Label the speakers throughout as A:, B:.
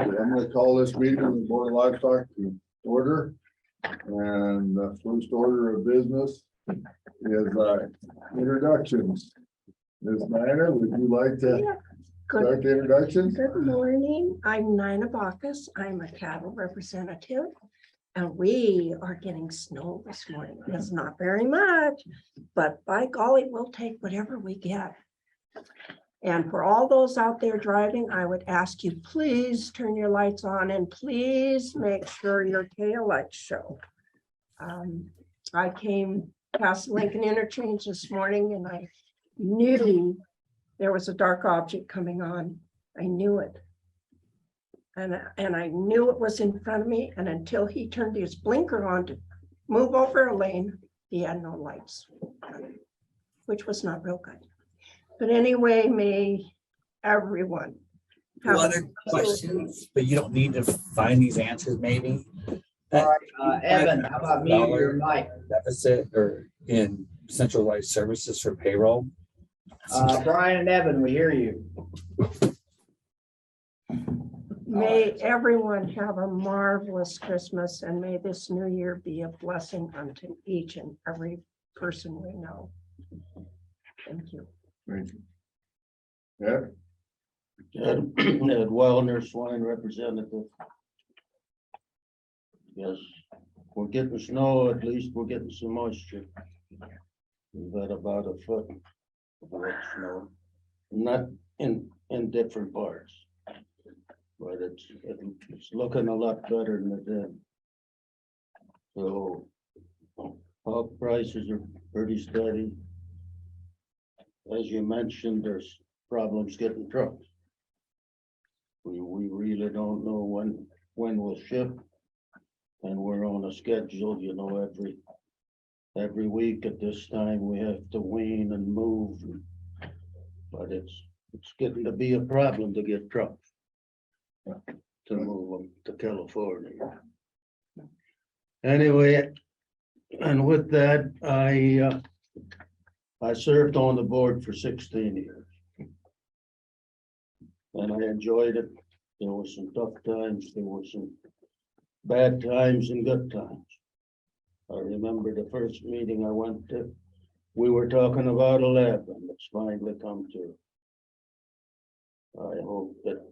A: I'm going to call this meeting of the Board of Livestock to order. And the first order of business is introductions. Ms. Nina, would you like to start the introductions?
B: Good morning. I'm Nina Bacchus. I'm a cattle representative. And we are getting snow this morning. It's not very much, but by golly, we'll take whatever we get. And for all those out there driving, I would ask you, please turn your lights on and please make sure your tail lights show. I came past Lincoln Interchange this morning and I knew there was a dark object coming on. I knew it. And I knew it was in front of me, and until he turned his blinker on to move over a lane, he had no lights, which was not real good. But anyway, may everyone have
C: Other questions, but you don't need to find these answers maybe.
D: All right, Evan, how about me or your mic?
C: Deficit or in centralized services for payroll.
D: Brian and Evan, we hear you.
B: May everyone have a marvelous Christmas, and may this new year be a blessing unto each and every person we know. Thank you.
A: Thank you. Yeah,
E: Ed Wellner, swine representative. Yes, we're getting snow, at least we're getting some moisture. We've had about a foot of wet snow, not in different parts. But it's looking a lot better than it did. So hog prices are pretty steady. As you mentioned, there's problems getting trucks. We really don't know when we'll ship. And we're on a schedule, you know, every week at this time, we have to wean and move. But it's getting to be a problem to get trucks to move them to California. Anyway, and with that, I served on the board for 16 years. And I enjoyed it. There were some tough times, there were some bad times and good times. I remember the first meeting I went to, we were talking about a lab and it's finally come to. I hope that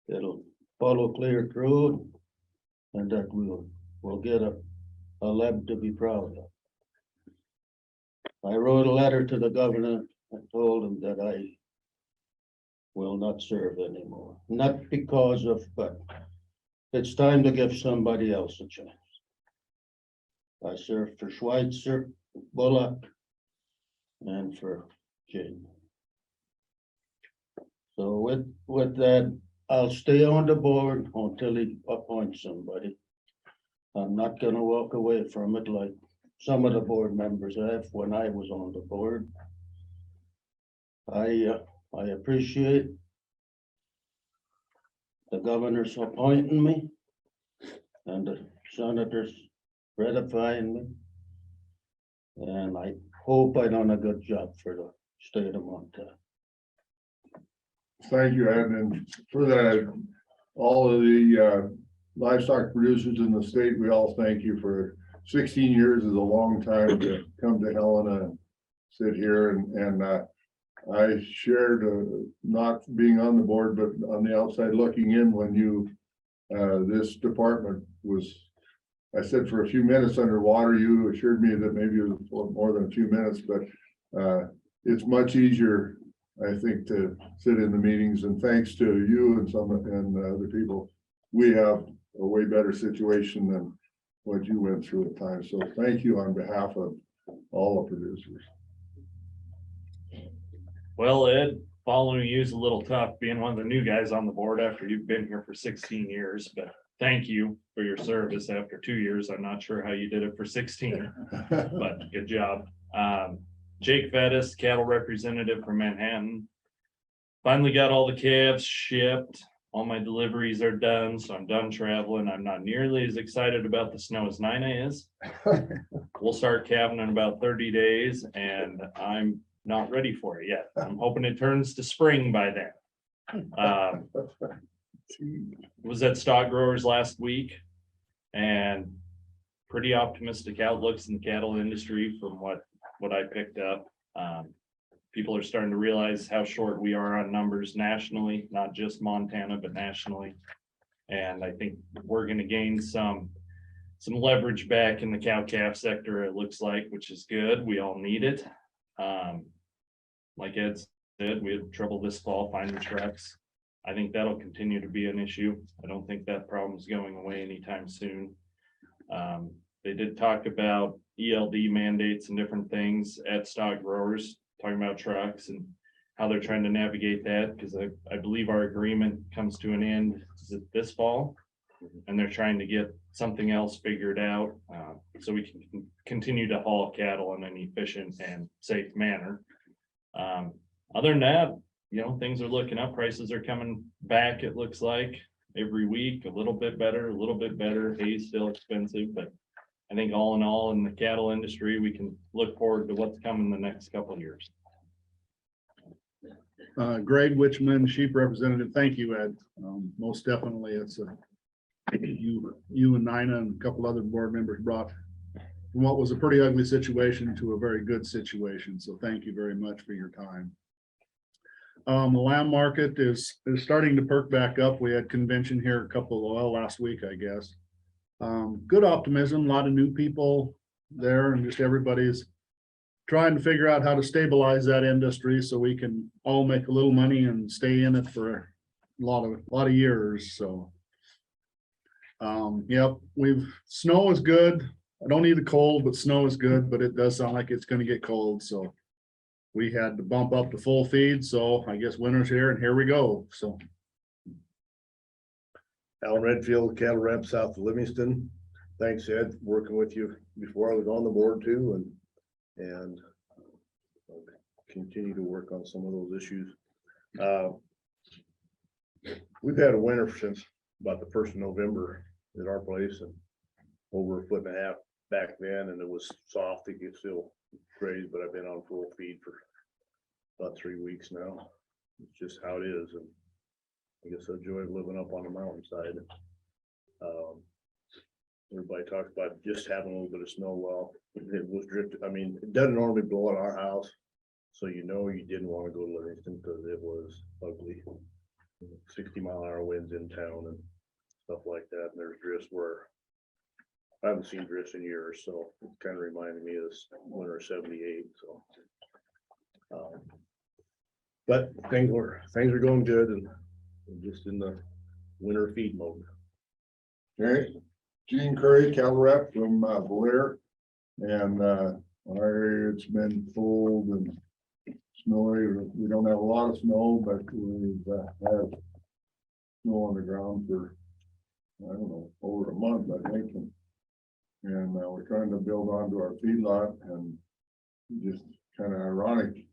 E: it'll follow clear through and that we'll get a lab to be proud of. I wrote a letter to the governor and told him that I will not serve anymore. Not because of, but it's time to give somebody else a chance. I served for Schweitzer, Bullock, and for King. So with that, I'll stay on the board until he appoints somebody. I'm not gonna walk away from it like some of the board members have when I was on the board. I appreciate the governor's appointing me and the senators ratifying me. And I hope I done a good job for the state of Montana.
A: thank you, Ed, and for that, all of the livestock producers in the state, we all thank you. For 16 years is a long time to come to Helena and sit here and I shared not being on the board, but on the outside looking in when you this department was, I said, for a few minutes underwater. You assured me that maybe it was more than a few minutes, but it's much easier, I think, to sit in the meetings, and thanks to you and some and other people, we have a way better situation than what you went through at times. So thank you on behalf of all the producers.
F: Well, Ed, following you is a little tough, being one of the new guys on the board after you've been here for 16 years, but thank you for your service after 2 years. I'm not sure how you did it for 16, but good job. Jake Vettis, cattle representative from Manhattan. Finally got all the calves shipped. All my deliveries are done, so I'm done traveling. I'm not nearly as excited about the snow as Nina is. We'll start calving in about 30 days, and I'm not ready for it yet. I'm hoping it turns to spring by then. was at Stock Growers last week and pretty optimistic outlooks in the cattle industry from what I picked up. People are starting to realize how short we are on numbers nationally, not just Montana, but nationally. And I think we're gonna gain some leverage back in the cow-calf sector, it looks like, which is good. We all need it. Like Ed said, we had trouble this fall finding trucks. I think that'll continue to be an issue. I don't think that problem is going away anytime soon. They did talk about ELD mandates and different things at Stock Growers, talking about trucks and how they're trying to navigate that, because I believe our agreement comes to an end, is it this fall? And they're trying to get something else figured out, so we can continue to haul cattle in an efficient and safe manner. Other than that, you know, things are looking up, prices are coming back, it looks like, every week, a little bit better, a little bit better. Hay's still expensive, but I think all in all, in the cattle industry, we can look forward to what's coming the next couple of years.
G: Greg Witchman, sheep representative. Thank you, Ed. Most definitely, it's you and Nina and a couple other board members brought from what was a pretty ugly situation to a very good situation. So thank you very much for your time. The lamb market is starting to perk back up. We had convention here last week, I guess. Good optimism, a lot of new people there, and just everybody's trying to figure out how to stabilize that industry so we can all make a little money and stay in it for a lot of years. So yep, snow is good. I don't need the cold, but snow is good, but it does sound like it's going to get cold. So we had to bump up to full feed. So I guess winter's here and here we go. So
H: Alan Redfield, cattle rep south of Livingston. Thanks, Ed, for working with you before I was on the board too, and continue to work on some of those issues. We've had a winter since about the 1st of November at our place, and over 1.5 feet back then, and it was soft. It gets still graze, but I've been on full feed for about 3 weeks now. It's just how it is, and I guess I enjoy living up on the mountainside. Everybody talks about just having a little bit of snow. Well, it was drifted. I mean, it doesn't normally blow at our house, so you know you didn't want to go to Livingston because it was ugly. 60-mile-an-hour winds in town and stuff like that. And there's drifts where I haven't seen drifts in years, so it kind of reminded me of this winter of '78. So, but things are going good, and just in the winter feed mode.
A: Okay, Gene Curry, cattle rep from Blair, and our area, it's been cold and snowy. We don't have a lot of snow, but we've had snow on the ground for, I don't know, over a month, I think. And we're trying to build onto our feedlot, and just kind of ironic.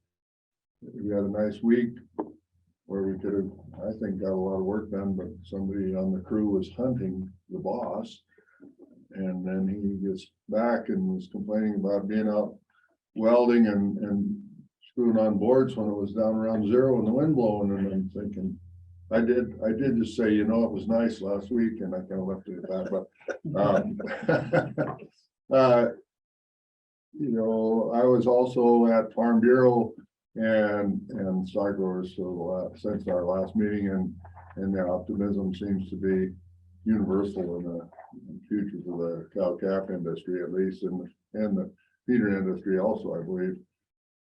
A: We had a nice week where we could have, I think, got a lot of work done, but somebody on the crew was hunting the boss. And then he gets back and was complaining about being out welding and screwing on boards when it was down around 0 and the wind blowing. And I'm thinking, I did just say, you know, it was nice last week, and I kind of left it at that. But you know, I was also at Farm Bureau and Stock Growers since our last meeting, and the optimism seems to be universal in the future of the cow-calf industry, at least, and the feeder industry also, I believe.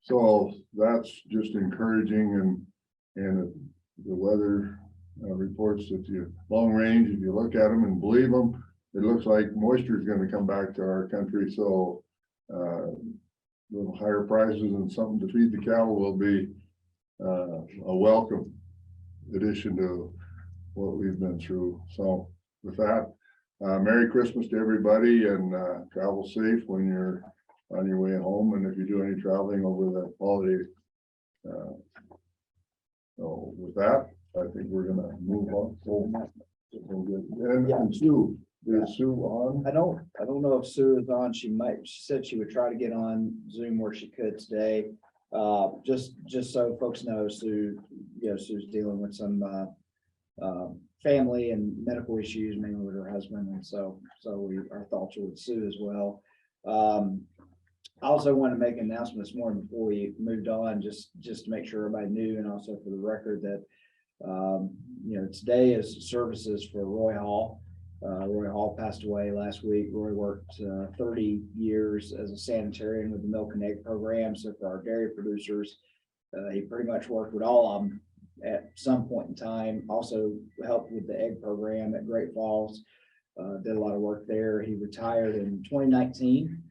A: So that's just encouraging, and the weather reports that long range, if you look at them and believe them, it looks like moisture is going to come back to our country. So little higher prices and something to feed the cattle will be a welcome addition to what we've been through. So with that, Merry Christmas to everybody, and travel safe when you're on your way home, and if you do any traveling over the holiday. So with that, I think we're gonna move on. And Sue, is Sue on?
D: I don't know if Sue is on. She said she would try to get on Zoom where she could today. Just so folks know, Sue, Sue's dealing with some family and medical issues, mainly with her husband, and so our thoughts are with Sue as well. I also want to make an announcement this morning before we moved on, just to make sure everybody knew, and also for the record that, today is services for Roy Hall. Roy Hall passed away last week. Roy worked 30 years as a sanitarian with the Milk and Egg program. So for our dairy producers, he pretty much worked with all of them at some point in time. Also helped with the egg program at Great Falls. Did a lot of work there. He retired in 2019.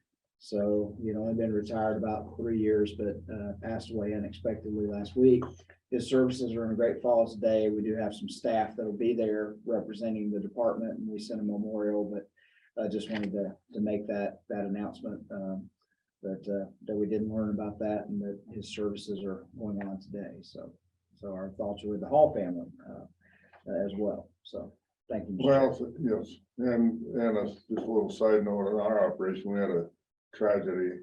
D: So, only been retired about 3 years, but passed away unexpectedly last week. His services are in Great Falls today. We do have some staff that'll be there representing the department, and we sent a memorial, but I just wanted to make that announcement that we didn't learn about that and that his services are going on today. So our thoughts are with the Hall family as well. So thank you. Mr.
A: Well, yes, and just a little side note in our operation, we had a tragedy.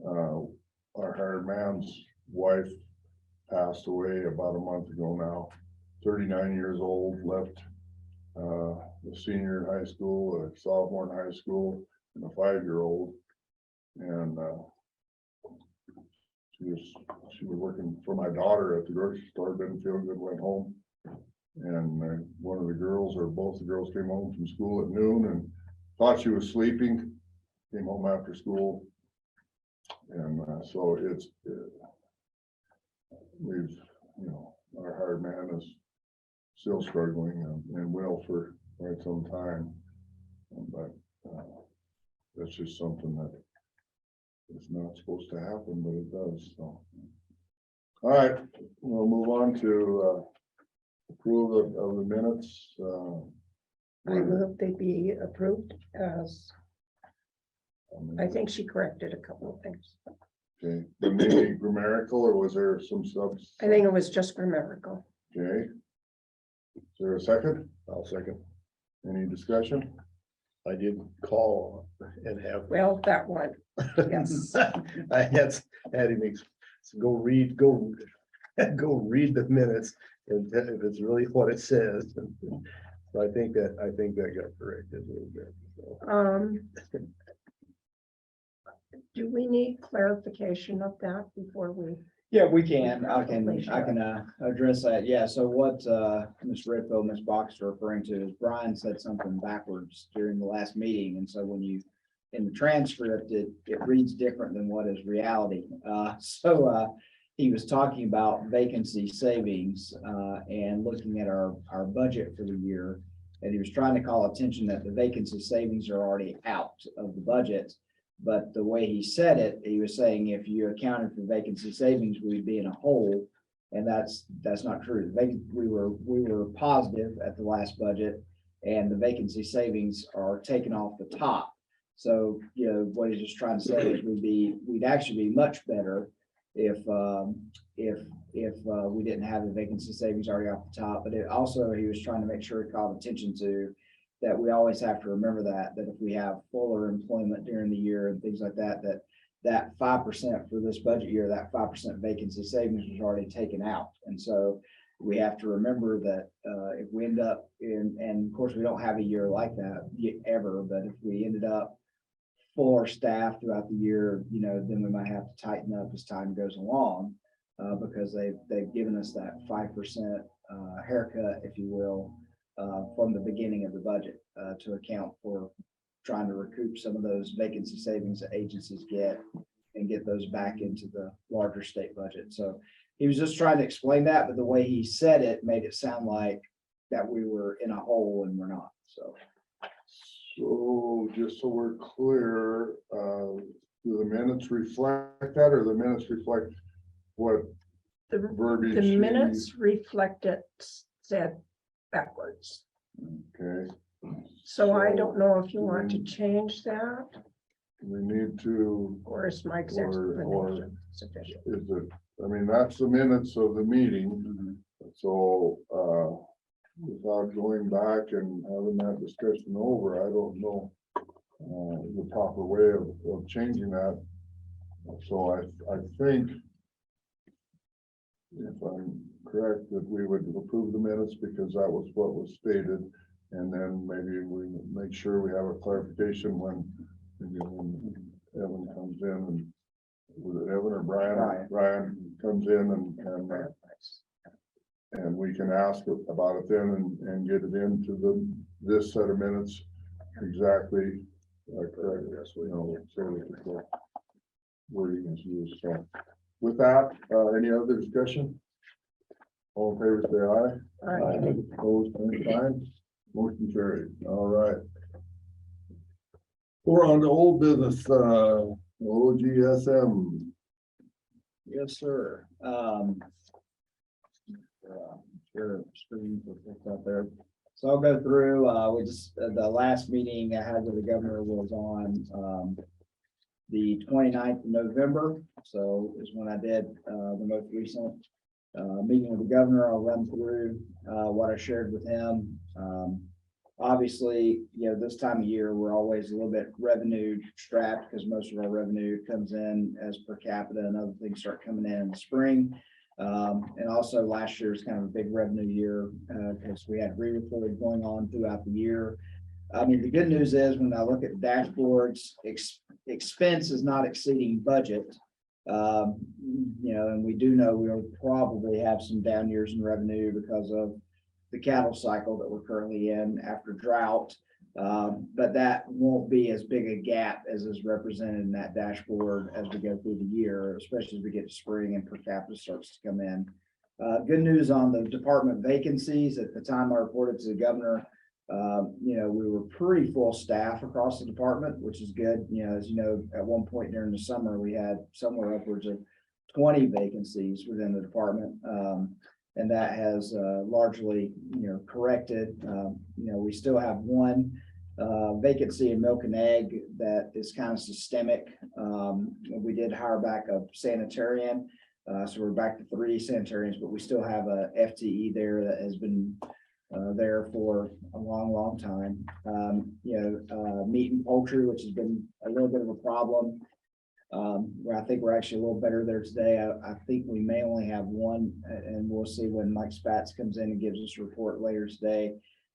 A: Our hired man's wife passed away about a month ago now, 39 years old, left a senior in high school, a sophomore in high school, and a 5-year-old. And she was working for my daughter at the grocery store, didn't feel good, went home. And one of the girls, or both the girls, came home from school at noon and thought she was sleeping, came home after school. And so we've, our hired man is still struggling and will for quite some time. But that's just something that is not supposed to happen, but it does. So, all right, we'll move on to approve of the minutes.
B: I move they be approved as, I think she corrected a couple of things.
A: Okay, maybe grammatical, or was there some subs?
B: I think it was just grammatical.
A: Okay. Is there a second?
H: I'll second.
A: Any discussion?
H: I did call and have.
B: Well, that one, yes.
H: I had him go read the minutes and if it's really what it says. So I think that got corrected a little bit. So.
B: Do we need clarification of that before we?
D: Yeah, we can. I can address that. Yeah. So what Ms. Redfield, Ms. Box are referring to is Brian said something backwards during the last meeting, and so when you in the transcript it reads different than what is reality. He was talking about vacancy savings and looking at our budget for the year, and he was trying to call attention that the vacancy savings are already out of the budget. But the way he said it, he was saying if you accounted for vacancy savings, we'd be in a hole, and that's not true. We were positive at the last budget, and the vacancy savings are taken off the top. So what he's just trying to say is we'd actually be much better if we didn't have the vacancy savings already off the top. But he was trying to make sure he called attention to that we always have to remember that if we have fuller employment during the year and things like that, that 5% for this budget year, that 5% vacancy savings was already taken out. And so we have to remember that if we end up and of course we don't have a year like that ever, but if we ended up fuller staff throughout the year, then we might have to tighten up as time goes along because they've given us that 5% haircut, if you will, from the beginning of the budget to account for trying to recoup some of those vacancy savings that agencies get and get those back into the larger state budget. So he was just trying to explain that, but the way he said it made it sound like that we were in a hole and we're not.
A: So just so we're clear, do the minutes reflect that, or the minutes reflect what verbiage?
B: The minutes reflected said backwards.
A: Okay.
B: So I don't know if you want to change that,
A: We need to,
B: or is Mike's
A: or
B: explanation sufficient?
A: is it, that's the minutes of the meeting. So without going back and having that discussion over, I don't know the proper way of changing that. So I think if I'm correct, that we would approve the minutes because that was what was stated. And then maybe we make sure we have a clarification when Evan comes in and was it Evan or Brian? Brian comes in and we can ask about it then and get it into this set of minutes exactly correct. Yes, we know what wording is used. So with that, any other discussion? All in favor, say aye.
B: Aye.
A: Opposed, same sign. Motion carried. All right. We're on to old business, OGSM.
D: Yes, sir. Sure, screen out there. So I'll go through, we just, the last meeting I had with the governor was on, the 29th of November. So is when I did, the most recent, meeting with the governor. I'll run through, what I shared with him. Obviously, you know, this time of year, we're always a little bit revenue strapped because most of our revenue comes in as per capita and other things start coming in the spring. And also last year is kind of a big revenue year because we had re-reporting going on throughout the year. I mean, the good news is when I look at dashboards, expense is not exceeding budget. You know, and we do know we'll probably have some down years in revenue because of the cattle cycle that we're currently in after drought. But that won't be as big a gap as is represented in that dashboard as we go through the year, especially as we get to spring and per capita starts to come in. Good news on the department vacancies. At the time I reported to the governor, you know, we were pretty full staff across the department, which is good. You know, as you know, at one point during the summer, we had somewhere upwards of 20 vacancies within the department. And that has largely, you know, corrected. You know, we still have one vacancy in milk and egg that is kind of systemic. We did hire back a sanitarian, so we're back to 3 sanitarians, but we still have a FTE there that has been there for a long time. You know, meat and poultry, which has been a little bit of a problem. Where I think we're actually a little better there today. I think we may only have one, and we'll see when Mike Spatz comes in and gives us a report later today,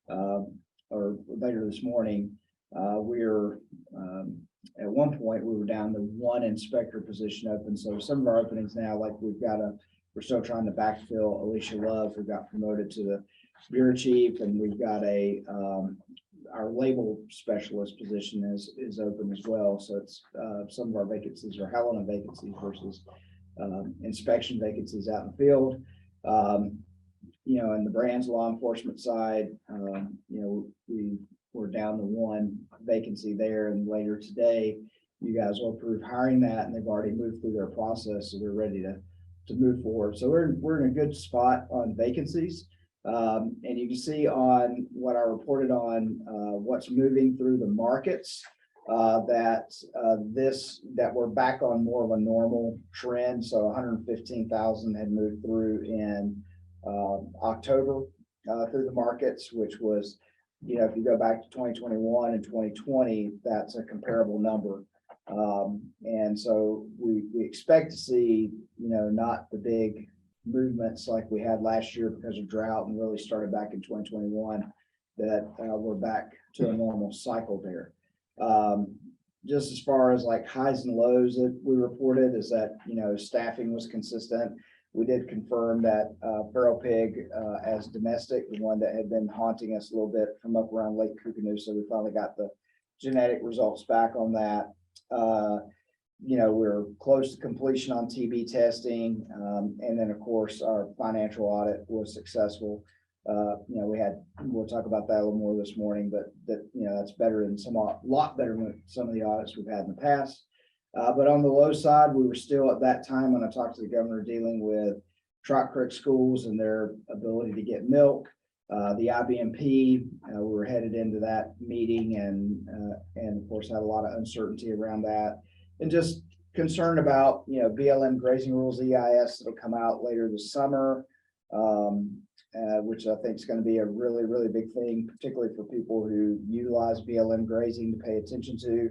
D: or later this morning. We're at one point we were down to 1 inspector position open. So some of our openings now, like we're still trying to backfill Alicia Love, who got promoted to the bureau chief, and we've got our label specialist position is open as well. So it's some of our vacancies are Helena vacancies versus inspection vacancies out in the field. You know, and the brands law enforcement side, you know, we're down to 1 vacancy there, and later today, you guys will approve hiring that, and they've already moved through their process, so we're ready to move forward. So we're in a good spot on vacancies. And you can see on what I reported on what's moving through the markets, that we're back on more of a normal trend. So 115,000 had moved through in October through the markets, which was, you know, if you go back to 2021 and 2020, that's a comparable number. And so we expect to see, you know, not the big movements like we had last year because of drought and really started back in 2021, that we're back to a normal cycle there. Just as far as like highs and lows that we reported is that, you know, staffing was consistent. We did confirm that feral pig as domestic, the one that had been haunting us a little bit from up around Lake Kukanoo. So we finally got the genetic results back on that. You know, we're close to completion on TB testing. And then of course our financial audit was successful. You know, we'll talk about that a little more this morning, but that, you know, that's better than a lot better than some of the audits we've had in the past. But on the low side, we were still at that time when I talked to the governor dealing with Trot Creek schools and their ability to get milk. The IBMP, we were headed into that meeting and of course had a lot of uncertainty around that. And just concerned about, you know, BLM grazing rules, EIS that'll come out later this summer, which I think is going to be a really, really big thing, particularly for people who utilize BLM grazing to pay attention to.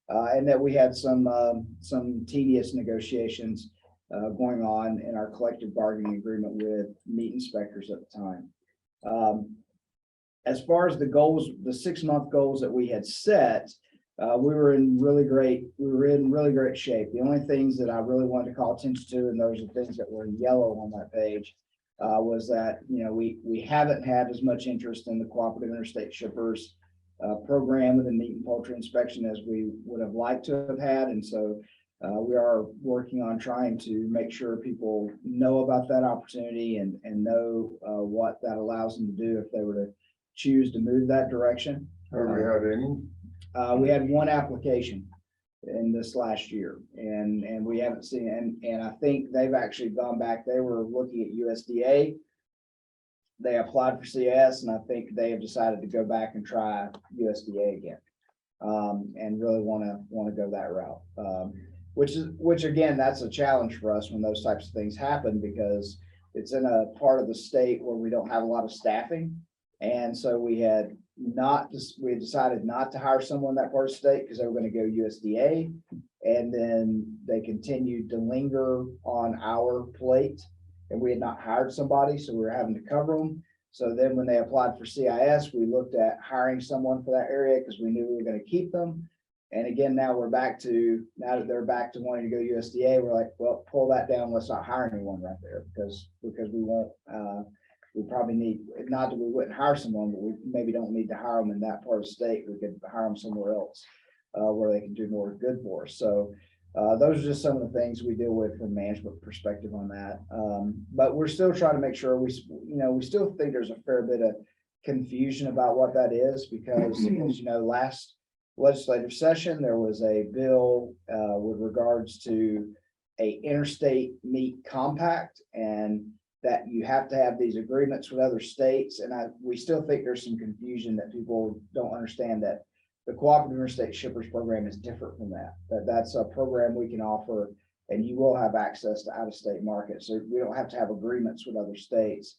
D: And that we had some tedious negotiations going on in our collective bargaining agreement with meat inspectors at the time. As far as the goals, the 6-month goals that we had set, we were in really great shape. The only things that I really wanted to call attention to, and those are things that were in yellow on that page, was that, we haven't had as much interest in the cooperative interstate shippers program with the meat and poultry inspection as we would have liked to have had. And so we are working on trying to make sure people know about that opportunity and know what that allows them to do if they were to choose to move that direction.
A: Have we had any?
D: We had one application in this last year, and we haven't seen, and I think they've actually gone back. They were looking at USDA. They applied for CS, and I think they have decided to go back and try USDA again, and really want to go that route. Which again, that's a challenge for us when those types of things happen, because it's in a part of the state where we don't have a lot of staffing, and so we had decided not to hire someone in that part of the state because they were going to go USDA, and then they continued to linger on our plate, and we had not hired somebody, so we were having to cover them. So then when they applied for CIS, we looked at hiring someone for that area because we knew we were going to keep them. And again, now that they're back to wanting to go USDA, we're like, well, pull that down. Let's not hire anyone right there because we won't, we probably need, not that we wouldn't hire someone, but we maybe don't need to hire them in that part of the state. We could hire them somewhere else where they can do more good for us. So those are just some of the things we deal with from a management perspective on that. But we're still trying to make sure we still think there's a fair bit of confusion about what that is, because as you know, last legislative session, there was a bill with regards to a interstate meat compact, and that you have to have these agreements with other states. And we still think there's some confusion that people don't understand that the cooperative interstate shippers program is different from that. That's a program we can offer, and you will have access to out-of-state markets. So we don't have to have agreements with other states,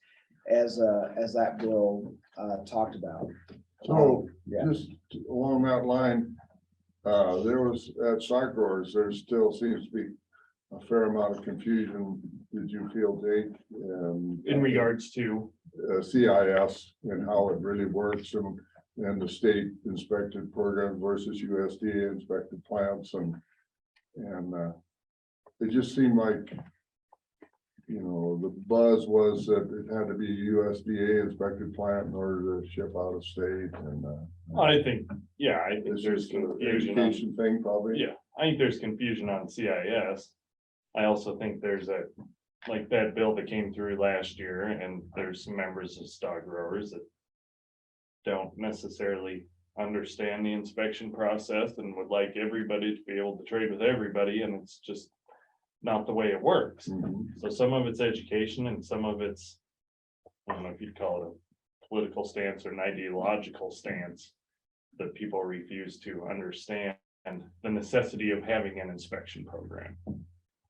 D: as that bill talked about.
A: So
D: Yeah.
A: just along that line, there was at stock growers, there still seems to be a fair amount of confusion. Did you feel, Jake?
F: In regards to,
A: CIS and how it really works, and the state inspected program versus USDA inspected plants, and it just seemed like, the buzz was that it had to be a USDA inspected plant in order to ship out of state, and
F: I think
A: it's
F: there's
A: just an
F: confusion. on-
A: education thing, probably.
F: Yeah, I think there's confusion on CIS. I also think there's like that bill that came through last year, and there's some members of stock growers that don't necessarily understand the inspection process and would like everybody to be able to trade with everybody, and it's just not the way it works.
A: Mhm.
F: So some of it's education and some of it's, I don't know if you'd call it a political stance or an ideological stance, that people refuse to understand the necessity of having an inspection program.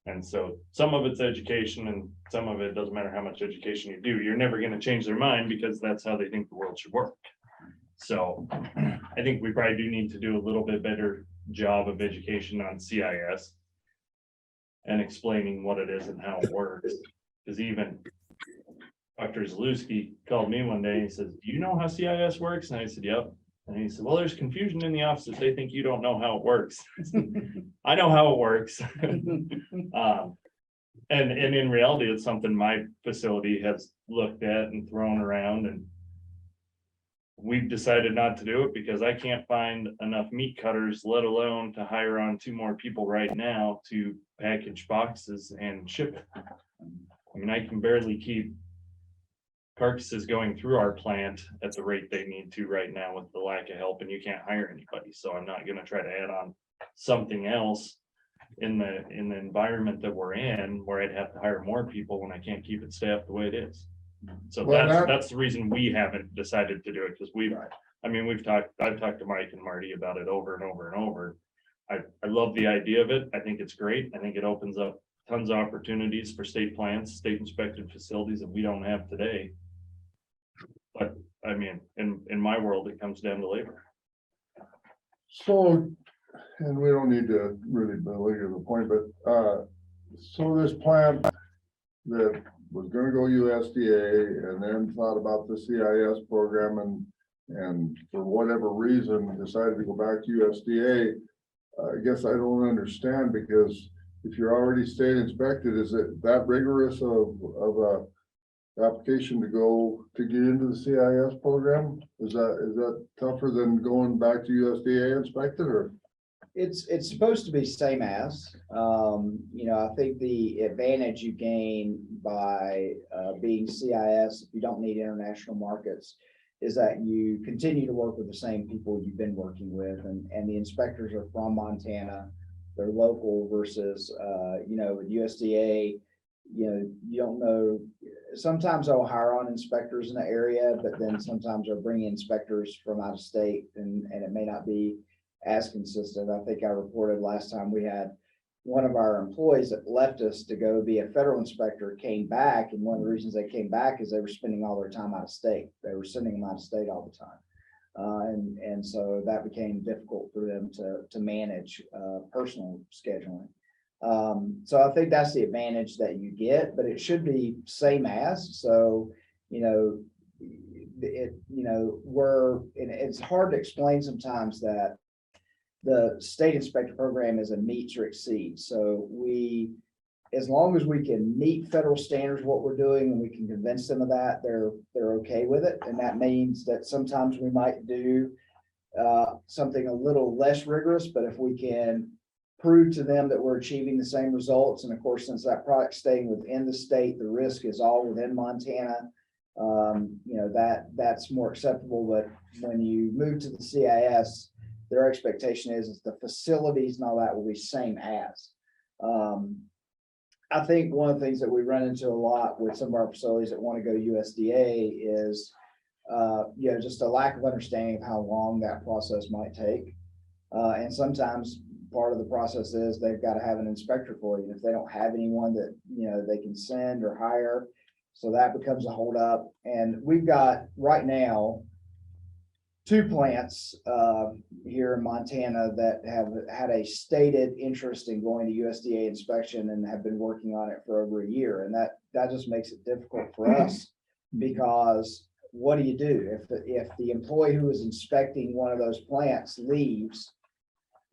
F: And so some of it's education, and some of it doesn't matter how much education you do, you're never going to change their mind because that's how they think the world should work. So I think we probably do need to do a little bit better job of education on CIS and explaining what it is and how it works. Because even Dr. Zalewski called me one day and he says, "Do you know how CIS works?" And I said, "Yep." And he said, "Well, there's confusion in the office. They think you don't know how it works." I know how it works. And in reality, it's something my facility has looked at and thrown around, and we've decided not to do it because I can't find enough meat cutters, let alone to hire on 2 more people right now to package boxes and ship it. I mean, I can barely keep carcasses going through our plant at the rate they need to right now with the lack of help, and you can't hire anybody. So I'm not gonna try to add on something else in the environment that we're in, where I'd have to hire more people when I can't keep it staffed the way it is. So
A: Well,
F: that's the reason we haven't decided to do it, because I've talked to Mike and Marty about it over and over and over. I love the idea of it. I think it's great. I think it opens up tons of opportunities for state plants, state inspected facilities that we don't have today. But I mean, in my world, it comes down to labor.
A: So, and we don't need to really belabor the point, but So this plant that was gonna go USDA and then thought about the CIS program and for whatever reason decided to go back to USDA. I guess I don't understand, because if you're already state inspected, is it that rigorous of a application to get into the CIS program? Is that tougher than going back to USDA inspected, or?
D: It's supposed to be same as, I think the advantage you gain by being CIS, if you don't need international markets, is that you continue to work with the same people you've been working with, and the inspectors are from Montana. They're local versus, with USDA, you don't know, sometimes they'll hire on inspectors in the area, but then sometimes they'll bring inspectors from out of state, and it may not be as consistent. I think I reported last time we had one of our employees that left us to go be a federal inspector came back, and one of the reasons they came back is they were spending all their time out of state. They were sending them out of state all the time. And so that became difficult for them to manage personal scheduling. So I think that's the advantage that you get, but it should be same as. So, it's hard to explain sometimes that the state inspector program is a meets or exceeds. So as long as we can meet federal standards, what we're doing, and we can convince them of that, they're okay with it. And that means that sometimes we might do something a little less rigorous, but if we can prove to them that we're achieving the same results, and of course, since that product's staying within the state, the risk is all within Montana, that's more acceptable. But when you move to the CIS, their expectation is the facilities and all that will be same as. I think one of the things that we run into a lot with some of our facilities that want to go USDA is, just a lack of understanding of how long that process might take. And sometimes part of the process is they've got to have an inspector for you. If they don't have anyone that, they can send or hire, so that becomes a holdup. And we've got right now 2 plants here in Montana that have had a stated interest in going to USDA inspection and have been working on it for over a year. And that just makes it difficult for us, because what do you do if the employee who is inspecting one of those plants leaves?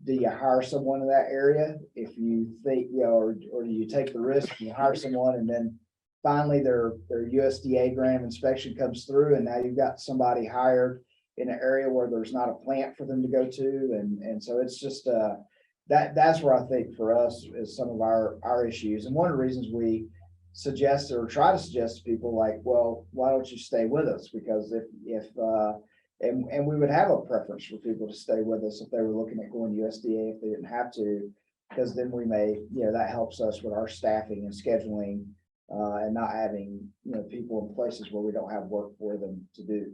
D: Do you hire someone in that area? If you think, or do you take the risk and you hire someone, and then finally their USDA grant inspection comes through, and now you've got somebody hired in an area where there's not a plant for them to go to. And so it's just that's where I think for us is some of our issues. And one of the reasons we suggest or try to suggest to people, like, well, why don't you stay with us? Because and we would have a preference for people to stay with us if they were looking at going to USDA, if they didn't have to, because then we may, that helps us with our staffing and scheduling, and not having, people in places where we don't have work for them to do.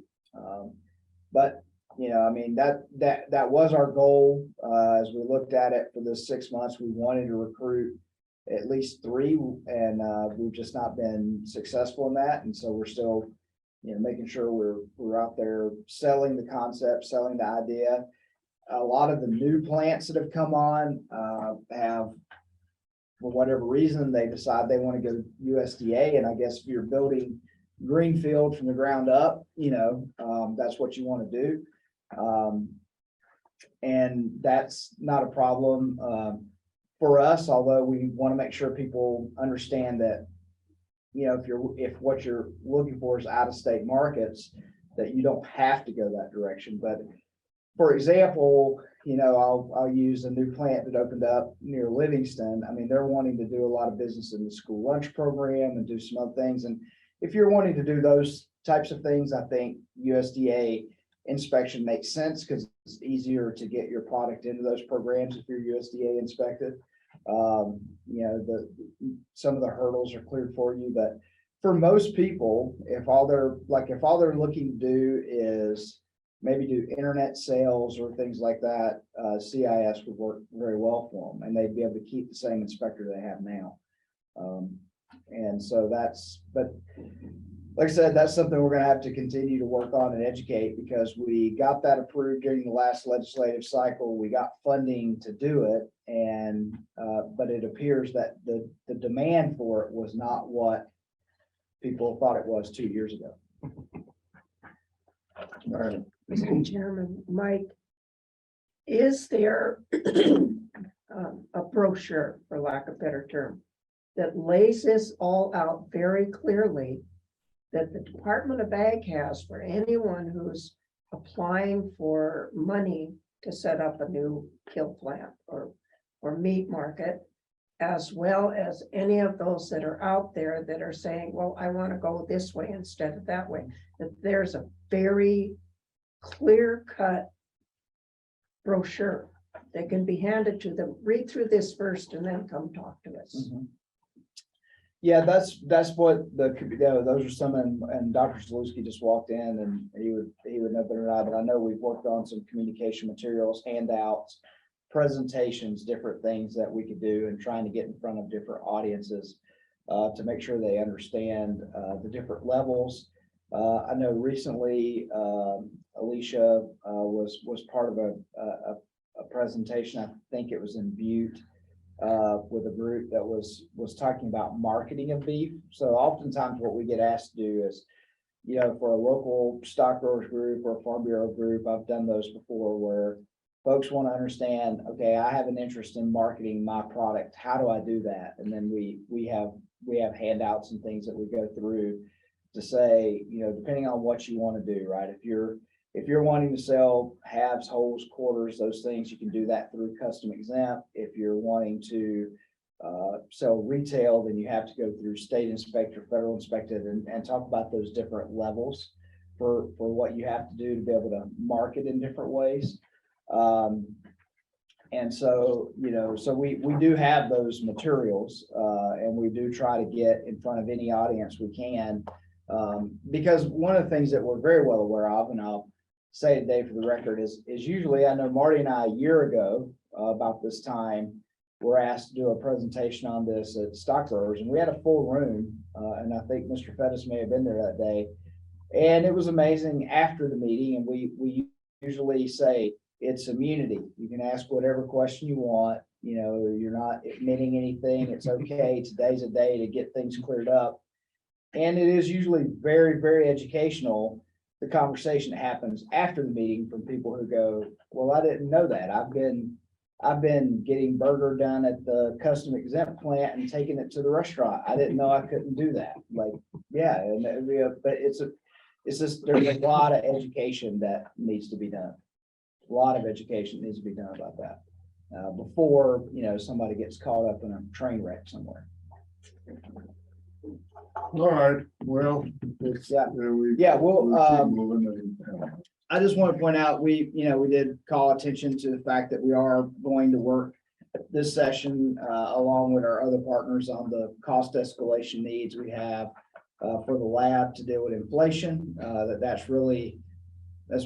D: But, that was our goal. As we looked at it for this 6 months, we wanted to recruit at least 3, and we've just not been successful in that. And so we're still, making sure we're out there selling the concept, selling the idea. A lot of the new plants that have come on have, for whatever reason, they decide they want to go USDA. And I guess if you're building greenfield from the ground up, that's what you want to do. And that's not a problem for us, although we want to make sure people understand that, if what you're looking for is out of state markets, that you don't have to go that direction. But for example, I'll use a new plant that opened up near Livingston. I mean, they're wanting to do a lot of business in the school lunch program and do some other things. And if you're wanting to do those types of things, I think USDA inspection makes sense, because it's easier to get your product into those programs if you're USDA inspected. Some of the hurdles are cleared for you, but for most people, if all they're looking to do is maybe do internet sales or things like that, CIS would work very well for them, and they'd be able to keep the same inspector they have now. And so but like I said, that's something we're gonna have to continue to work on and educate, because we got that approved during the last legislative cycle. We got funding to do it, and, but it appears that the demand for it was not what people thought it was 2 years ago.
A: All right,
B: Mr. Chairman, Mike, is there a brochure, for lack of a better term, that lays this all out very clearly, that the Department of Ag has for anyone who's applying for money to set up a new kill plant or meat market, as well as any of those that are out there that are saying, well, I want to go this way instead of that way, that there's a very clear-cut brochure that can be handed to them. Read through this first and then come talk to us.
D: Yeah, that's what those are some, and Dr. Zaluski just walked in, and he would know better than I, but I know we've worked on some communication materials, handouts, presentations, different things that we could do, and trying to get in front of different audiences to make sure they understand the different levels. I know recently Alicia was part of a presentation. I think it was in Butte with a group that was talking about marketing of beef. So oftentimes what we get asked to do is, you know, for a local stock growers group or Farm Bureau group, I've done those before, where folks want to understand, okay, I have an interest in marketing my product. How do I do that? And then we have handouts and things that we go through to say, you know, depending on what you want to do, right? If you're wanting to sell halves, wholes, quarters, those things, you can do that through custom exempt. If you're wanting to sell retail, then you have to go through state inspector, federal inspected, and talk about those different levels for what you have to do to be able to market in different ways. And so, you know, so we do have those materials, and we do try to get in front of any audience we can, because one of the things that we're very well aware of, and I'll say today for the record, is usually, I know Marty and I a year ago about this time were asked to do a presentation on this at Stock Growers, and we had a full room, and I think Mr. Fettis may have been there that day, and it was amazing after the meeting. And we usually say it's immunity. You can ask whatever question you want. You know, you're not admitting anything. It's okay. Today's a day to get things cleared up. And it is usually very, very educational, the conversation that happens after the meeting from people who go, well, I didn't know that. I've been getting burger done at the custom exempt plant and taking it to the restaurant. I didn't know I couldn't do that. Like, yeah, and but it's just, there's a lot of education that needs to be done. A lot of education needs to be done about that before, you know, somebody gets caught up in a train wreck somewhere.
A: all right, well.
D: Yeah. Well, I just want to point out, we did call attention to the fact that we are going to work this session along with our other partners on the cost escalation needs we have for the lab to deal with inflation. That's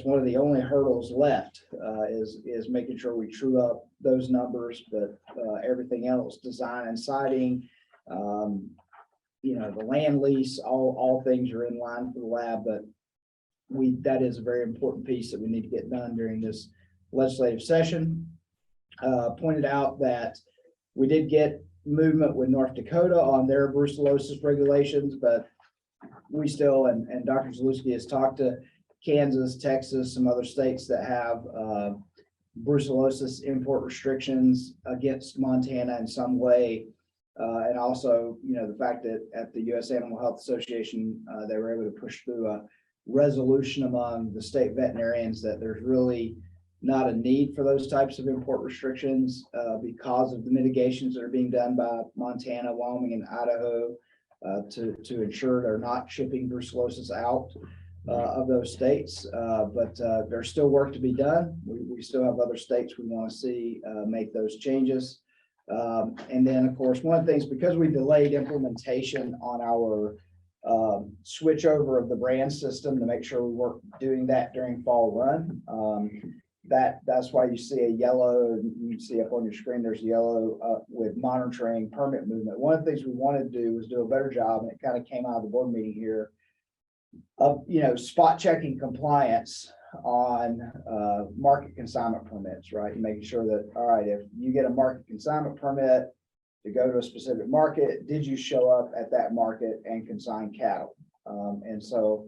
D: one of the only hurdles left is making sure we true up those numbers, but everything else, design and siding, the land lease, all things are in line for the lab, but that is a very important piece that we need to get done during this legislative session. Pointed out that we did get movement with North Dakota on their brucellosis regulations, but we still, and Dr. Zaluski has talked to Kansas, Texas, some other states that have brucellosis import restrictions against Montana in some way. And also, the fact that at the U.S. Animal Health Association, they were able to push through a resolution among the state veterinarians that there's really not a need for those types of import restrictions because of the mitigations that are being done by Montana, Wyoming, and Idaho to ensure they're not shipping brucellosis out of those states. But there's still work to be done. We still have other states we want to see make those changes. And then, of course, one of the things, because we delayed implementation on our switch over of the brand system to make sure we weren't doing that during fall run, that's why you see a yellow, you can see up on your screen, there's yellow with monitoring permit movement. One of the things we wanted to do was do a better job, and it kind of came out of the board meeting here, of, spot checking compliance on market consignment permits, right? Making sure that, all right, if you get a market consignment permit to go to a specific market, did you show up at that market and consign cattle? And so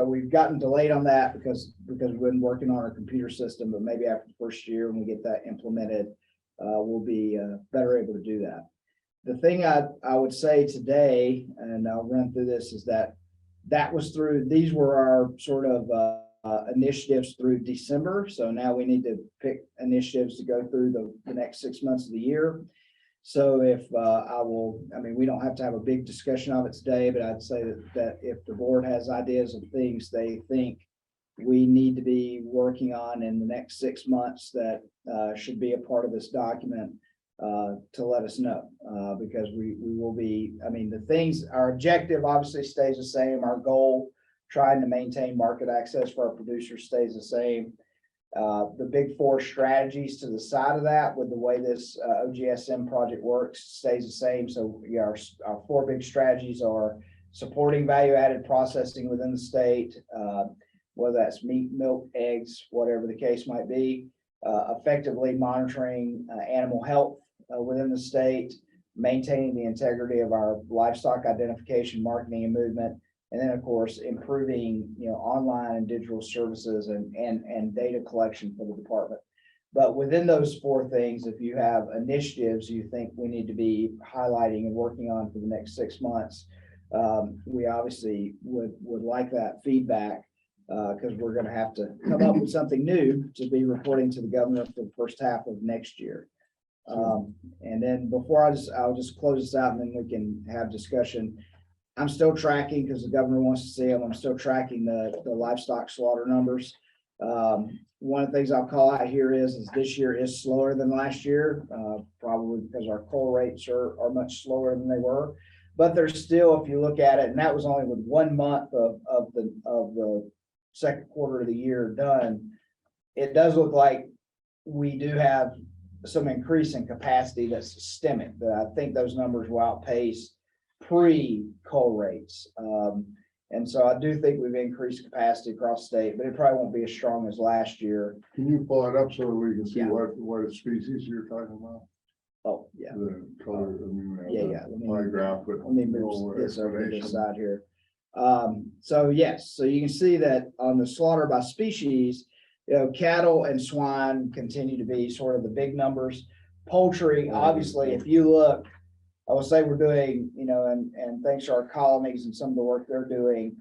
D: we've gotten delayed on that because we've been working on our computer system, but maybe after the first year, when we get that implemented, we'll be better able to do that. The thing I would say today, and I'll run through this, is that was through, these were our sort of initiatives through December. So now we need to pick initiatives to go through the next 6 months of the year. So if we don't have to have a big discussion of it today, but I'd say that if the board has ideas of things they think we need to be working on in the next 6 months that should be a part of this document, to let us know, because we will be, the things, our objective obviously stays the same. Our goal, trying to maintain market access for our producers, stays the same. The big four strategies to the side of that, with the way this OGSM project works, stays the same. So yeah, our four big strategies are supporting value-added processing within the state, whether that's meat, milk, eggs, whatever the case might be, effectively monitoring animal health within the state, maintaining the integrity of our livestock identification, marketing, and movement, and then of course improving online and digital services and data collection for the department. But within those four things, if you have initiatives you think we need to be highlighting and working on for the next 6 months, we obviously would like that feedback, because we're going to have to come up with something new to be reporting to the governor for the first half of next year. And then before I'll just close this out and then we can have discussion. I'm still tracking, because the governor wants to see them. I'm still tracking the livestock slaughter numbers. One of the things I'll call out here is this year is slower than last year, probably because our cull rates are much slower than they were. But there's still, if you look at it, and that was only with 1 month of the second quarter of the year done, it does look like we do have some increase in capacity that's systemic. But I think those numbers will outpace pre-cull rates. And so I do think we've increased capacity across the state, but it probably won't be as strong as last year.
A: Can you pull it up so we can see
D: Yeah.
A: what species you're talking about?
D: Oh, yeah.
A: The color,
D: Yeah.
A: My graph, but.
D: Let me move this over to this side here. So yes, so you can see that on the slaughter by species, cattle and swine continue to be sort of the big numbers. Poultry, obviously, if you look, I would say we're doing, and thanks to our colleagues and some of the work they're doing,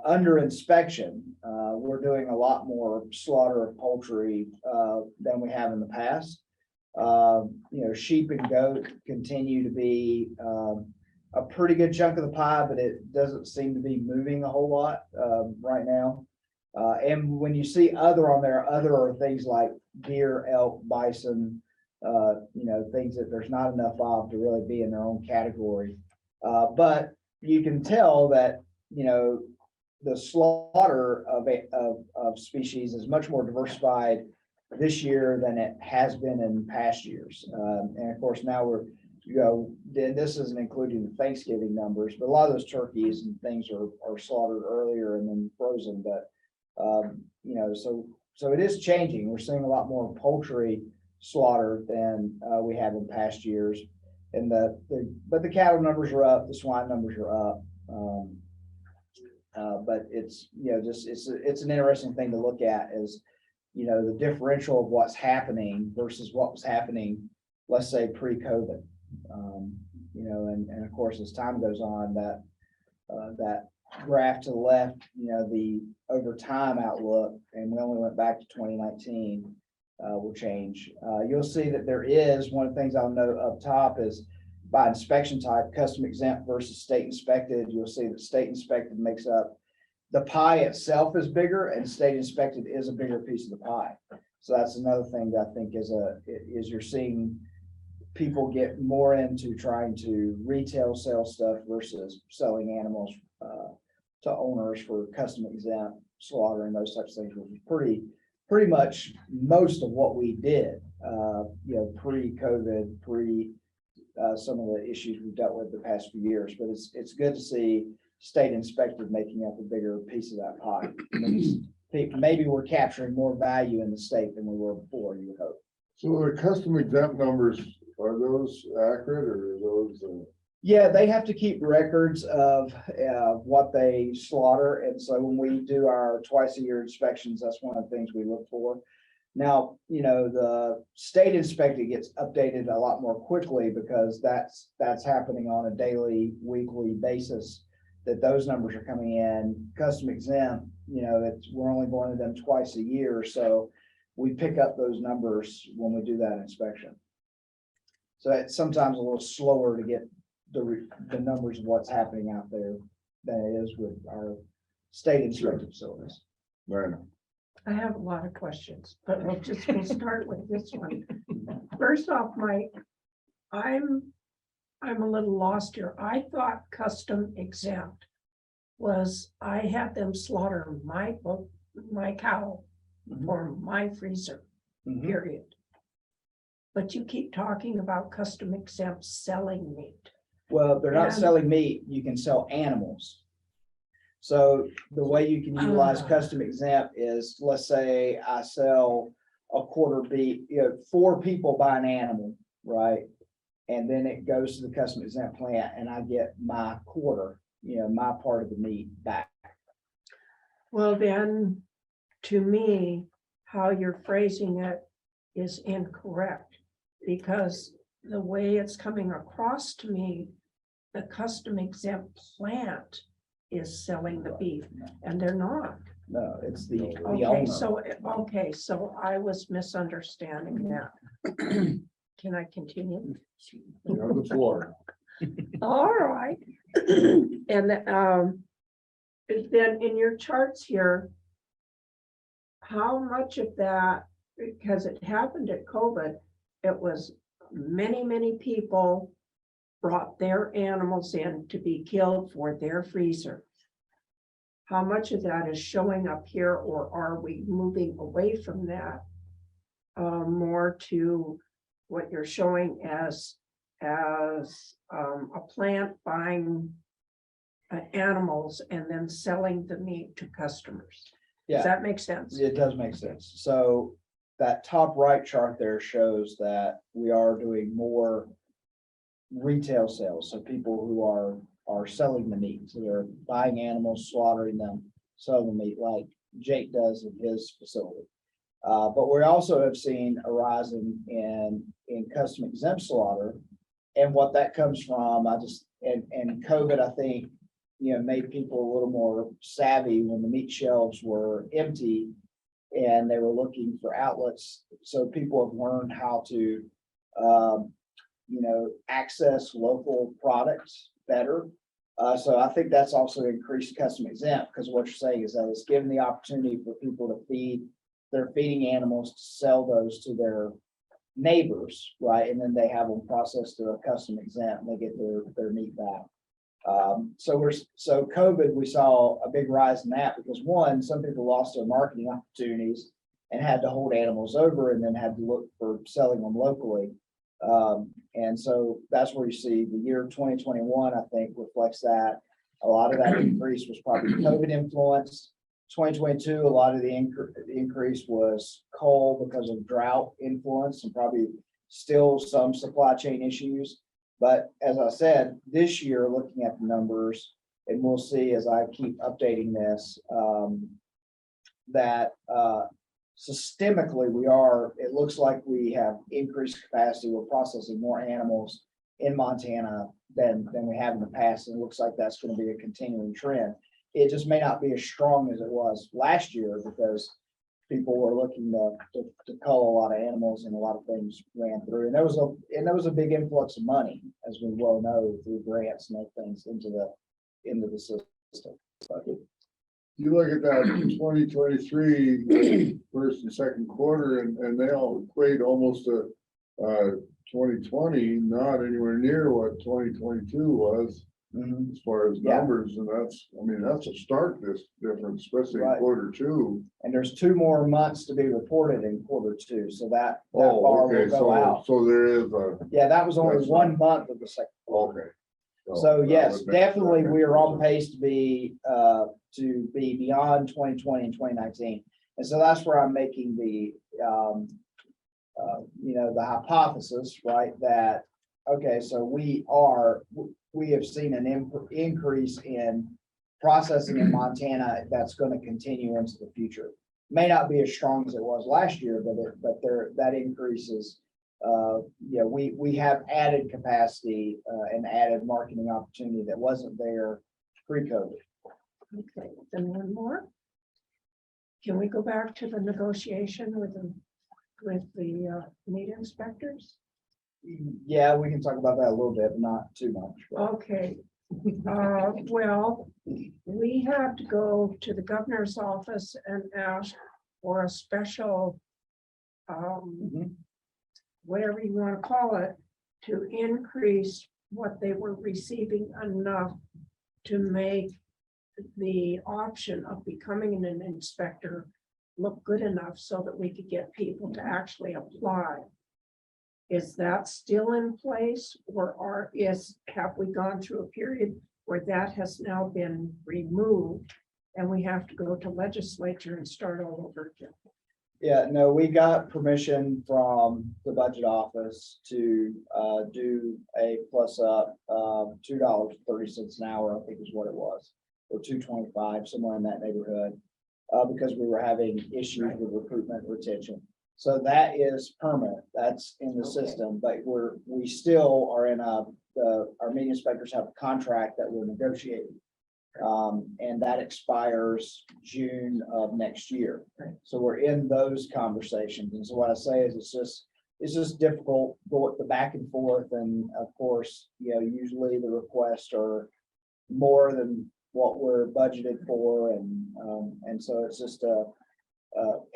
D: under inspection, we're doing a lot more slaughter of poultry than we have in the past. Sheep and goat continue to be a pretty good chunk of the pie, but it doesn't seem to be moving a whole lot right now. And when you see other on there, other are things like deer, elk, bison, things that there's not enough of to really be in their own category. But you can tell that, the slaughter of species is much more diversified this year than it has been in past years. And of course, now this isn't including the Thanksgiving numbers, but a lot of those turkeys and things are slaughtered earlier and then frozen. But, so it is changing. We're seeing a lot more poultry slaughter than we have in past years. And but the cattle numbers are up, the swine numbers are up. But it's, it's an interesting thing to look at is, the differential of what's happening versus what was happening, let's say pre-COVID. And of course, as time goes on, that graph to the left, the over time outlook, and we only went back to 2019, will change. You'll see that there is, one of the things I'll note up top is by inspection type, custom exempt versus state inspected. You'll see that state inspected makes up, the pie itself is bigger and state inspected is a bigger piece of the pie. So that's another thing that I think is you're seeing people get more into trying to retail sell stuff versus selling animals to owners for custom exempt slaughter and those types of things, which is pretty much most of what we did, pre-COVID, some of the issues we've dealt with the past few years. But it's good to see state inspected making up a bigger piece of that pie. Maybe we're capturing more value in the state than we were before, you would hope.
A: So the custom exempt numbers, are those accurate or are those?
D: Yeah, they have to keep records of what they slaughter, and so when we do our twice a year inspections, that's one of the things we look for. Now, you know, the state inspected gets updated a lot more quickly because that's happening on a daily, weekly basis, that those numbers are coming in. Custom exempt, you know, we're only going to them twice a year, so we pick up those numbers when we do that inspection. So it's sometimes a little slower to get the numbers of what's happening out there than it is with our state inspected facilities.
A: Right.
B: I have a lot of questions, but we'll start with this one. First off, I'm a little lost here. I thought custom exempt was I had them slaughter my cow for my freezer,
D: Mhm.
B: period. But you keep talking about custom exempt selling meat.
D: Well, they're not
B: And-
D: selling meat, you can sell animals. So the way you can utilize
B: Ah.
D: custom exempt is, let's say I sell a quarter beef, you know, 4 people buy an animal, right? And then it goes to the custom exempt plant and I get my quarter, you know, my part of the meat back.
B: Well, then, to me, how you're phrasing it is incorrect. Because the way it's coming across to me, the custom exempt plant is selling the beef, and they're not.
D: No, it's the
B: Okay,
D: owner.
B: so I was misunderstanding that. Can I continue?
A: You have the floor.
B: All right. And then in your charts here, how much of that, because it happened at COVID, it was many people brought their animals in to be killed for their freezer. How much of that is showing up here, or are we moving away from that? More to what you're showing as a plant buying animals and then selling the meat to customers. Does
D: Yeah,
B: that make sense?
D: it does make sense. So that top right chart there shows that we are doing more retail sales. So people who are selling the meat. So they're buying animals, slaughtering them, selling the meat like Jake does in his facility. But we also have seen a rise in custom exempt slaughter. And what that comes from, and COVID, I think, you know, made people a little more savvy when the meat shelves were empty and they were looking for outlets. So people have learned how to, you know, access local products better. So I think that's also increased custom exempt, because what you're saying is that it's given the opportunity for people to feed their feeding animals, to sell those to their neighbors, right? And then they have them processed to a custom exempt and they get their meat back. So COVID, we saw a big rise in that because one, some people lost their marketing opportunities and had to hold animals over and then had to look for selling them locally. And so that's where you see the year 2021, I think, reflects that. A lot of that increase was probably COVID influenced. 2022, a lot of the increase was coal because of drought influence and probably still some supply chain issues. But as I said, this year, looking at the numbers, and we'll see as I keep updating this, that systemically it looks like we have increased capacity. We're processing more animals in Montana than we have in the past. And it looks like that's going to be a continuing trend. It just may not be as strong as it was last year because people were looking to cull a lot of animals and a lot of things ran through. And there was a big influx of money, as we well know, through grants and other things into the system. But
A: You look at that 2023 first and second quarter and they all equate almost to 2020, not anywhere near what 2022 was as far as
D: Yeah.
A: numbers. And that's a stark difference, especially in
D: Right.
A: quarter two.
D: And there's 2 more months to be reported in quarter 2, so that bar will
A: Okay,
D: go out.
A: so there is a,
D: Yeah, that was only
A: That's
D: 1 month of the second.
A: okay.
D: So
A: that
D: yes,
A: would make
D: definitely,
A: sense.
D: we are on pace to be beyond 2020 and 2019. And so that's where I'm making the, the hypothesis, right, that, okay, so we have seen an increase in processing in Montana that's going to continue into the future. May not be as strong as it was last year, but that increase is, we have added capacity and added marketing opportunity that wasn't there pre-COVID.
B: Okay, then one more. Can we go back to the negotiation with the meat inspectors?
D: Yeah, we can talk about that a little bit, but not too much.
B: Okay, well, we have to go to the governor's office and ask for a special, whatever you want to call it, to increase what they were receiving enough to make the option of becoming an inspector look good enough so that we could get people to actually apply. Is that still in place, or have we gone through a period where that has now been removed and we have to go to legislature and start all over again?
D: Yeah, no, we got permission from the budget office to do a plus up $2.30 an hour, I think is what it was, or $2.25, somewhere in that neighborhood, because we were having issues with recruitment retention. So that is permanent, that's in the system, but we still are in our meat inspectors have a contract that we're negotiating. And that expires June of next year. So we're in those conversations. And so what I say is it's just difficult going the back and forth. And of course, usually the requests are more than what we're budgeted for. And so it's just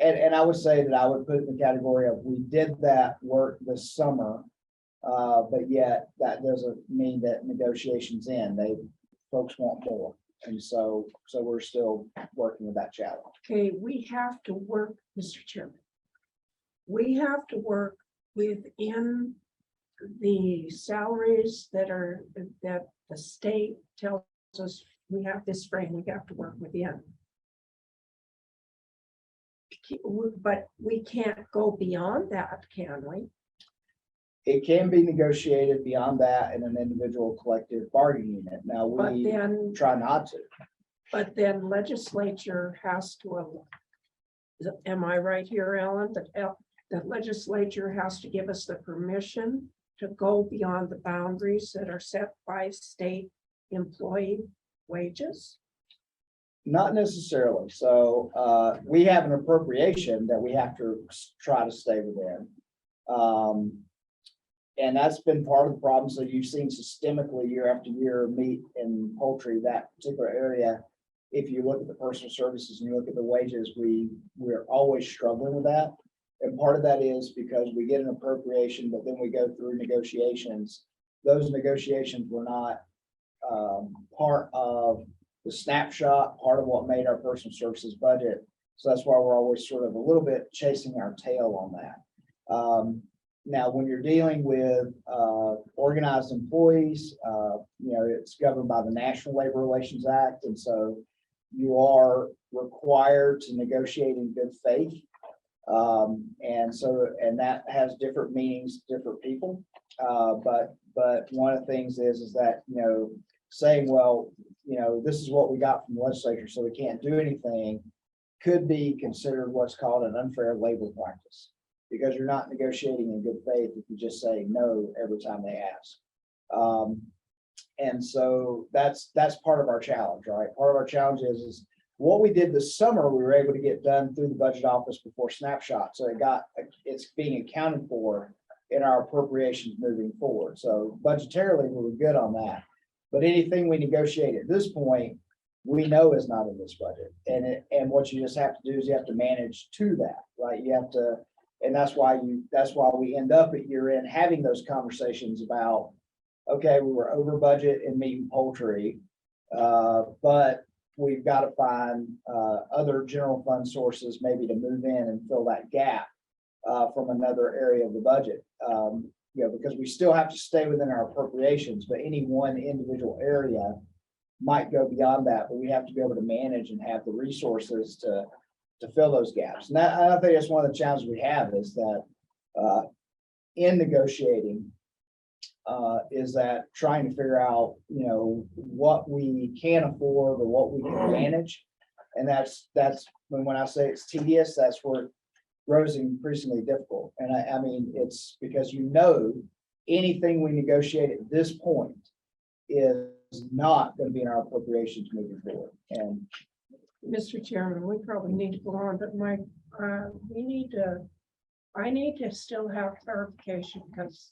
D: and I would say that I would put it in the category of we did that work this summer, but yet that doesn't mean that negotiations end. Folks want more. And so we're still working with that challenge.
B: Okay, we have to work, Mr. Chairman. We have to work within the salaries that the state tells us we have this frame, we have to work within. But we can't go beyond that, can we?
D: It can be negotiated beyond that in an individual collective bargaining unit. Now,
B: But
D: we
B: then,
D: try not to.
B: but then legislature has to, am I right here, Ellen? The legislature has to give us the permission to go beyond the boundaries that are set by state employee wages?
D: Not necessarily. So we have an appropriation that we have to try to stay within. And that's been part of the problem. So you've seen systemically year after year, meat and poultry, that particular area. If you look at the personal services and you look at the wages, we're always struggling with that. And part of that is because we get an appropriation, but then we go through negotiations. Those negotiations were not part of the snapshot, part of what made our personal services budget. So that's why we're always sort of a little bit chasing our tail on that. Now, when you're dealing with organized employees, it's governed by the National Labor Relations Act. And so you are required to negotiate in good faith. And that has different meanings to different people. But one of the things is that, saying, well, this is what we got from the legislature, so we can't do anything, could be considered what's called an unfair labor practice, because you're not negotiating in good faith if you just say no every time they ask. And so that's part of our challenge, right? Part of our challenge is what we did this summer, we were able to get done through the budget office before snapshot. So it's being accounted for in our appropriations moving forward. So budgetarily, we were good on that. But anything we negotiate at this point, we know is not in this budget. And what you just have to do is you have to manage to that, right? You have to, and that's why we end up at year end having those conversations about, okay, we were over budget in meat and poultry, but we've got to find other general fund sources maybe to move in and fill that gap from another area of the budget. because we still have to stay within our appropriations, but any one individual area might go beyond that, but we have to be able to manage and have the resources to fill those gaps. And that, I think that's one of the challenges we have is that, in negotiating, is that trying to figure out, what we can afford or what we can manage. And that's when I say it's tedious, that's where it grows increasingly difficult. And I mean, it's because anything we negotiate at this point is not going to be in our appropriations moving forward. And
B: Mr. Chairman, we probably need to go on, but I need to still have clarification because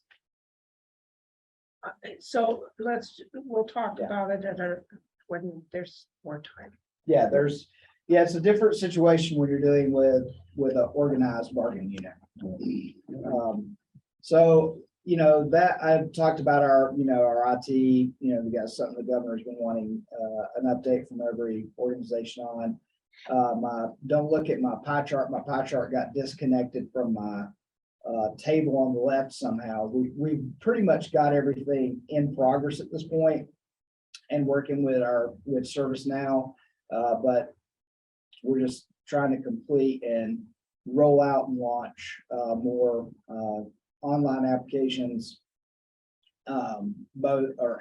B: we'll talk about it when there's more time.
D: yeah, it's a different situation when you're dealing with an organized bargaining unit. So, that I've talked about our IT, we got something the governor's been wanting, an update from every organization on. Don't look at my pie chart. My pie chart got disconnected from my table on the left somehow. We pretty much got everything in progress at this point and working with ServiceNow. But we're just trying to complete and roll out and launch more online applications,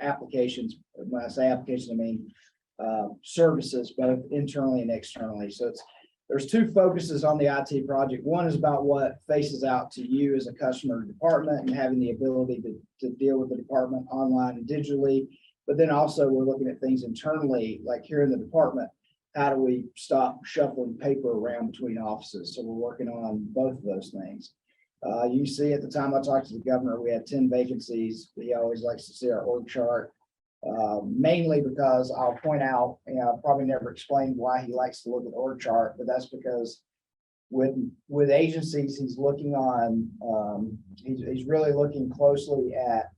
D: applications. When I say applications, I mean services, both internally and externally. So there's two focuses on the IT project. One is about what faces out to you as a customer department and having the ability to deal with the department online and digitally. But then also we're looking at things internally, like here in the department, how do we stop shuffling paper around between offices? So we're working on both of those things. You see, at the time I talked to the governor, we had 10 vacancies. He always likes to see our org chart, mainly because I'll point out, I've probably never explained why he likes to look at org chart, but that's because with agencies, he's looking on, he's really looking closely at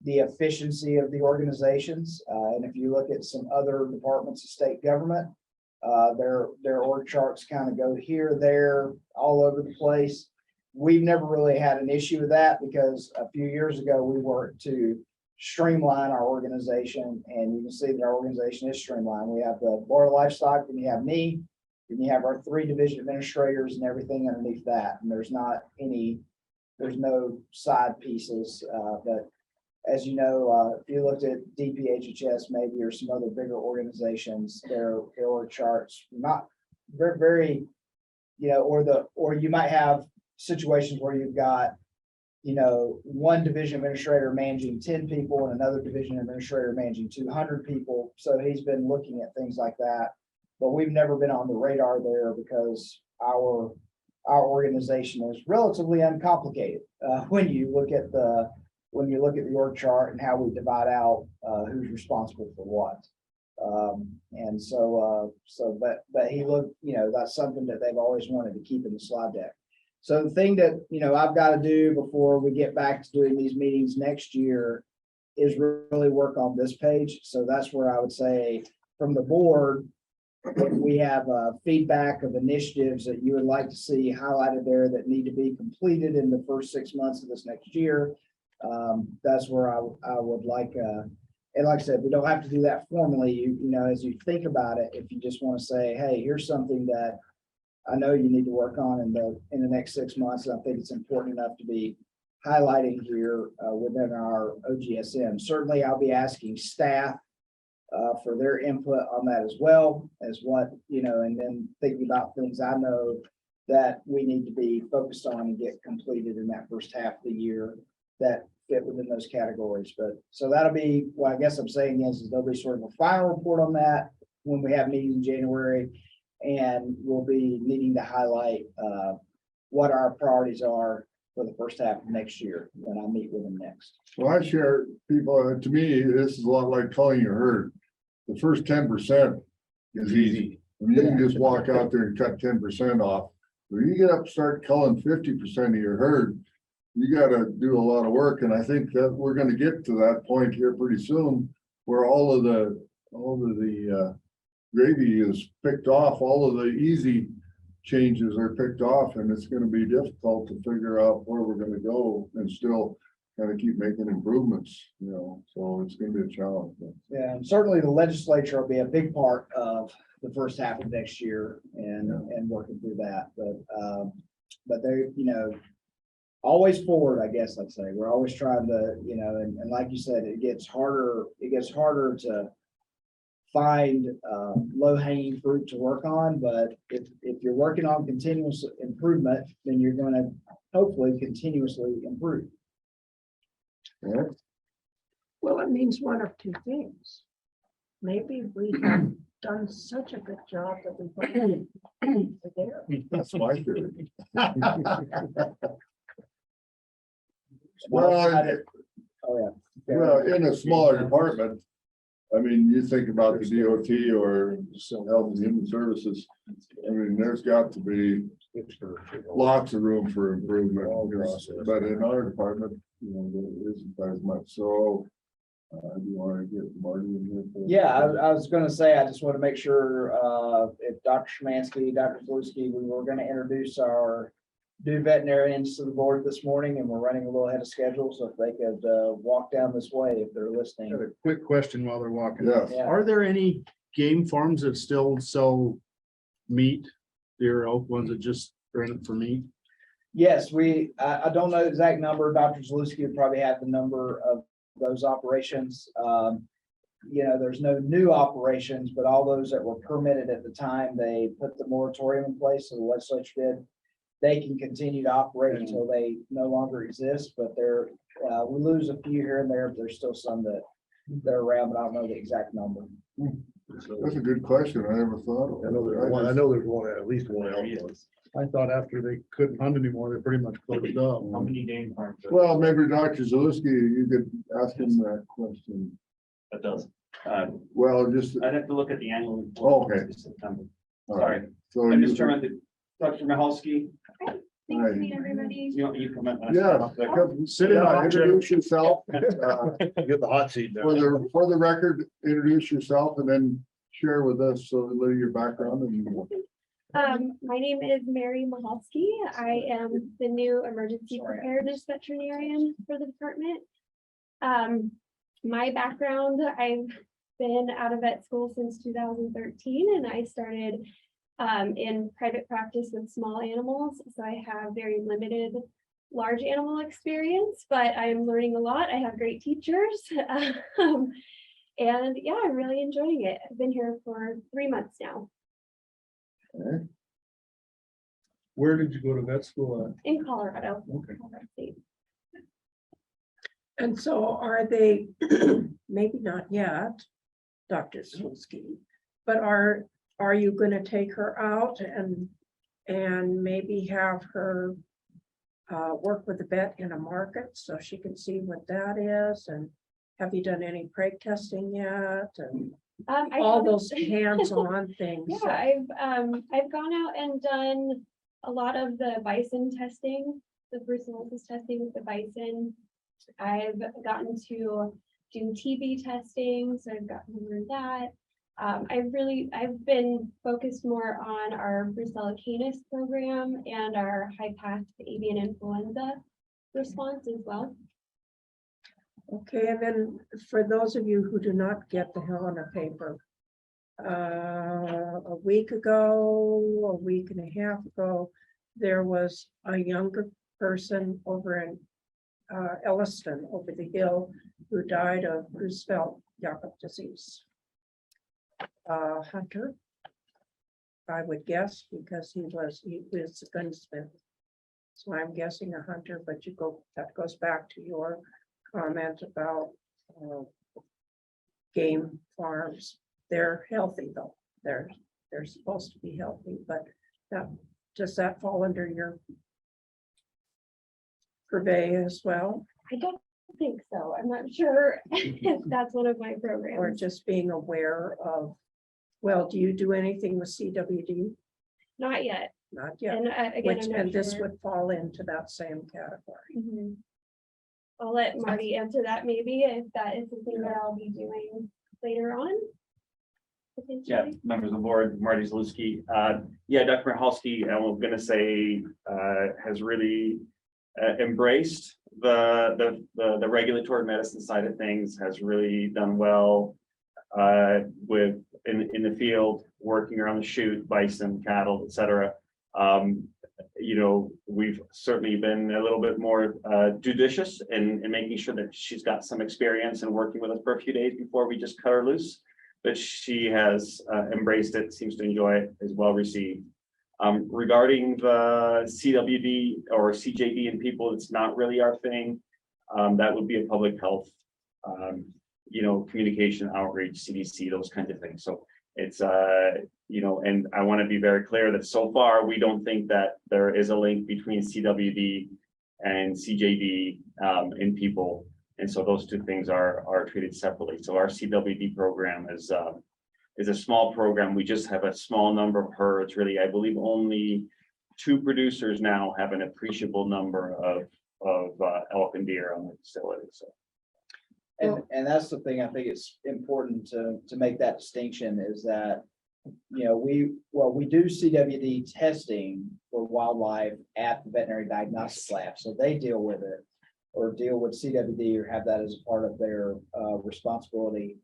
D: the efficiency of the organizations. And if you look at some other departments of state government, their org charts kind of go here, there, all over the place. We've never really had an issue with that because a few years ago, we worked to streamline our organization, and you can see that our organization is streamlined. We have the board of livestock, and you have me, and you have our 3 division administrators and everything underneath that. And there's no side pieces, but as you know, if you looked at DPHHS maybe or some other bigger organizations, their org charts not very, or you might have situations where you've got, one division administrator managing 10 people and another division administrator managing 200 people. So he's been looking at things like that, but we've never been on the radar there because our organization is relatively uncomplicated. When you look at the org chart and how we divide out who's responsible for what. But he looked, that's something that they've always wanted to keep in the slide deck. So the thing that, I've got to do before we get back to doing these meetings next year is really work on this page. So that's where I would say from the board, if we have feedback of initiatives that you would like to see highlighted there that need to be completed in the first 6 months of this next year, that's where I would like, and like I said, we don't have to do that formally. As you think about it, if you just want to say, hey, here's something that I know you need to work on in the next 6 months, and I think it's important enough to be highlighting here within our OGSM. Certainly, I'll be asking staff for their input on that as well as what, and then thinking about things I know that we need to be focused on and get completed in that first half of the year that fit within those categories. But so that'll be what I guess I'm saying is there'll be sort of a final report on that when we have meetings in January, and we'll be needing to highlight what our priorities are for the first half of next year when I meet with them next.
A: Well, I share people, to me, this is a lot like culling your herd. The first 10% is easy. I mean, you can just walk out there and cut 10% off. When you get up and start culling 50% of your herd, you got to do a lot of work. And I think that we're going to get to that point here pretty soon where all of the gravy is picked off, all of the easy changes are picked off, and it's going to be difficult to figure out where we're going to go and still kind of keep making improvements, so it's gonna be a challenge. But
D: Yeah, and certainly the legislature will be a big part of the first half of next year and working through that, but they, always forward, I guess, I'd say. We're always trying to, and like you said, it gets harder to find low hanging fruit to work on, but if you're working on continuous improvement, then you're gonna hopefully continuously improve.
A: yeah,
B: Well, it means one of two things. Maybe we have done such a good job that we're there.
A: that's my theory. Well,
D: Oh, yeah.
A: well, in a smaller department, I mean, you think about the DOT or some Health and Human Services, I mean, there's got to be lots of room for improvement, but in our department, there isn't as much, so. Do you want to get Marty in here?
D: Yeah, I was gonna say, I just want to make sure, if Dr. Szymanski, Dr. Fluski, we were gonna introduce our new veterinarians to the board this morning, and we're running a little ahead of schedule, so if they could, walk down this way if they're
G: Got
D: listening.
G: a quick question while they're walking.
A: Yes.
D: Yeah.
G: Are there any game farms that still sell meat, deer, elk ones that just are in it for meat?
D: Yes, I don't know the exact number. Dr. Zaluski would probably have the number of those operations. There's no new operations, but all those that were permitted at the time, they put the moratorium in place, so the legislature did. They can continue to operate until they no longer exist, but we lose a few here and there, but there's still some that they're around, but I don't know the exact number.
A: That's a good question, I never thought of.
H: I know there's one, at least one out there.
G: I thought after they couldn't hunt anymore, they pretty much closed up.
F: How many game farms?
A: Well, maybe Dr. Zaluski, you could ask him that question.
I: That does.
A: Well, just,
I: I'd have to look at the annual report.
A: Okay.
I: for September.
A: all right.
I: Sorry,
A: So
I: I'm
A: you-
I: just trying to, Dr. Mahalski,
A: Hi.
J: Thanks to meet everybody.
I: you come in.
A: Yeah, come sit in, introduce yourself.
H: Get the hot seat
A: For
H: down.
A: for the record, introduce yourself and then share with us so a little your background and.
J: My name is Mary Mahalski. I am the new emergency preparedness veterinarian for the department. My background, I've been out of vet school since 2013, and I started in private practice with small animals. So I have very limited large animal experience, but I'm learning a lot. I have great teachers. And yeah, I'm really enjoying it. I've been here for 3 months now.
G: Where did you go to vet school at?
J: In Colorado.
G: Okay.
J: Colorado State.
B: And so are they, maybe not yet, Dr. Zaluski, but are you gonna take her out and maybe have her work with the vet in a market so she can see what that is? And have you done any preg testing yet? And
J: I
B: all
J: haven't-
B: those hands-on things.
J: Yeah, I've gone out and done a lot of the bison testing, the brucellosis testing with the bison. I've gotten to do TB testing, so I've gotten over that. I've been focused more on our Brucella canis program and our high path avian influenza response as well.
B: Okay, and then for those of you who do not get the Helena paper, a week and a half ago, there was a younger person over in Elliston over the hill who died of Creutzfeldt-Jakob disease. Hunter, I would guess, because he was a gunsmith. So I'm guessing a hunter, but that goes back to your comment about game farms. They're healthy though. They're supposed to be healthy, but does that fall under your purvey as well?
J: I don't think so. I'm not sure if that's one of my
B: Or
J: programs.
B: just being aware of, well, do you do anything with CWD?
J: Not yet.
B: Not yet.
J: And again, I'm not
B: And this
J: sure.
B: would fall into that same category.
J: Mhm. I'll let Marty answer that maybe if that is something that I'll be doing later on.
I: Yeah,
J: Potentially.
I: members of the board, Marty Zaluski. Yeah, Dr. Mahalski, I'm gonna say, has really embraced the regulatory medicine side of things, has really done well with in the field, working around the chute, bison, cattle, etc. You know, we've certainly been a little bit more judicious in making sure that she's got some experience in working with us for a few days before we just cut her loose. But she has embraced it, seems to enjoy it, is well received. Regarding the CWD or CJD in people, it's not really our thing. That would be a public health, you know, communication, outreach, CDC, those kinds of things. So it's, you know, and I want to be very clear that so far, we don't think that there is a link between CWD and CJD in people. And so those two things are treated separately. So our CWD program is a small program. We just have a small number of herds. Really, I believe only 2 producers now have an appreciable number of elk and deer on the facility. So.
D: And that's the thing I think it's important to make that distinction is that, you know, we do CWD testing for wildlife at the veterinary diagnostic lab. So they deal with it or deal with CWD or have that as a part of their responsibility.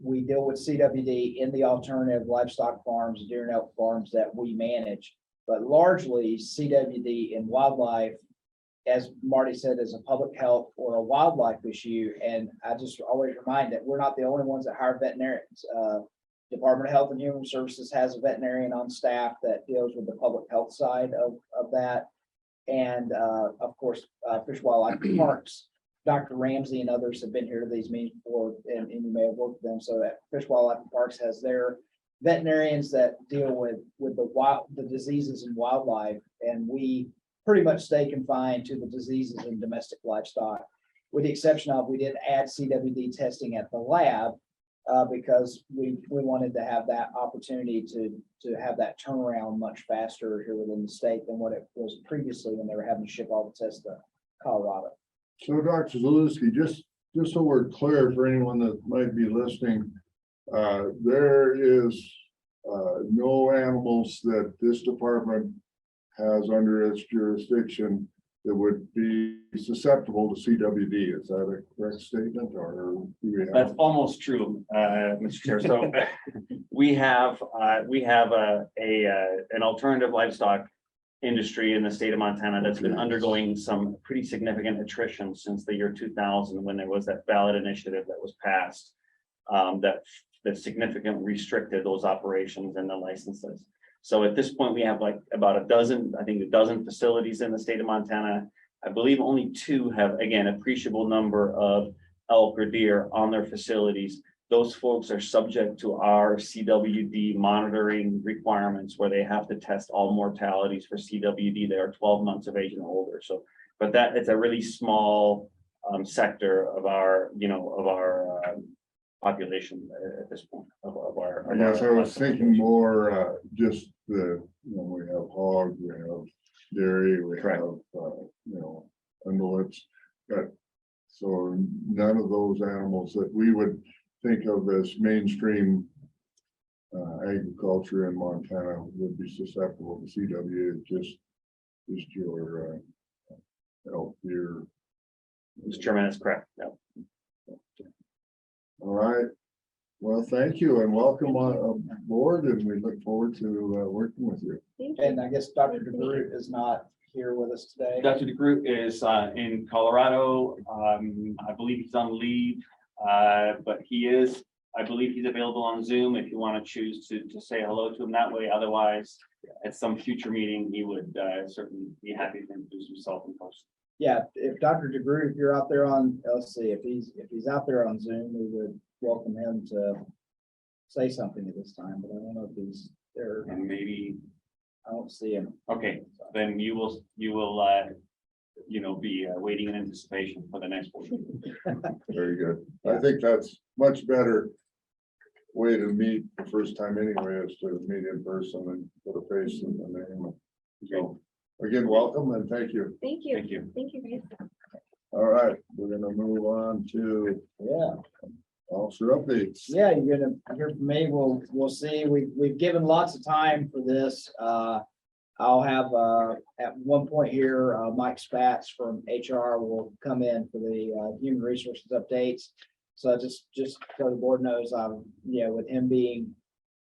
D: We deal with CWD in the alternative livestock farms, deer and elk farms that we manage, but largely CWD in wildlife, as Marty said, is a public health or a wildlife issue. And I just always remind that we're not the only ones that hire veterinarians. Department of Health and Human Services has a veterinarian on staff that deals with the public health side of that. And of course, Fish Wildlife Parks, Dr. Ramsey and others have been here to these meetings before, and you may have worked with them. So that Fish Wildlife Parks has their veterinarians that deal with the diseases in wildlife, and we pretty much stay confined to the diseases in domestic livestock, with the exception of we did add CWD testing at the lab because we wanted to have that opportunity to have that turnaround much faster here within the state than what it was previously when they were having to ship all the tests to Colorado.
A: So Dr. Zaluski, just so we're clear for anyone that might be listening, there is no animals that this department has under its jurisdiction that would be susceptible to CWD. Is that a correct statement, or do we have?
I: That's almost true, Mr. Chair. So we have an alternative livestock industry in the state of Montana that's been undergoing some pretty significant attrition since the year 2000, when there was that ballot initiative that was passed that significantly restricted those operations and the licenses. So at this point, we have like about a dozen facilities in the state of Montana. I believe only 2 have, again, appreciable number of elk or deer on their facilities. Those folks are subject to our CWD monitoring requirements, where they have to test all mortalities for CWD. They are 12 months of age and older. So, but that it's a really small sector of our, population at this point of our.
A: I guess I was thinking more just we have hogs, we have dairy, we
I: Correct.
A: have ungulates, but so none of those animals that we would think of as mainstream agriculture in Montana would be susceptible to CW. Just your elk, deer.
I: Mr. Chairman, that's correct. Yeah.
A: All right. Well, thank you and welcome on board, and we look forward to working with you.
J: Thank you.
D: And I guess Dr. DeGroot is not here with us today.
I: Dr. DeGroot is in Colorado. I believe he's on leave, but I believe he's available on Zoom if you want to choose to say hello to him that way. Otherwise, at some future meeting, he would certainly be happy to introduce himself in person.
D: Yeah, if Dr. DeGroot, if you're out there on, let's see, if he's out there on Zoom, we would welcome him to say something at this time, but I don't know if he's there.
I: And maybe,
D: I don't see him.
I: okay, then you will be waiting in anticipation for the next board meeting.
A: Very good. I think that's much better way to meet the first time anyway, is to meet in person and put a face and a name. So again, welcome and thank you.
J: Thank you.
I: Thank you.
J: Thank you, guys.
A: All right, we're gonna move on to officer updates.
D: Yeah, you're gonna hear from me. We'll see. We've given lots of time for this. I'll have, at one point here, Mike Spatz from HR will come in for the, human resources updates. So just so the board knows, with him being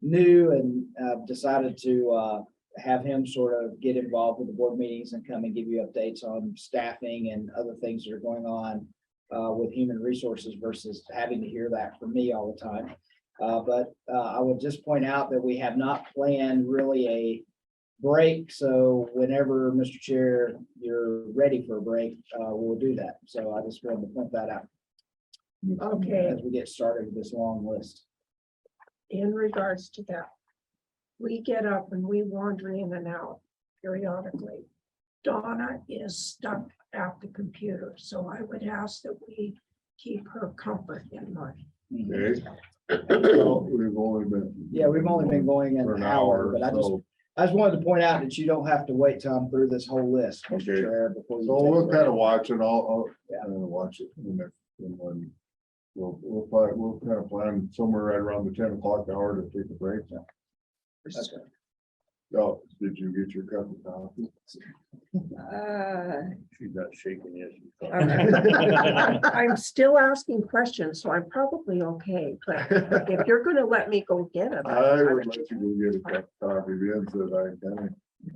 D: new and, decided to, have him sort of get involved with the board meetings and come and give you updates on staffing and other things that are going on, with human resources versus having to hear that from me all the time. But I would just point out that we have not planned really a break. So whenever, Mr. Chair, you're ready for a break, we'll do that. So I just wanted to point that out
B: Okay,
D: as we get started with this long list.
B: in regards to that, we get up and we wander in and out periodically. Donna is stuck at the computer, so I would ask that we keep her comfort in mind.
A: Okay. Well, we've only been.
D: Yeah, we've only been going
A: For
D: an hour, but I just wanted to point out that you don't have to wait till I'm through this whole list, Mr.
A: Okay.
D: Chair, before you.
A: So
D: take a
A: we'll
D: break.
A: kind of watch it, I'll
D: Yeah.
A: kind of watch it in the, when we'll kind of plan somewhere right around the 10 o'clock hour to take a break.
D: Okay.
A: So, did you get your cup of coffee?
H: She's not shaking yet.
B: I'm still asking questions, so I'm probably okay, but if you're gonna let me go get it.
A: I would let you go get a cup of coffee, Vince, that I kind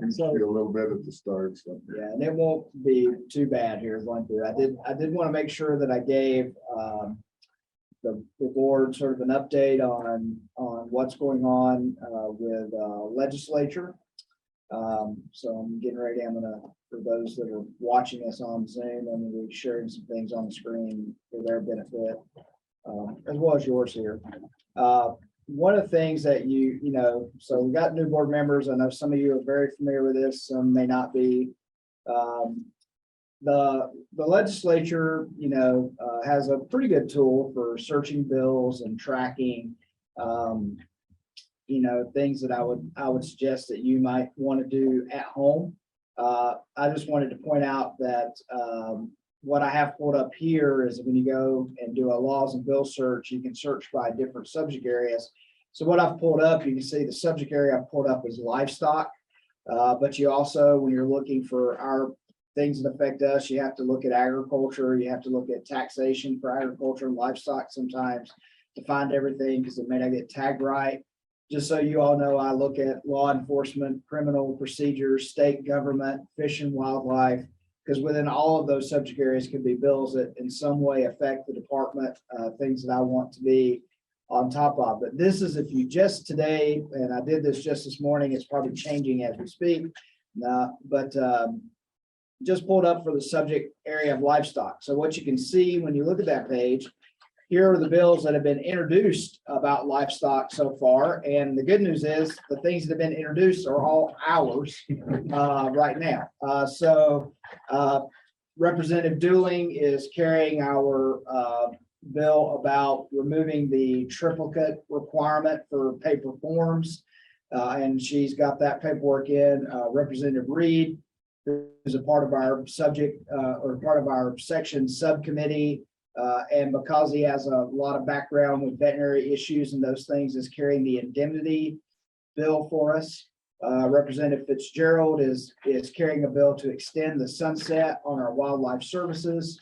A: of see a little bit at the start, so.
D: Yeah, and it won't be too bad here going through. I did want to make sure that I gave the board sort of an update on what's going on with legislature. So I'm getting ready. I'm gonna, for those that are watching us on Zoom, I'm gonna be sharing some things on the screen for their benefit, as well as yours here. One of the things that so we got new board members. I know some of you are very familiar with this, some may not be. The legislature, has a pretty good tool for searching bills and tracking, things that I would suggest that you might want to do at home. I just wanted to point out that what I have pulled up here is when you go and do a laws and bill search, you can search by different subject areas. So what I've pulled up, you can see the subject area I've pulled up is livestock. But you also, when you're looking for our things that affect us, you have to look at agriculture, you have to look at taxation for agriculture and livestock sometimes to find everything because it may not get tagged right. Just so you all know, I look at law enforcement, criminal procedures, state government, fish and wildlife, because within all of those subject areas could be bills that in some way affect the department, things that I want to be on top of. But this is if you just today, and I did this just this morning, it's probably changing as we speak. But just pulled up for the subject area of livestock. So what you can see when you look at that page, here are the bills that have been introduced about livestock so far. And the good news is the things that have been introduced are all ours right now. Representative Dooling is carrying our bill about removing the triplicate requirement for paper forms. And she's got that paperwork in. Representative Reed, who's a part of our subject or part of our section subcommittee. And because he has a lot of background with veterinary issues and those things, is carrying the indemnity bill for us. Representative Fitzgerald is carrying a bill to extend the sunset on our wildlife services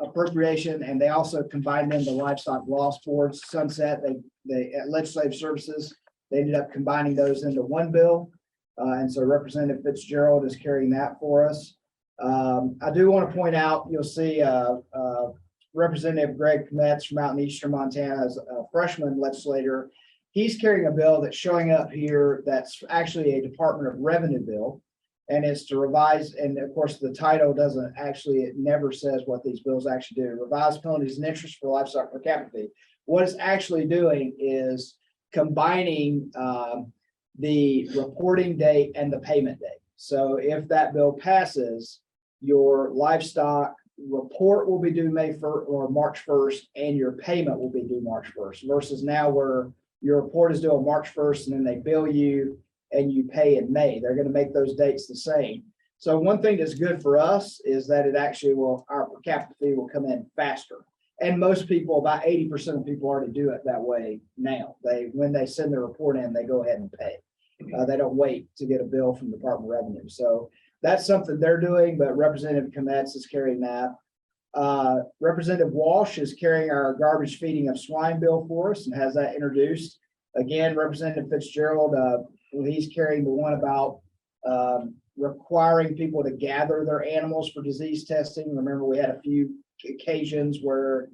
D: appropriation, and they also combined in the livestock loss boards sunset. They at legislative services, they ended up combining those into one bill. And so Representative Fitzgerald is carrying that for us. I do want to point out, you'll see Representative Greg Kmetz from out in eastern Montana as a freshman legislator. He's carrying a bill that's showing up here that's actually a Department of Revenue bill. And it's to revise, and of course, the title doesn't actually, it never says what these bills actually do. Revise penalties and interest for livestock per capita fee. What it's actually doing is combining the reporting date and the payment date. So if that bill passes, your livestock report will be due May 1st or March 1st, and your payment will be due March 1st, versus now where your report is due on March 1st and then they bill you and you pay in May. They're going to make those dates the same. So one thing that's good for us is that it actually will, our per capita fee will come in faster. And most people, about 80% of people already do it that way now. When they send their report in, they go ahead and pay. They don't wait to get a bill from the Department of Revenue. So that's something they're doing, but Representative Kometz is carrying that. Representative Walsh is carrying our garbage feeding of swine bill for us and has that introduced. Again, Representative Fitzgerald, he's carrying the one about requiring people to gather their animals for disease testing. Remember, we had a few occasions where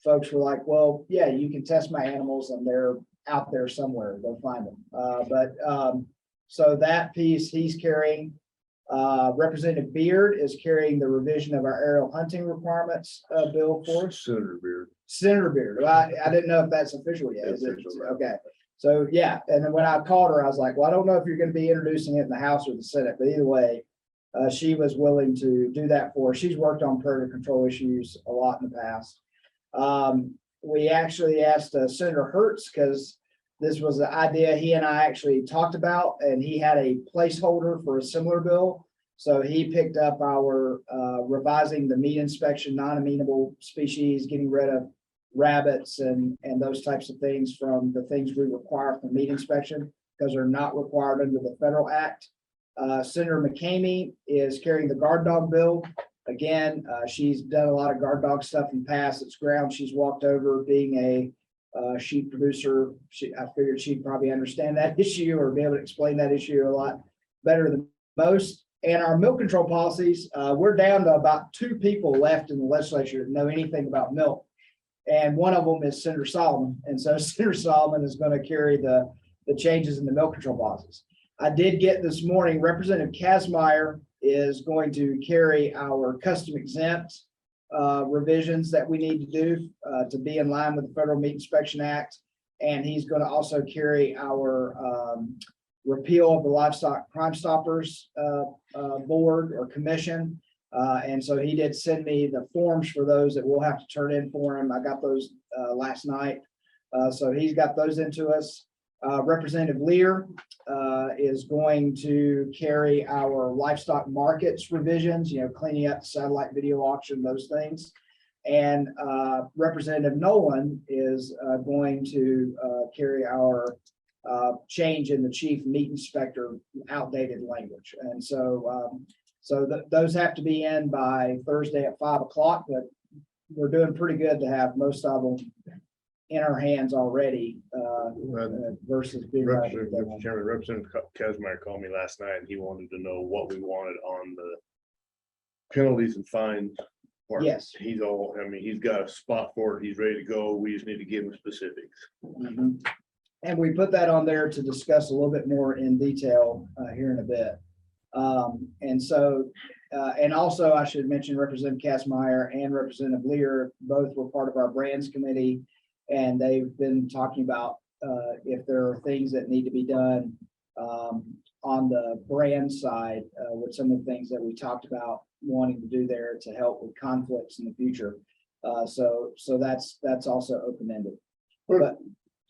D: folks were like, well, yeah, you can test my animals and they're out there somewhere, go find them. So that piece he's carrying. Representative Beard is carrying the revision of our aerial hunting requirements bill for us.
A: Senator Beard.
D: Senator Beard, well, I didn't know if that's official yet. Is it?
A: Official.
D: Okay, so yeah, and then when I called her, I was like, well, I don't know if you're gonna be introducing it in the House or the Senate, but either way, she was willing to do that for us. She's worked on predator control issues a lot in the past. We actually asked Senator Hertz, because this was an idea he and I actually talked about, and he had a placeholder for a similar bill. So he picked up our revising the meat inspection, non-amenable species, getting rid of rabbits and those types of things from the things we require for meat inspection, because they're not required under the federal act. Senator McCamey is carrying the guard dog bill. Again, she's done a lot of guard dog stuff in the past. It's ground she's walked over being a sheep producer. I figured she'd probably understand that issue or be able to explain that issue a lot better than most. And our milk control policies, we're down to about 2 people left in the legislature that know anything about milk. And one of them is Senator Solomon. And so Senator Solomon is going to carry the changes in the milk control policies. I did get this morning, Representative Kazmaier is going to carry our custom exempt revisions that we need to do to be in line with the Federal Meat Inspection Act. And he's going to also carry our repeal of the Livestock Crime Stoppers board or commission. And so he did send me the forms for those that we'll have to turn in for him. I got those last night. So he's got those into us. Representative Lear is going to carry our livestock markets revisions, cleaning up the satellite video auction, those things. And Representative Nolan is going to carry our change in the chief meat inspector outdated language. And so those have to be in by Thursday at 5 o'clock, but we're doing pretty good to have most of them in our hands already versus being.
H: Mr. Chairman, Representative Kazmaier called me last night and he wanted to know what we wanted on the penalties and fines part.
D: Yes.
H: He's got a spot for it. He's ready to go. We just need to give him specifics.
D: Mhm. And we put that on there to discuss a little bit more in detail here in a bit. And also I should mention Representative Kazmaier and Representative Lear both were part of our brands committee. And they've been talking about if there are things that need to be done on the brand side with some of the things that we talked about wanting to do there to help with conflicts in the future. So that's also open-ended.
A: But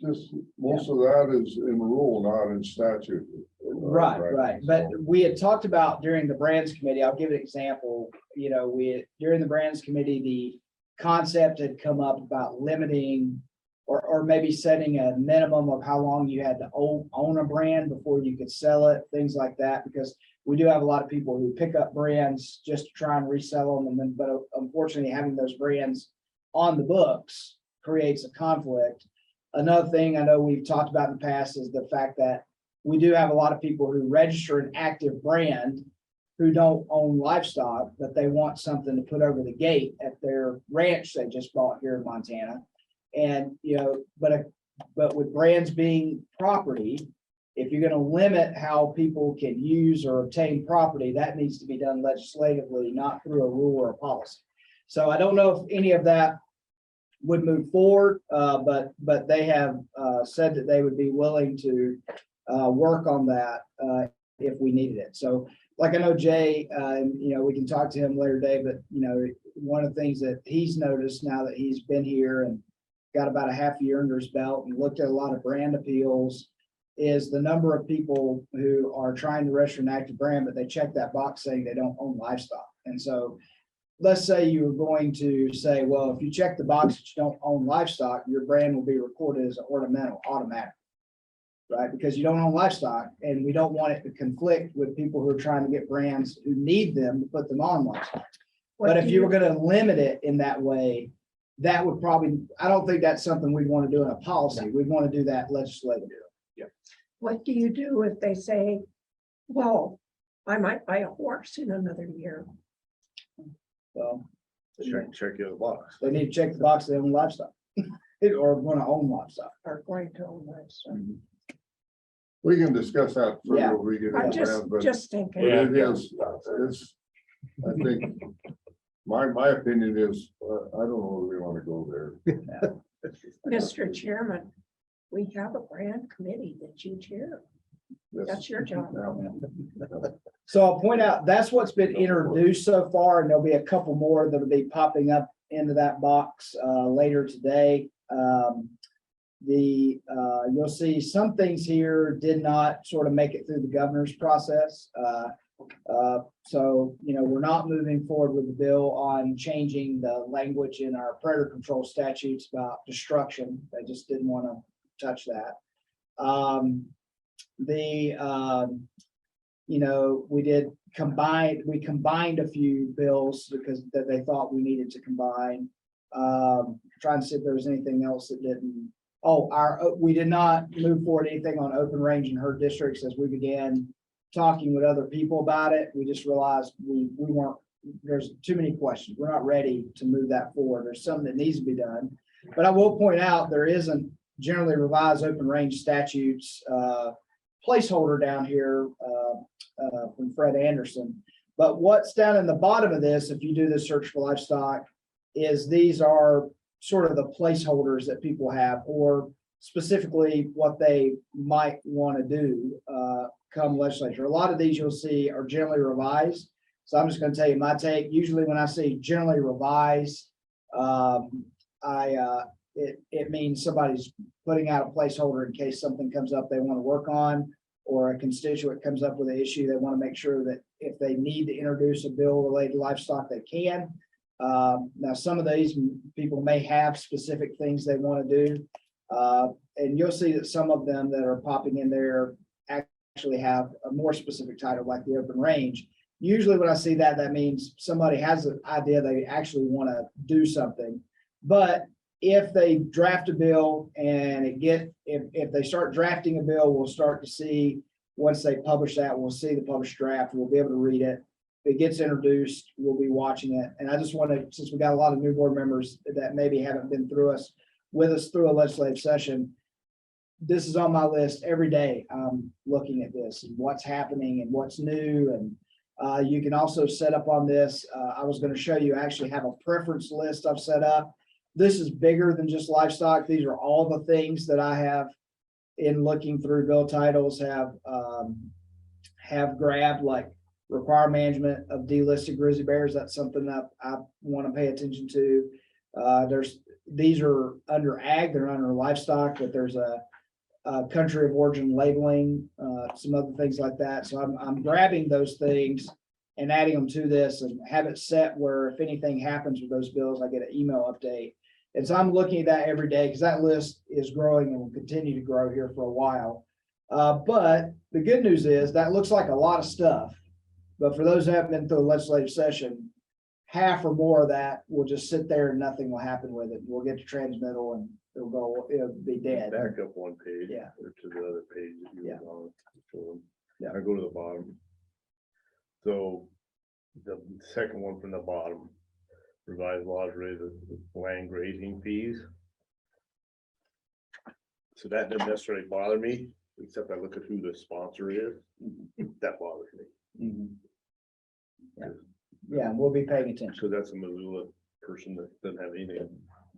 A: just most of that is in rule, not in statute.
D: Right. But we had talked about during the brands committee, I'll give an example, during the brands committee, the concept had come up about limiting or maybe setting a minimum of how long you had to own a brand before you could sell it, things like that, because we do have a lot of people who pick up brands just to try and resell them. And then, but unfortunately, having those brands on the books creates a conflict. Another thing I know we've talked about in the past is the fact that we do have a lot of people who register an active brand who don't own livestock, but they want something to put over the gate at their ranch they just bought here in Montana. And, but with brands being property, if you're going to limit how people can use or obtain property, that needs to be done legislatively, not through a rule or a policy. So I don't know if any of that would move forward, but they have said that they would be willing to work on that if we needed it. So like I know Jay, we can talk to him later today, but one of the things that he's noticed now that he's been here and got about a half year under his belt and looked at a lot of brand appeals is the number of people who are trying to register an active brand, but they check that box saying they don't own livestock. And so let's say you were going to say, well, if you check the box that you don't own livestock, your brand will be recorded as an ornamental automatic. right? Because you don't own livestock and we don't want it to conflict with people who are trying to get brands who need them to put them on livestock. But if you were gonna limit it in that way, that would probably, I don't think that's something we'd want to do in a policy. We'd want to do that legislatively.
B: What do you do if they say, well, I might buy a horse in another year?
D: So
H: Check the other box.
D: they need to check the box they own livestock or want to own livestock.
B: Are going to own livestock?
A: We can discuss that
D: Yeah.
A: further. We get
B: I'm
A: into that, but
B: just thinking.
A: it is, it's, I think, my opinion is, I don't know if we want to go there.
B: Mr. Chairman, we have a brand committee that you chair. That's your job.
D: So I'll point out, that's what's been introduced so far, and there'll be a couple more that'll be popping up into that box later today. You'll see some things here did not sort of make it through the governor's process. So, we're not moving forward with the bill on changing the language in our predator control statutes about destruction. They just didn't want to touch that. We combined a few bills because that they thought we needed to combine. Trying to see if there was anything else that didn't. We did not move forward anything on open range in her districts as we began talking with other people about it. We just realized we weren't, there's too many questions. We're not ready to move that forward. There's something that needs to be done. But I will point out, there isn't generally revised open range statutes placeholder down here from Fred Anderson. But what's down in the bottom of this, if you do the search for livestock, is these are sort of the placeholders that people have, or specifically what they might want to do come legislature. A lot of these you'll see are generally revised. So I'm just going to tell you my take. Usually when I see generally revised, it means somebody's putting out a placeholder in case something comes up they want to work on, or a constituent comes up with an issue they want to make sure that if they need to introduce a bill related to livestock, they can. Now, some of these people may have specific things they want to do. And you'll see that some of them that are popping in there actually have a more specific title, like the open range. Usually when I see that, that means somebody has an idea they actually want to do something. But if they draft a bill and if they start drafting a bill, we'll start to see, once they publish that, we'll see the published draft, we'll be able to read it. If it gets introduced, we'll be watching it. And I just want to, since we got a lot of new board members that maybe haven't been with us through a legislative session, this is on my list every day. I'm looking at this and what's happening and what's new. And you can also set up on this. I was going to show you, I actually have a preference list I've set up. This is bigger than just livestock. These are all the things that I have in looking through bill titles have grabbed, like require management of delisted grizzly bears. That's something that I want to pay attention to. These are under ag, they're under livestock, but there's a country of origin labeling, some other things like that. So I'm grabbing those things and adding them to this and have it set where if anything happens with those bills, I get an email update. And so I'm looking at that every day because that list is growing and will continue to grow here for a while. But the good news is that looks like a lot of stuff. But for those who haven't been through a legislative session, half or more of that will just sit there and nothing will happen with it. We'll get to transmittal and it'll be dead.
H: Back up one page.
D: Yeah.
H: Or to the other page. That you
D: Yeah.
H: were on. So,
D: Yeah.
H: I go to the bottom. So the second one from the bottom, revised laws related to land grazing fees. So that doesn't necessarily bother me, except I look at who the sponsor is. That bothers me.
D: Mhm. Yeah, we'll be paying attention.
H: So that's a Missoula person that doesn't have anything,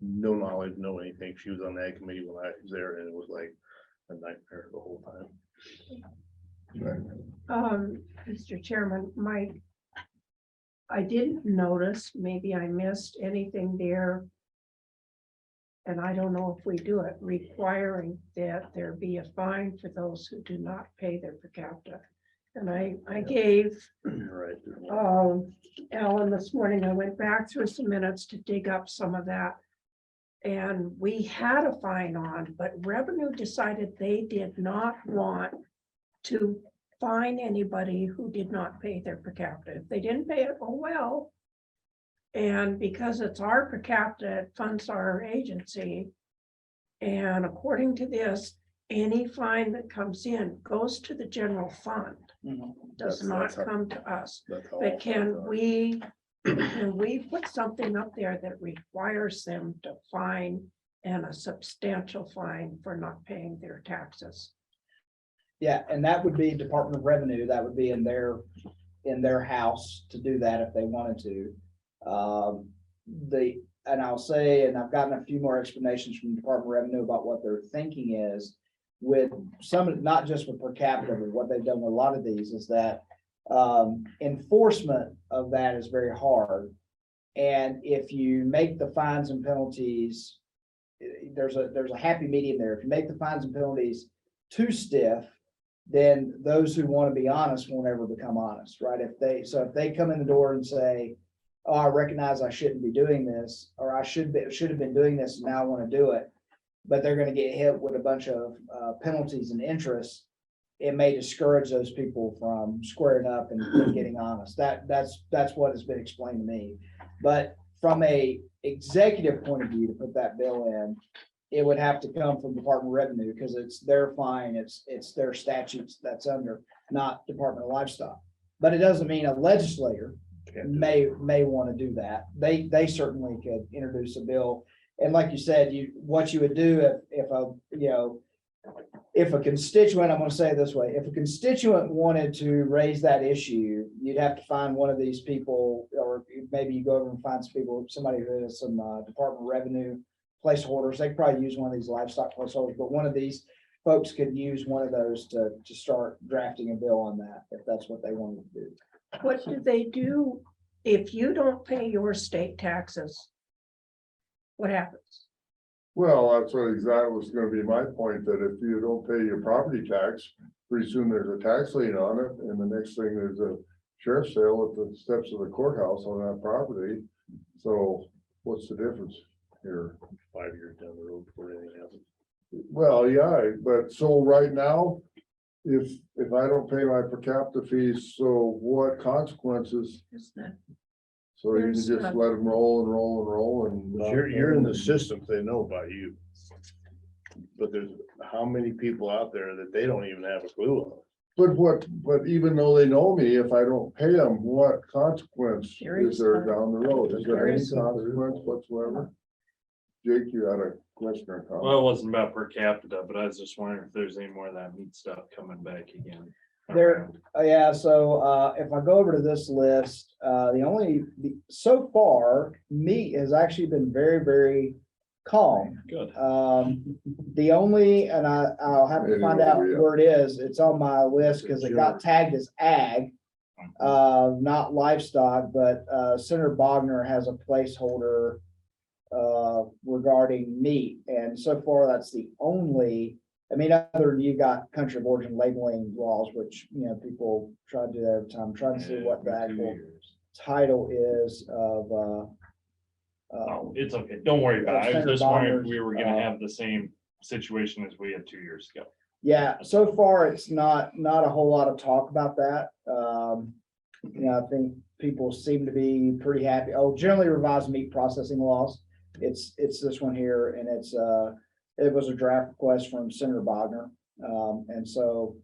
H: no knowledge, no anything. She was on that committee when I was there, and it was like a nightmare the whole time.
B: Mr. Chairman, I didn't notice, maybe I missed anything there. And I don't know if we do it, requiring that there be a fine for those who do not pay their per capita. And I gave
H: Right.
B: Alan this morning, I went back through some minutes to dig up some of that. And we had a fine on, but revenue decided they did not want to fine anybody who did not pay their per capita. If they didn't pay it, oh well. And because it's our per capita, it funds our agency. And according to this, any fine that comes in goes to the general fund, does not
A: That's how-
B: come to us.
A: That's how
B: But
A: all
B: can
A: funds are.
B: we put something up there that requires them to fine and a substantial fine for not paying their taxes?
D: Yeah, and that would be Department of Revenue, that would be in their house to do that if they wanted to. And I'll say, and I've gotten a few more explanations from the Department of Revenue about what their thinking is with some, not just with per capita, but what they've done with a lot of these is that enforcement of that is very hard. And if you make the fines and penalties, there's a happy medium there. If you make the fines and penalties too stiff, then those who want to be honest won't ever become honest, right? If they come in the door and say, oh, I recognize I shouldn't be doing this, or I should have been doing this, and now I want to do it, but they're going to get hit with a bunch of penalties and interest, it may discourage those people from squaring up and getting honest. That's what has been explained to me. But from a executive point of view, to put that bill in, it would have to come from Department of Revenue because it's their fine, it's their statutes that's under, not Department of Livestock. But it doesn't mean a legislator may want to do that. They certainly could introduce a bill. And like you said, what you would do if a constituent, I'm going to say it this way, if a constituent wanted to raise that issue, you'd have to find one of these people, or maybe you go over and find some people, somebody who has some Department of Revenue placeholders. They could probably use one of these livestock placeholders, but one of these folks could use one of those to start drafting a bill on that, if that's what they wanted to do.
B: What do they do if you don't pay your state taxes? What happens?
A: Well, that's what exactly was gonna be my point, that if you don't pay your property tax, pretty soon there's a tax lien on it, and the next thing there's a sheriff's sale at the steps of the courthouse on that property. So what's the difference here?
H: 5 years down the road before anything happens.
A: Well, yeah, but so right now, if I don't pay my per capita fees, so what consequences?
B: Is that
A: So you can
B: There's
A: just
B: none.
A: let them roll and roll and roll and. not
H: You're in
A: pay
H: the
A: them.
H: system, they know about you. But there's how many people out there that they don't even have a clue on.
A: But even though they know me, if I don't pay them, what consequence
B: There
A: is
B: is
A: there
B: none.
A: down the road? Is there
B: There
A: any
B: is none.
A: consequence whatsoever? Jake, you had a question or
F: Well,
A: comment?
F: it wasn't about per capita, but I was just wondering if there's any more of that meat stuff coming back again.
D: There-
F: around.
D: Yeah, so if I go over to this list, so far, meat has actually been very, very calm.
F: Good.
D: The only, and I'll have to find out where it is, it's on my list because it got tagged as ag, not livestock, but Senator Bogner has a placeholder regarding meat, and so far that's the only. I mean, other than you got country of origin labeling laws, which, people try to do that every time. I'm trying to see what the actual title is of,
F: Oh, it's okay. Don't worry about it. I was
D: Senator
F: just wondering if
D: Bonner's,
F: we were gonna have the same situation as we had 2 years ago.
D: yeah, so far it's not a whole lot of talk about that. I think people seem to be pretty happy. Oh, generally revised meat processing laws. It's this one here, and it was a draft request from Senator Bogner. And so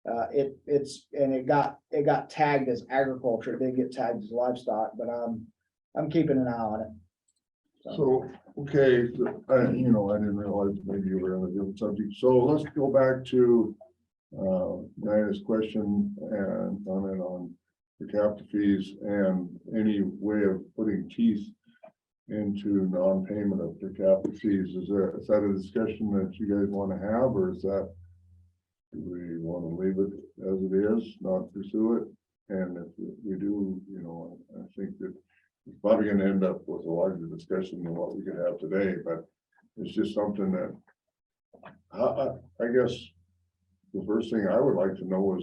D: it got tagged as agriculture. It didn't get tagged as livestock, but I'm keeping an eye on it.
A: So, okay, I didn't realize maybe you were on a different subject. So let's go back to Diana's question and comment on the capita fees and any way of putting teeth into non-payment of per capita fees. Is that a discussion that you guys want to have, or is that, do we want to leave it as it is, not pursue it? And if we do, I think that it's probably going to end up with a larger discussion than what we could have today, but it's just something that I guess the first thing I would like to know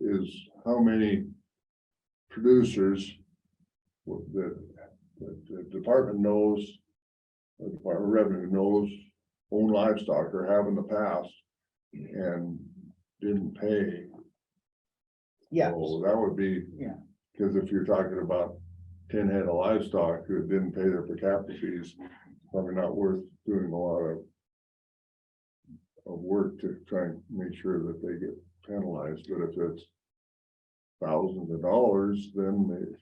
A: is how many producers that the department knows the Department of Revenue knows own livestock or have in the past and didn't pay.
D: Yeah,
A: So that would be.
D: Yeah.
A: Cause if you're talking about 10 head of livestock who didn't pay their per capita fees, probably not worth doing a lot of work to try and make sure that they get penalized, but if it's thousands of dollars, then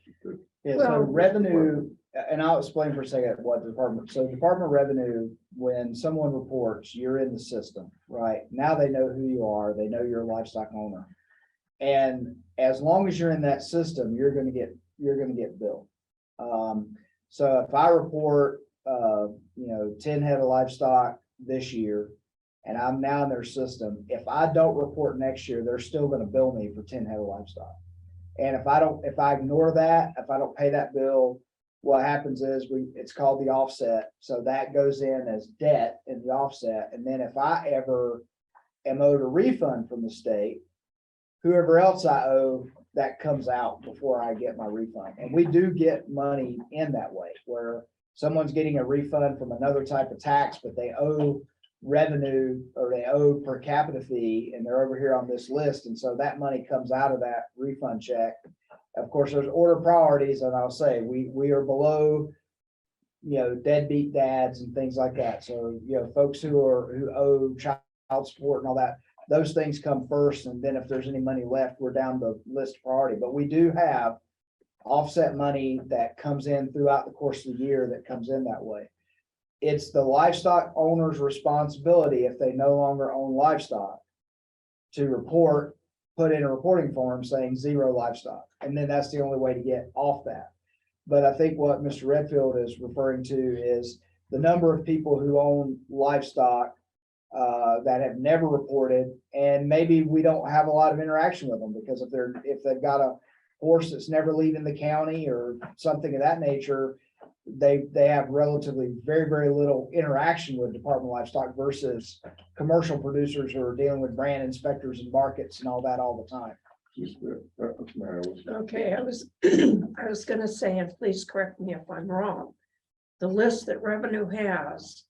D: yeah, so
B: Well-
D: revenue, and I'll explain for a second what the department, so Department of Revenue, when someone reports, you're in the system, right? Now they know who you are, they know you're a livestock owner. And as long as you're in that system, you're gonna get billed. So if I report, 10 head of livestock this year, and I'm now in their system, if I don't report next year, they're still gonna bill me for 10 head of livestock. And if I ignore that, if I don't pay that bill, what happens is it's called the offset. So that goes in as debt in the offset. And then if I ever am owed a refund from the state, whoever else I owe, that comes out before I get my refund. And we do get money in that way, where someone's getting a refund from another type of tax, but they owe revenue or they owe per capita fee and they're over here on this list. And so that money comes out of that refund check. Of course, there's order priorities, and I'll say we are below, deadbeat dads and things like that. So, folks who owe child support and all that, those things come first. And then if there's any money left, we're down the list priority. But we do have offset money that comes in throughout the course of the year that comes in that way. It's the livestock owner's responsibility, if they no longer own livestock, to put in a reporting form saying 0 livestock. And then that's the only way to get off that. But I think what Mr. Redfield is referring to is the number of people who own livestock that have never reported, and maybe we don't have a lot of interaction with them, because if they've got a horse that's never leaving the county or something of that nature, they have relatively very, very little interaction with Department of Livestock versus commercial producers who are dealing with brand inspectors and markets and all that all the time.
A: just that's my.
B: Okay, I was gonna say, and please correct me if I'm wrong. The list that revenue has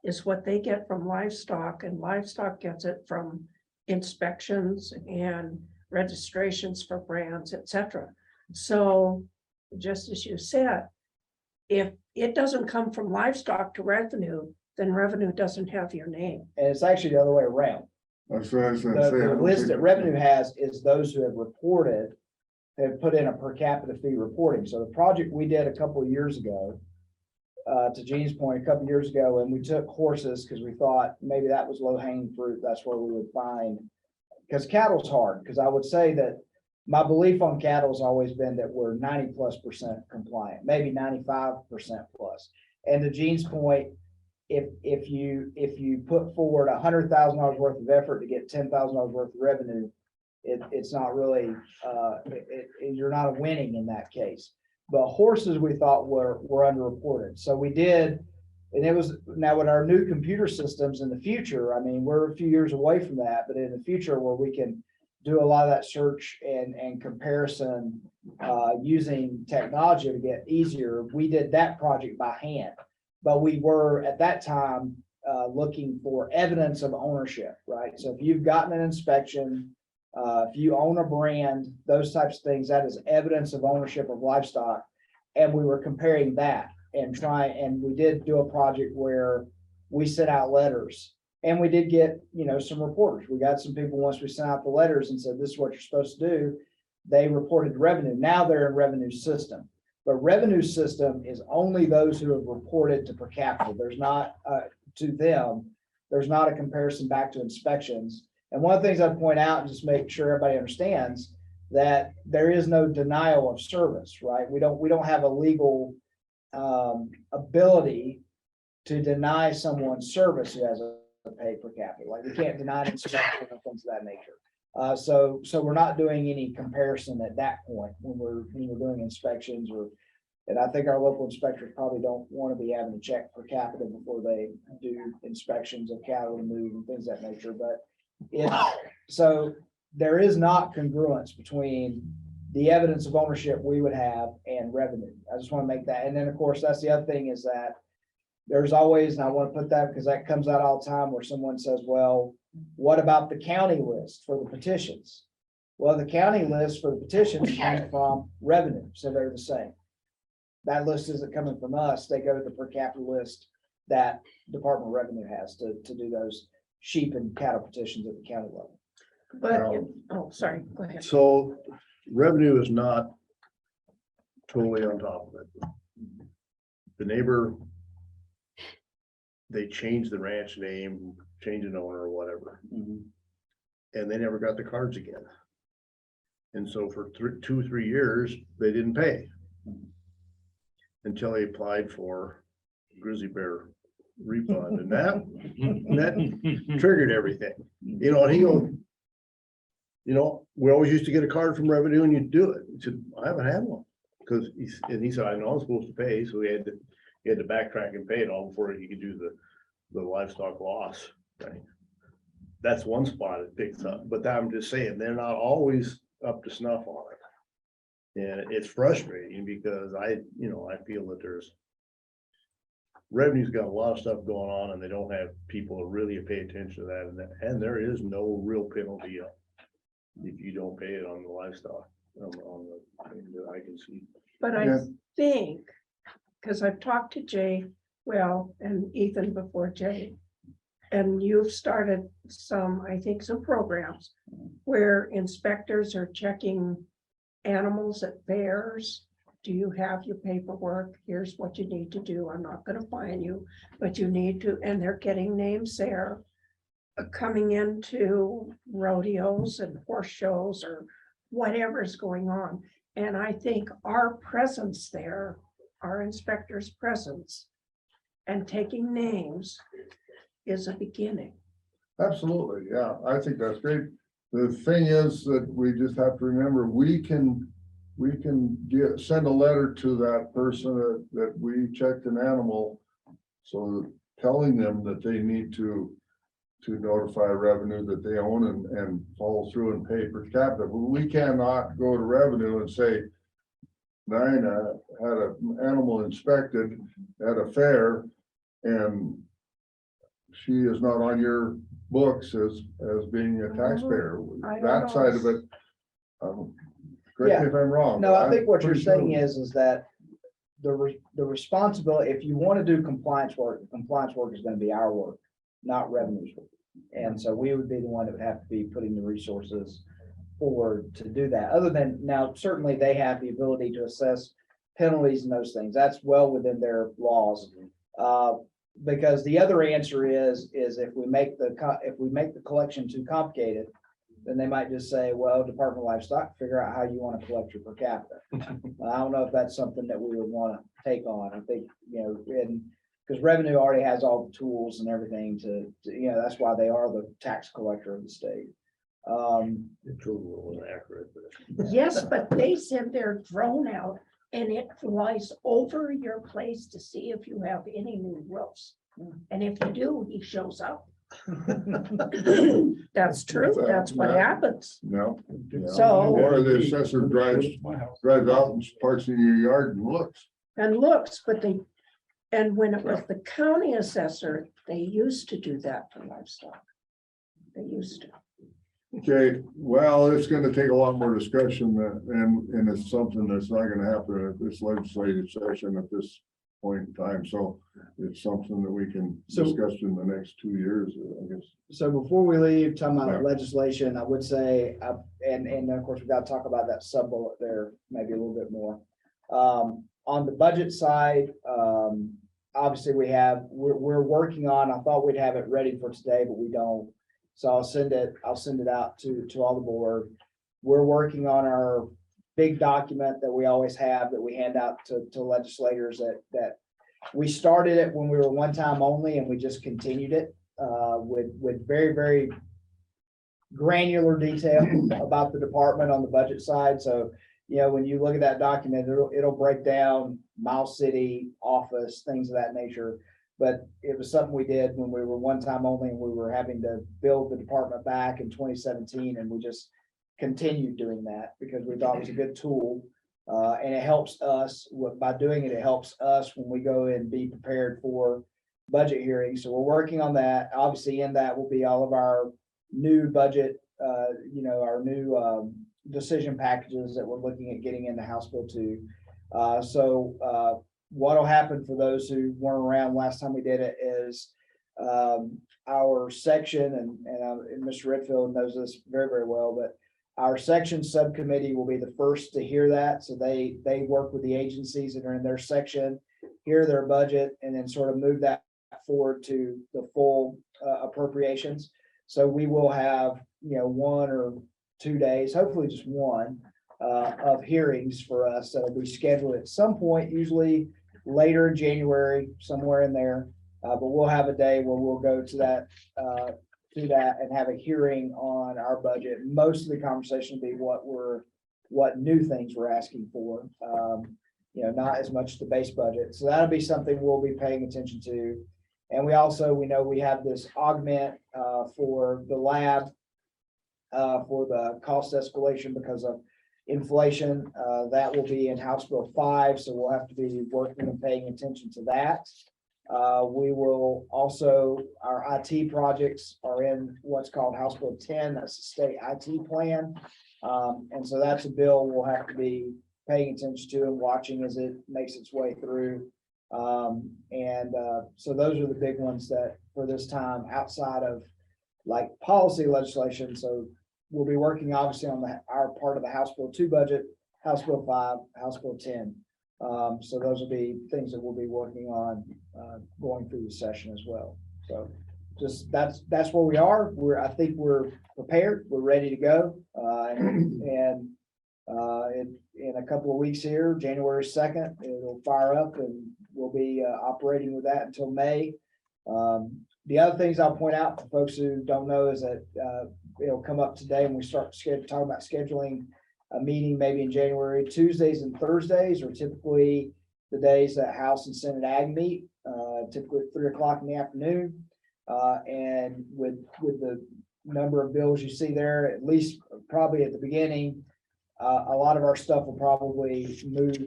B: is what they get from livestock, and livestock gets it from inspections and registrations for brands, etc. So just as you said, if it doesn't come from livestock to revenue, then revenue doesn't have your name.
D: And it's actually the other way around.
A: That's what I was gonna say. I
D: The
A: don't
D: list
A: think-
D: that revenue has is those who have reported, have put in a per capita fee reporting. So the project we did a couple of years ago, to Gene's point, a couple of years ago, and we took horses because we thought maybe that was low hanging fruit. That's where we would find, because cattle's hard. Because I would say that my belief on cattle has always been that we're 90+% compliant, maybe 95% plus. And to Gene's point, if you put forward $100,000 worth of effort to get $10,000 worth of revenue, it's not really, you're not winning in that case. But horses we thought were underreported. So we did, and it was now with our new computer systems in the future, I mean, we're a few years away from that, but in the future where we can do a lot of that search and comparison using technology to get easier, we did that project by hand. But we were at that time looking for evidence of ownership, right? So if you've gotten an inspection, if you own a brand, those types of things, that is evidence of ownership of livestock. And we were comparing that and we did do a project where we sent out letters, and we did get, some reporters. We got some people, once we sent out the letters and said, this is what you're supposed to do, they reported revenue. Now they're in revenue system. But revenue system is only those who have reported to per capita. There's not, to them, there's not a comparison back to inspections. And one of the things I'd point out, and just make sure everybody understands, that there is no denial of service, right? We don't have a legal ability to deny someone service who has a pay per capita. Like, we can't deny an inspection and things of that nature. So we're not doing any comparison at that point when we're doing inspections, and I think our local inspectors probably don't want to be having to check per capita before they do inspections of cattle to move and things of that nature. But so there is not congruence between the evidence of ownership we would have and revenue. I just want to make that. And then of course, that's the other thing, is that there's always, and I want to put that because that comes out all the time where someone says, well, what about the county list for the petitions? Well, the county list for the petitions came from revenue, so they're the same. That list isn't coming from us. They go to the per capita list that Department of Revenue has to do those sheep and cattle petitions at the county level.
B: But,
A: Well-
B: oh, sorry, go ahead.
H: So revenue is not totally on top of it. The neighbor, they changed the ranch name, changed an owner or whatever, and they never got the cards again. And so for 2 or 3 years, they didn't pay until they applied for grizzly bear refund, and that triggered everything. You know, and he goes, you know, we always used to get a card from revenue and you'd do it. He said, I haven't had one. Cause he said, I know I'm supposed to pay, so he had to backtrack and pay it all before he could do the livestock loss thing. That's one spot it picks up, but I'm just saying, they're not always up to snuff on it. And it's frustrating because I feel that revenue's got a lot of stuff going on and they don't have people to really pay attention to that, and there is no real penalty if you don't pay it on the livestock, on the thing that I can see.
B: But I
A: Yeah.
B: think, because I've talked to Jay, and Ethan before Jay, and you've started I think some programs where inspectors are checking animals at fairs. Do you have your paperwork? Here's what you need to do. I'm not gonna fine you, but you need to, and they're getting names there. Coming into rodeos and horse shows or whatever's going on. And I think our presence there, our inspector's presence and taking names is a beginning.
A: Absolutely, yeah, I think that's great. The thing is that we just have to remember, we can send a letter to that person that we checked an animal. So telling them that they need to notify revenue that they own and follow through and pay per capita. But we cannot go to revenue and say, Nina had an animal inspected at a fair and she is not on your books as being a taxpayer.
B: I don't
A: That side of it, correct me if I'm wrong.
D: No,
A: but
D: I think
A: I'm
D: what you're
A: pretty sure-
D: saying is that the responsibility, if you want to do compliance work is going to be our work, not revenue's work. And so we would be the one that would have to be putting the resources forward to do that. Other than, now, certainly they have the ability to assess penalties and those things. That's well within their laws. Because the other answer is if we make the collection too complicated, then they might just say, well, Department of Livestock, figure out how you want to collect your per capita. I don't know if that's something that we would want to take on. I think, because revenue already has all the tools and everything to, that's why they are the tax collector of the state.
H: The tool wasn't accurate, but
B: Yes, but they send their drone out and it flies over your place to see if you have any new roofs. And if you do, he shows up. That's true. That's what happens.
A: No. yeah.
B: So-
A: Or the assessor drives out and parks in your yard and looks.
B: And looks, and when it was the county assessor, they used to do that for livestock. They used to.
A: Okay, well, it's gonna take a lot more discussion and it's something that's not gonna happen at this legislative session at this point in time. So it's something that we can
D: So-
A: discuss in the next 2 years, I guess.
D: So before we leave, talking
A: Yeah.
D: about legislation, I would say, and of course, we've got to talk about that sub bullet there, maybe a little bit more. On the budget side, obviously we're working on, I thought we'd have it ready for today, but we don't. So I'll send it out to all the board. We're working on our big document that we always have that we hand out to legislators that we started it when we were one time only and we just continued it with very, very granular detail about the department on the budget side. So, when you look at that document, it'll break down Miles City, office, things of that nature. But it was something we did when we were one time only and we were having to build the department back in 2017. And we just continued doing that because we thought it was a good tool. And it helps us by doing it. It helps us when we go and be prepared for budget hearing. So we're working on that. Obviously, in that will be all of our new budget, our new decision packages that we're looking at getting into House Bill 2. What'll happen for those who weren't around last time we did it is our section, and Mr. Redfield knows this very, very well, but our section subcommittee will be the first to hear that. So they work with the agencies that are in their section, hear their budget, and then sort of move that forward to the full appropriations. So we will have, 1 or 2 days, hopefully just one, of hearings for us that'll be scheduled at some point, usually later in January, somewhere in there. But we'll have a day where we'll go to that and have a hearing on our budget. Most of the conversation will be what new things we're asking for. Not as much the base budget. So that'll be something we'll be paying attention to. And we know we have this augment for the lab for the cost escalation because of inflation. That will be in House Bill 5. So we'll have to be working and paying attention to that. We will also, our IT projects are in what's called House Bill 10. That's the state IT plan. And so that's a bill we'll have to be paying attention to and watching as it makes its way through. So those are the big ones that for this time outside of like policy legislation. So we'll be working obviously on our part of the House Bill 2 budget, House Bill 5, House Bill 10. So those will be things that we'll be working on going through the session as well. So just that's where we are. I think we're prepared. We're ready to go. In a couple of weeks here, January 2nd, it'll fire up and we'll be operating with that until May. The other things I'll point out for folks who don't know is that it'll come up today when we start talking about scheduling a meeting maybe in January. Tuesdays and Thursdays are typically the days that House and Senate Ag meet, typically at 3 o'clock in the afternoon. And with the number of bills you see there, at least probably at the beginning, a lot of our stuff will probably move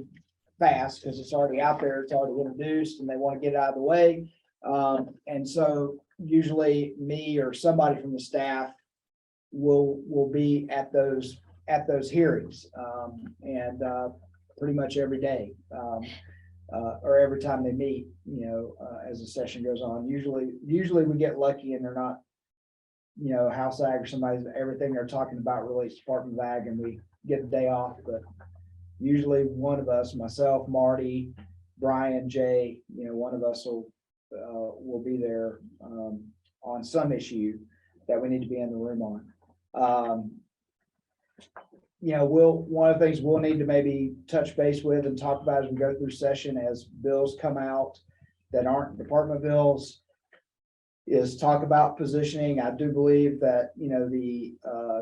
D: fast because it's already out there, it's already introduced, and they want to get it out of the way. And so usually me or somebody from the staff will be at those hearings pretty much every day or every time they meet, as the session goes on. Usually we get lucky and they're not, House Ag or somebody's everything they're talking about relates to Department of Ag and we get a day off, but usually one of us, myself, Marty, Brian, Jay, one of us will be there on some issue that we need to be in the room on. One of the things we'll need to maybe touch base with and talk about as we go through session as bills come out that aren't department bills is talk about positioning. I do believe that, the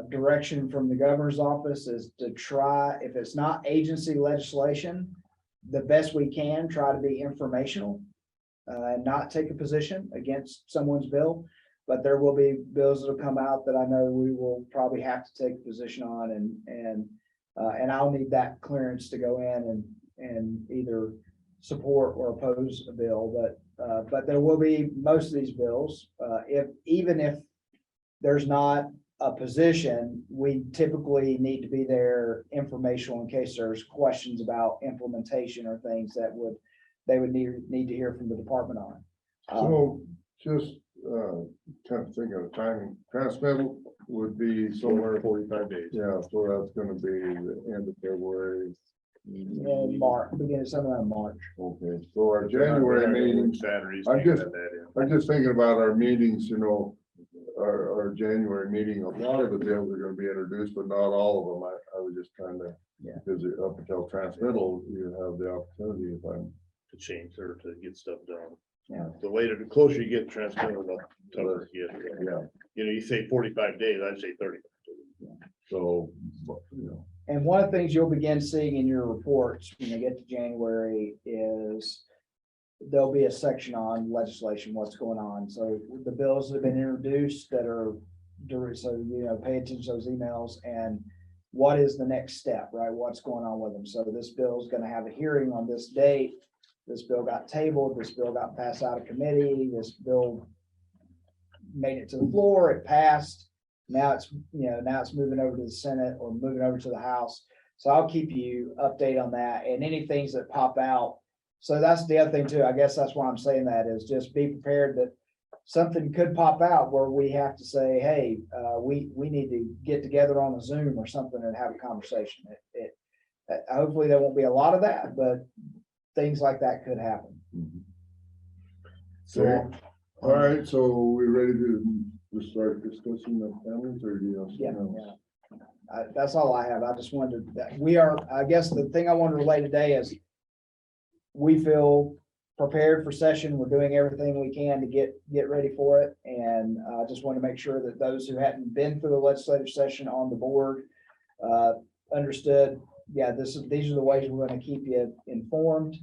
D: direction from the governor's office is to try, if it's not agency legislation, the best we can try to be informational and not take a position against someone's bill. But there will be bills that will come out that I know we will probably have to take a position on and I'll need that clearance to go in and either support or oppose a bill. But there will be most of these bills, even if there's not a position, we typically need to be there informational in case there's questions about implementation or things that they would need to hear from the department on.
A: So just kind of thinking of timing, transmittal would be somewhere
H: 45 days.
A: Yeah, so that's gonna be the end of February.
D: In March, beginning sometime in March.
A: Okay, so our January meeting,
H: Saturdays.
A: I'm
H: they
A: just-
H: got that in.
A: I'm just thinking about our meetings, our January meeting, a lot of the bills are gonna be introduced, but not all of them. I was just trying to,
D: Yeah.
A: because up until transmittal, you have the opportunity if I'm.
H: To change or to get stuff done.
D: Yeah.
H: The closer you get transmittal, the tougher it gets.
A: Yeah.
H: You say 45 days, I'd say 30.
A: So,
D: And one of the things you'll begin seeing in your reports when they get to January is there'll be a section on legislation, what's going on. So the bills that have been introduced that are, so, pay attention to those emails and what is the next step, right? What's going on with them? So this bill is going to have a hearing on this date. This bill got tabled, this bill got passed out of committee, this bill made it to the floor, it passed. Now it's, now it's moving over to the Senate or moving over to the House. So I'll keep you updated on that and any things that pop out. So that's the other thing too. I guess that's why I'm saying that is just be prepared that something could pop out where we have to say, hey, we need to get together on a Zoom or something and have a conversation. Hopefully there won't be a lot of that, but things like that could happen.
A: So, all right, so we ready to start discussing the families or do you have
D: Yeah,
A: something else?
D: that's all I have. I just wanted that I guess the thing I want to relay today is we feel prepared for session. We're doing everything we can to get ready for it. And I just want to make sure that those who hadn't been through the legislative session on the board understood, yeah, these are the ways we're going to keep you informed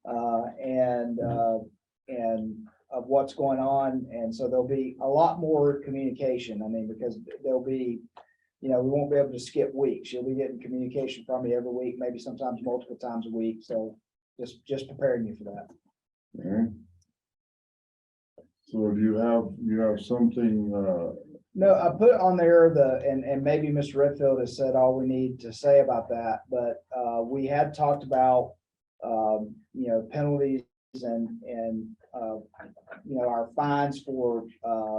D: and of what's going on. And so there'll be a lot more communication. I mean, because there'll be, we won't be able to skip weeks. You'll be getting communication from me every week, maybe sometimes multiple times a week. So just preparing you for that.
A: All right. So do you have something,
D: No, I put on there and maybe Mr. Redfield has said all we need to say about that, but we had talked about, penalties and our fines for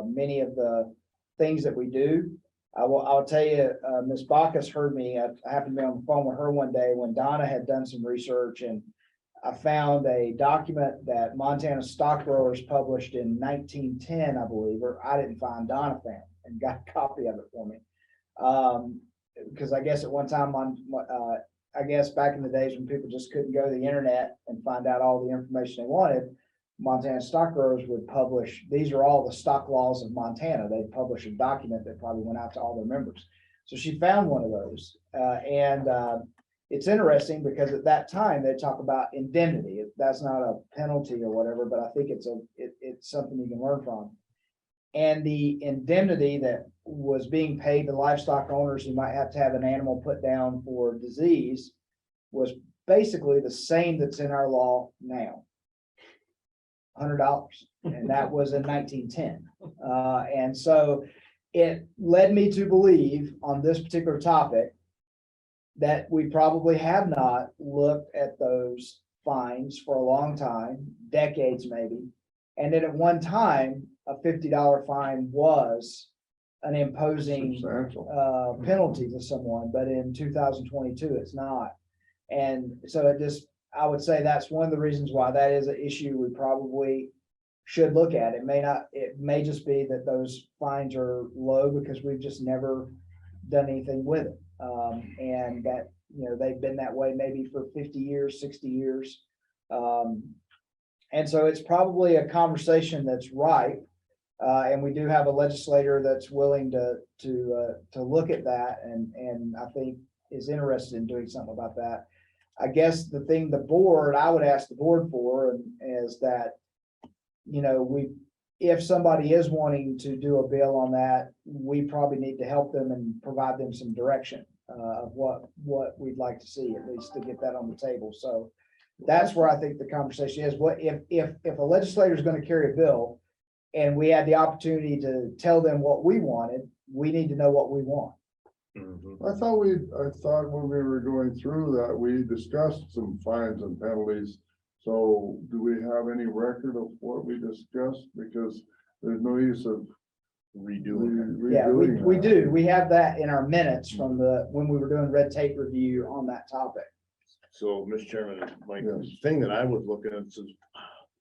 D: many of the things that we do. I'll tell you, Ms. Bacchus heard me. I happened to be on the phone with her one day when Donna had done some research, and I found a document that Montana Stock Growers published in 1910, I believe, or I didn't find, Donna found and got a copy of it for me. Because I guess at one time I guess back in the days when people just couldn't go to the internet and find out all the information they wanted, Montana Stock Growers would publish, these are all the stock laws of Montana. They'd publish a document that probably went out to all their members. So she found one of those. It's interesting because at that time they talk about indemnity. That's not a penalty or whatever, but I think it's something you can learn from. And the indemnity that was being paid to livestock owners who might have to have an animal put down for disease was basically the same that's in our law now. $100, and that was in 1910. And so it led me to believe on this particular topic that we probably have not looked at those fines for a long time, decades maybe. And then at one time, a $50 fine was an imposing
A: substantial.
D: penalty to someone, but in 2022, it's not. And so I would say that's one of the reasons why that is an issue we probably should look at. It may just be that those fines are low because we've just never done anything with it. And that, they've been that way maybe for 50 years, 60 years. And so it's probably a conversation that's ripe. And we do have a legislator that's willing to look at that and I think is interested in doing something about that. I guess the thing I would ask the board for is that, if somebody is wanting to do a bill on that, we probably need to help them and provide them some direction of what we'd like to see, at least to get that on the table. So that's where I think the conversation is. What if a legislator is going to carry a bill and we had the opportunity to tell them what we wanted, we need to know what we want.
A: I thought when we were going through that, we discussed some fines and penalties. So do we have any record of what we discussed? Because there's no use of redoing
D: Yeah, we
A: that.
D: do. We have that in our minutes from when we were doing red tape review on that topic.
H: So, Mr. Chairman, my
A: Yes.
H: thing that I was looking at is,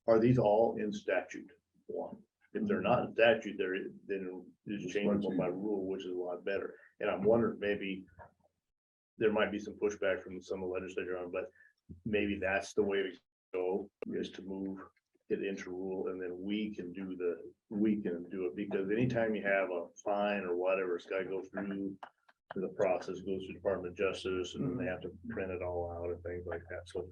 H: are these all in statute? One, if they're not in statute, then it's changeable by rule, which is a lot better. And I'm wondering, maybe there might be some pushback from some of the legislature on, but maybe that's the way to go, is to move it into rule, and then we can do it, because anytime you have a fine or whatever, it's gotta go through the process, goes to Department of Justice, and then they have to print it all out and things like that. So,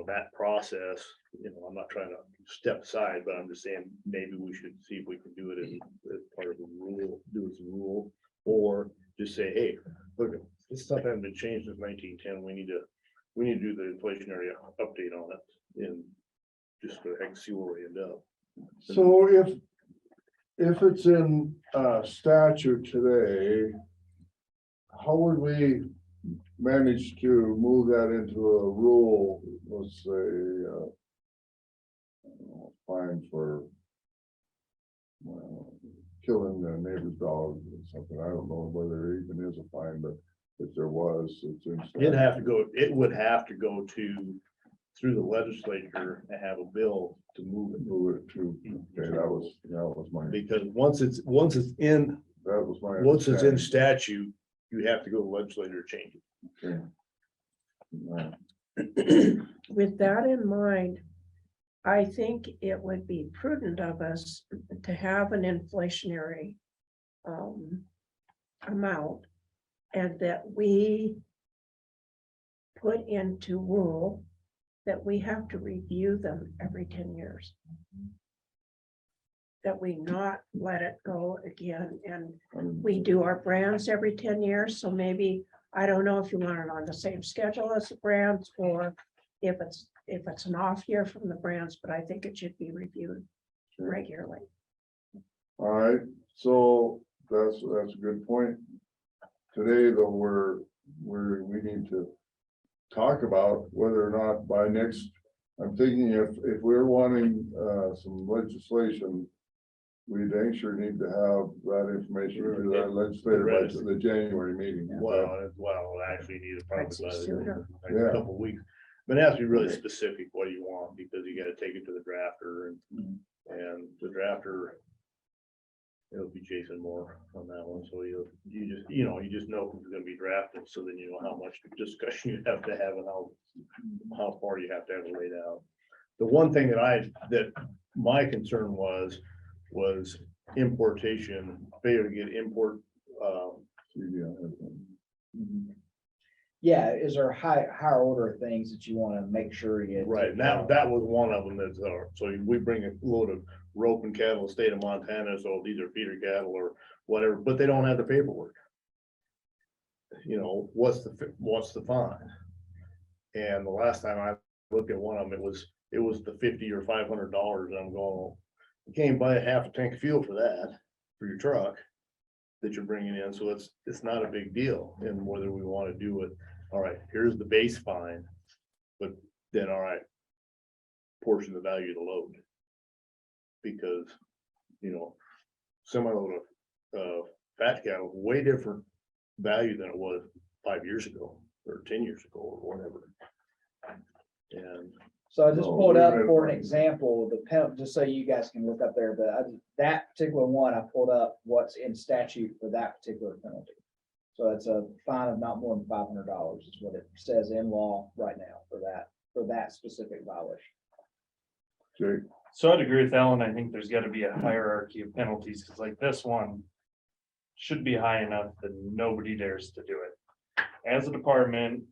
H: that process, I'm not trying to step aside, but I'm just saying, maybe we should see if we can do it as part of the rule, do it as a rule, or just say, hey, look, this stuff hasn't been changed since 1910. We need to do the inflationary update on it. And just for the heck, see where we end up.
A: So if it's in statute today, how would we manage to move that into a rule, let's say, fine for killing the neighbor's dog or something? I don't know whether there even is a fine, but if there was, it's in statute.
H: It would have to go through the legislature and have a bill to move it.
A: Move it to, okay, that was my,
H: Because once it's in
A: that was my.
H: Once it's in
A: understanding.
H: statute, you have to go to the legislature to change it.
A: Okay.
B: With that in mind, I think it would be prudent of us to have an inflationary amount, and that we put into rule that we have to review them every 10 years. That we not let it go again, and we do our brands every 10 years, so maybe, I don't know if you want it on the same schedule as the brands, or if it's an off year from the brands, but I think it should be reviewed regularly.
A: All right, so that's a good point. Today, though, we need to talk about whether or not by next, I'm thinking if we're wanting some legislation, we dang sure need to have that information to that legislative budget, the January meeting.
H: Well, actually need it
B: I'd say
H: probably
B: sooner.
H: by a couple of weeks. But it has to be really specific what do you want, because you gotta take it to the drafter and the drafter. It'll be Jason Moore on that one, so you just know who's gonna be drafted, so then you know how much discussion you have to have and how far you have to have it laid out. The one thing that my concern was importation, failure to get import.
D: Yeah, is there higher order things that you want to make sure you get?
H: Right, that was one of them that's, so we bring a load of rope and cattle, state of Montana, so these are feeder cattle or whatever, but they don't have the paperwork. You know, what's the fine? And the last time I looked at one of them, it was the $50 or $500, and I'm going, you can't buy a half a tank of fuel for that, for your truck that you're bringing in, so it's not a big deal, and whether we want to do it, all right, here's the base fine, but then, all right, portion the value of the load. Because, semi-load of fat cattle, way different value than it was 5 years ago, or 10 years ago, or whatever. And
D: So I just
A: No,
D: pulled
A: we're
D: up
A: gonna-
D: for an example, the penalty, just so you guys can look up there, but that particular one, I pulled up what's in statute for that particular penalty. So it's a fine of not more than $500 is what it says in law right now for that specific violation.
A: Jake,
F: So I'd agree with Ellen. I think there's gotta be a hierarchy of penalties, because like this one should be high enough that nobody dares to do it. As a department,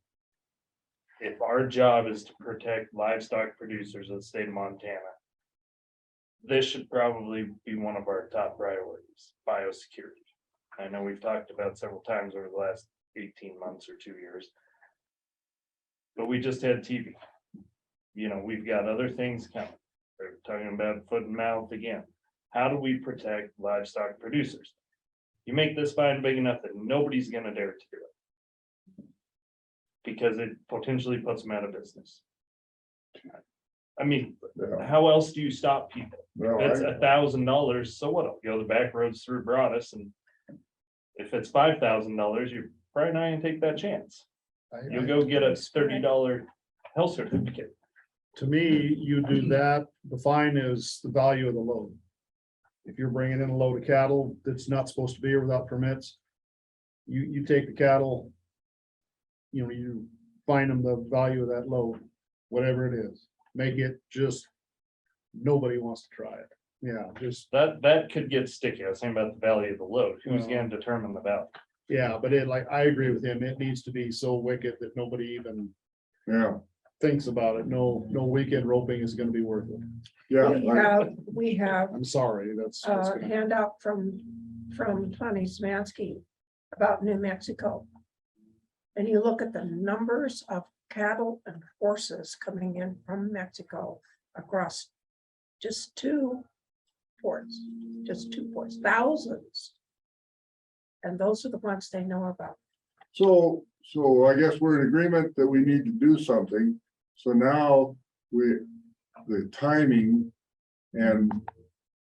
F: if our job is to protect livestock producers of the state of Montana, this should probably be one of our top priorities, biosecurity. I know we've talked about several times over the last 18 months or 2 years. But we just had TV. We've got other things coming. They're talking about foot and mouth again. How do we protect livestock producers? You make this fine big enough that nobody's gonna dare to do it. Because it potentially puts them out of business. I mean,
A: yeah,
F: how else do you stop people?
A: no,
F: If it's
A: I-
F: $1,000, so what? I'll go the back roads through Broadus, and if it's $5,000, you're probably not gonna take that chance. You'll go get a $30 health certificate.
G: To me, you do that, the fine is the value of the load. If you're bringing in a load of cattle that's not supposed to be here without permits, you take the cattle, you fine them the value of that load, whatever it is, make it just, nobody wants to try it. Yeah, just,
F: That could get sticky. I was saying about the value of the load. Who's
G: Well-
F: gonna determine the value?
G: yeah, but I agree with him, it needs to be so wicked that nobody even
A: yeah,
G: thinks about it, no weekend roping is gonna be worth it.
A: yeah.
B: We have
G: I'm sorry, that's. what's
B: a
G: gonna-
B: handout from Tony Smansky about New Mexico. And you look at the numbers of cattle and horses coming in from Mexico across just two ports, thousands. And those are the ones they know about.
A: So I guess we're in agreement that we need to do something. So now the timing and,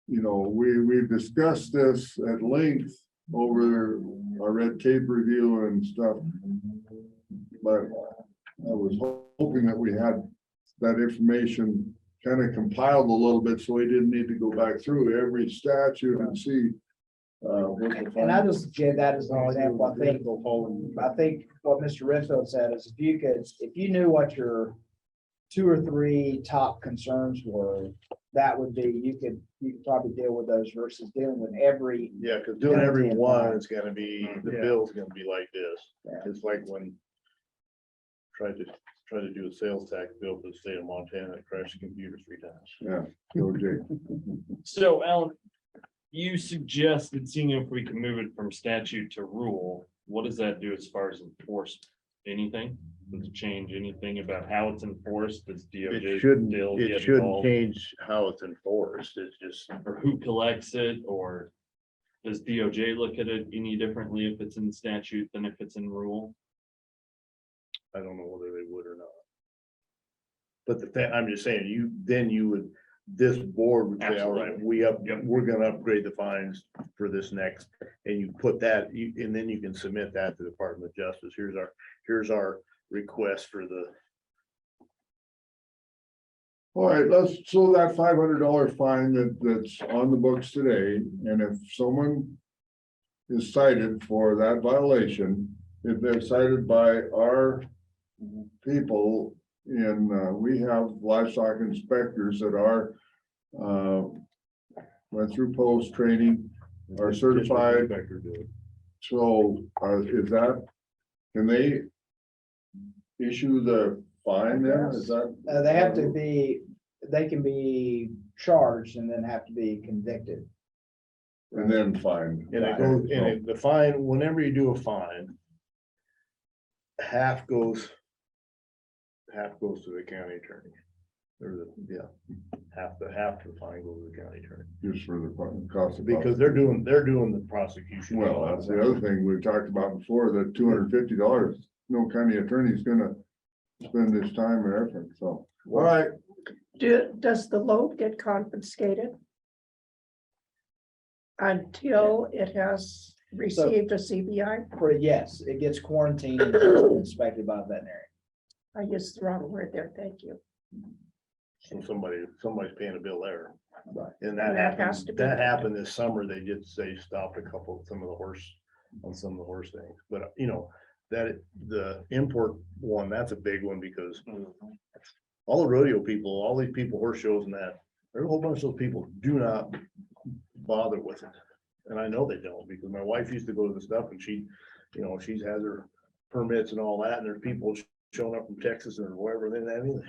A: you know, we've discussed this at length over our red tape review and stuff. But I was hoping that we had that information kind of compiled a little bit, so we didn't need to go back through every statute and see.
D: And I just give that as an example. I think what Mr. Renfield said is if you knew what your 2 or 3 top concerns were, that would be, you could probably deal with those versus dealing with every.
H: Yeah, because doing every one is gonna be, the
G: Yeah.
H: bill's gonna be like this.
D: Yeah.
H: It's like when tried to do a sales tax bill for the state of Montana, it crashed the computer 3 times.
A: Yeah, OJ.
F: So Alan, you suggested seeing if we can move it from statute to rule. What does that do as far as enforcement? Anything? Does it change anything about how it's enforced? Does DOJ
H: It shouldn't,
F: still
H: it
F: get
H: shouldn't
F: involved?
H: change how it's enforced. It's just,
F: Or who collects it, or does DOJ look at it any differently if it's in statute than if it's in rule?
H: I don't know whether they would or not. But the thing, I'm just saying, you would, this board would say, all right,
F: Absolutely.
H: we're gonna upgrade the fines for this next. And you put that, and then you can submit that to the Department of Justice. Here's our request for the.
A: All right, so that $500 fine that's on the books today, and if someone is cited for that violation, if they're cited by our people, and we have livestock inspectors that are went through post training, are certified.
H: Inspector do it.
A: So is that, can they issue the fine then? Is that?
D: They have to be, they can be charged and then have to be convicted.
A: And then fine.
H: And it goes, the fine, whenever you do a fine, half goes to the county attorney. Or half the fine goes to the county attorney,
A: Just for the cost of.
H: because they're doing the prosecution.
A: Well, that's the other thing we talked about before, that $250, no county attorney's gonna spend his time or effort, so. All right,
B: Does the load get confiscated? Until it has received a CBI?
D: Yes, it gets quarantined and inspected by a veterinarian.
B: I used the wrong word there, thank you.
H: So somebody's paying a bill there.
D: Right.
H: And
B: And that has to be-
H: that happened this summer. They stopped some of the horse things, but you know, that the import one, that's a big one because all the rodeo people, all these people, horse shows and that, there's a whole bunch of those people do not bother with it. And I know they don't, because my wife used to go to the stuff and she has her permits and all that, and there's people showing up from Texas or wherever, they didn't have anything.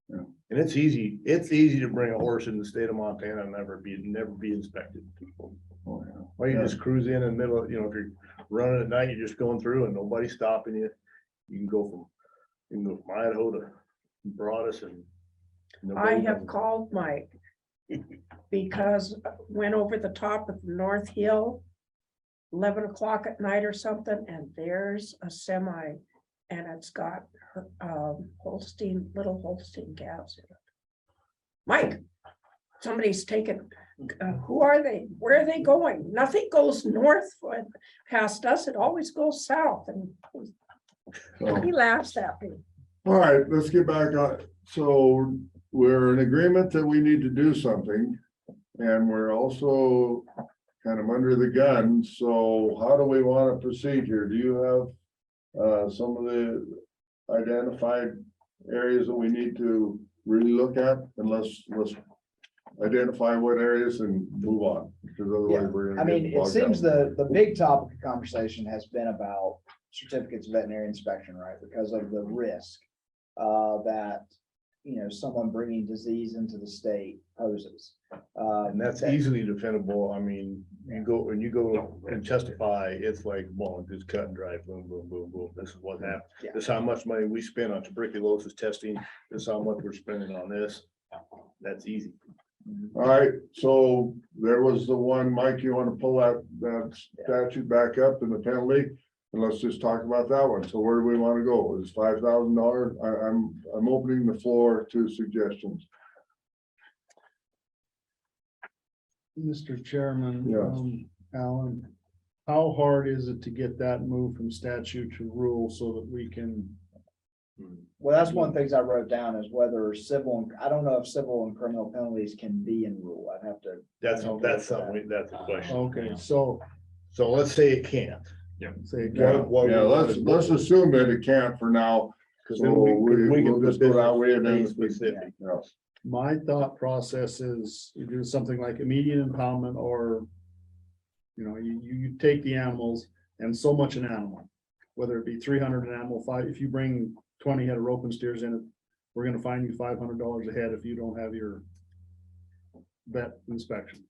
A: Yeah.
H: And it's easy to bring a horse in the state of Montana and never be inspected.
A: oh, yeah.
H: Or you just cruise in the middle of, if you're running at night, you're just going through and nobody's stopping you. You can go from Idaho to Broadus and.
B: I have called Mike because went over the top of North Hill, 11 o'clock at night or something, and there's a semi, and it's got little Holstein calves in it. Mike, somebody's taken, who are they? Where are they going? Nothing goes north past us. It always goes south, and
A: So,
B: he laughs at me.
A: all right, let's get back on. So we're in agreement that we need to do something. And we're also kind of under the gun. So how do we want to proceed here? Do you have some of the identified areas that we need to really look at? And let's identify what areas and move on, because otherwise we're
D: I
A: gonna
D: mean,
A: get
D: it
A: bogged
D: seems
A: down.
D: the big topic of conversation has been about certificates of veterinary inspection, right? Because of the risk that, someone bringing disease into the state poses.
H: And that's easily defendable. I mean, when you go and testify, it's like, well, just cut and dry, boom, boom, boom, boom. This is what happened.
D: Yeah.
H: This is how much money we spend on tuberculosis testing. This is how much we're spending on this. That's easy.
A: All right, so there was the one, Mike, you want to pull that statute back up in the penalty? And let's just talk about that one. So where do we want to go? Is $5,000? I'm opening the floor to suggestions.
G: Mr. Chairman.
A: Yes.
G: Alan, how hard is it to get that moved from statute to rule so that we can?
D: Well, that's one of the things I wrote down is whether I don't know if civil and criminal penalties can be in rule. I'd have to.
H: That's something, that's a question.
G: Okay, so
H: So let's say it can't.
G: say,
A: Yeah, let's assume that it can't for now.
H: Because
A: So
H: then we
A: we'll
H: can
A: just go that way and then.
H: be specific.
A: Yeah.
G: my thought process is you do something like immediate impoundment or. You know, you take the animals and so much an animal, whether it be 300 an animal, if you bring 20 head of rope and steers in it, we're gonna fine you $500 a head if you don't have your vet inspection.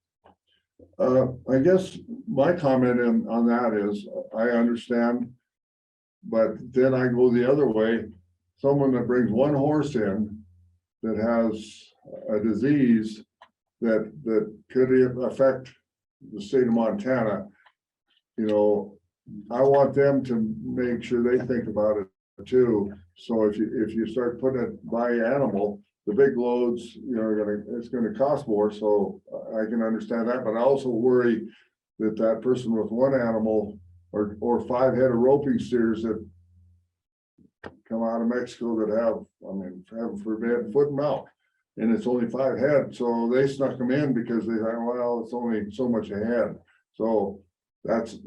A: I guess my comment on that is, I understand. But then I go the other way, someone that brings one horse in that has a disease that could affect the state of Montana. You know, I want them to make sure they think about it too. So if you start putting it by animal, the big loads, you know, it's gonna cost more, so I can understand that, but I also worry that person with one animal or 5 head of roping steers that come out of Mexico that have, I mean, heaven forbid, foot and mouth. And it's only 5 head, so they snuck them in because they thought, well, it's only so much a head. So that's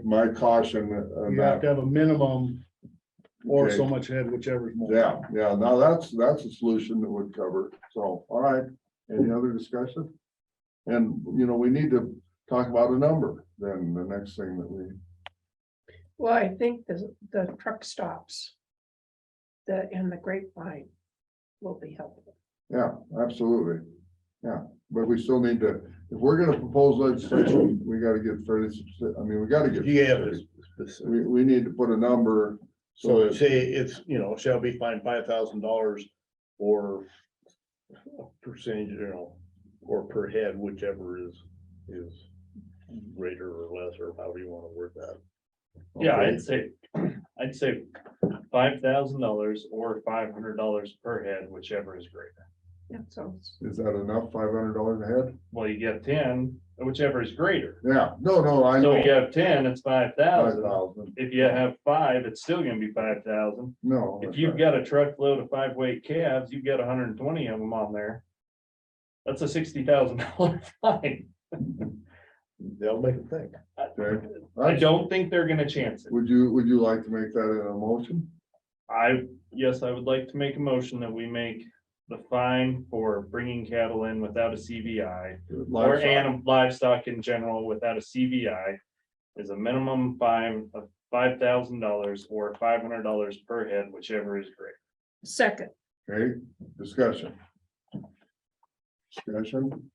A: my caution on
G: You have
A: that.
G: to have a minimum or
A: Okay.
G: so much head, whichever is more.
A: Yeah, now that's a solution that would cover. So, all right, any other discussion? And, you know, we need to talk about a number, then the next thing that we,
B: Well, I think the truck stops. And the grapevine will be helpful.
A: yeah, absolutely. Yeah, but we still need to, if we're gonna propose legislation, we gotta get fairly specific, I mean, we gotta get.
H: You have
A: specific.
H: this.
A: We need to put a number.
H: So say it's, shall be fined $5,000 or a percentage, or per head, whichever is greater or less, or however you want to word that.
F: Yeah,
A: Okay.
F: I'd say $5,000 or $500 per head, whichever is greater.
B: Yeah, so
A: Is that enough, $500 a head?
F: Well, you get 10, whichever is greater.
A: Yeah, no, I
F: So
A: know.
F: you have 10, it's 5,000.
A: 5,000,
F: If you have 5, it's still gonna be 5,000.
A: no.
F: If
A: that's
F: you've
A: right.
F: got a truckload of 5 weight calves, you've got 120 of them on there. That's a $60,000 fine.
H: They'll make it think.
A: Okay.
F: I don't think they're gonna chance it.
A: Would you like to make that in a motion?
F: Yes, I would like to make a motion that we make the fine for bringing cattle in without a CVI or
A: Livestock.
F: livestock in general without a CVI is a minimum fine of $5,000 or $500 per head, whichever is greater.
B: second,
A: Okay, discussion. Discussion.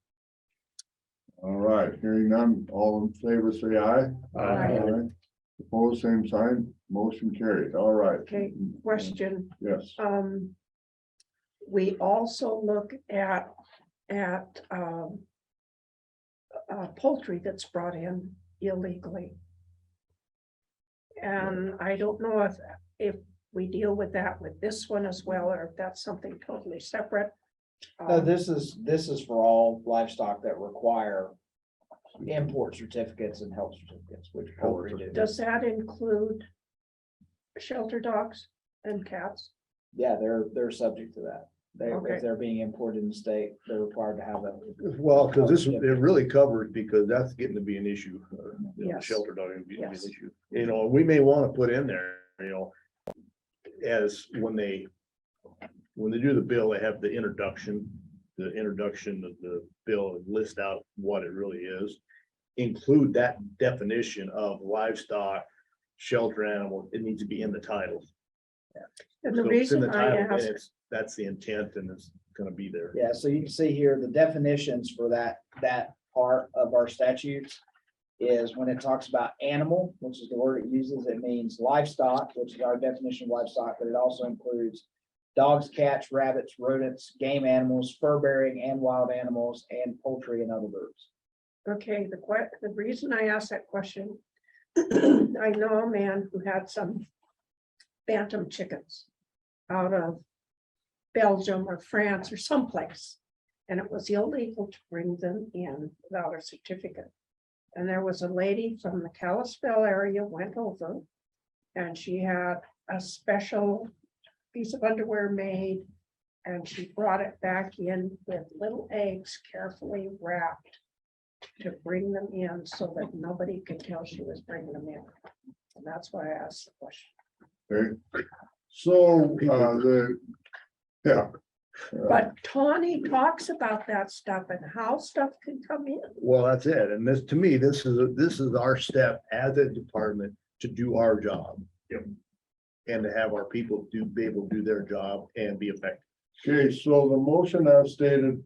A: All right, hearing none, all in favor, say aye.
B: Aye.
A: Opposed, same sign, motion carried, all right.
B: okay, question.
A: Yes,
B: We also look at poultry that's brought in illegally. And I don't know if we deal with that with this one as well, or if that's something totally separate.
D: No, this is for all livestock that require import certificates and health certificates, which poultry do.
B: Does that include shelter dogs and cats?
D: Yeah, they're subject to that.
B: Okay.
D: If they're being imported in the state, they're required to have a.
H: Well, because it really covers, because that's getting to be an issue.
B: Yes.
H: Shelter dog would be an
B: Yes.
H: issue. We may want to put in there, as when they do the bill, they have the introduction of the bill and list out what it really is. Include that definition of livestock, shelter animal, it needs to be in the title.
B: And the
H: So if it's in
B: reason
H: the
B: I
H: title, then
B: ask,
H: that's the intent and it's gonna be there.
D: Yeah, so you can see here, the definitions for that part of our statutes is when it talks about animal, which is the word it uses, it means livestock, which is our definition of livestock, but it also includes dogs, cats, rabbits, rodents, game animals, fur-bearing and wild animals, and poultry and other birds.
B: Okay, the reason I asked that question, I know a man who had some bantam chickens out of Belgium or France or someplace. And it was illegal to bring them in without a certificate. And there was a lady from the Kalispell area went over and she had a special piece of underwear made and she brought it back in with little eggs carefully wrapped to bring them in so that nobody could tell she was bringing them in. And that's why I asked the question.
A: Okay, so, yeah.
B: But Tawny talks about that stuff and how stuff can come in.
H: Well, that's it. And this, to me, this is our step as a department to do our job.
F: Yep.
H: And to have our people be able to do their job and be effective.
A: Okay, so the motion as stated,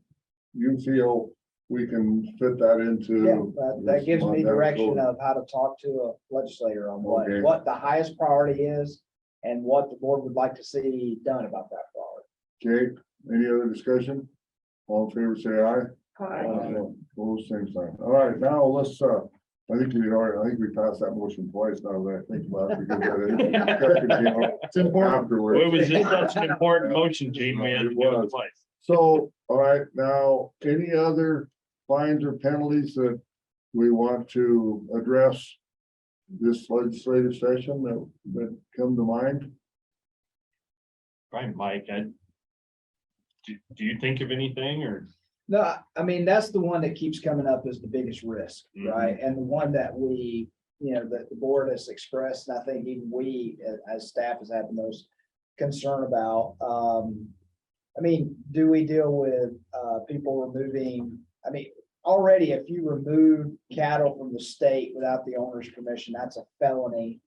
A: you feel we can fit that
D: Yeah,
A: into.
D: that gives me
A: this
D: direction
A: code.
D: of how to talk to a legislator on
A: Okay.
D: what the highest priority is and what the board would like to see done about that priority.
A: Okay, any other discussion? All in favor, say aye.
B: Aye.
A: Opposed, same sign. All right, now let's, I think we passed that motion twice now that I think about it. Because that discussion came up
G: It's important.
A: afterwards.
F: It was just such an important motion, Gene, we had to do it twice.
A: So, all right, now, any other fines or penalties that we want to address this legislative session that come to mind?
F: Right, Mike, do you think of anything or?
D: No, I mean, that's the one that keeps coming up as the biggest risk, right? And the one that we, that the board has expressed, and I think even we as staff has had the most concern about. I mean, do we deal with people removing, already if you remove cattle from the state without the owner's permission, that's a felony.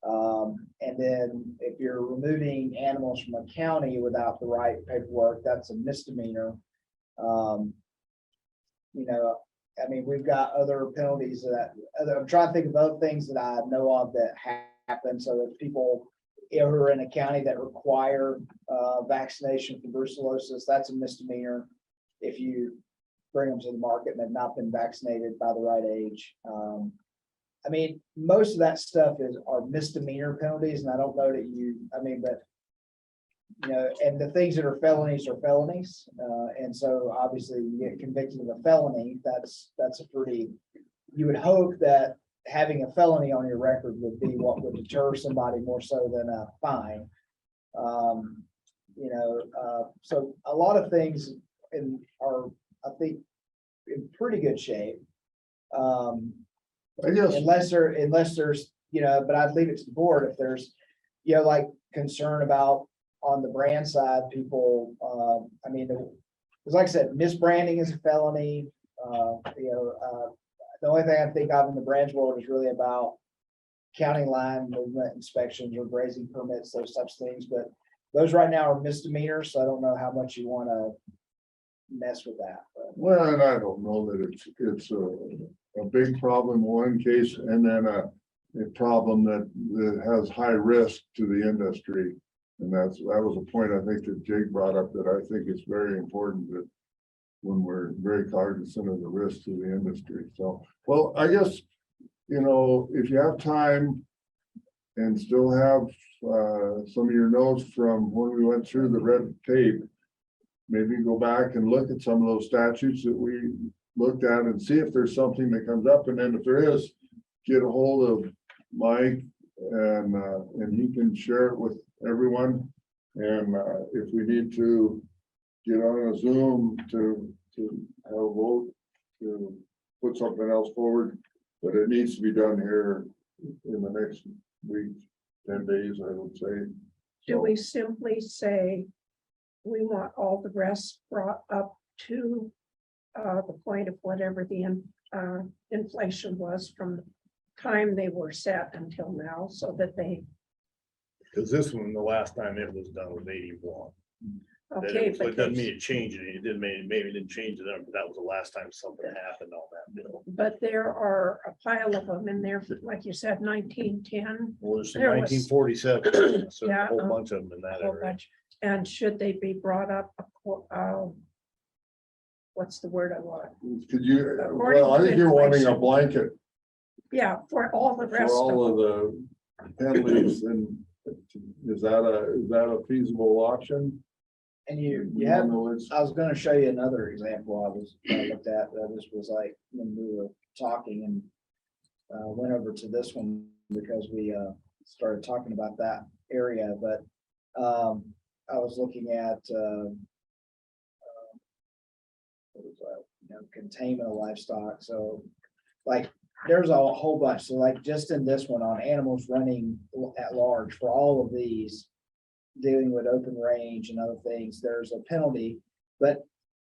D: And then if you're removing animals from a county without the right paperwork, that's a misdemeanor. We've got other penalties I'm trying to think of other things that I know of that happen. So if people who are in a county that require vaccination for brucellosis, that's a misdemeanor. If you bring them to the market and have not been vaccinated by the right age. Most of that stuff are misdemeanor penalties, and I don't know that and the things that are felonies are felonies. And so obviously you get convicted of a felony, that's a pretty, you would hope that having a felony on your record would be what would deter somebody more so than a fine. So a lot of things are, I think, in pretty good shape.
A: I guess,
D: Unless there's, but I'd leave it to the board if there's, like concern about on the brand side, people, because like I said, misbranding is a felony. The only thing I think of in the branch world is really about county line movement inspections or grazing permits, those types of things, but those right now are misdemeanors, so I don't know how much you want to mess with that. But.
A: well, and I don't know that it's a big problem in one case and then a problem that has high risk to the industry. And that was a point I think that Jake brought up that I think is very important, that when we're very cognizant of the risk to the industry. So, well, I guess, if you have time and still have some of your notes from when we went through the red tape, maybe go back and look at some of those statutes that we looked at and see if there's something that comes up. And then if there is, get a hold of Mike and he can share it with everyone. And if we need to get on a Zoom to have a vote, to put something else forward, but it needs to be done here in the next week, 10 days, I would say.
B: Do we simply say we want all the rest brought up to the point of whatever the inflation was from the time they were set until now, so that they,
H: Because this one, the last time it was done was 81.
B: okay,
H: So it
B: but
H: doesn't mean it changed it. It didn't maybe it didn't change it, but that was the last time something happened on that bill.
B: there are a pile of them in there, like you said, 1910.
H: Well, there's some
B: There was-
H: 1947, so a
B: Yeah,
H: whole bunch of them in that
B: whole
H: area.
B: bunch. And should they be brought up, what's the word I want?
A: Could you,
B: According
A: well, I
B: to
A: think you're wanting a
B: inflation.
A: blanket
B: Yeah, for all the
A: for
B: rest of
A: all
B: them.
A: of the penalties, and is that a feasible option?
D: And you have,
A: On the list?
D: I was gonna show you another example I looked at, that this was like, when we were talking and went over to this one because we started talking about that area, but I was looking at what was that? You know, containment of livestock, so like, there's a whole bunch, so like, just in this one on animals running at large, for all of these, dealing with open range and other things, there's a penalty, but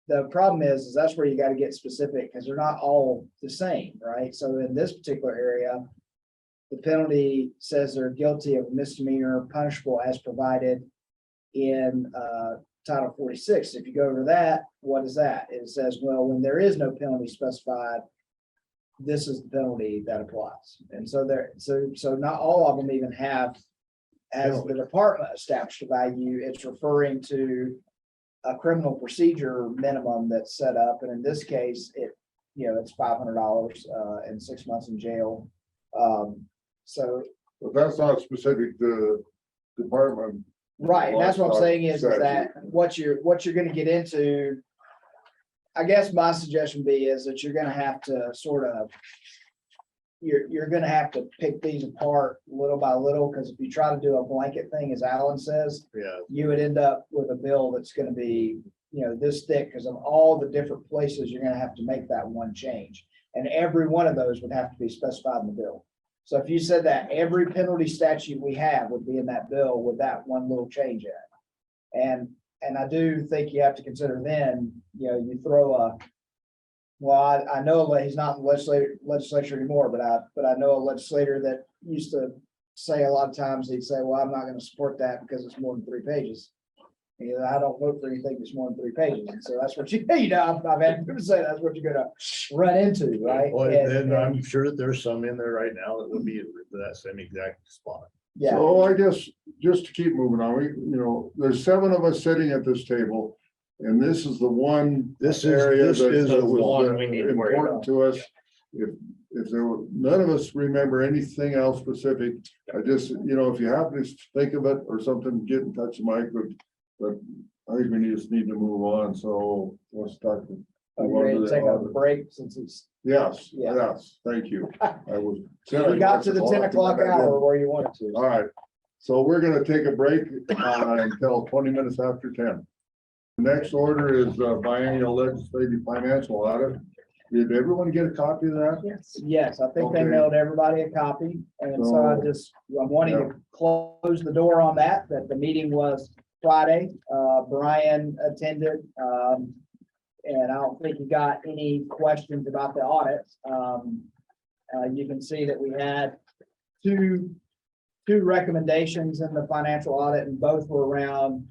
D: the problem is that's where you got to get specific, because they're not all the same, right? So in this particular area, the penalty says they're guilty of misdemeanor punishable as provided in Title 46. If you go over that, what is that? It says, well, when there is no penalty specified, this is the penalty that applies. And so so not all of them even have, as the department established a value, it's referring to a criminal procedure minimum that's set up. And in this case, it's $500 and 6 months in jail. So.
A: But that's not specific to department.
D: Right, and that's what I'm saying is
A: Statute.
D: that what you're gonna get into, I guess my suggestion is that you're gonna have to sort of, you're gonna have to pick these apart little by little, because if you try to do a blanket thing, as Alan says,
H: Yeah,
D: you would end up with a bill that's gonna be, this thick, because of all the different places you're gonna have to make that one change. And every one of those would have to be specified in the bill. So if you said that every penalty statute we have would be in that bill with that one little change in it. And I do think you have to consider then, you throw I know he's not in the legislature anymore, but I know a legislator that used to say a lot of times, he'd say, well, I'm not going to support that because it's more than 3 pages. I don't vote for anything that's more than 3 pages. And so that's what I've had people say that's what you're going to run into, right?
H: well, and
D: And-
H: I'm sure that there's some in there right now that would be that same exact spot.
D: Yeah,
A: So I guess just to keep moving on, there's 7 of us sitting at this table. And this is the one area
H: this
A: that
H: is the
A: was
H: one we need to worry
A: important to us. If there were, none of us remember anything else specific, I just, if you happen to think of it or something, get in touch with Mike, but I think we just need to move on, so let's start.
D: are we ready to take a break since it's,
A: Yes,
D: Yeah.
A: yes, thank you. I was.
D: we got to the 10 o'clock hour where you wanted to.
A: All right, so we're gonna take a break until 20 minutes after 10. Next order is biennial legislative financial audit. Did everyone get a copy of that?
B: Yes.
D: Yes, I think they
A: Okay.
D: mailed everybody a copy, and so I'm wanting to close the door on that the meeting was Friday. Brian attended, and I don't think he got any questions about the audit. You can see that we had two recommendations in the financial audit, and both were around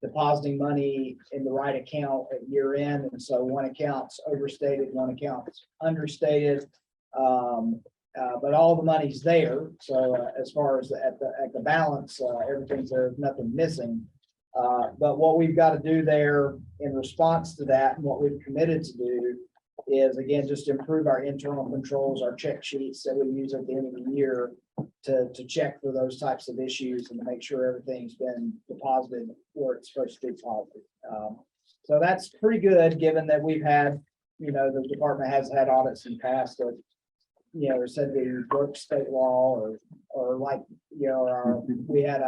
D: depositing money in the right account at year end. And so one account's overstated, one account's understated. But all the money's there. So as far as at the balance, everything's there, nothing missing. But what we've got to do there in response to that, and what we've committed to do is, again, just improve our internal controls, our check sheets that we use at the end of the year to check for those types of issues and to make sure everything's been deposited where it's supposed to be deposited. So that's pretty good, given that we've had, the department has had audits in the past that, said they broke state law or like, we had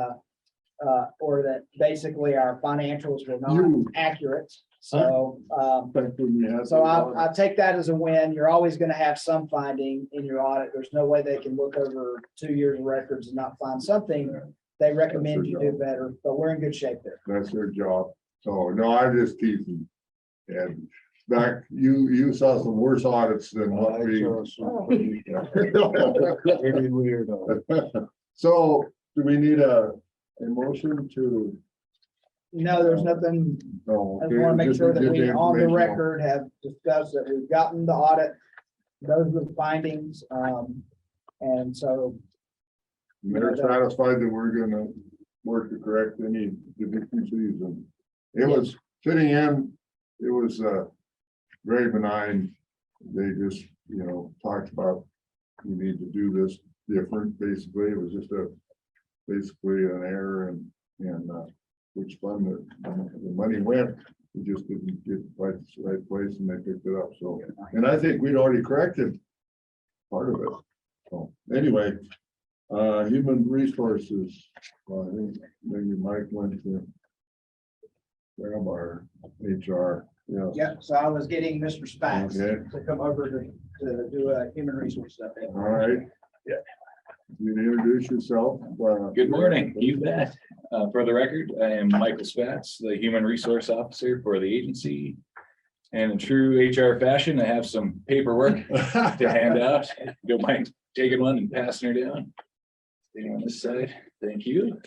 D: or that basically our financials were not accurate. So, I take that as a win. You're always going to have some finding in your audit. There's no way they can look over 2 years of records and not find something. They recommend you do better, but we're in good shape there.
A: That's their job. So, no, I'm just teasing. And back, you saw some worse audits than what we.
E: Pretty weird.
A: So, do we need a motion to?
D: No, there's nothing.
A: No.
D: I want to make sure that
A: just
D: we, on the
A: informational.
D: record, have discussed that we've gotten the audit. Those are the findings. And so
A: They're satisfied that we're gonna work to correct any deficiencies, and it was fitting in, it was, very benign. They just, talked about, you need to do this different, basically, it was just basically an error, and which fund the money went, we just didn't get right place, and they picked it up, so, and I think we'd already corrected part of it. So, anyway, human resources, I think maybe Mike went to grab our HR, yeah.
D: Yeah, so I was getting Mr. Spatz
A: Okay.
D: to come over to do a human resource update.
A: All right.
H: Yeah.
A: You can introduce yourself.
K: Good morning, you bet. For the record, I am Michael Spatz, the Human Resource Officer for the agency. And in true HR fashion, I have some paperwork to hand out. Don't mind taking one and passing her down. Staying on this side, thank you.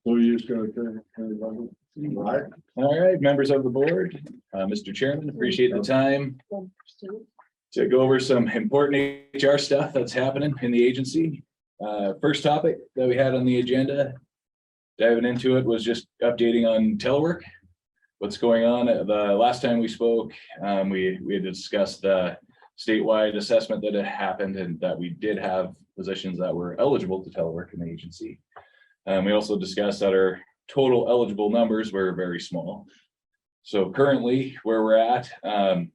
A: So you're just gonna turn it over? Right.
K: All right, members of the board, Mr. Chairman, appreciate the time to go over some important HR stuff that's happening in the agency. First topic that we had on the agenda, diving into it, was just updating on telework. What's going on? The last time we spoke, we had discussed the statewide assessment that had happened, and that we did have positions that were eligible to telework in the agency. We also discussed that our total eligible numbers were very small. So currently where we're at, a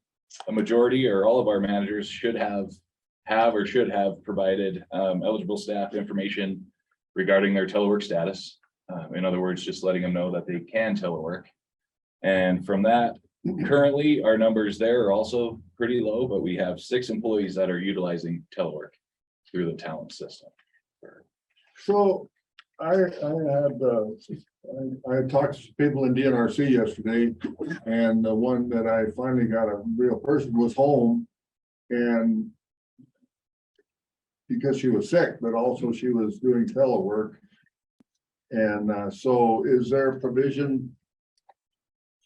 K: majority or all of our managers should have provided eligible staff information regarding their telework status. In other words, just letting them know that they can telework. And from that, currently our numbers there are also pretty low, but we have 6 employees that are utilizing telework through the talent system.
A: So I had talked to people in DNRC yesterday, and the one that I finally got a real person was home. And because she was sick, but also she was doing telework. And so is there a provision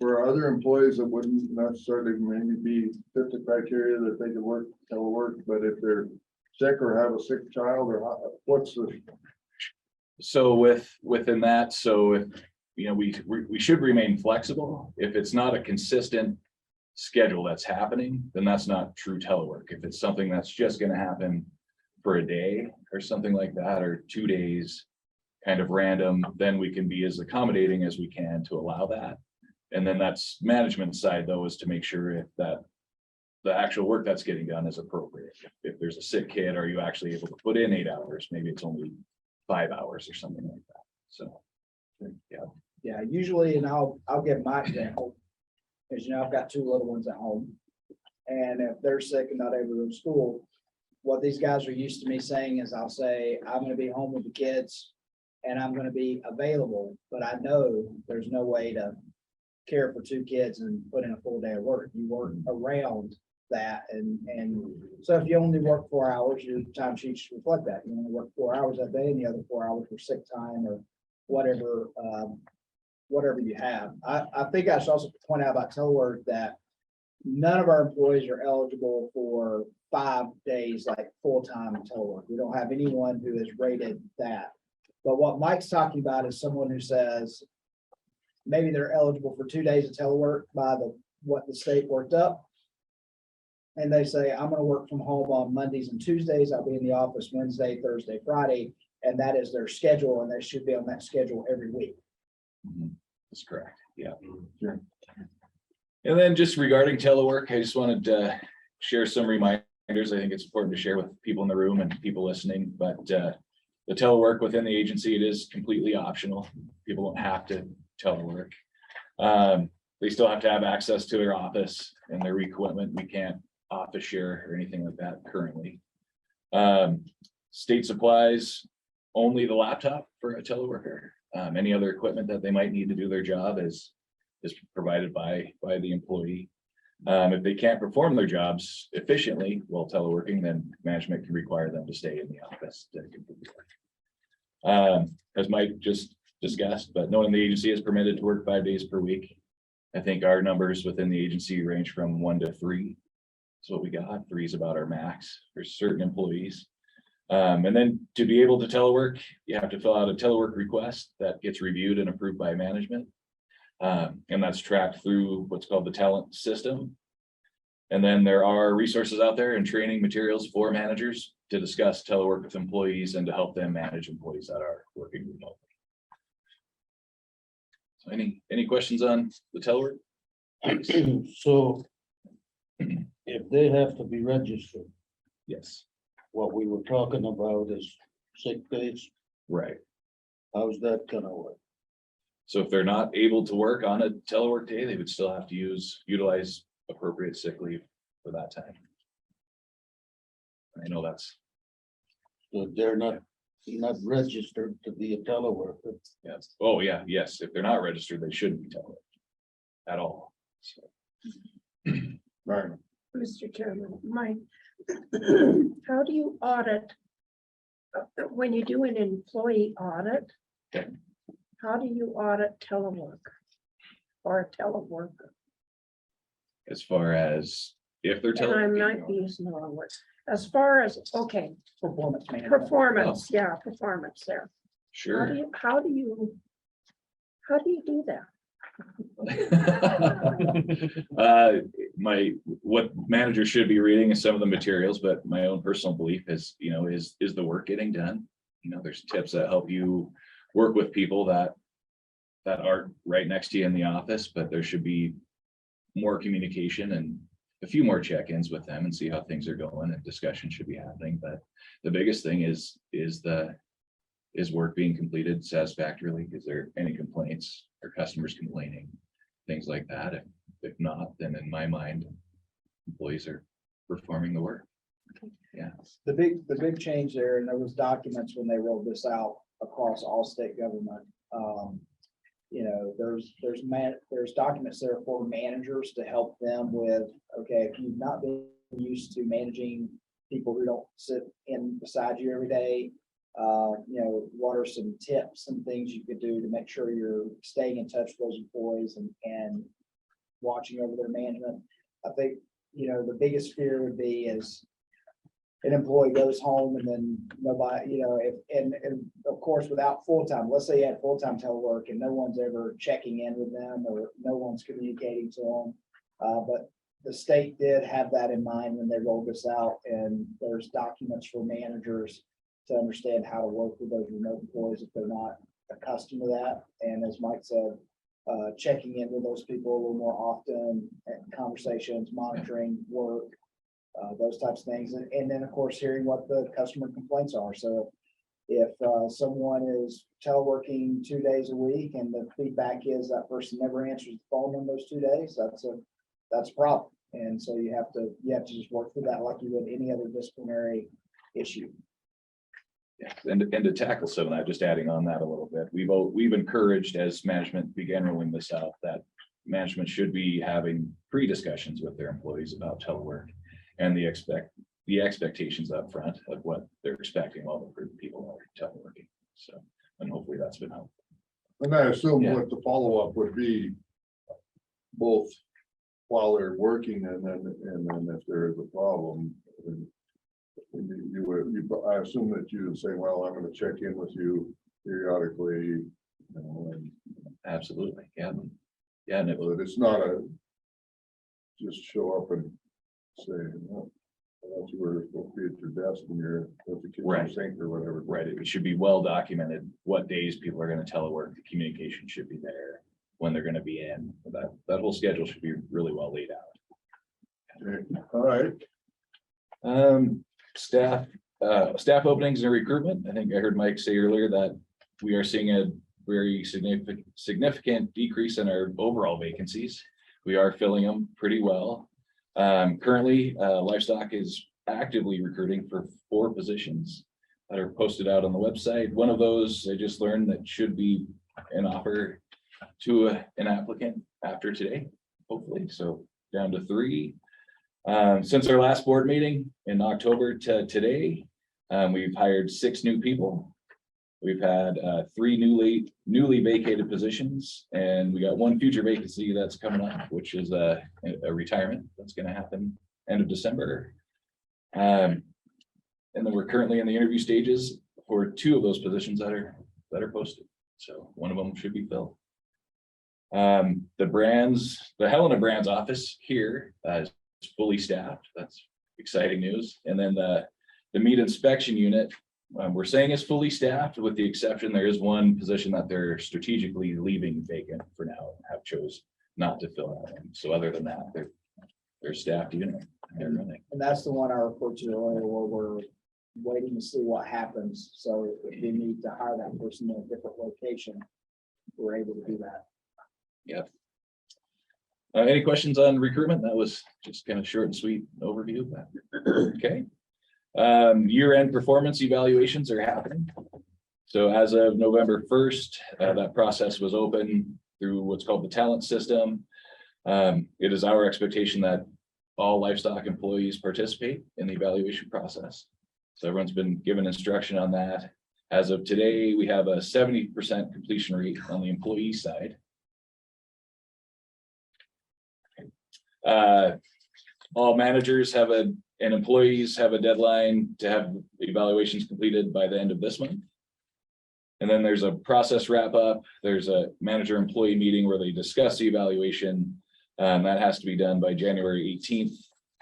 A: for other employees that wouldn't necessarily maybe be fit the criteria that they could work telework, but if they're sick or have a sick child, or what's the?
K: So within that, so if, we should remain flexible. If it's not a consistent schedule that's happening, then that's not true telework. If it's something that's just gonna happen for a day or something like that, or 2 days, kind of random, then we can be as accommodating as we can to allow that. And then that's management side, though, is to make sure if that the actual work that's getting done is appropriate. If there's a sick kid, are you actually able to put in 8 hours? Maybe it's only 5 hours or something like that. So, yeah.
D: Yeah, usually, and I'll give my example. As you know, I've got 2 little ones at home. And if they're sick and not able to go to school, what these guys are used to me saying is I'll say, I'm gonna be home with the kids and I'm gonna be available, but I know there's no way to care for 2 kids and put in a full day of work. You work around that. And so if you only work 4 hours, your time sheet should reflect that. You only work 4 hours that day and the other 4 hours for sick time or whatever, whatever you have. I think I should also point out about telework that none of our employees are eligible for 5 days, like full-time telework. We don't have anyone who is rated that. But what Mike's talking about is someone who says maybe they're eligible for 2 days of telework by what the state worked up. And they say, I'm gonna work from home on Mondays and Tuesdays. I'll be in the office Wednesday, Thursday, Friday, and that is their schedule, and they should be on that schedule every week.
K: That's correct. Yeah. Sure. And then just regarding telework, I just wanted to share some reminders. I think it's important to share with people in the room and people listening, but the telework within the agency, it is completely optional. People don't have to telework. They still have to have access to their office and their equipment. We can't office share or anything like that currently. State supplies only the laptop for a teleworker. Any other equipment that they might need to do their job is provided by the employee. If they can't perform their jobs efficiently while teleworking, then management can require them to stay in the office to complete work. As Mike just discussed, but knowing the agency is permitted to work 5 days per week, I think our numbers within the agency range from 1 to 3. That's what we got. 3 is about our max for certain employees. And then to be able to telework, you have to fill out a telework request that gets reviewed and approved by management. And that's tracked through what's called the talent system. And then there are resources out there and training materials for managers to discuss telework with employees and to help them manage employees that are working remotely. So any questions on the telework?
E: So if they have to be registered,
K: Yes,
E: what we were talking about is sick days.
K: right.
E: How's that gonna work?
K: So if they're not able to work on a telework day, they would still have to utilize appropriate sick leave for that time. I know that's,
E: So they're not registered to be a teleworker.
K: yes. Oh, yeah, yes. If they're not registered, they shouldn't be telework at all. So,
A: Right.
B: Mr. Chairman, Mike, how do you audit? When you do an employee audit?
K: Okay.
B: How do you audit telework? Or a teleworker?
K: as far as if they're
B: And I
K: teleworking.
B: might be using the wrong word. As far as, okay,
D: Performance management.
B: performance, yeah, performance there. How do
K: Sure.
B: you, how do you? How do you do that?
K: What managers should be reading is some of the materials, but my own personal belief is, is the work getting done? There's tips that help you work with people that are right next to you in the office, but there should be more communication and a few more check-ins with them and see how things are going, and discussion should be happening. But the biggest thing is work being completed satisfactorily? Is there any complaints or customers complaining? Things like that. If not, then in my mind, employees are performing the work. Yeah.
D: The big change there, and there was documents when they rolled this out across all state government. There's documents there for managers to help them with, okay, if you've not been used to managing people who don't sit in beside you every day, what are some tips and things you could do to make sure you're staying in touch with those employees and watching over their management. I think, the biggest fear would be is an employee goes home and then nobody, and of course, without full-time, let's say you had full-time telework and no one's ever checking in with them or no one's communicating to them. But the state did have that in mind when they rolled this out, and there's documents for managers to understand how to work with those remote employees if they're not accustomed to that. And as Mike said, checking in with those people a little more often, conversations, monitoring work, those types of things. And then, of course, hearing what the customer complaints are. So if someone is teleworking 2 days a week and the feedback is that person never answers the phone in those 2 days, that's a problem. And so you have to just work through that like you would any other disciplinary issue.
K: Yeah, and to tackle some of that, just adding on that a little bit, we've encouraged, as management began rolling this out, that management should be having pre-discussions with their employees about telework and the expectations up front of what they're expecting while the people are teleworking. So, and hopefully that's been helpful.
A: And I assume
K: Yeah.
A: what the follow-up would be both while they're working and then if there is a problem, then I assume that you would say, well, I'm going to check in with you periodically. And
K: Absolutely, yeah. Yeah, and
A: so that it's not just show up and say, well, you were supposed to be at your desk and you're at the kitchen
K: Right.
A: sink or whatever.
K: right, it should be well documented what days people are going to telework. The communication should be there when they're going to be in. That whole schedule should be really well laid out.
A: Okay. All right.
K: Staff openings and recruitment. I think I heard Mike say earlier that we are seeing a very significant decrease in our overall vacancies. We are filling them pretty well. Currently, livestock is actively recruiting for 4 positions that are posted out on the website. One of those I just learned that should be an offer to an applicant after today, hopefully. So down to 3. Since our last board meeting in October to today, we've hired 6 new people. We've had 3 newly vacated positions, and we got 1 future vacancy that's coming up, which is a retirement that's going to happen end of December. And then we're currently in the interview stages for 2 of those positions that are posted. So one of them should be filled. The Helena Brands office here is fully staffed. That's exciting news. And then the meat inspection unit, we're saying is fully staffed, with the exception there is one position that they're strategically leaving vacant for now, have chose not to fill that in. So other than that, they're staffed unit. They're running.
D: And that's the one I referred to earlier where we're waiting to see what happens. So if we need to hire that person in a different location, we're able to do that.
K: Yep. Any questions on recruitment? That was just kind of short and sweet overview. Okay. Year-end performance evaluations are happening. So as of November 1st, that process was open through what's called the talent system. It is our expectation that all livestock employees participate in the evaluation process. So everyone's been given instruction on that. As of today, we have a 70% completion rate on the employee side. All managers have and employees have a deadline to have evaluations completed by the end of this month. And then there's a process wrap up. There's a manager employee meeting where they discuss the evaluation. That has to be done by January 18th.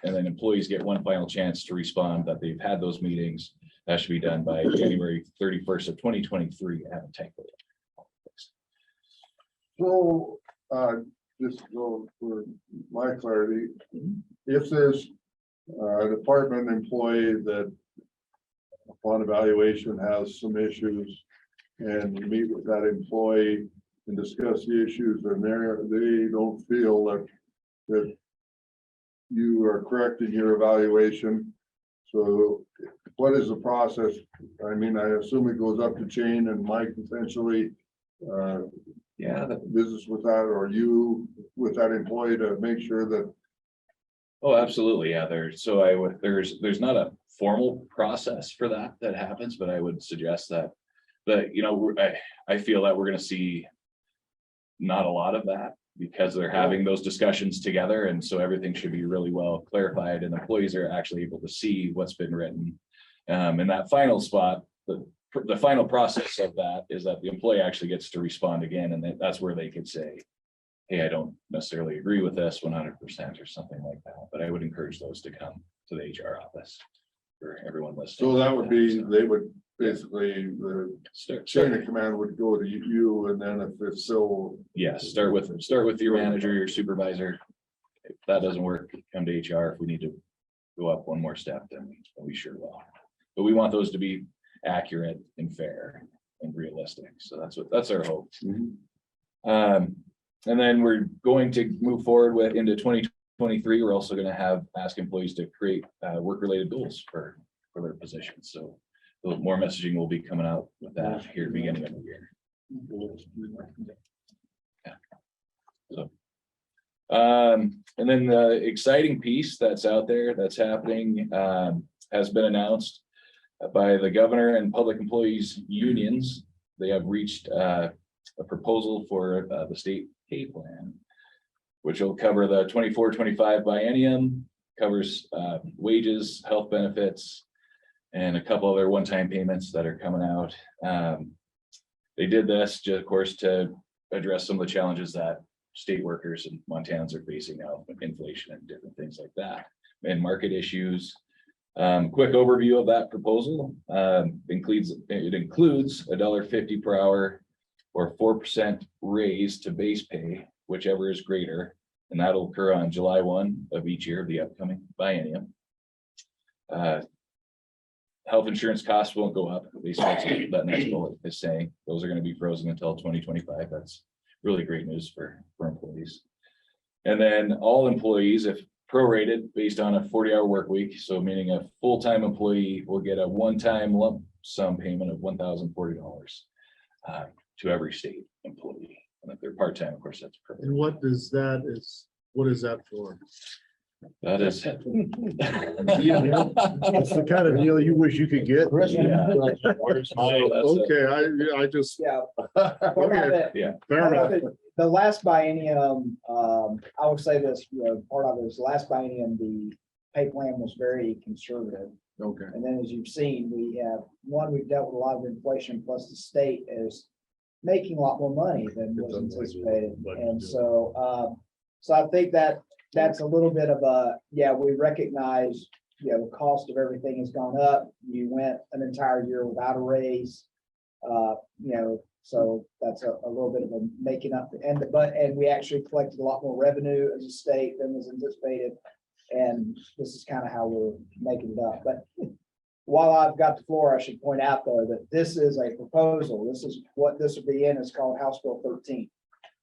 K: And then employees get one final chance to respond that they've had those meetings. That should be done by January 31st of 2023. I haven't typed it.
A: So, just go for my clarity, if there's a department employee that upon evaluation has some issues and you meet with that employee and discuss the issues and they don't feel that you are correct in your evaluation. So what is the process? I mean, I assume it goes up the chain and Mike essentially business with that, or you with that employee to make sure that.
K: Oh, absolutely. Yeah, there's not a formal process for that happens, but I would suggest that I feel that we're going to see not a lot of that because they're having those discussions together. And so everything should be really well clarified and employees are actually able to see what's been written. In that final spot, the final process of that is that the employee actually gets to respond again. And that's where they could say, hey, I don't necessarily agree with this 100% or something like that. But I would encourage those to come to the HR office for everyone listening.
A: So that would be, they would basically, the chain of command would go to you, and then if it's so.
K: Yes, start with your manager, your supervisor. If that doesn't work, come to HR. If we need to go up one more step, then we sure will. But we want those to be accurate and fair and realistic. So that's our hope. And then we're going to move forward into 2023. We're also going to ask employees to create work-related goals for their positions. So more messaging will be coming out with that here at the beginning of the year. Yeah. So, and then the exciting piece that's out there that's happening has been announced by the governor and public employees unions. They have reached a proposal for the state pay plan, which will cover the 24-25 biennium, covers wages, health benefits, and a couple other one-time payments that are coming out. They did this, of course, to address some of the challenges that state workers and Montanans are facing now, with inflation and different things like that, and market issues. Quick overview of that proposal. It includes $1.50 per hour or 4% raise to base pay, whichever is greater, and that'll occur on July 1 of each year of the upcoming biennium. Health insurance costs won't go up. Basically, that next bullet is saying those are going to be frozen until 2025. That's really great news for employees. And then all employees, if prorated based on a 40-hour work week, so meaning a full-time employee will get a one-time lump sum payment of $1,040 to every state employee. And if they're part-time, of course, that's perfect.
G: And what is that for?
K: That is.
H: That's the kind of deal you wish you could get.
G: Okay, I just,
D: Yeah.
G: okay,
K: Yeah.
G: fair enough.
D: The last biennium, I would say this, part of it is the last biennium, the pay plan was very conservative.
A: Okay.
D: And then as you've seen, we've dealt with a lot of inflation, plus the state is making a lot more money than was anticipated. And so, so I think that's a little bit of we recognize, the cost of everything has gone up. You went an entire year without a raise. So that's a little bit of a making up and we actually collected a lot more revenue as a state than was anticipated. And this is kind of how we're making it up. But while I've got the floor, I should point out though, that this is a proposal. This is what this would be in. It's called House Bill 13,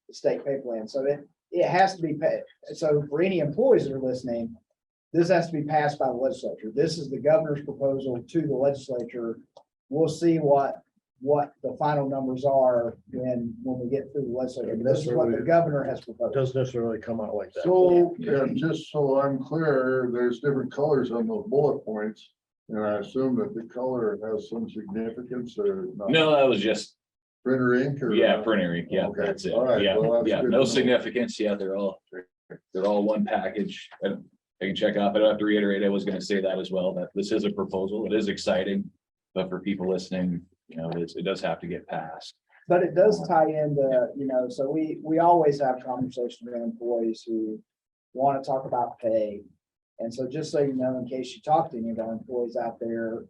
D: the state pay plan. So it has to be paid. So for any employees that are listening, this has to be passed by the legislature. This is the governor's proposal to the legislature. We'll see what the final numbers are when we get through the legislature. This is what the governor has proposed.
H: Doesn't necessarily come out like that.
A: So, just so I'm clear, there's different colors on those bullet points. And I assume that the color has some significance or not?
K: No, that was just,
A: Printer ink or?
K: printer ink. Yeah,
A: Okay,
K: that's it.
A: all right,
K: Yeah,
A: well, that's
K: yeah,
A: good
K: no
A: to know.
K: significance. Yeah, they're all one package. And I can check off. I don't have to reiterate. I was gonna say that as well, that this is a proposal. It is exciting. But for people listening, it does have to get passed.
D: But it does tie into, so we always have conversations with employees who want to talk about pay. And so just so you know, in case you talk to any of our employees out there,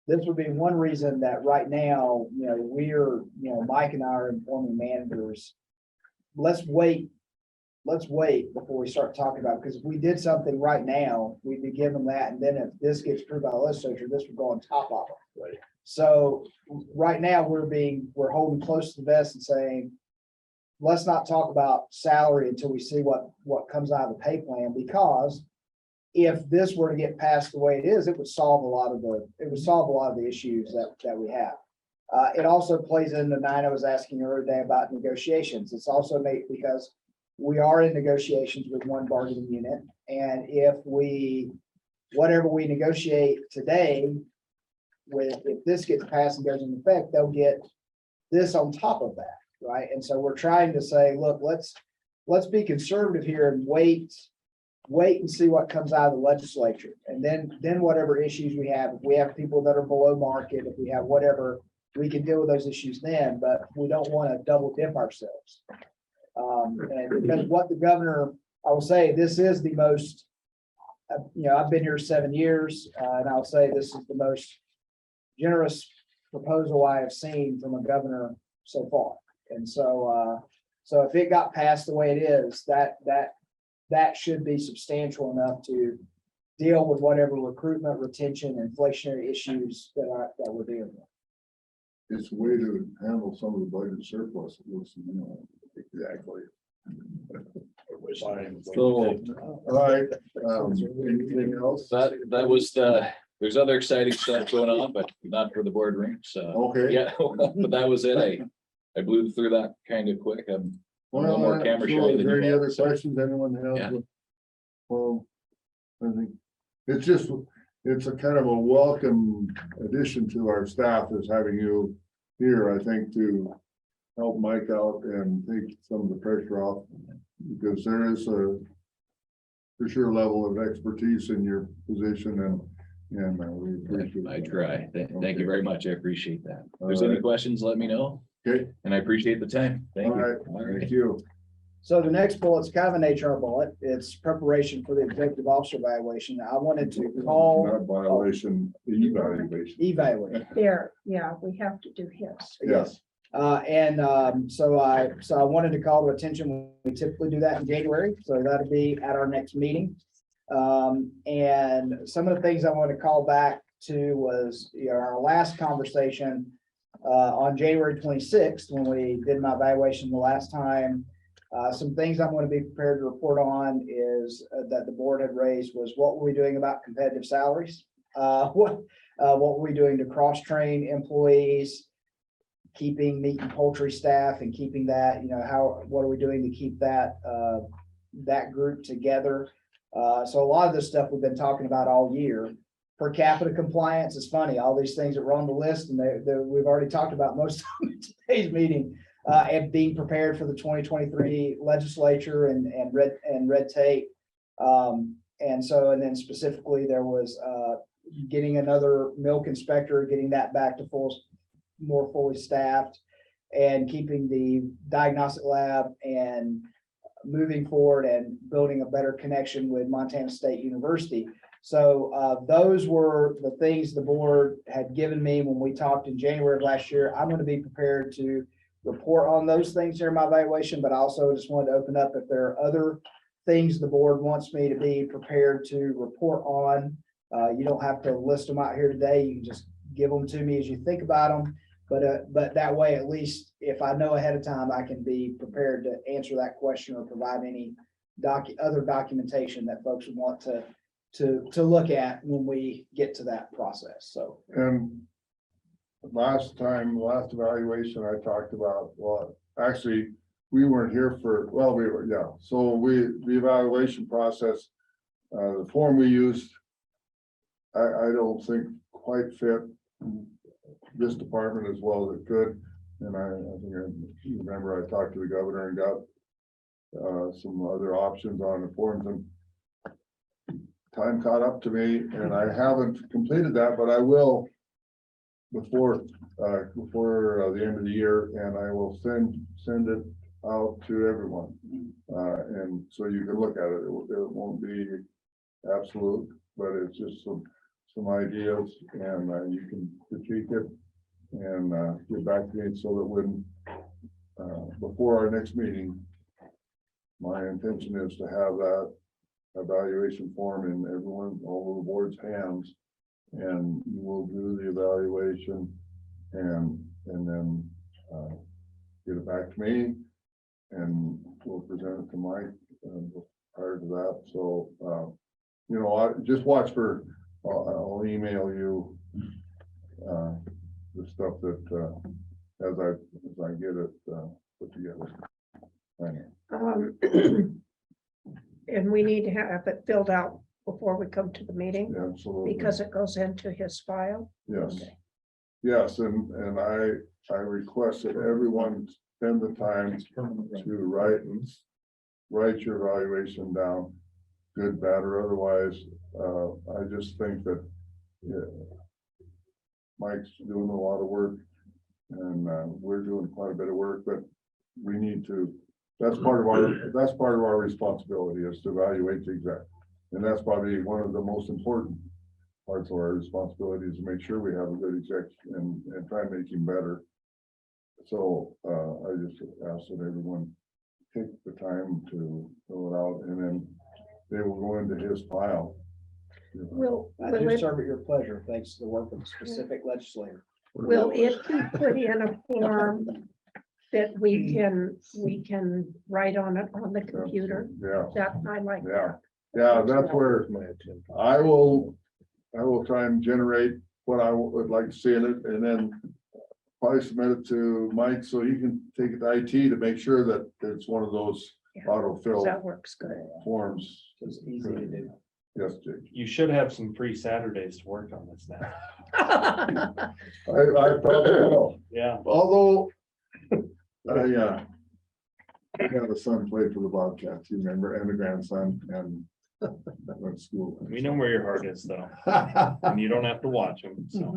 D: this would be one reason that right now, Mike and I are informing managers, let's wait before we start talking about it, because if we did something right now, we'd be giving that, and then if this gets approved by the legislature, this would go on top of it.
H: Right.
D: So right now, we're holding close to the vest and saying, let's not talk about salary until we see what comes out of the pay plan, because if this were to get passed the way it is, it would solve a lot of the issues that we have. It also plays into Nina was asking the other day about negotiations. It's also made because we are in negotiations with one bargaining unit, and if whatever we negotiate today, if this gets passed and goes into effect, they'll get this on top of that, right? And so we're trying to say, look, let's be conservative here and wait and see what comes out of the legislature, and then whatever issues we have, if we have people that are below market, if we have whatever, we can deal with those issues then, but we don't want to double dip ourselves. And because what the governor, I will say, this is the most, I've been here 7 years, and I'll say this is the most generous proposal I have seen from a governor so far. And so if it got passed the way it is, that should be substantial enough to deal with whatever recruitment, retention, inflationary issues that we're dealing with.
A: It's a way to handle some of the budget surplus.
H: Exactly.
K: So
A: All right, anything else?
K: that was there's other exciting stuff going on, but not for the boardroom. So
A: Okay.
K: yeah, but that was it. I blew through that kind of quick. I'm
A: Well,
K: no more camera
A: so
K: shy
A: is
K: than
A: there
K: you
A: any
K: are,
A: other
K: so.
A: questions anyone has?
K: Yeah.
A: Well, I think it's a kind of a welcome addition to our staff is having you here, I think, to help Mike out and take some of the pressure off, because there is a for sure level of expertise in your position, and we appreciate
K: I
A: that.
K: try. Thank you very much. I appreciate that. If there's
A: All
K: any
A: right.
K: questions, let me know.
A: Okay.
K: And I appreciate the time. Thank
A: All
K: you.
A: right,
K: All right.
A: thank you.
D: So the next bullet's kind of an HR bullet. It's preparation for the executive officer evaluation. I wanted to call
A: Not violation, evaluation.
D: evaluate.
B: There, yeah, we have to do his.
A: Yes.
D: So I wanted to call to attention, we typically do that in January, so that'll be at our next meeting. And some of the things I want to call back to was, our last conversation on January 26th, when we did my evaluation the last time. Some things I'm going to be prepared to report on is that the board had raised was what were we doing about competitive salaries? What were we doing to cross-train employees? Keeping meat and poultry staff and keeping that, what are we doing to keep that group together? So a lot of this stuff we've been talking about all year. Per capita compliance is funny, all these things that were on the list, and we've already talked about most of them in today's meeting, and being prepared for the 2023 legislature and red tape. And then specifically there was getting another milk inspector, getting that back to more fully staffed, and keeping the diagnostic lab and moving forward and building a better connection with Montana State University. So those were the things the board had given me when we talked in January of last year. I'm going to be prepared to report on those things during my evaluation, but I also just wanted to open up if there are other things the board wants me to be prepared to report on. You don't have to list them out here today. You can just give them to me as you think about them. But that way, at least if I know ahead of time, I can be prepared to answer that question or provide any other documentation that folks would want to look at when we get to that process. So.
A: And last evaluation I talked about, well, actually, we weren't here for, well, we were, yeah. So the evaluation process, the form we used, I don't think quite fit this department as well as it could. And I think I remember I talked to the governor and got some other options on the forms, and time caught up to me, and I haven't completed that, but I will before the end of the year, and I will send it out to everyone. And so you can look at it. It won't be absolute, but it's just some ideas, and you can critique it and get back to me, so that when before our next meeting, my intention is to have that evaluation form in all of the board's hands, and you will do the evaluation and then get it back to me, and we'll present it to Mike prior to that. So you know, I just watch for. I'll email you the stuff that as I get it put together.
B: And we need to have it filled out before we come to the meeting,
A: Absolutely.
B: because it goes into his file.
A: Yes.
B: Okay.
A: Yes, and I request that everyone spend the time to write your evaluation down, good, bad, or otherwise. I just think that Mike's doing a lot of work, and we're doing quite a bit of work, but we need to, that's part of our responsibility, is to evaluate the exec. And that's probably one of the most important parts of our responsibility, is to make sure we have a good exec and try and make him better. So I just ask that everyone take the time to fill it out, and then they will go into his file.
D: I do serve at your pleasure, thanks to the work of a specific legislator.
B: Will it be put in a form that we can write on it on the computer?
A: Yeah,
B: That I like
A: yeah,
B: that.
A: yeah, that's where I will try and generate what I would like to see in it, and then probably submit it to Mike, so he can take it to IT to make sure that it's one of those
B: Yeah.
A: auto-fill
B: That works good.
A: forms.
D: It's easy to do.
A: Yes, Jake.
F: You should have some free Saturdays to work on this now.
A: I probably will,
F: Yeah.
A: although I have a son played for the Bobcats, you remember, and a grandson, and went to school.
F: We know where your heart is, though, and you don't have to watch them, so.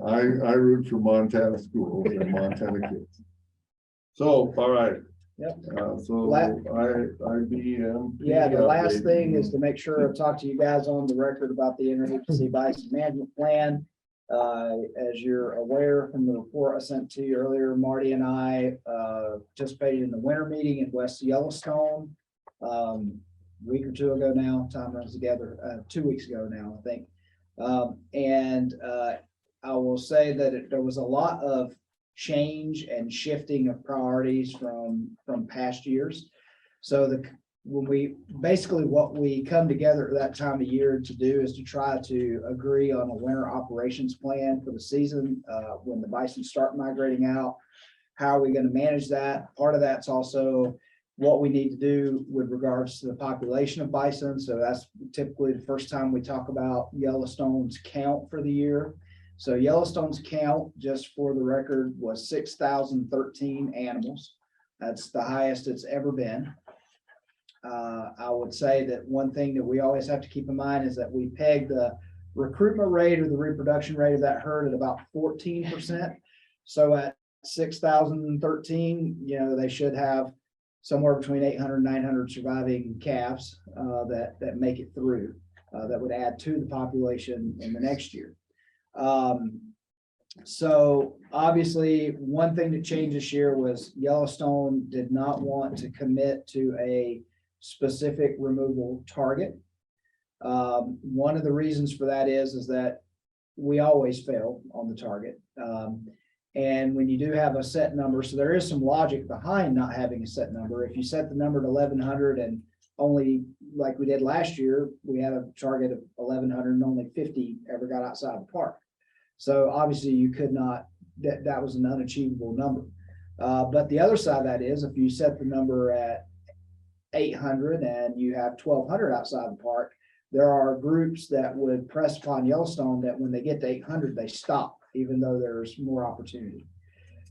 A: I root for Montana schools and Montana kids. So, all right.
D: Yep.
A: So IBM.
D: Yeah, the last thing is to make sure I've talked to you guys on the record about the interagency bison management plan. As you're aware from the report I sent to you earlier, Marty and I participated in the winter meeting in West Yellowstone a week or two ago now. Time runs together. 2 weeks ago now, I think. I will say that there was a lot of change and shifting of priorities from past years. So what we come together at that time of year to do is to try to agree on a winter operations plan for the season, when the bison start migrating out. How are we going to manage that? Part of that's also what we need to do with regards to the population of bison. So that's typically the first time we talk about Yellowstone's count for the year. So Yellowstone's count, just for the record, was 6,013 animals. That's the highest it's ever been. I would say that one thing that we always have to keep in mind is that we peg the recruitment rate or the reproduction rate of that herd at about 14%. So at 6,013, they should have somewhere between 800 and 900 surviving calves that make it through. That would add to the population in the next year. So obviously, one thing that changed this year was Yellowstone did not want to commit to a specific removal target. One of the reasons for that is that we always fail on the target. And when you do have a set number, so there is some logic behind not having a set number. If you set the number to 1,100 and only, like we did last year, we had a target of 1,100 and only 50 ever got outside the park. So obviously you could not, that was an unachievable number. But the other side of that is if you set the number at 800 and you have 1,200 outside the park, there are groups that would press upon Yellowstone that when they get to 800, they stop, even though there's more opportunity.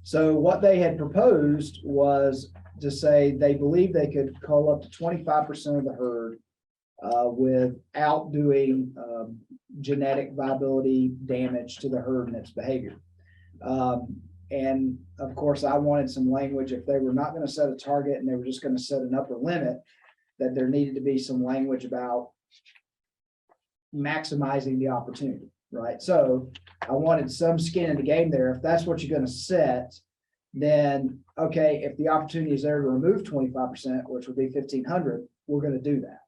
D: So what they had proposed was to say they believe they could cull up to 25% of the herd without doing genetic viability damage to the herd and its behavior. And of course, I wanted some language if they were not going to set a target and they were just going to set an upper limit, that there needed to be some language about maximizing the opportunity, right? So I wanted some skin in the game there. If that's what you're going to set, then okay, if the opportunity is there to remove 25%, which would be 1,500, we're going to do that.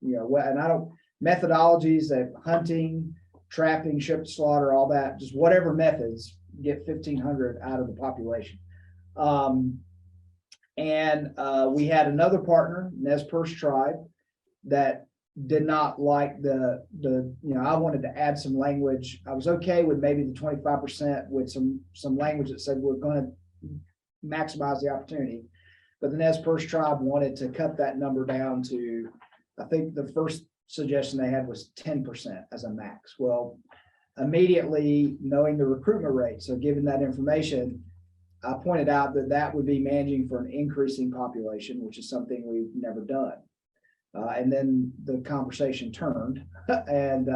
D: And I don't, methodologies of hunting, trapping, ship to slaughter, all that, just whatever methods get 1,500 out of the population. We had another partner, Nez Perce tribe, that did not like I wanted to add some language. I was okay with maybe the 25% with some language that said we're going to maximize the opportunity. But the Nez Perce tribe wanted to cut that number down to, I think the first suggestion they had was 10% as a max. Well, immediately knowing the recruitment rate, so given that information, I pointed out that that would be managing for an increasing population, which is something we've never done. And then the conversation turned. And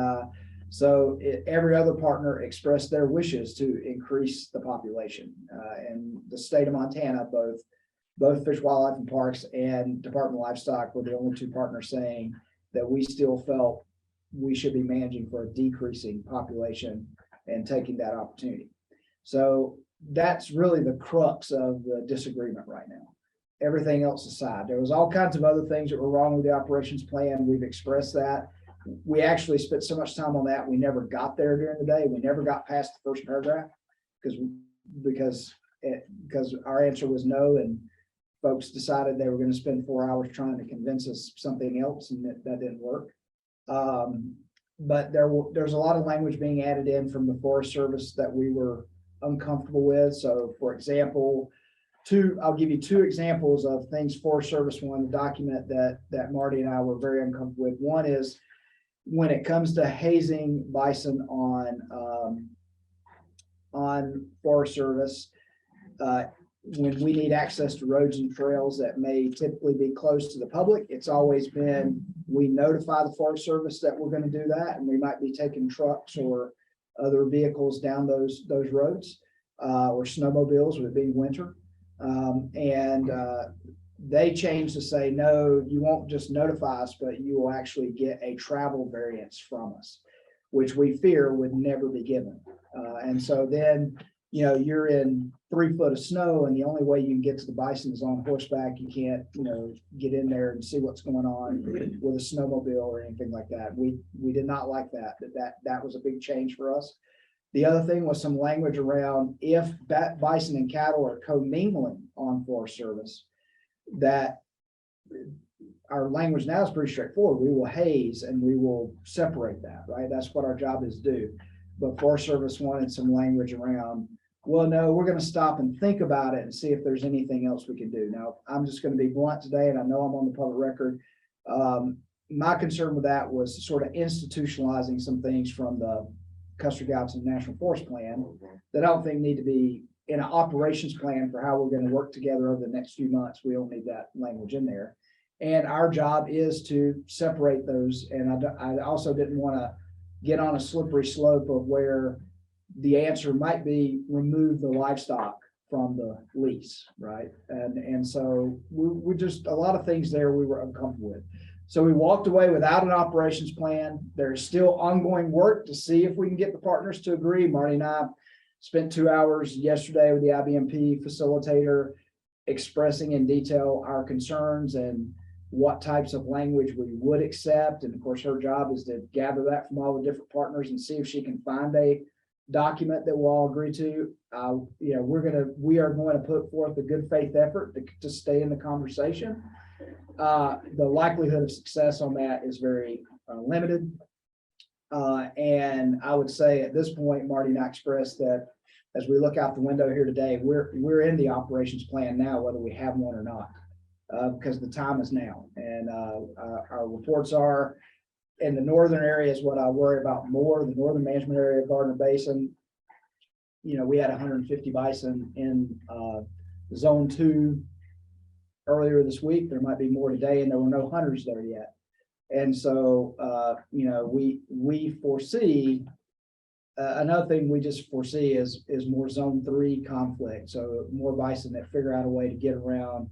D: every other partner expressed their wishes to increase the population. And the state of Montana, both Fish, Wildlife and Parks and Department of Livestock were the only two partners saying that we still felt we should be managing for a decreasing population and taking that opportunity. So that's really the crux of the disagreement right now. Everything else aside, there was all kinds of other things that were wrong with the operations plan. We've expressed that. We actually spent so much time on that. We never got there during the day. We never got past the first paragraph because our answer was no. And folks decided they were going to spend 4 hours trying to convince us something else, and that didn't work. But there's a lot of language being added in from the Forest Service that we were uncomfortable with. So for example, I'll give you two examples of things Forest Service wanted to document that Marty and I were very uncomfortable with. One is when it comes to hazing bison on Forest Service, when we need access to roads and trails that may typically be closed to the public, it's always been, we notify the Forest Service that we're going to do that, and we might be taking trucks or other vehicles down those roads or snowmobiles with it being winter. They changed to say, no, you won't just notify us, but you will actually get a travel variance from us, which we fear would never be given. And so then, you're in 3 foot of snow, and the only way you can get to the bison is on horseback. You can't, get in there and see what's going on with a snowmobile or anything like that. We did not like that was a big change for us. The other thing was some language around if bison and cattle are commingling on Forest Service, that our language now is pretty straightforward. We will haze and we will separate that, right? That's what our job is to do. But Forest Service wanted some language around, well, no, we're going to stop and think about it and see if there's anything else we can do. Now, I'm just going to be blunt today, and I know I'm on the public record. My concern with that was sort of institutionalizing some things from the Custer-Gallatin National Forest Plan that I don't think need to be in an operations plan for how we're going to work together over the next few months. We don't need that language in there. And our job is to separate those. And I also didn't want to get on a slippery slope of where the answer might be remove the livestock from the lease, right? And so we just, a lot of things there we were uncomfortable with. So we walked away without an operations plan. There's still ongoing work to see if we can get the partners to agree. Marty and I spent 2 hours yesterday with the IBMP facilitator expressing in detail our concerns and what types of language we would accept. And of course, her job is to gather that from all the different partners and see if she can find a document that we'll all agree to. You know, we are going to put forth a good faith effort to stay in the conversation. The likelihood of success on that is very limited. And I would say at this point, Marty and I expressed that as we look out the window here today, we're in the operations plan now, whether we have one or not, because the time is now. And our reports are in the northern area is what I worry about more, the northern management area of Gardner Basin. You know, we had 150 bison in zone 2 earlier this week. There might be more today, and there were no hunters there yet. And so, you know, we foresee another thing we just foresee is more zone 3 conflict. So more bison that figure out a way to get around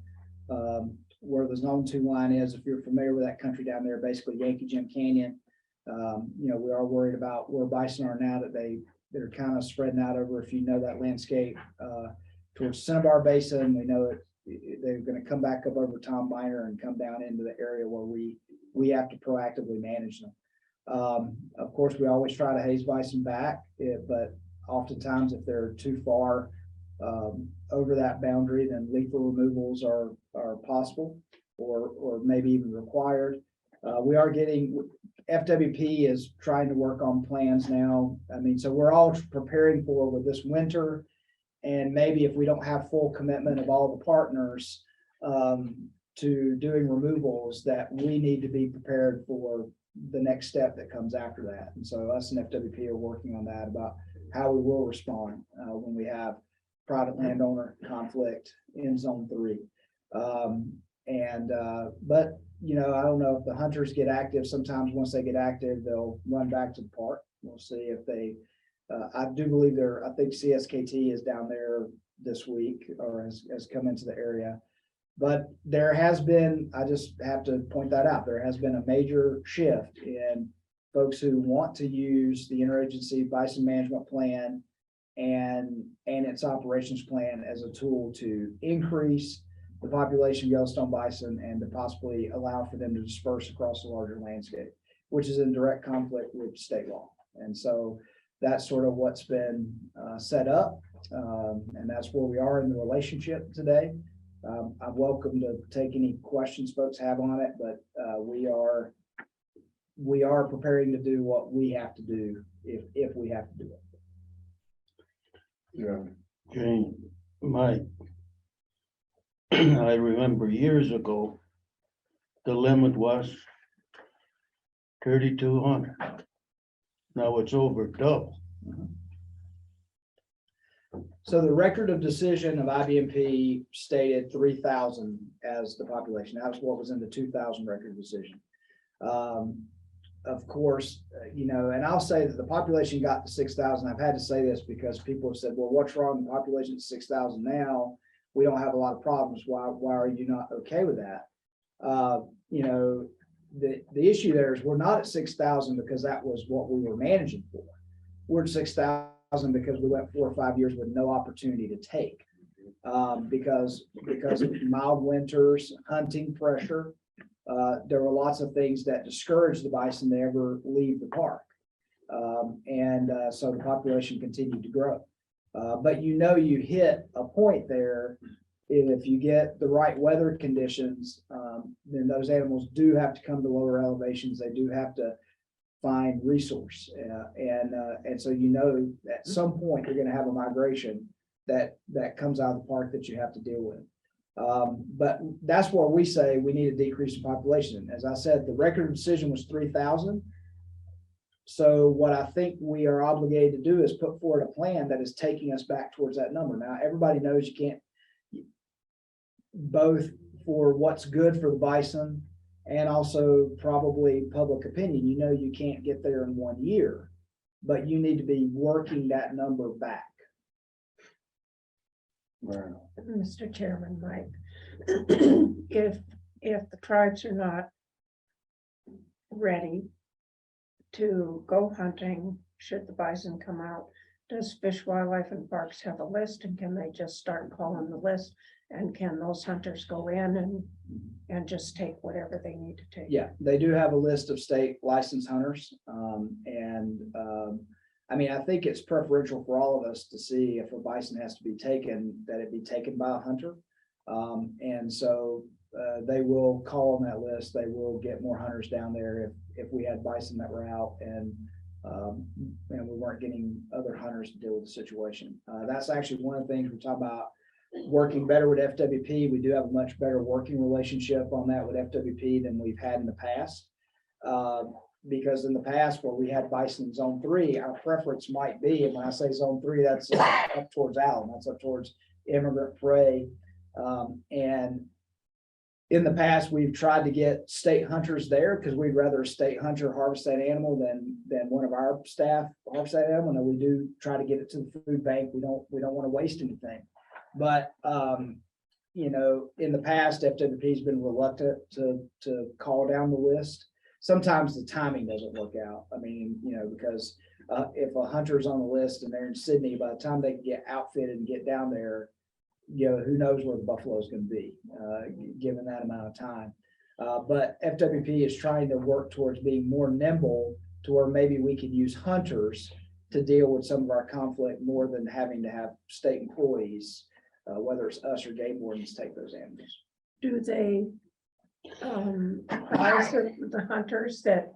D: where the zone 2 line is. If you're familiar with that country down there, basically Yankee Jim Canyon, you know, we are worried about where bison are now that they're kind of spreading out over, if you know that landscape, towards Cinnabar Basin. We know they're going to come back up over Tom Miner and come down into the area where we have to proactively manage them. Of course, we always try to haze bison back, but oftentimes if they're too far over that boundary, then lethal removals are possible or maybe even required. We are getting, FWP is trying to work on plans now. I mean, so we're all preparing for with this winter, and maybe if we don't have full commitment of all the partners to doing removals, that we need to be prepared for the next step that comes after that. And so us and FWP are working on that about how we will respond when we have private landowner conflict in zone 3. But you know, I don't know if the hunters get active. Sometimes once they get active, they'll run back to the park. We'll see if they, I do believe I think CSKT is down there this week or has come into the area. But there has been, I just have to point that out, there has been a major shift in folks who want to use the interagency bison management plan and its operations plan as a tool to increase the population of Yellowstone bison and to possibly allow for them to disperse across a larger landscape, which is in direct conflict with state law. And so that's sort of what's been set up. And that's where we are in the relationship today. I'm welcome to take any questions folks have on it, but we are preparing to do what we have to do if we have to do it.
A: Yeah.
E: Jane, Mike. I remember years ago, the limit was 3,200. Now it's over double.
D: So the record of decision of IBMP stated 3,000 as the population. That was what was in the 2000 record of decision. Of course, you know, and I'll say that the population got to 6,000. I've had to say this because people have said, well, what's wrong? The population is 6,000 now. We don't have a lot of problems. Why are you not okay with that? You know, the issue there is we're not at 6,000 because that was what we were managing for. We're at 6,000 because we went 4 or 5 years with no opportunity to take because of mild winters, hunting pressure. There were lots of things that discouraged the bison to ever leave the park. So the population continued to grow. But you know, you hit a point there, if you get the right weather conditions, then those animals do have to come to lower elevations. They do have to find resource. And so, you know, at some point you're going to have a migration that comes out of the park that you have to deal with. But that's where we say we need a decrease in population. As I said, the record of decision was 3,000. So what I think we are obligated to do is put forward a plan that is taking us back towards that number. Now, everybody knows you can't both for what's good for the bison and also probably public opinion. You know, you can't get there in 1 year, but you need to be working that number back.
B: Mr. Chairman, Mike, if the tribes are not ready to go hunting, should the bison come out, does Fish, Wildlife and Parks have a list, and can they just start calling the list? And can those hunters go in and just take whatever they need to take?
D: Yeah, they do have a list of state licensed hunters. I mean, I think it's preferential for all of us to see if a bison has to be taken, that it be taken by a hunter. And so they will call on that list. They will get more hunters down there if we had bison that were out and we weren't getting other hunters to deal with the situation. That's actually one of the things we talk about, working better with FWP. We do have a much better working relationship on that with FWP than we've had in the past. Because in the past where we had bison in zone 3, our preference might be, and when I say zone 3, that's up towards Allen, that's up towards Immigrant Prairie. And in the past, we've tried to get state hunters there because we'd rather a state hunter harvest that animal than one of our staff harvest that animal. And we do try to get it to the food bank. We don't want to waste anything. But you know, in the past, FWP has been reluctant to call down the list. Sometimes the timing doesn't work out. I mean, you know, because if a hunter's on the list and they're in Sydney, by the time they get outfitted and get down there, you know, who knows where the buffalo is going to be, given that amount of time. But FWP is trying to work towards being more nimble to where maybe we can use hunters to deal with some of our conflict more than having to have state employees, whether it's us or game wardens, take those animals.
B: Do they advise the hunters that,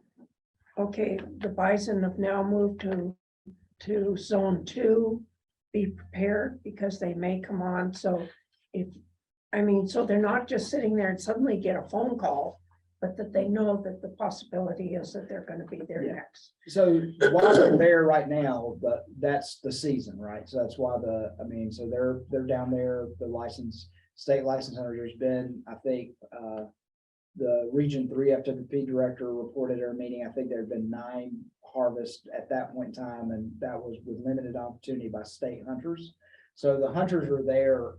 B: okay, the bison have now moved to zone 2, be prepared because they may come on? So so they're not just sitting there and suddenly get a phone call, but that they know that the possibility is that they're going to be there next.
D: So while they're there right now, but that's the season, right? So that's why so they're down there, the state license hunter. There's been, I think, the Region 3 FWP director reported at our meeting, I think there had been 9 harvests at that point in time, and that was with limited opportunity by state hunters. So the hunters are there,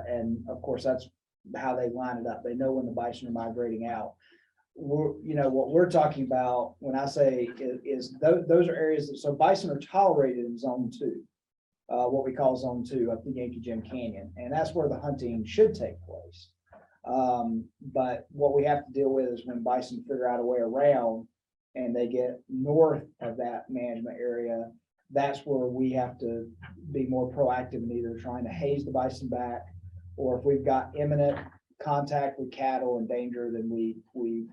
D: and of course, that's how they line it up. They know when the bison are migrating out. What we're talking about when I say is those are areas that, so bison are tolerated in zone 2, what we call zone 2 up the Yankee Jim Canyon, and that's where the hunting should take place. But what we have to deal with is when bison figure out a way around and they get north of that management area, that's where we have to be more proactive in either trying to haze the bison back, or if we've got imminent contact with cattle and danger, then we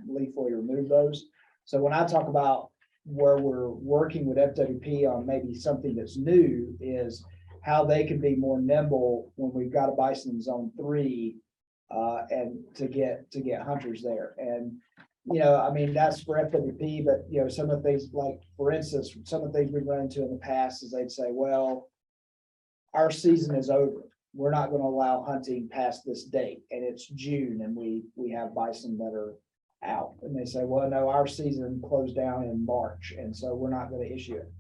D: lethally remove those. So when I talk about where we're working with FWP on maybe something that's new, is how they can be more nimble when we've got a bison in zone 3, and to get hunters there. And that's for FWP, but some of the things, like for instance, some of the things we've run into in the past is they'd say, well, our season is over, we're not going to allow hunting past this date, and it's June and we have bison that are out, and they say, well, no, our season closed down in March, and so we're not going to issue it.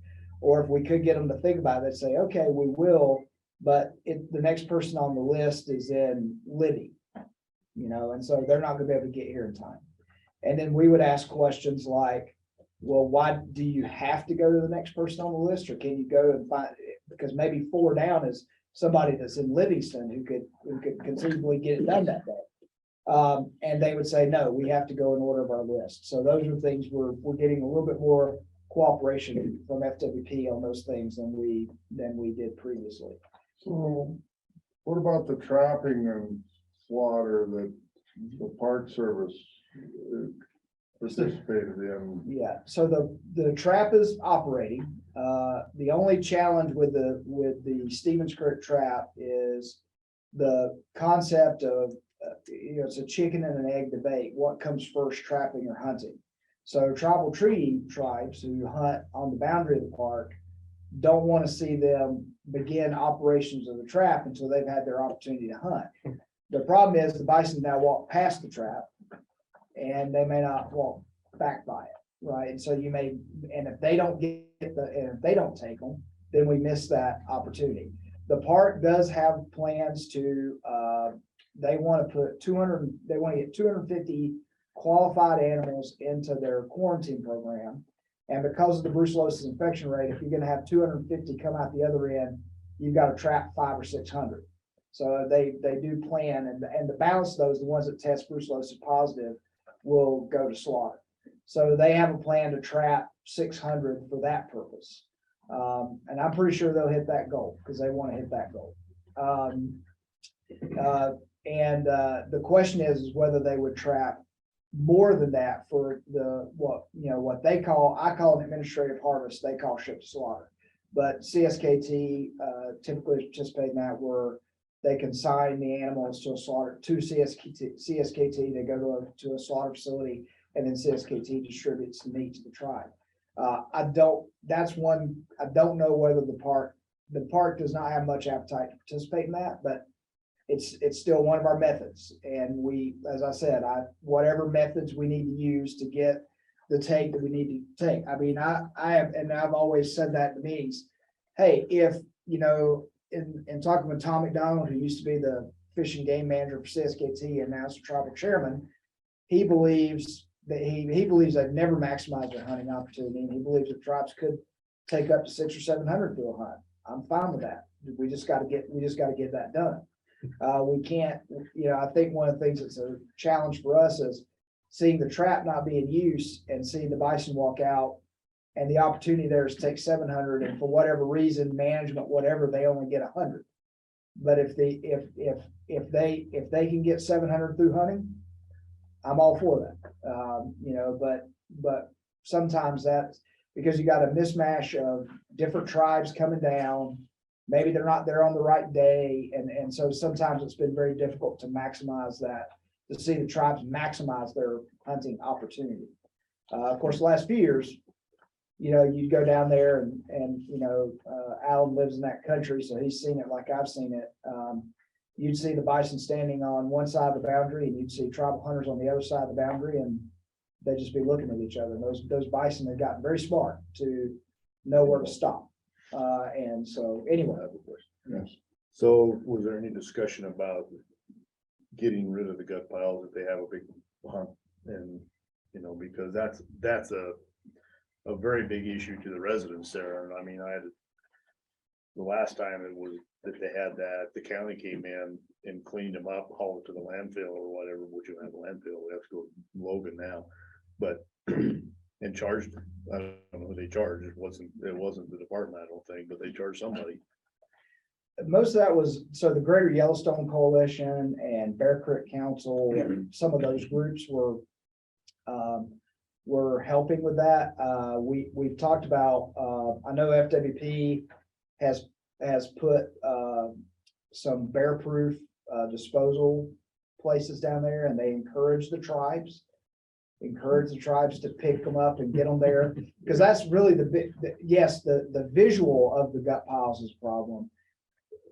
D: Or if we could get them to think about it, they'd say, okay, we will, but the next person on the list is in Libby, and so they're not going to be able to get here in time. And then we would ask questions like, well, why do you have to go to the next person on the list, or can you go and find, because maybe 4 down is somebody that's in Livingston who could conceivably get it done that day. And they would say, no, we have to go in order of our list. So those are things we're getting a little bit more cooperation from FWP on those things than we did previously.
A: So what about the trapping and slaughter that the Park Service participated in?
D: Yeah, so the trap is operating. The only challenge with the Stevens Creek trap is the concept of it's a chicken and an egg debate. What comes first, trapping or hunting? So tribal treaty tribes who hunt on the boundary of the park don't want to see them begin operations of the trap until they've had their opportunity to hunt. The problem is the bison now walk past the trap and they may not walk back by it, right? And so you may, and if they don't and if they don't take them, then we miss that opportunity. The park does have plans to, they want to put 200, they want to get 250 qualified animals into their quarantine program. And because of the brucellosis infection rate, if you're gonna have 250 come out the other end, you've got to trap 500 or 600. So they do plan, and the balance of those, the ones that test brucellosis positive, will go to slaughter. So they have a plan to trap 600 for that purpose. And I'm pretty sure they'll hit that goal because they want to hit that goal. The question is whether they would trap more than that for what they call, I call an administrative harvest, they call ship to slaughter. But CSKT typically participate in that, where they consign the animals to a slaughter to CSKT, they go to a slaughter facility, and then CSKT distributes the meat to the tribe. I don't know whether the park does not have much appetite to participate in that, but it's still one of our methods. And we, as I said, whatever methods we need to use to get the take that we need to take. I mean, I have, and I've always said that in meetings. Hey, if, in talking with Tom McDonald, who used to be the fish and game manager for CSKT and now is the tribal chairman, he believes they've never maximized their hunting opportunity. And he believes that tribes could take up to 600 or 700 to a hunt. I'm fine with that. We just got to get that done. We can't, I think one of the things that's a challenge for us is seeing the trap not be in use and seeing the bison walk out, and the opportunity there is to take 700, and for whatever reason, management, whatever, they only get 100. But if they can get 700 through hunting, I'm all for that. But sometimes that's because you got a mismatch of different tribes coming down. Maybe they're not there on the right day. And so sometimes it's been very difficult to maximize that, to see the tribes maximize their hunting opportunity. Of course, the last few years, you'd go down there and Alan lives in that country, so he's seen it like I've seen it. You'd see the bison standing on one side of the boundary, and you'd see tribal hunters on the other side of the boundary, and they'd just be looking at each other. And those bison have gotten very smart to know where to stop. And so anyway.
A: Yes.
H: So was there any discussion about getting rid of the gut piles if they have a big hunt? And, because that's a very big issue to the residents there. And I mean, the last time it was that they had that, the county came in and cleaned them up, hauled it to the landfill or whatever, which you have a landfill, we have to go to Logan now, but and charged, I don't know who they charged. It wasn't the department, I don't think, but they charged somebody.
D: Most of that was, so the Greater Yellowstone Coalition and Bear Creek Council, and some of those groups were helping with that. We've talked about, I know FWP has put some bear proof disposal places down there, and they encourage the tribes to pick them up and get them there, because that's really the visual of the gut piles is a problem.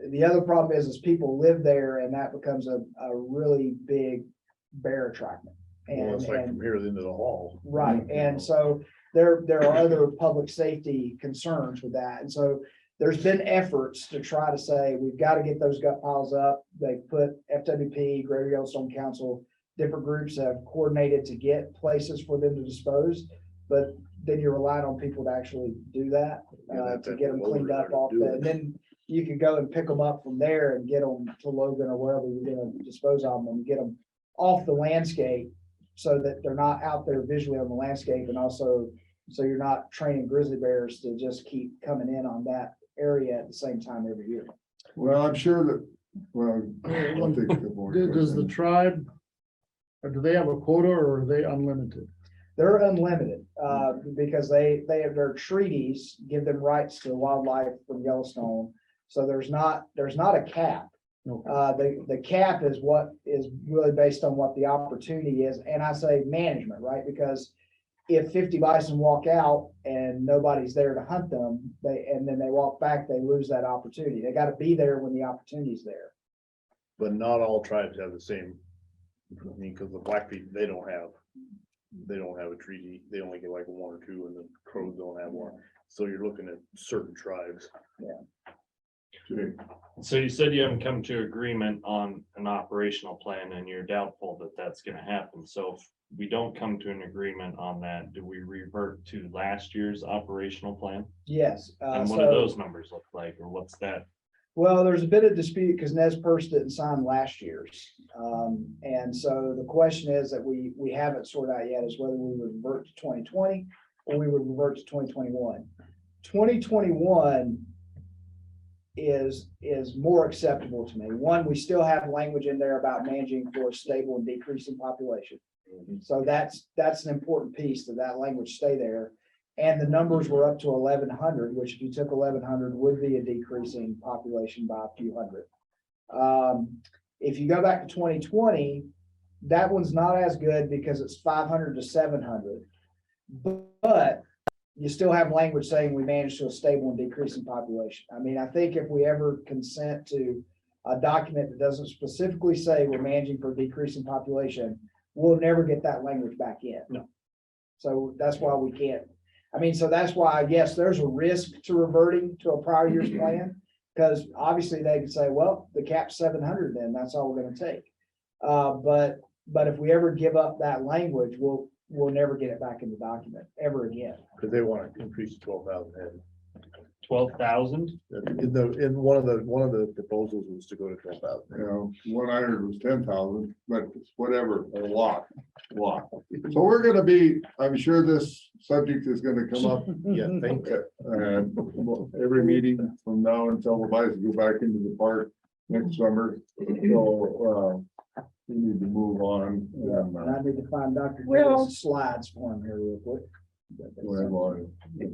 D: The other problem is people live there, and that becomes a really big bear attractant.
H: Well, it's like from here into the hall.
D: Right. And so there are other public safety concerns with that. And so there's been efforts to try to say, we've got to get those gut piles up. They put FWP, Greater Yellowstone Council, different groups have coordinated to get places for them to dispose, but then you're relying on people to actually do that, to get them cleaned up off that. And then you can go and pick them up from there and get them to Logan or wherever you're going to dispose of them, and get them off the landscape so that they're not out there visually on the landscape. And also, so you're not training grizzly bears to just keep coming in on that area at the same time every year.
A: Well, I'm sure that, I'll take the board.
G: Does the tribe, or do they have a quota, or are they unlimited?
D: They're unlimited, because they have their treaties give them rights to wildlife from Yellowstone. So there's not a cap. The cap is what is really based on what the opportunity is. And I say management, right? Because if 50 bison walk out and nobody's there to hunt them, and then they walk back, they lose that opportunity. They got to be there when the opportunity is there.
H: But not all tribes have the same, I mean, because the Blackfeet, they don't have a treaty, they only get like one or two, and the Crows don't have one. So you're looking at certain tribes.
A: Okay.
F: So you said you haven't come to agreement on an operational plan and you're doubtful that that's gonna happen. So if we don't come to an agreement on that, do we revert to last year's operational plan?
D: Yes.
F: And what do those numbers look like, or what's that?
D: Well, there's a bit of dispute because Nez Perce didn't sign last year's. And so the question is that we haven't sorted out yet is whether we would revert to 2020 or we would revert to 2021. 2021 is more acceptable to me. One, we still have language in there about managing for a stable and decreasing population. So that's an important piece that language stay there. And the numbers were up to 1,100, which if you took 1,100 would be a decreasing population by a few hundred. If you go back to 2020, that one's not as good because it's 500 to 700. But you still have language saying we managed to a stable and decreasing population. I mean, I think if we ever consent to a document that doesn't specifically say we're managing for a decreasing population, we'll never get that language back in.
H: No.
D: So that's why we can't. I mean, so that's why, I guess there's a risk to reverting to a prior year's plan, because obviously they could say, well, the cap's 700, then that's all we're going to take. But if we ever give up that language, we'll never get it back in the document ever again.
H: Because they want to increase to 12,000 head.
F: 12,000?
H: In one of the proposals was to go to 12,000.
A: You know, one I heard was 10,000, but it's whatever, a lot. So we're gonna be, I'm sure this subject is gonna come up.
H: Yeah, thank you.
A: Every meeting from now until the guys go back into the park next summer. So, we need to move on.
D: And I need to find Dr.
B: Well-
D: Davis' slides for him here real quick.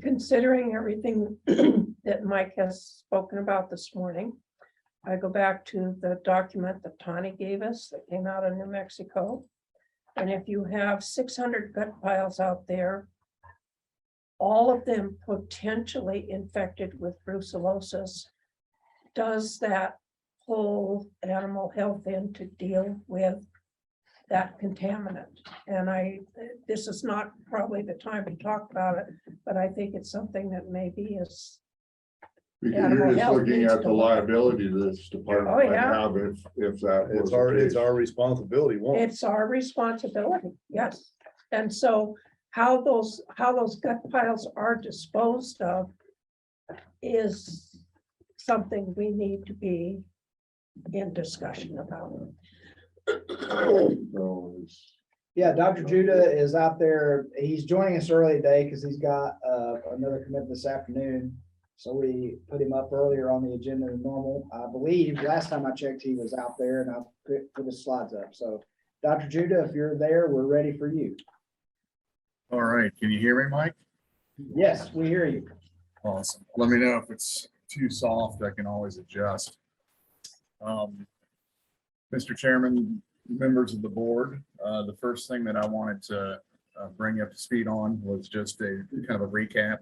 B: Considering everything that Mike has spoken about this morning, I go back to the document that Tani gave us that came out of New Mexico. And if you have 600 gut piles out there, all of them potentially infected with brucellosis, does that pull animal health in to deal with that contaminant? And this is not probably the time to talk about it, but I think it's something that maybe is.
A: Because
B: Animal
A: you're just
B: health
A: looking
B: needs
A: at
B: to
A: the
B: look.
A: liability this department
B: Oh,
A: might
B: yeah.
A: have if that was.
H: It's
A: the
H: our
A: case.
H: responsibility, won't it?
B: It's our responsibility, yes. And so how those gut piles are disposed of is something we need to be in discussion about.
A: So it's-
D: Yeah, Dr. Judah is out there. He's joining us early today because he's got another commitment this afternoon. So we put him up earlier on the agenda than normal. I believe last time I checked, he was out there and I put his slides up. So Dr. Judah, if you're there, we're ready for you.
L: All right, can you hear me, Mike?
D: Yes, we hear you.
L: Awesome. Let me know if it's too soft. I can always adjust. Mr. Chairman, members of the board, the first thing that I wanted to bring you up to speed on was just a kind of a recap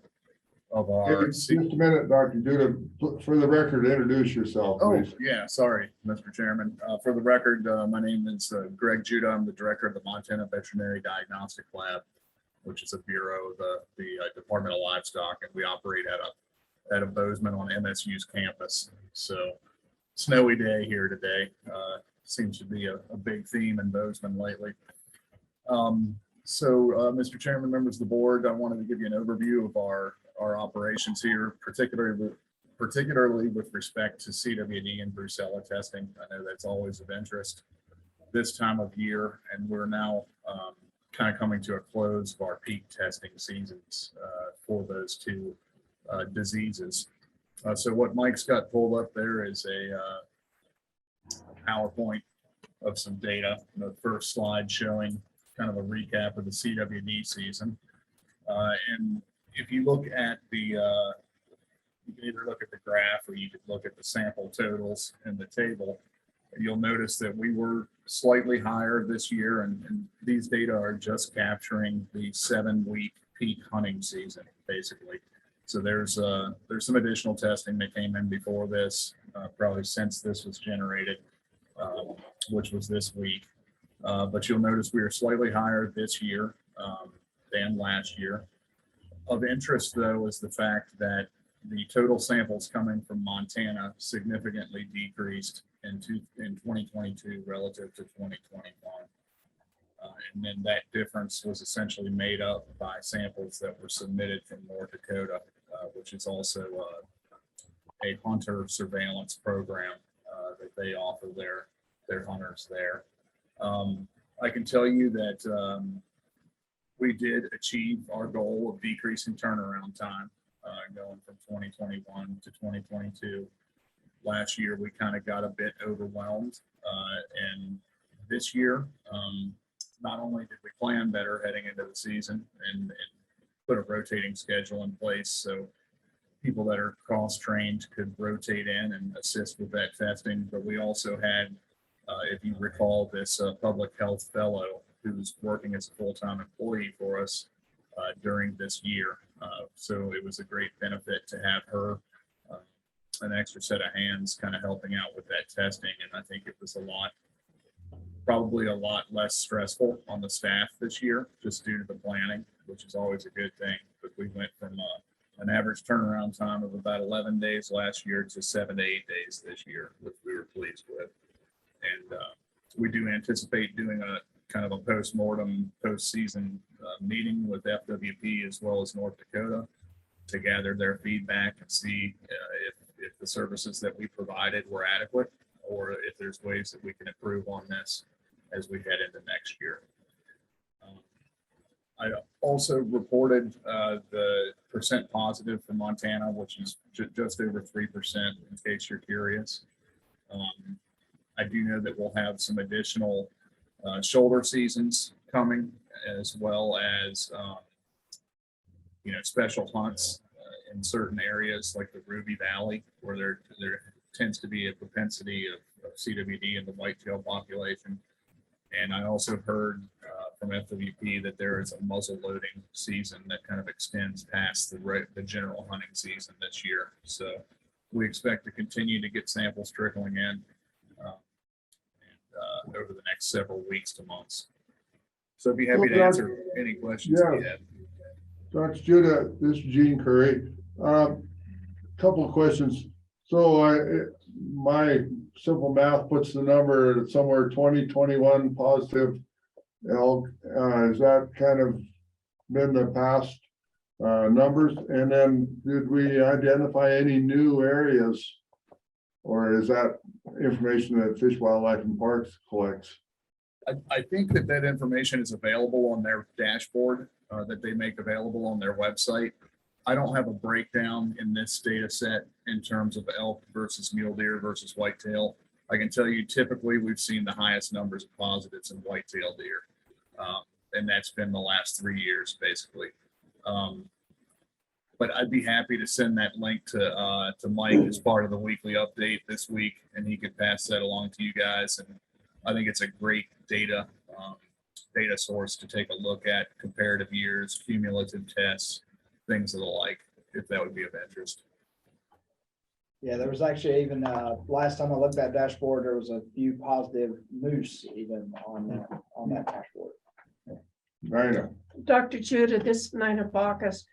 L: of our.
A: Just a minute, Dr. Duda, for the record, introduce yourself,
L: Oh,
A: please.
L: yeah, sorry, Mr. Chairman. For the record, my name is Greg Judah. I'm the director of the Montana Veterinary Diagnostic Lab, which is a bureau of the Department of Livestock, and we operate at a Bozeman on MSU's campus. So snowy day here today. Seems to be a big theme in Bozeman lately. Mr. Chairman, members of the board, I wanted to give you an overview of our operations here, particularly with respect to CWD and brucella testing. I know that's always of interest this time of year, and we're now kind of coming to a close of our peak testing seasons for those two diseases. So what Mike's got pulled up there is a PowerPoint of some data. The first slide showing kind of a recap of the CWD season. And if you look at you can either look at the graph or you could look at the sample totals in the table. You'll notice that we were slightly higher this year, and these data are just capturing the 7-week peak hunting season, basically. So there's some additional testing that came in before this, probably since this was generated. which was this week. But you'll notice we are slightly higher this year than last year. Of interest, though, is the fact that the total samples coming from Montana significantly decreased in 2022 relative to 2021. And then that difference was essentially made up by samples that were submitted from North Dakota, which is also a hunter surveillance program that they offer their hunters there. I can tell you that we did achieve our goal of decreasing turnaround time, going from 2021 to 2022. Last year, we kind of got a bit overwhelmed. And this year, not only did we plan better heading into the season and put a rotating schedule in place so people that are cross-trained could rotate in and assist with that testing, but we also had, if you recall, this public health fellow who's working as a full-time employee for us during this year. So it was a great benefit to have her, an extra set of hands kind of helping out with that testing. And I think it was probably a lot less stressful on the staff this year, just due to the planning, which is always a good thing. But we went from an average turnaround time of about 11 days last year to 7 to 8 days this year, which we were pleased with. And we do anticipate doing a kind of a post-mortem, post-season meeting with FWP as well as North Dakota to gather their feedback and see if the services that we provided were adequate, or if there's ways that we can improve on this as we head into next year. I also reported the percent positive for Montana, which is just over 3%, in case you're curious. I do know that we'll have some additional shoulder seasons coming, as well as special hunts in certain areas like the Ruby Valley, where there tends to be a propensity of CWD in the whitetail population. And I also heard from FWP that there is a muzzle loading season that kind of extends past the general hunting season this year. So we expect to continue to get samples trickling in over the next several weeks to months. So I'd be happy to answer any questions you have.
A: Dr. Judah, this is Gene Curry. Couple of questions. So my simple math puts the number at somewhere 2021 positive elk. Is that kind of been the past numbers? And then did we identify any new areas? Or is that information that Fish, Wildlife and Parks collects?
L: I think that information is available on their dashboard that they make available on their website. I don't have a breakdown in this data set in terms of elk versus mule deer versus whitetail. I can tell you typically we've seen the highest numbers of positives in whitetail deer. And that's been the last 3 years, basically. But I'd be happy to send that link to Mike as part of the weekly update this week, and he could pass that along to you guys. And I think it's a great data source to take a look at, comparative years, cumulative tests, things of the like, if that would be of interest.
D: Yeah, there was actually even, last time I looked at that dashboard, there was a few positive moose even on that dashboard.
A: Nina.
B: Dr. Judah, this is Nina Bacchus.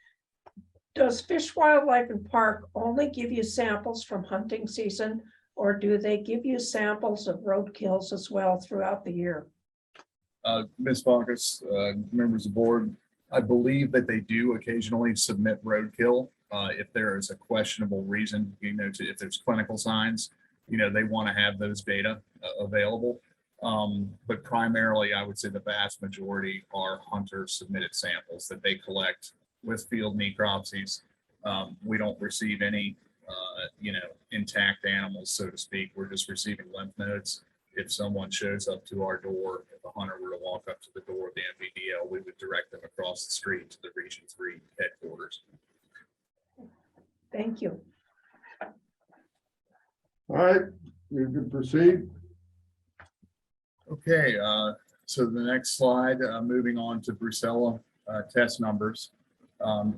B: Does Fish, Wildlife and Park only give you samples from hunting season, or do they give you samples of roadkills as well throughout the year?
L: Ms. Bacchus, members of the board, I believe that they do occasionally submit roadkill if there is a questionable reason, if there's clinical signs, they want to have those data available. But primarily, I would say the vast majority are hunter submitted samples that they collect with field necropsies. We don't receive any, intact animals, so to speak. We're just receiving lymph nodes. If someone shows up to our door, if a hunter were to walk up to the door of the MVDL, we would direct them across the street to the Region 3 headquarters.
B: Thank you.
A: All right, you can proceed.
L: Okay, so the next slide, moving on to Brucella test numbers.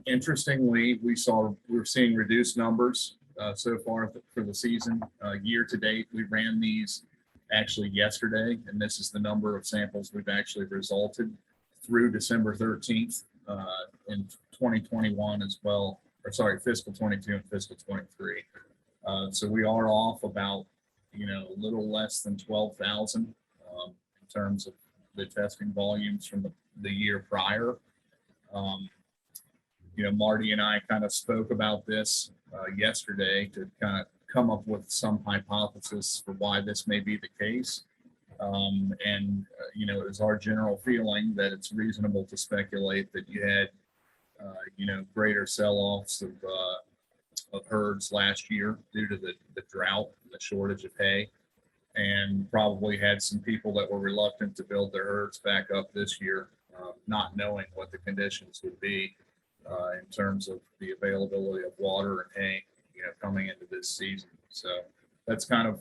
L: Interestingly, we're seeing reduced numbers so far for the season. Year to date, we ran these actually yesterday, and this is the number of samples we've actually resulted through December 13th in 2021 as well, or sorry, fiscal 22 and fiscal 23. So we are off about, a little less than 12,000 in terms of the testing volumes from the year prior. Marty and I kind of spoke about this yesterday to kind of come up with some hypothesis for why this may be the case. It was our general feeling that it's reasonable to speculate that you had, greater sell-offs of herds last year due to the drought and the shortage of hay, and probably had some people that were reluctant to build their herds back up this year, not knowing what the conditions would be in terms of the availability of water and hay, coming into this season. So that's kind of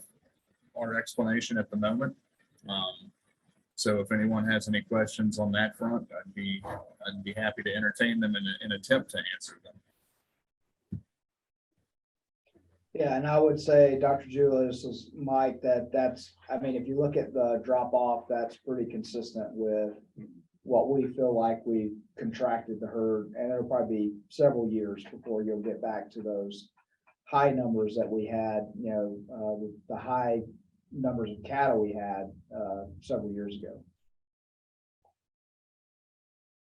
L: our explanation at the moment. So if anyone has any questions on that front, I'd be happy to entertain them and attempt to answer them.
D: Yeah, and I would say, Dr. Julius is Mike, if you look at the drop off, that's pretty consistent with what we feel like we contracted the herd, and it'll probably be several years before you'll get back to those high numbers that we had, the high numbers of cattle we had several years ago.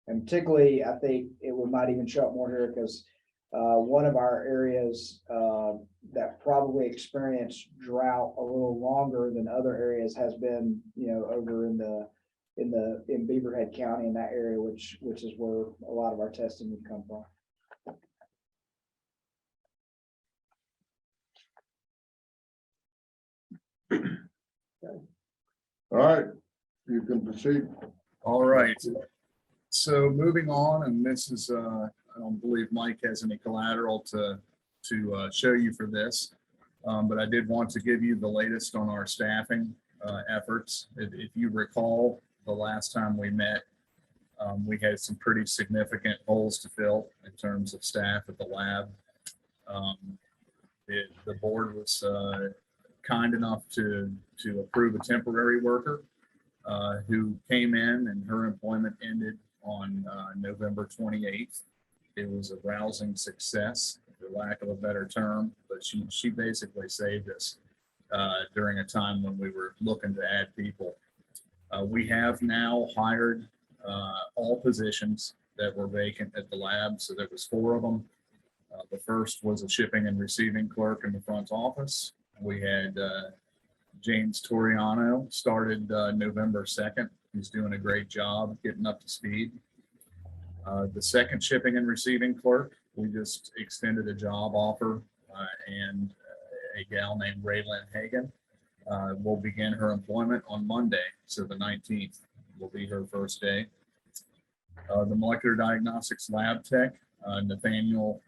D: And particularly, I think might even show up more here because one of our areas that probably experienced drought a little longer than other areas has been, over in Beaverhead County, in that area, which is where a lot of our testing would come from.
A: All right, you can proceed.
L: All right. So moving on, and this is, I don't believe Mike has any collateral to show you for this, but I did want to give you the latest on our staffing efforts. If you recall, the last time we met, we had some pretty significant holes to fill in terms of staff at the lab. The board was kind enough to approve a temporary worker who came in, and her employment ended on November 28th. It was a rousing success, for lack of a better term, but she basically saved us during a time when we were looking to add people. We have now hired all positions that were vacant at the lab, so there was 4 of them. The first was a shipping and receiving clerk in the front office. We had James Toriano started November 2nd. He's doing a great job getting up to speed. The second shipping and receiving clerk, we just extended a job offer, and a gal named Raylan Hagan will begin her employment on Monday. So the 19th will be her first day. The molecular diagnostics lab tech, Nathaniel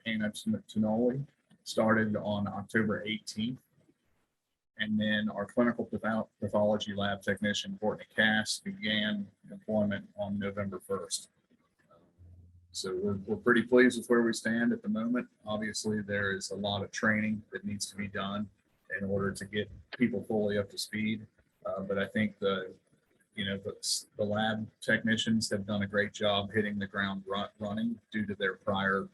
L: Antonoli, started on October 18th. And then our clinical pathology lab technician, Courtney Cass, began employment on November 1st. So we're pretty pleased with where we stand at the moment. Obviously, there is a lot of training that needs to be done in order to get people fully up to speed. But I think the lab technicians have done a great job hitting the ground running due to their prior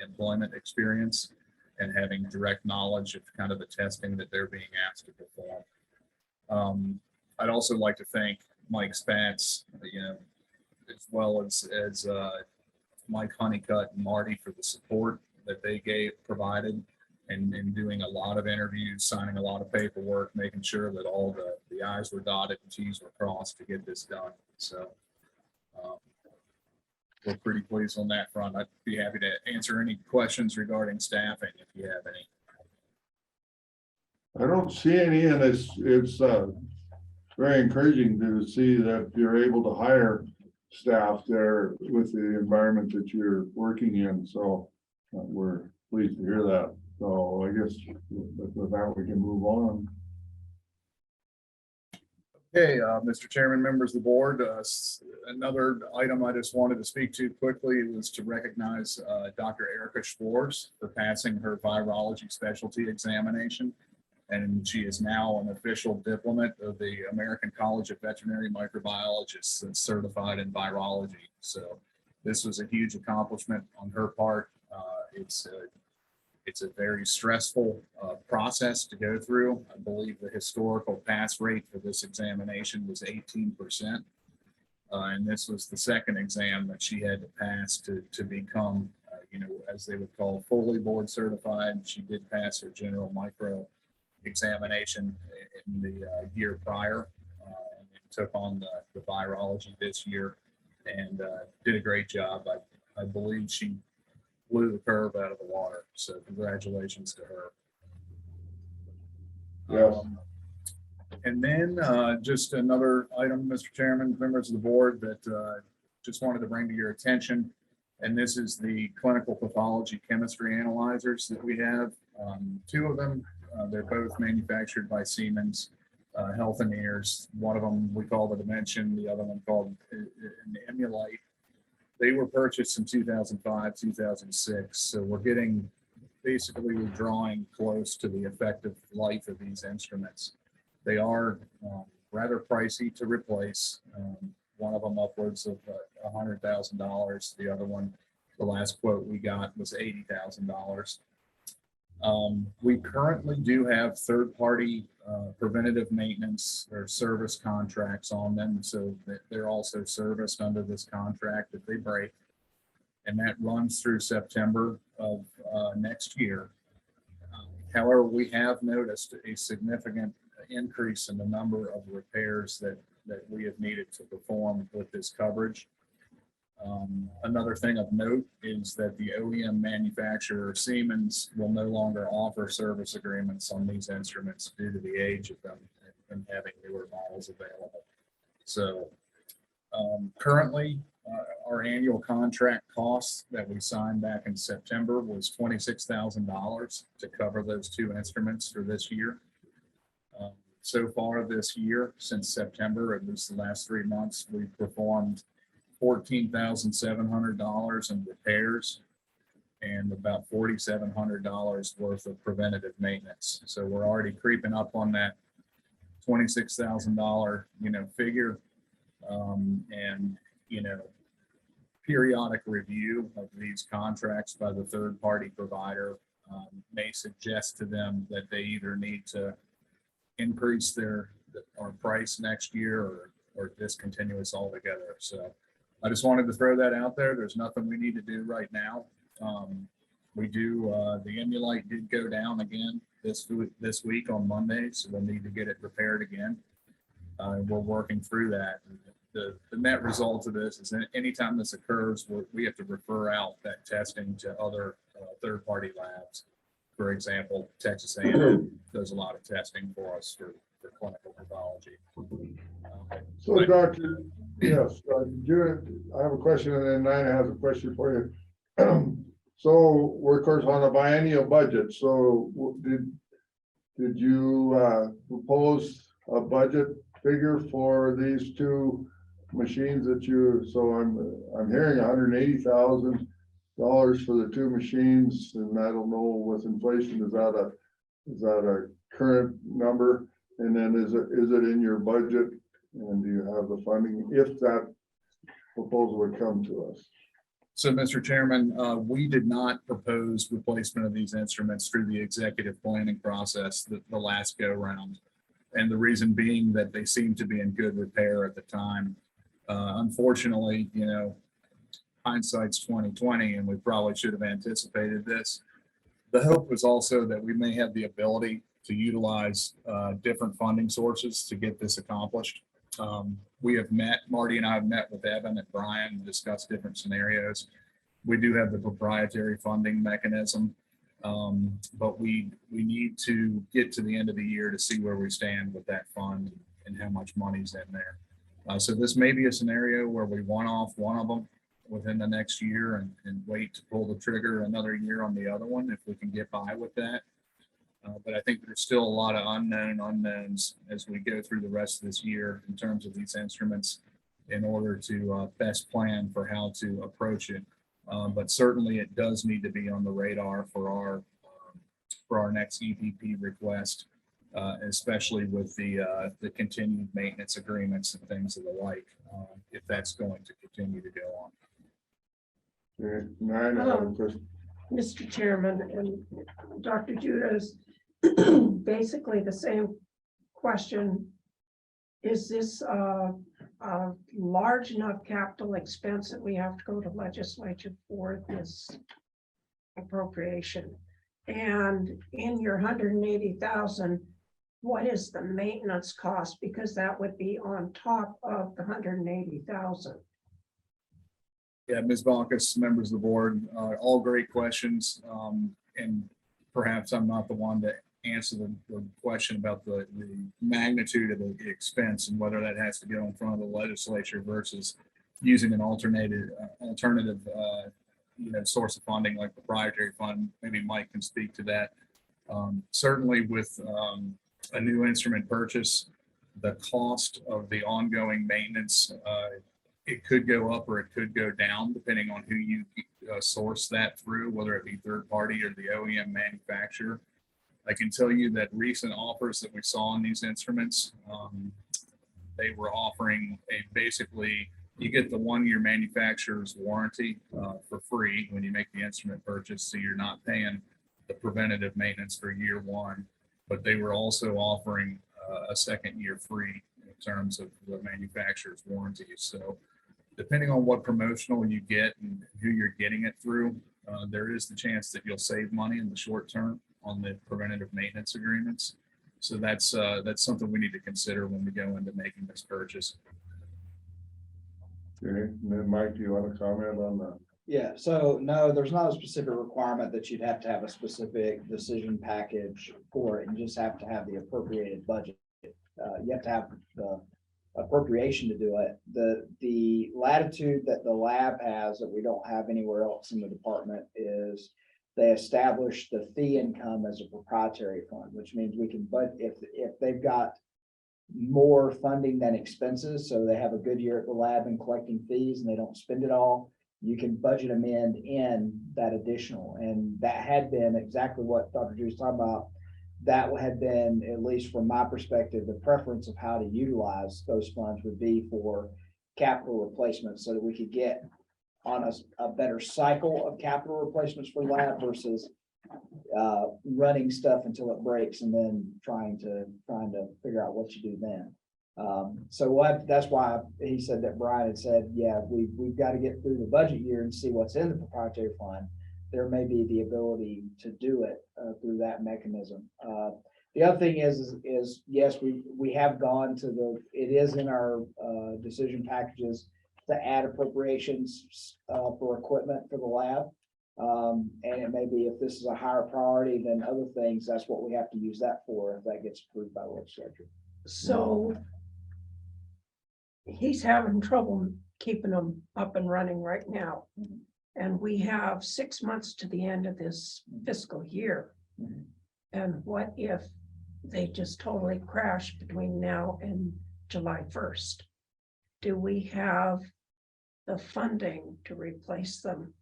L: employment experience and having direct knowledge of kind of the testing that they're being asked to perform. I'd also like to thank Mike Spatz, as well as Mike Honeycutt and Marty for the support that they provided and doing a lot of interviews, signing a lot of paperwork, making sure that all the I's were dotted and T's were crossed to get this done. So we're pretty pleased on that front. I'd be happy to answer any questions regarding staffing if you have any.
A: I don't see any, and it's very encouraging to see that you're able to hire staff there with the environment that you're working in. So we're pleased to hear that. So I guess with that, we can move on.
L: Okay, Mr. Chairman, members of the board, another item I just wanted to speak to quickly was to recognize Dr. Erica Schwartz for passing her virology specialty examination. And she is now an official diplomat of the American College of Veterinary Microbiologists and certified in virology. So this was a huge accomplishment on her part. It's a very stressful process to go through. I believe the historical pass rate for this examination was 18%. And this was the second exam that she had to pass to become, as they would call, fully board certified. She did pass her general micro examination in the year prior, and took on the virology this year, and did a great job. I believe she blew the curve out of the water. So congratulations to her.
A: Yes.
L: And then just another item, Mr. Chairman, members of the board, that just wanted to bring to your attention. And this is the clinical pathology chemistry analyzers that we have. Two of them, they're both manufactured by Siemens Healthineers. One of them we call the Dimension, the other one called an Emulite. They were purchased in 2005, 2006. So we're drawing close to the effective life of these instruments. They are rather pricey to replace. One of them upwards of $100,000. The other one, the last quote we got was $80,000. We currently do have third-party preventative maintenance or service contracts on them, so that they're also serviced under this contract if they break. And that runs through September of next year. However, we have noticed a significant increase in the number of repairs that we have needed to perform with this coverage. Another thing of note is that the OEM manufacturer Siemens will no longer offer service agreements on these instruments due to the age of them and having newer models available. So currently, our annual contract costs that we signed back in September was $26,000 to cover those two instruments for this year. So far this year, since September, at least the last 3 months, we've performed $14,700 in repairs and about $4,700 worth of preventative maintenance. So we're already creeping up on that $26,000, figure. And periodic review of these contracts by the third-party provider may suggest to them that they either need to increase our price next year or discontinue us altogether. So I just wanted to throw that out there. There's nothing we need to do right now. The Emulite did go down again this week on Monday, so we'll need to get it repaired again. We're working through that. The net result of this is that anytime this occurs, we have to refer out that testing to other third-party labs. For example, Texas A&M does a lot of testing for us for clinical pathology.
A: So Doctor, yes, I have a question and then Nina has a question for you. So we're of course on a biennial budget. So did you propose a budget figure for these two machines so I'm hearing $180,000 for the two machines, and I don't know with inflation, is that a current number? And then is it in your budget, and do you have the funding if that proposal would come to us?
L: So, Mr. Chairman, we did not propose replacement of these instruments through the executive planning process the last go round. And the reason being that they seemed to be in good repair at the time. Unfortunately, hindsight's 2020, and we probably should have anticipated this. The hope was also that we may have the ability to utilize different funding sources to get this accomplished. Marty and I have met with Evan and Brian and discussed different scenarios. We do have the proprietary funding mechanism, but we need to get to the end of the year to see where we stand with that fund and how much money's in there. So this may be a scenario where we one-off one of them within the next year and wait to pull the trigger another year on the other one if we can get by with that. But I think there's still a lot of unknowns as we go through the rest of this year in terms of these instruments in order to best plan for how to approach it. But certainly it does need to be on the radar for our next EPP request especially with the continued maintenance agreements and things of the like, if that's going to continue to go on.
A: Okay, Nina, I have a question.
B: Mr. Chairman, and Dr. Judah's basically the same question. Is this a large enough capital expense that we have to go to legislature for this appropriation? And in your 180,000, what is the maintenance cost? Because that would be on top of the 180,000.
L: Yeah, Ms. Bacchus, members of the board, all great questions. And perhaps I'm not the one to answer the question about the magnitude of the expense and whether that has to go in front of the legislature versus using an alternative, source of funding like proprietary fund. Maybe Mike can speak to that. Certainly with a new instrument purchase, the cost of the ongoing maintenance, it could go up or it could go down depending on who you source that through, whether it be third party or the OEM manufacturer. I can tell you that recent offers that we saw on these instruments, they were offering basically, you get the 1-year manufacturer's warranty for free when you make the instrument purchase. So you're not paying the preventative maintenance for year 1, but they were also offering a 2nd year free in terms of the manufacturer's warranty. So depending on what promotional you get and who you're getting it through, there is the chance that you'll save money in the short term on the preventative maintenance agreements. So that's something we need to consider when we go into making this purchase.
A: Okay, and then Mike, do you want to comment on that?
D: Yeah, so no, there's not a specific requirement that you'd have to have a specific decision package for it. You just have to have the appropriated budget. You have to have the appropriation to do it. The latitude that the lab has that we don't have anywhere else in the department is they establish the fee income as a proprietary fund, which means we can, but if they've got more funding than expenses, so they have a good year at the lab in collecting fees and they don't spend it all, you can budget amend in that additional. And that had been exactly what Dr. Drew's talking about. That had been, at least from my perspective, the preference of how to utilize those funds would be for capital replacement so that we could get on a better cycle of capital replacements for lab versus running stuff until it breaks and then trying to figure out what you do then. That's why he said that Brian had said, yeah, we've got to get through the budget year and see what's in the proprietary fund. There may be the ability to do it through that mechanism. The other thing is yes, we have gone to it is in our decision packages to add appropriations for equipment for the lab. And it may be if this is a higher priority than other things, that's what we have to use that for if that gets approved by the legislature.
B: So he's having trouble keeping them up and running right now. And we have 6 months to the end of this fiscal year. And what if they just totally crash between now and July 1st? Do we have the funding to replace them?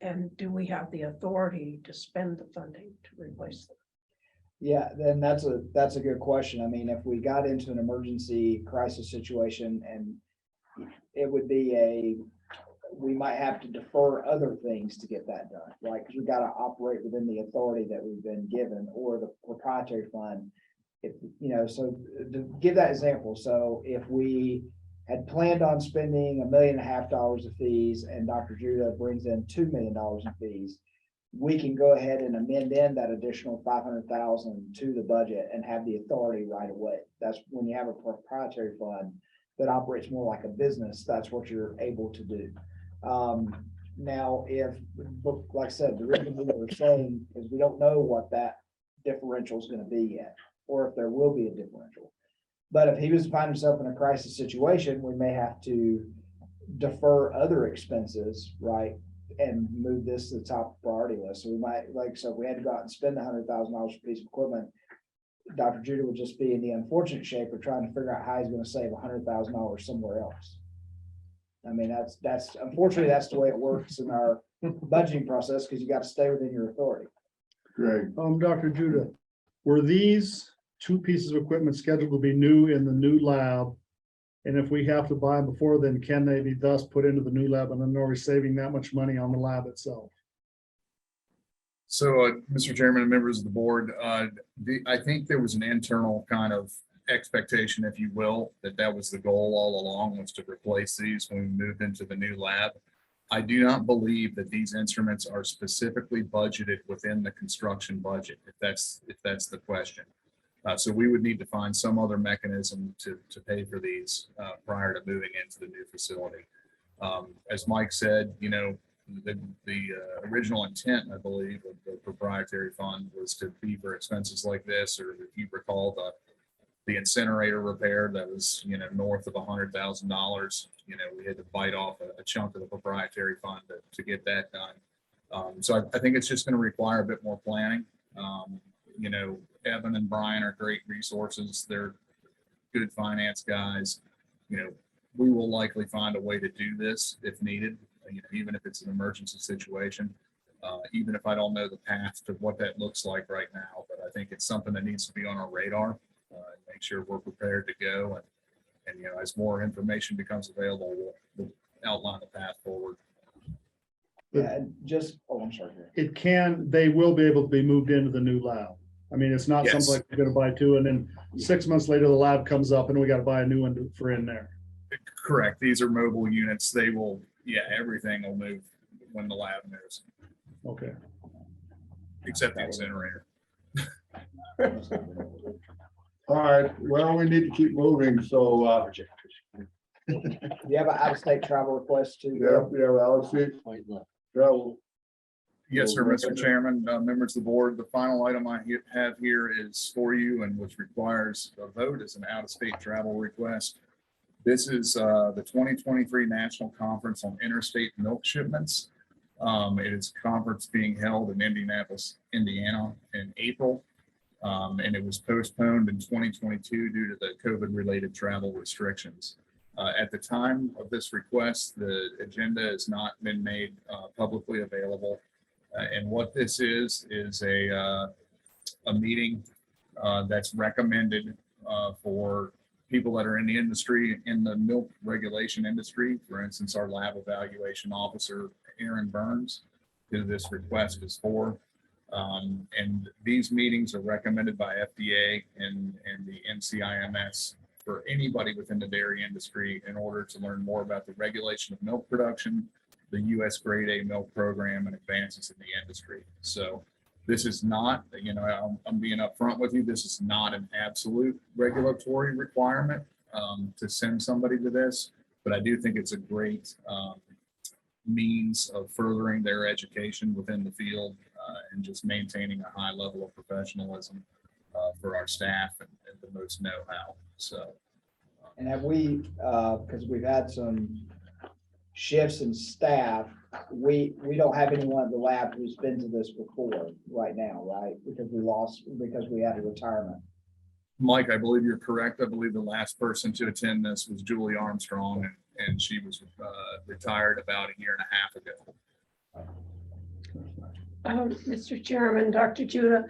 B: And do we have the authority to spend the funding to replace them?
D: Yeah, then that's a good question. I mean, if we got into an emergency crisis situation and it would be we might have to defer other things to get that done, right? Because we've got to operate within the authority that we've been given or the proprietary fund. So to give that example, so if we had planned on spending $1.5 million of fees and Dr. Judah brings in $2 million in fees, we can go ahead and amend in that additional $500,000 to the budget and have the authority right away. That's when you have a proprietary fund that operates more like a business, that's what you're able to do. Now, like I said, the reason we were saying is we don't know what that differential is going to be yet, or if there will be a differential. But if he was to find himself in a crisis situation, we may have to defer other expenses, right? And move this to the top priority list. So we might, so if we had to go out and spend $100,000 for a piece of equipment, Dr. Judah would just be in the unfortunate shape of trying to figure out how he's going to save $100,000 somewhere else. I mean, that's unfortunately, that's the way it works in our budgeting process because you got to stay within your authority.
A: Greg,
G: Dr. Judah, were these two pieces of equipment scheduled to be new in the new lab? And if we have to buy them before then, can they be thus put into the new lab, and then are we saving that much money on the lab itself?
L: So, Mr. Chairman and members of the board, I think there was an internal kind of expectation, if you will, that was the goal all along, was to replace these when we moved into the new lab. I do not believe that these instruments are specifically budgeted within the construction budget, if that's the question. So we would need to find some other mechanism to pay for these prior to moving into the new facility. As Mike said, you know, the original intent, I believe, of the proprietary fund was to be for expenses like this, or if you recall the incinerator repair that was, you know, north of $100,000. You know, we had to bite off a chunk of the proprietary fund to get that done. So I think it's just going to require a bit more planning. You know, Evan and Brian are great resources. They're good finance guys. You know, we will likely find a way to do this if needed, you know, even if it's an emergency situation. Even if I don't know the path to what that looks like right now, but I think it's something that needs to be on our radar. Make sure we're prepared to go, and you know, as more information becomes available, we'll outline the path forward.
D: Yeah, and just, oh, I'm sorry.
G: They will be able to be moved into the new lab. I mean, it's not
L: Yes.
G: something like we're gonna buy two, and then 6 months later, the lab comes up and we gotta buy a new one for in there.
L: Correct. These are mobile units. They will, yeah, everything will move when the lab moves,
G: Okay.
L: except the incinerator.
A: All right, well, we need to keep moving, so,
D: Do you have an out-of-state travel request too?
A: yeah, I'll see, travel.
L: Yes, sir, Mr. Chairman, members of the board, the final item I have here is for you, and which requires a vote, is an out-of-state travel request. This is the 2023 National Conference on Interstate Milk Shipments. It is a conference being held in Indianapolis, Indiana in April. And it was postponed in 2022 due to the COVID-related travel restrictions. At the time of this request, the agenda has not been made publicly available. And what this is a meeting that's recommended for people that are in the industry, in the milk regulation industry. For instance, our lab evaluation officer, Aaron Burns, who this request is for. And these meetings are recommended by FDA and the NCIMS for anybody within the dairy industry in order to learn more about the regulation of milk production, the U.S. Grade A milk program, and advances in the industry. So this is not, you know, I'm being upfront with you, this is not an absolute regulatory requirement to send somebody to this, but I do think it's a great means of furthering their education within the field and just maintaining a high level of professionalism for our staff and the most know-how. So,
D: And have we, because we've had some shifts in staff, we don't have anyone at the lab who's been to this before right now, right? Because we had a retirement.
L: Mike, I believe you're correct. I believe the last person to attend this was Julie Armstrong, and she was retired about a year and a half ago.
B: Mr. Chairman, Dr. Judah,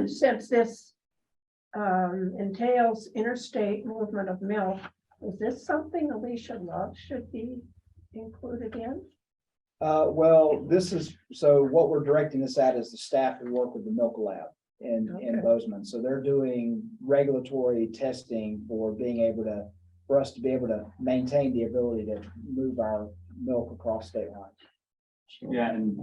B: since this entails interstate movement of milk, is this something Alicia Love should be included in?
D: Well, so what we're directing this at is the staff who work with the milk lab in
B: Okay.
D: Bozeman. So they're doing regulatory testing for us to be able to maintain the ability to move our milk across state lines.
I: Yeah, and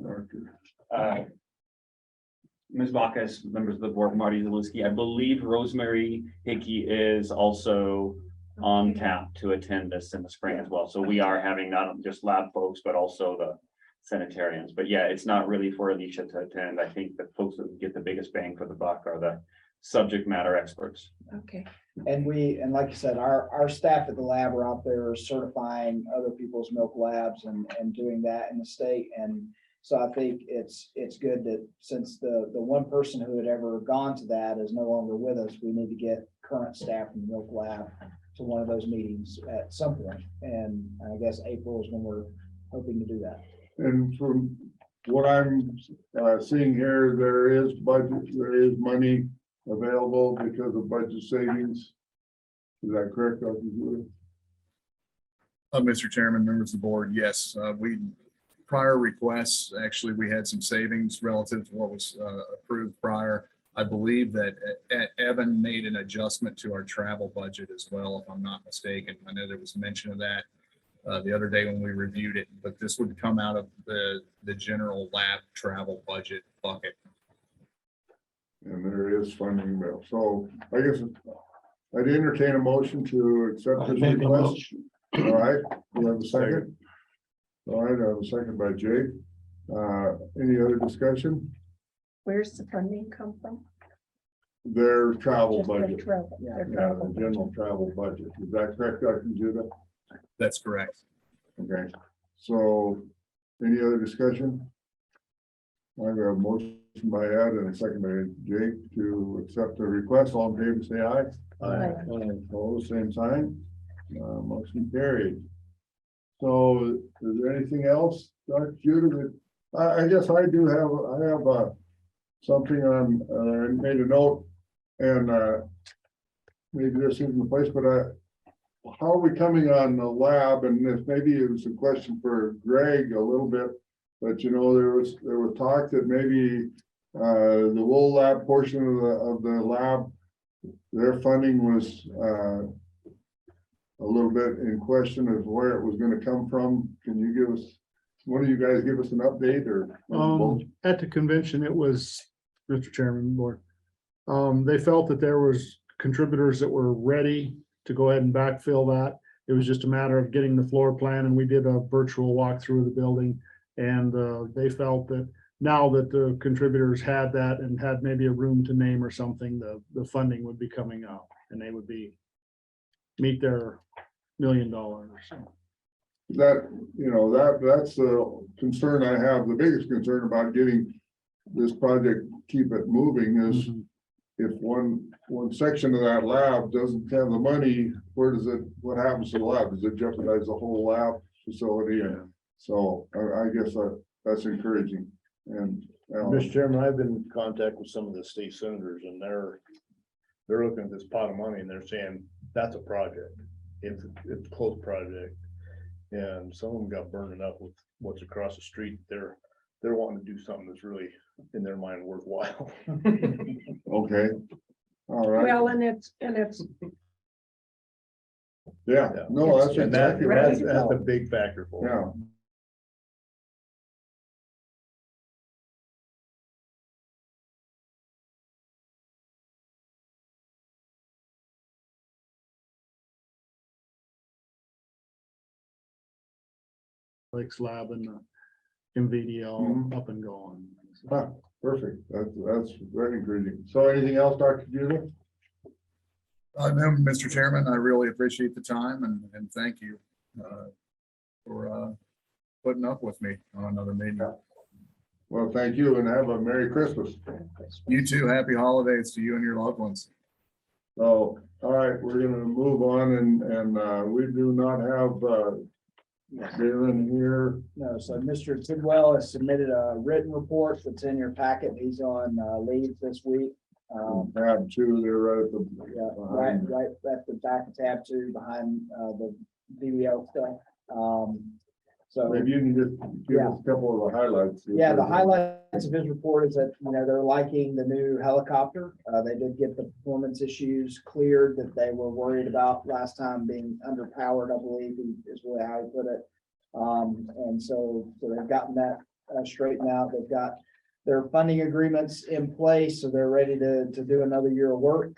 I: Ms. Bacchus, members of the board, Marty Zielinski, I believe Rosemary Hickey is also on tap to attend this in the spring as well. So we are having not just lab folks, but also the sanitarians. But yeah, it's not really for Alicia to attend. I think the folks that get the biggest bang for the buck are the subject matter experts.
B: Okay.
D: And like you said, our staff at the lab are out there certifying other people's milk labs and doing that in the state. And so I think it's good that since the one person who had ever gone to that is no longer with us, we need to get current staff in the milk lab to one of those meetings at some point. And I guess April is when we're hoping to do that.
A: And from what I'm seeing here, there is budget, there is money available because of budget savings. Is that correct, Dr. Julie?
L: Mr. Chairman, members of the board, yes, prior requests, actually, we had some savings relative to what was approved prior. I believe that Evan made an adjustment to our travel budget as well, if I'm not mistaken. I know there was mention of that the other day when we reviewed it, but this would come out of the general lab travel budget bucket.
A: And there is funding bill. So I guess I'd entertain a motion to accept
E: I
A: this
E: make a
A: request.
E: motion.
A: All right, we have a second. All right, I have a second by Jake. Any other discussion?
B: Where's the funding come from?
A: Their travel
B: Just their
A: budget.
B: travel- their
A: Yeah,
B: travel
A: the general travel budget. Is that correct, Dr. Judah?
L: That's correct.
A: Okay, so any other discussion? I have a motion by Ed and a second by Jake to accept the request. All in favor, say aye.
B: Aye.
A: Opposed, same sign. Motion carried. So is there anything else, Dr. Judah? I guess I do have, something on, I made a note and, maybe this isn't the place, but how are we coming on the lab? And this maybe it was a question for Greg a little bit, but you know, there was talk that maybe the wool lab portion of the lab, their funding was a little bit in question of where it was going to come from. Can you give us, one of you guys give us an update or?
G: At the convention, it was, Mr. Chairman, board. They felt that there was contributors that were ready to go ahead and backfill that. It was just a matter of getting the floor plan, and we did a virtual walkthrough of the building. And they felt that now that the contributors had that and had maybe a room to name or something, the funding would be coming up and they would meet their $1 million.
A: That, you know, that's the concern I have. The biggest concern about getting this project, keep it moving is if one section of that lab doesn't have the money, what happens to the lab? Does it jeopardize the whole lab facility? And so I guess that's encouraging. And
H: Mr. Chairman, I've been in contact with some of the state senators and they're looking at this pot of money and they're saying that's a project. It's a close project. And some of them got burned up with what's across the street. They're wanting to do something that's really, in their mind, worthwhile.
A: okay, all right.
B: Well, and it's,
A: Yeah, no, that's
H: And that,
A: exactly right.
H: that's a big factor for them.
A: Yeah.
G: Lakes Lab and the MVDL up and going.
A: Huh, perfect. That's very encouraging. So anything else, Dr. Judah?
L: No, Mr. Chairman, I really appreciate the time and thank you for putting up with me on another meeting.
A: Well, thank you and have a Merry Christmas.
L: You too. Happy holidays to you and your loved ones.
A: So, all right, we're gonna move on and we do not have Darren here.
D: No, so Mr. Tidwell has submitted a written report that's in your packet. He's on leave this week.
A: Tab two, they're right at the.
D: Yeah, right at the back of tab 2 behind the BBL stuff. So
A: Maybe you can just give us a couple of the highlights.
D: yeah, the highlights of his report is that, you know, they're liking the new helicopter. They did get the performance issues cleared that they were worried about last time, being underpowered, I believe is really how he put it. And so they've gotten that straightened out. They've got their funding agreements in place, so they're ready to do another year of work.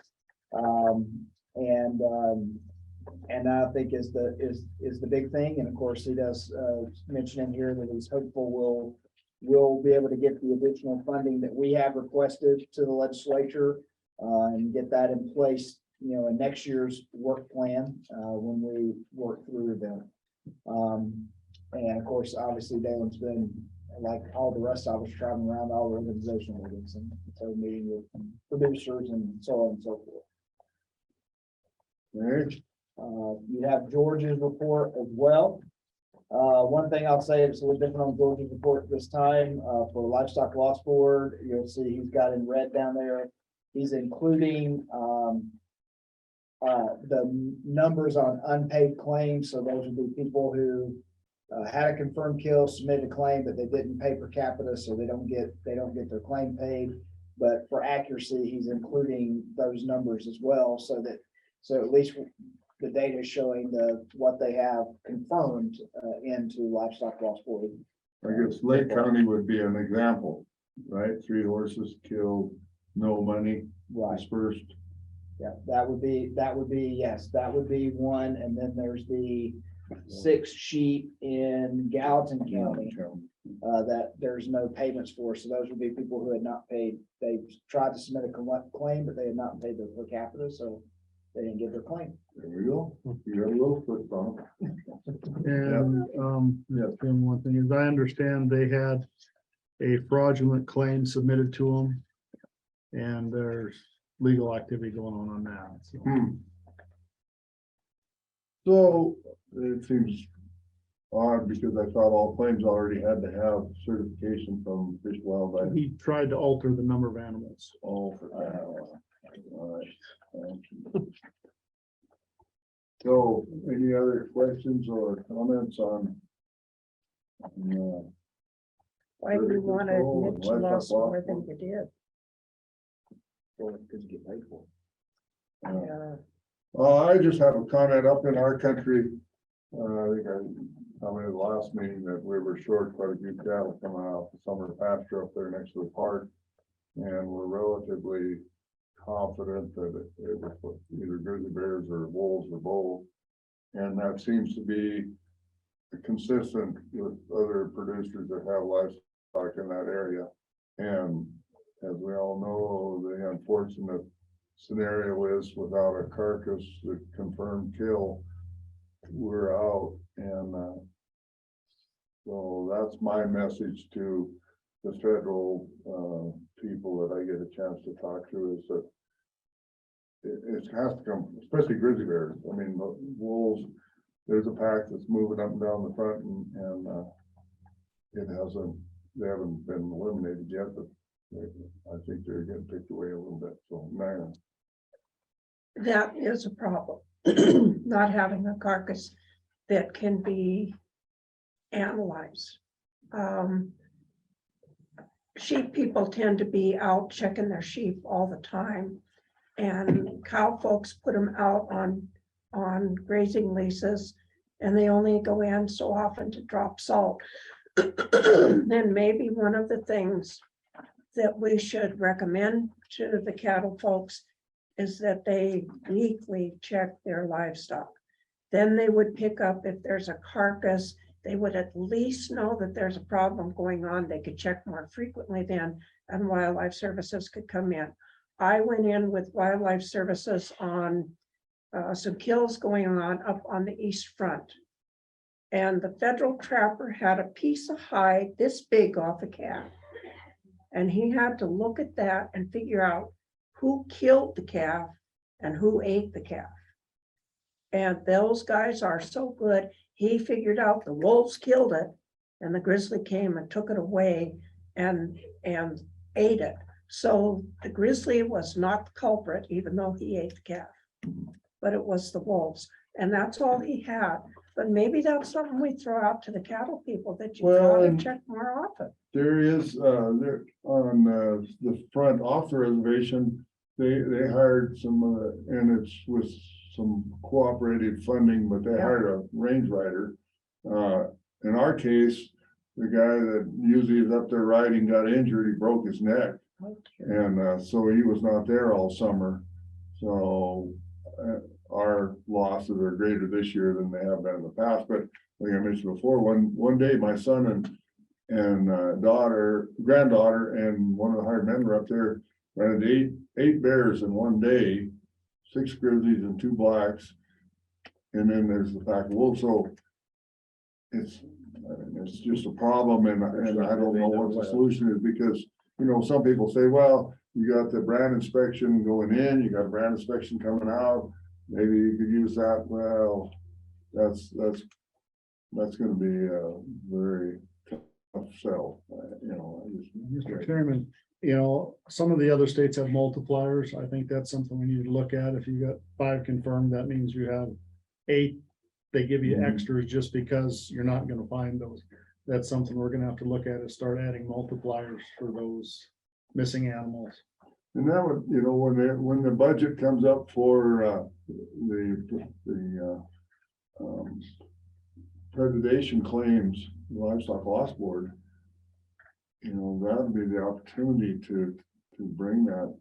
D: And I think is the big thing. And of course, he does mention in here that he's hopeful we'll be able to get the additional funding that we have requested to the legislature and get that in place, you know, in next year's work plan when we work through them. And of course, obviously, Dalen's been, like all the rest of us, traveling around all the organizational meetings and so meeting with producers and so on and so forth.
A: All right.
D: You have George's report as well. One thing I'll say, it's a little different on George's report this time. For Livestock Loss Board, you'll see he's got in red down there He's including, the numbers on unpaid claims, so those would be people who had a confirmed kill, submitted a claim, but they didn't pay per capita, so they don't get their claim paid. But for accuracy, he's including those numbers as well, so at least the data is showing what they have confirmed into livestock loss board.
A: I guess Lake County would be an example, right? 3 horses killed, no money
D: Right.
A: dispersed.
D: Yeah, that would be, yes, that would be one, and then there's the 6 sheep in Gallatin County that there's no payments for, so those would be people who had not paid. They tried to submit a claim, but they had not paid their per capita, so they didn't get their claim.
A: There we go. You got a little foot bump.
G: And, yeah, Tim, one thing is, I understand they had a fraudulent claim submitted to them. And there's legal activity going on that, so.
A: So it seems odd because I thought all claims already had to have certification from Fish and Wildlife.
G: He tried to alter the number of animals.
A: All for that. All right. Thank you. So any other questions or comments on?
B: Why do you want to
A: Control
B: admit you
A: and
B: lost
A: livestock
B: more than you did?
D: Because you get paid for it.
B: Yeah.
A: I just have a comment up in our country. I think I commented last meeting that we were short quite a few cattle coming out the summer pasture up there next to the park. And we're relatively confident that it was either grizzly bears or wolves or both. And that seems to be consistent with other producers that have livestock in that area. And as we all know, the unfortunate scenario is without a carcass, the confirmed kill, we're out. And so that's my message to the federal people that I get a chance to talk to, is that it has to come, especially grizzly bears. I mean, the wolves, there's a pack that's moving up and down the front, and they haven't been eliminated yet, but I think they're getting picked away a little bit. So, man,
B: That is a problem, not having a carcass that can be analyzed. Sheep people tend to be out checking their sheep all the time. And cow folks put them out on grazing leases, and they only go in so often to drop salt. Then maybe one of the things that we should recommend to the cattle folks is that they weekly check their livestock. Then they would pick up if there's a carcass, they would at least know that there's a problem going on. They could check more frequently then, and wildlife services could come in. I went in with wildlife services on some kills going on up on the east front. And the federal trapper had a piece of hide this big off a calf. And he had to look at that and figure out who killed the calf and who ate the calf. And those guys are so good. He figured out the wolves killed it, and the grizzly came and took it away and ate it. So the grizzly was not the culprit, even though he ate the calf, but it was the wolves. And that's all he had. But maybe that's something we throw out to the cattle people, that you gotta check more often.
A: there is there on the front off the reservation, they hired some and it's with some cooperative funding, but they hired a range rider. In our case, the guy that usually is up there riding got injured, he broke his neck. And so he was not there all summer. So our losses are greater this year than they have been in the past. But like I mentioned before, one day my son and granddaughter and one of the hired men were up there, ran eight bears in one day, 6 grizzlies and 2 blacks. And then there's the pack of wolves. So it's just a problem, and I don't know what the solution is, because some people say, well, you got the brand inspection going in, you got a brand inspection coming out, maybe you could use that. Well, that's going to be a very tough sell.
G: Mr. Chairman, you know, some of the other states have multipliers. I think that's something we need to look at. If you got 5 confirmed, that means you have 8. They give you
A: Mhm.
G: extras just because you're not gonna find those. That's something we're gonna have to look at, is start adding multipliers for those missing animals.
A: And that would, you know, when the budget comes up for, the predation claims, livestock loss board, you know, that would be the opportunity to bring that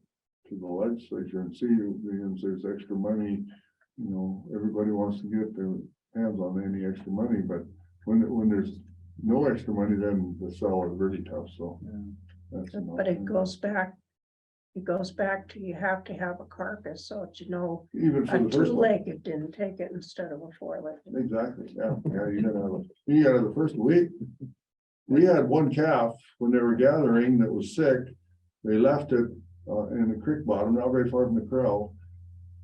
A: to the legislature and see if there's extra money. You know, everybody wants to get their hands on any extra money, but when there's no extra money, then the sell is really tough, so. that's an
B: But it
A: option.
B: goes back to you have to have a carcass, so that you know
A: Even for
B: a
A: the first one.
B: two-legged didn't take it instead of a four-legged.
A: Exactly, yeah, you gotta have the first week. We had one calf when they were gathering that was sick. They left it in the creek bottom, not very far from the corral.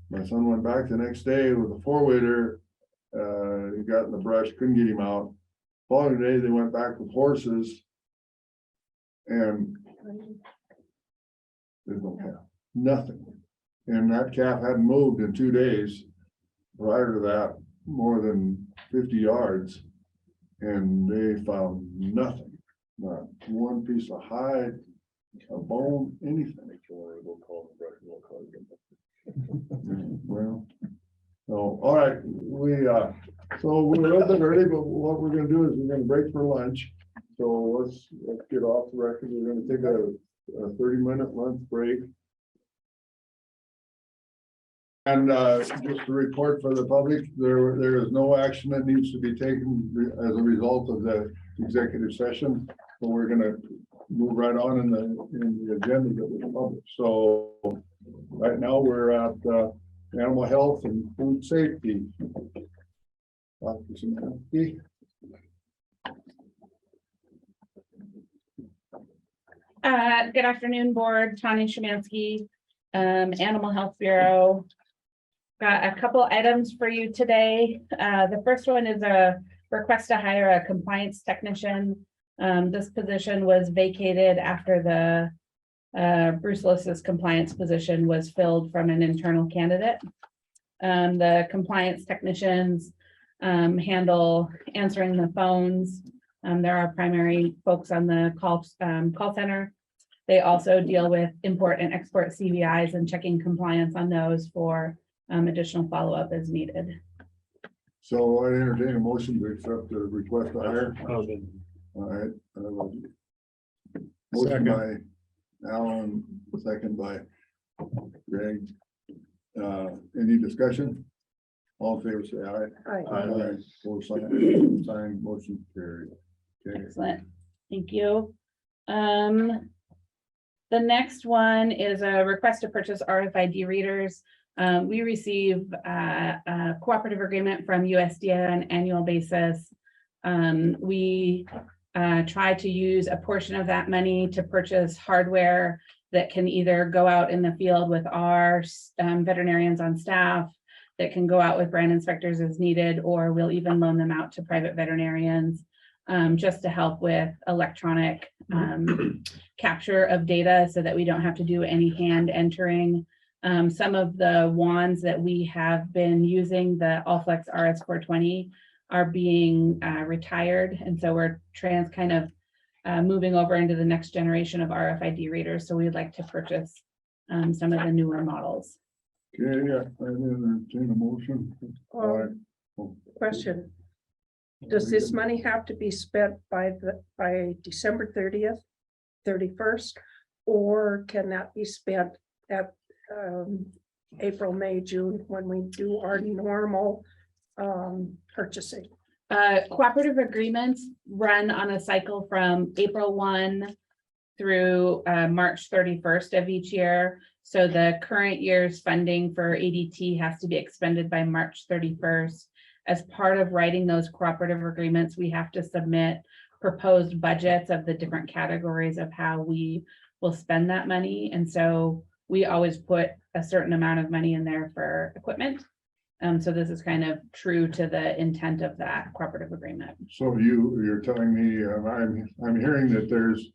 A: My son went back the next day with a four-wheeler. He got in the brush, couldn't get him out. Following day, they went back with horses. And there's no calf, nothing. And that calf hadn't moved in 2 days. Prior to that, more than 50 yards. And they found nothing, not one piece of hide, a bone, anything. Well, so, all right, so we're a little bit early, but what we're gonna do is we're gonna break for lunch. So let's get off the record. We're gonna take a 30-minute lunch break. And just to report for the public, there is no action that needs to be taken as a result of the executive session. So we're gonna move right on in the agenda that was published. So right now we're at animal health and food safety. Dr. Szymanski.
M: Good afternoon, board. Tanya Szymanski, Animal Health Bureau. Got a couple items for you today. The first one is a request to hire a compliance technician. This position was vacated after the Bruce Lewis's compliance position was filled from an internal candidate. The compliance technicians handle answering the phones. There are primary folks on the call center. They also deal with import and export CVIs and checking compliance on those for additional follow-up as needed.
A: So I entertain a motion to accept the request to hire. All right. Motion by Alan, second by Greg. Any discussion? All in favor, say aye. Aye. Both sign, motion carried. Okay.
M: Excellent. Thank you. The next one is a request to purchase RFID readers. We receive a cooperative agreement from USDA on an annual basis. We try to use a portion of that money to purchase hardware that can either go out in the field with our veterinarians on staff, that can go out with brand inspectors as needed, or we'll even loan them out to private veterinarians just to help with electronic capture of data so that we don't have to do any hand entering. Some of the wands that we have been using, the Allflex RS420, are being retired. And so we're moving over into the next generation of RFID readers. So we'd like to purchase some of the newer models.
A: Okay, yeah, I entertain a motion. All right.
B: Question. Does this money have to be spent by December 30th, 31st? Or can that be spent at April, May, June, when we do our normal purchasing?
M: Cooperative agreements run on a cycle from April 1 through March 31st of each year. So the current year's funding for ADT has to be expended by March 31st. As part of writing those cooperative agreements, we have to submit proposed budgets of the different categories of how we will spend that money. And so we always put a certain amount of money in there for equipment. So this is kind of true to the intent of that cooperative agreement.
A: So you're telling me, I'm hearing that there's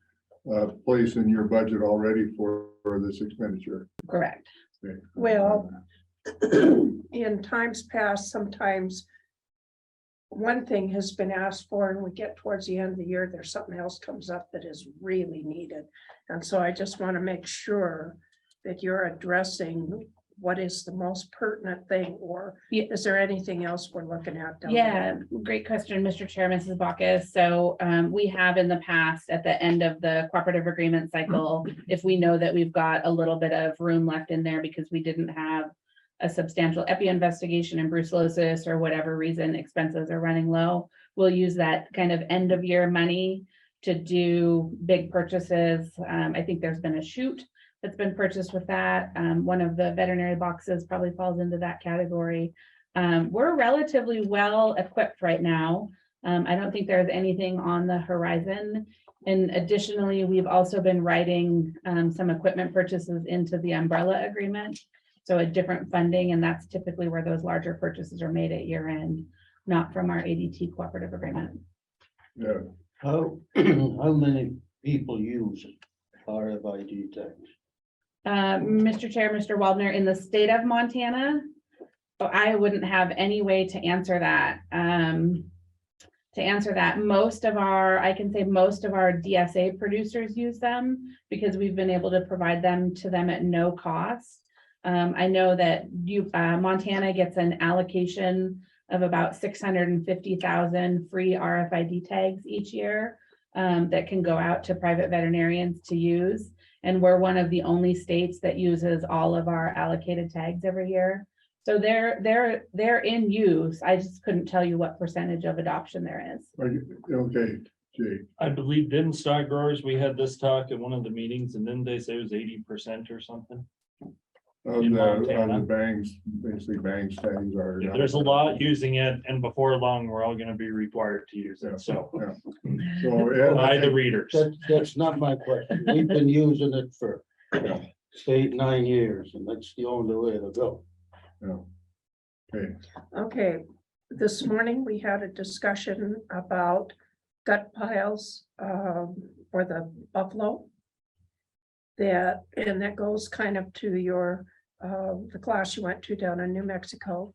A: place in your budget already for this expenditure.
M: Correct.
A: Okay.
B: Well, in times past, sometimes one thing has been asked for and we get towards the end of the year, there's something else comes up that is really needed. And so I just want to make sure that you're addressing what is the most pertinent thing, or
M: Yeah.
B: is there anything else we're looking at? down the
M: Yeah,
B: road?
M: great question, Mr. Chair, Mrs. Bacchus. So we have in the past, at the end of the cooperative agreement cycle, if we know that we've got a little bit of room left in there because we didn't have a substantial epi investigation in brucellosis or whatever reason expenses are running low, we'll use that kind of end of year money to do big purchases. I think there's been a chute that's been purchased with that. One of the veterinary boxes probably falls into that category. We're relatively well equipped right now. I don't think there's anything on the horizon. And additionally, we've also been writing some equipment purchases into the umbrella agreement. So a different funding, and that's typically where those larger purchases are made at year end, not from our ADT cooperative agreement.
A: Yeah,
E: How many people use RFID tags?
M: Mr. Chair, Mr. Waldner, in the state of Montana, I wouldn't have any way to answer that. Most of our DSA producers use them because we've been able to provide them to them at no cost. I know that Montana gets an allocation of about 650,000 free RFID tags each year that can go out to private veterinarians to use. And we're one of the only states that uses all of our allocated tags every year. So they're in use. I just couldn't tell you what percentage of adoption there is.
A: are you, okay, Jay,
F: I believe didn't stock growers, we had this talk at one of the meetings and then they say it was 80% or something.
A: on
F: In
A: the
F: Montana.
A: banks, basically banks tags are.
F: Yeah, there's a lot using it and before long, we're all gonna be required to use it, so.
A: So, Ed,
F: By the readers.
E: That's not my question. We've been using it for 8-9 years, and that's the only way to go.
A: yeah. Okay,
B: Okay, this morning we had a discussion about gut piles for the buffalo. That goes kind of to your the class you went to down in New Mexico.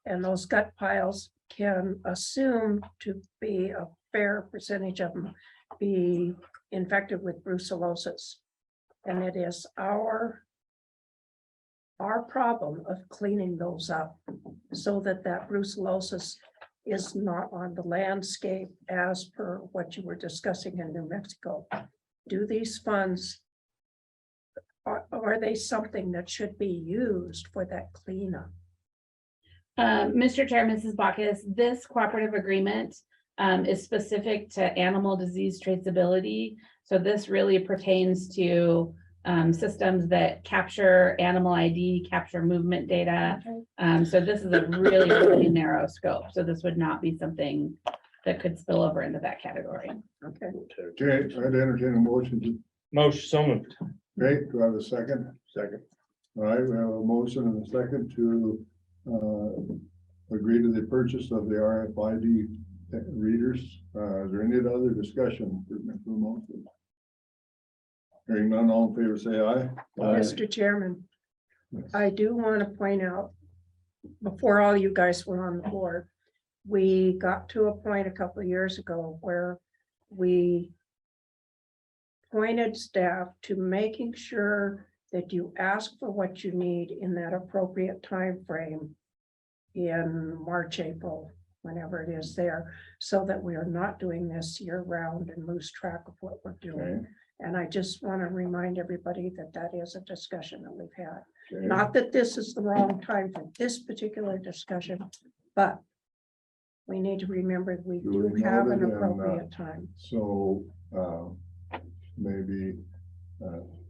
B: And those gut piles can assume to be a fair percentage of them be infected with brucellosis. And it is our problem of cleaning those up so that brucellosis is not on the landscape as per what you were discussing in New Mexico. Do these funds, are they something that should be used for that cleanup?
M: Mr. Chair, Mrs. Bacchus, this cooperative agreement is specific to animal disease traceability. So this really pertains to systems that capture animal ID, capture movement data. So this is a really, really narrow scope. So this would not be something that could spill over into that category.
B: Okay,
A: Jay, I'd entertain a motion to,
F: Motion so moved.
A: okay, do I have a second?
H: Second.
A: All right, we have a motion and a second to agree to the purchase of the RFID readers. Is there any other discussion for the motion? Hearing none, all in favor, say aye.
B: Mr. Chairman, I do want to point out, before all you guys were on the board, we got to a point a couple of years ago where we pointed staff to making sure that you ask for what you need in that appropriate time frame in March, April, whenever it is there, so that we are not doing this year round and lose track of what we're doing.
A: Okay.
B: And I just want to remind everybody that that is a discussion that we've had.
A: Okay.
B: Not that this is the wrong time for this particular discussion, but we need to remember that we do
A: Duly
B: have an
A: noted, and,
B: appropriate time.
A: So, maybe,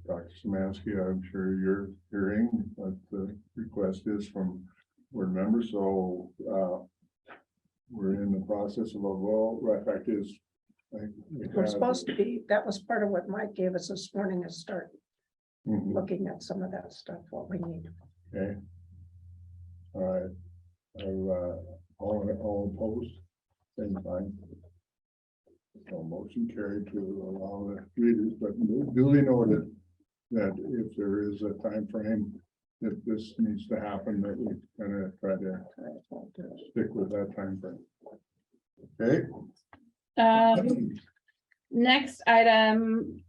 A: Dr. Szymanski, I'm sure you're hearing what the request is from board members, so, we're in the process of a roll, in fact is.
B: We're supposed to be, that was part of what Mike gave us this morning, is start
A: Mhm,
B: looking at some of that stuff, what we need.
A: okay. All right, all opposed, same sign. So motion carried to allow the readers, but duly noted that if there is a time frame that this needs to happen, that we kind of try to stick with that time frame. Okay,
M: Next item,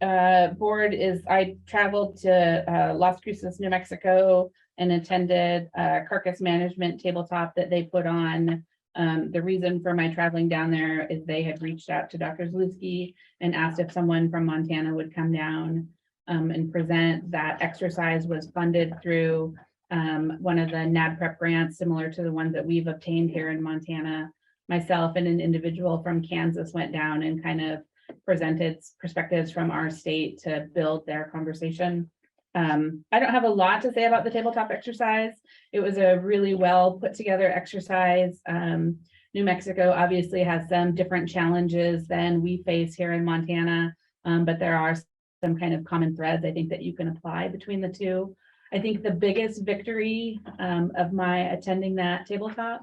M: board is I traveled to Las Cruces, New Mexico and attended carcass management tabletop that they put on. The reason for my traveling down there is they had reached out to Dr. Zalewski and asked if someone from Montana would come down and present. That exercise was funded through one of the NADPREP grants, similar to the ones that we've obtained here in Montana. Myself and an individual from Kansas went down and kind of presented perspectives from our state to build their conversation. I don't have a lot to say about the tabletop exercise. It was a really well put together exercise. New Mexico obviously has some different challenges than we face here in Montana, but there are some kind of common threads I think that you can apply between the two. I think the biggest victory of my attending that tabletop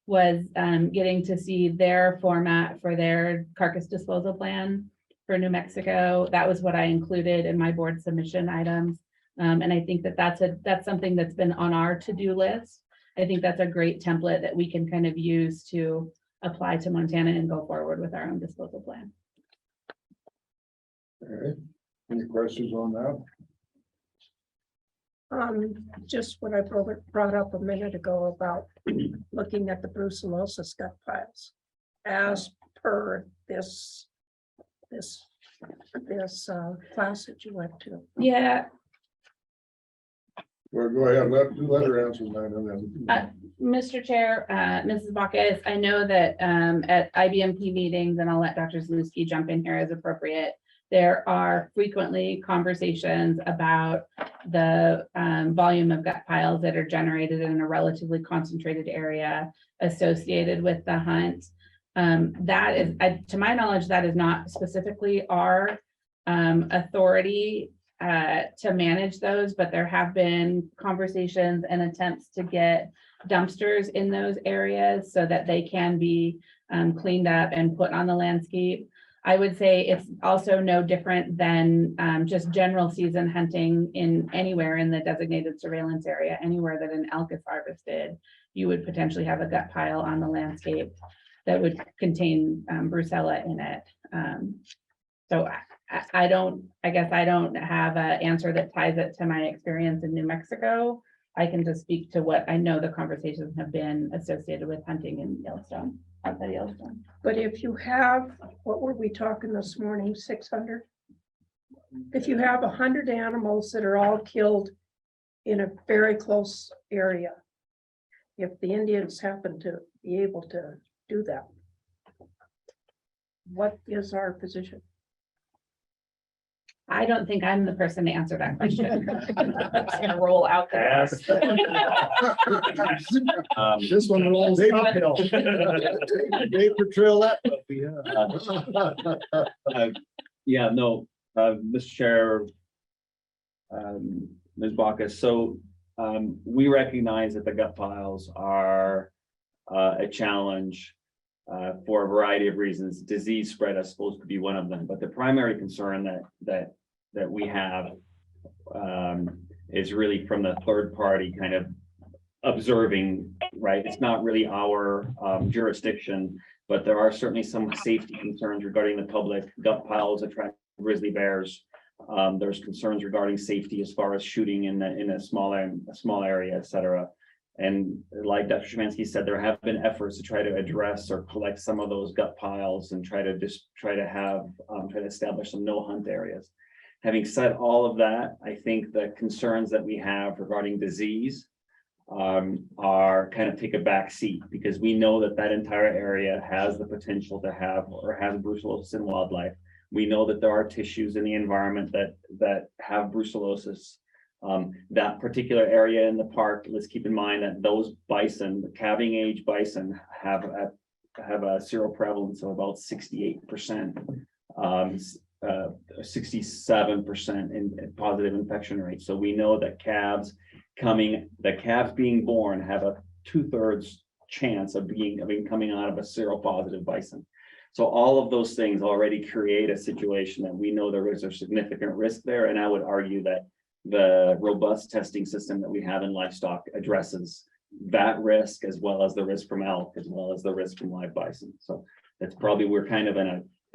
M: was getting to see their format for their carcass disposal plan for New Mexico. That was what I included in my board submission items. And I think that that's something that's been on our to-do list. I think that's a great template that we can kind of use to apply to Montana and go forward with our own disposal plan.
A: all right. Any questions on that?
B: Just what I brought up a minute ago about looking at the brucellosis gut piles. As per this class that you went to.
M: Yeah,
A: Well, go ahead, let her answer that and then.
M: Mr. Chair, Mrs. Bacchus, I know that at IBMP meetings, and I'll let Dr. Zalewski jump in here as appropriate, there are frequently conversations about the volume of gut piles that are generated in a relatively concentrated area associated with the hunt. That is, to my knowledge, that is not specifically our authority to manage those, but there have been conversations and attempts to get dumpsters in those areas so that they can be cleaned up and put on the landscape. I would say it's also no different than just general season hunting in anywhere in the designated surveillance area, anywhere that an elk is harvested, you would potentially have a gut pile on the landscape that would contain brucella in it. So I guess I don't have an answer that ties it to my experience in New Mexico. I can just speak to what I know the conversations have been associated with hunting in Yellowstone, outside Yellowstone.
B: But if you have, what were we talking this morning, 600? If you have 100 animals that are all killed in a very close area, if the Indians happen to be able to do that, what is our position?
M: I don't think I'm the person to answer that question. It's gonna roll out there.
G: This one rolls uphill.
H: Paper trail that puppy, huh?
N: Yeah, no, Mr. Chair, Ms. Bacchus, so we recognize that the gut piles are a challenge for a variety of reasons. Disease spread, I suppose, could be one of them, but the primary concern that we have is really from the third party kind of observing, right? It's not really our jurisdiction, but there are certainly some safety concerns regarding the public. Gut piles attract grizzly bears. There's concerns regarding safety as far as shooting in a small area, et cetera. And like Dr. Szymanski said, there have been efforts to try to address or collect some of those gut piles and try to establish some no hunt areas. Having said all of that, I think the concerns that we have regarding disease are kind of take a back seat, because we know that entire area has the potential to have or has brucellosis in wildlife. We know that there are tissues in the environment that have brucellosis. That particular area in the park, let's keep in mind that those bison, the calving age bison, have a seroprevalence of about 68%, 67% in positive infection rate. So we know that calves being born have a 2/3 chance of coming out of a seropositive bison. So all of those things already create a situation that we know there is a significant risk there, and I would argue that the robust testing system that we have in livestock addresses that risk as well as the risk from elk, as well as the risk from live bison. So that's probably, we're kind of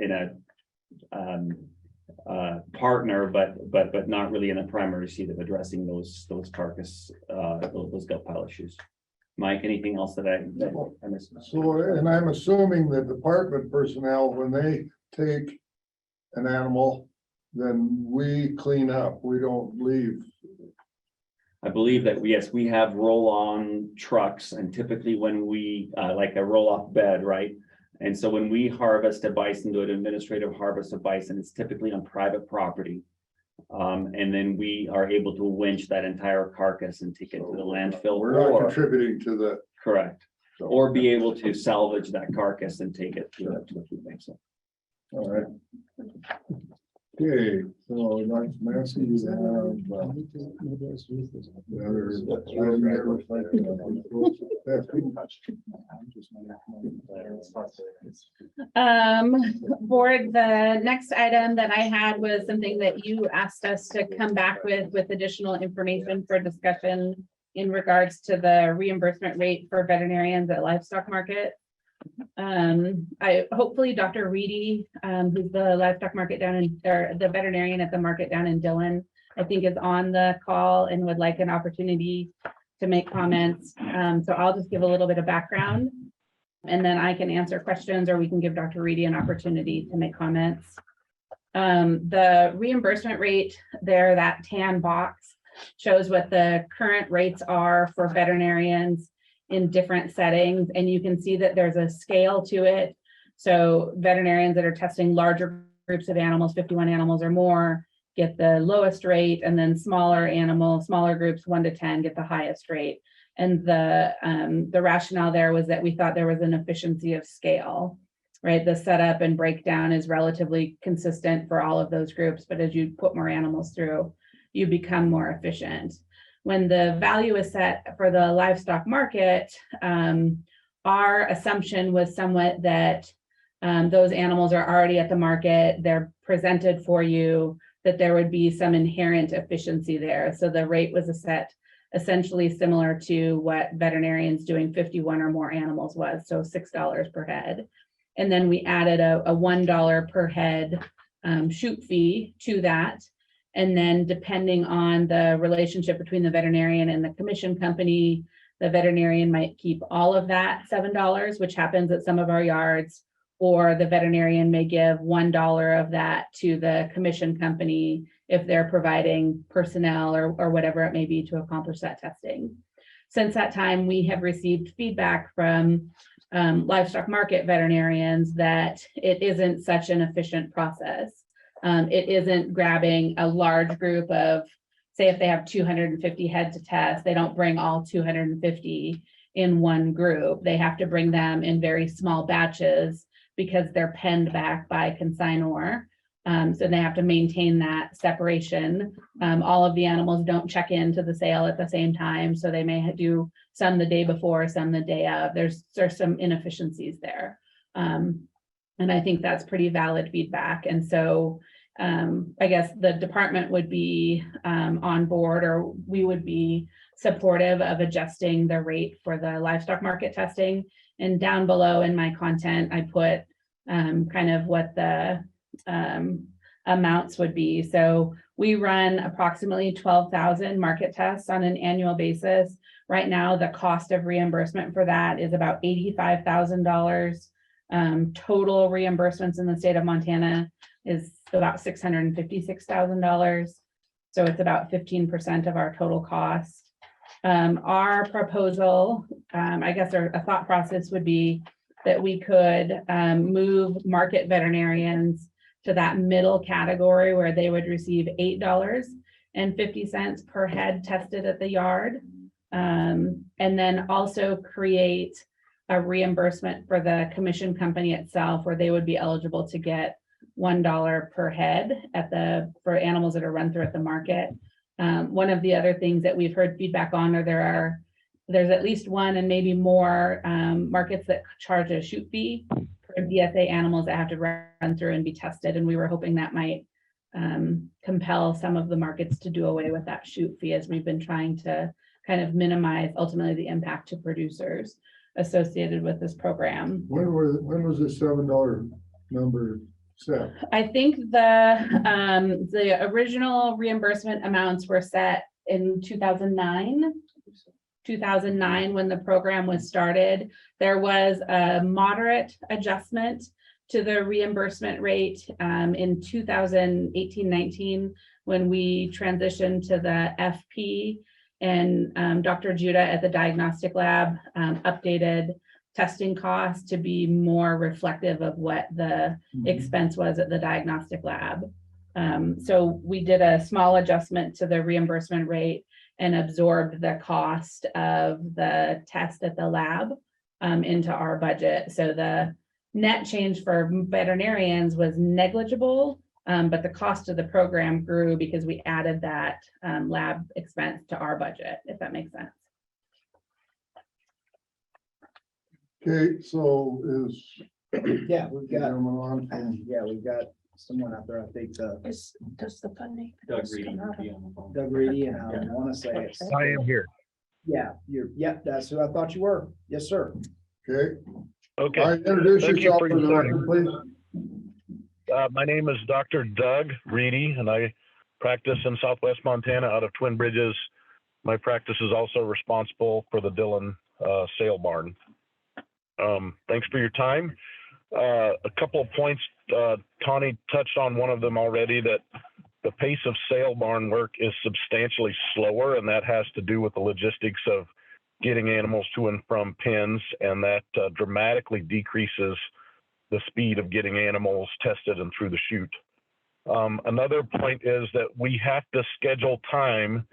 N: in a partner, but not really in a primary seat of addressing those carcass, those gut pile issues. Mike, anything else that I missed?
A: So, and I'm assuming the department personnel, when they take an animal, then we clean up, we don't leave.
N: I believe that, yes, we have roll-on trucks, and typically when we, like a roll-off bed, right? And so when we harvest a bison, do an administrative harvest of bison, it's typically on private property. And then we are able to winch that entire carcass and take it to the landfill.
A: We're not
N: or
A: contributing to the.
N: correct, or be able to salvage that carcass and take it to a food bank. So
A: All right. Okay, so Nancy, you have.
M: Board, the next item that I had was something that you asked us to come back with additional information for discussion in regards to the reimbursement rate for veterinarians at livestock market. Hopefully Dr. Reedy, who's the livestock market down in, or the veterinarian at the market down in Dillon, I think is on the call and would like an opportunity to make comments. So I'll just give a little bit of background and then I can answer questions, or we can give Dr. Reedy an opportunity to make comments. The reimbursement rate there, that tan box, shows what the current rates are for veterinarians in different settings, and you can see that there's a scale to it. So veterinarians that are testing larger groups of animals, 51 animals or more, get the lowest rate, and then smaller groups, 1 to 10, get the highest rate. And the rationale there was that we thought there was an efficiency of scale, right? The setup and breakdown is relatively consistent for all of those groups, but as you put more animals through, you become more efficient. When the value is set for the livestock market, our assumption was somewhat that those animals are already at the market, they're presented for you, that there would be some inherent efficiency there. So the rate was set essentially similar to what veterinarians doing 51 or more animals was, so $6 per head. And then we added a $1 per head shoot fee to that. And then depending on the relationship between the veterinarian and the commission company, the veterinarian might keep all of that $7, which happens at some of our yards, or the veterinarian may give $1 of that to the commission company if they're providing personnel or whatever it may be to accomplish that testing. Since that time, we have received feedback from livestock market veterinarians that it isn't such an efficient process. It isn't grabbing a large group of, say if they have 250 head to test, they don't bring all 250 in one group. They have to bring them in very small batches because they're penned back by consignor. So they have to maintain that separation. All of the animals don't check into the sale at the same time. So they may do some the day before, some the day of. There's some inefficiencies there. And I think that's pretty valid feedback. And so I guess the department would be on board, or we would be supportive of adjusting the rate for the livestock market testing. And down below in my content, I put kind of what the amounts would be. So we run approximately 12,000 market tests on an annual basis. Right now, the cost of reimbursement for that is about $85,000. Total reimbursements in the state of Montana is about $656,000. So it's about 15% of our total cost. Our proposal, I guess a thought process would be that we could move market veterinarians to that middle category where they would receive $8.50 per head tested at the yard. And then also create a reimbursement for the commission company itself, where they would be eligible to get $1 per head for animals that are run through at the market. One of the other things that we've heard feedback on, or there's at least one and maybe more markets that charge a shoot fee for DSA animals that have to run through and be tested, and we were hoping that might compel some of the markets to do away with that chute fee, as we've been trying to kind of minimize ultimately the impact to producers associated with this program.
A: When was this $7 number set?
M: I think the original reimbursement amounts were set in 2009. 2009, when the program was started. There was a moderate adjustment to the reimbursement rate in 2018-19, when we transitioned to the FP, and Dr. Judah at the diagnostic lab updated testing costs to be more reflective of what the expense was at the diagnostic lab. So we did a small adjustment to the reimbursement rate and absorbed the cost of the test at the lab into our budget. So the net change for veterinarians was negligible, but the cost of the program grew because we added that lab expense to our budget, if that makes sense.
A: Okay, so is.
D: Yeah, we've got,
A: Gentlemen on from-
D: yeah, we've got someone out there, I think,
B: Does the funding?
N: Doug Reedy would be on the phone.
D: Doug Reedy, and I want to say it's.
O: I am here.
D: Yeah, that's who I thought you were. Yes, sir.
A: Okay.
O: Okay.
A: All right, introduce
O: Thank you
A: yourself
O: for
A: for the
O: your
A: record, please.
O: My name is Dr. Doug Reedy, and I practice in Southwest Montana out of Twin Bridges. My practice is also responsible for the Dillon sale barn. Thanks for your time. A couple of points. Tawny touched on one of them already, that the pace of sale barn work is substantially slower, and that has to do with the logistics of getting animals to and from pens, and that dramatically decreases the speed of getting animals tested and through the chute. Another point is that we have to schedule time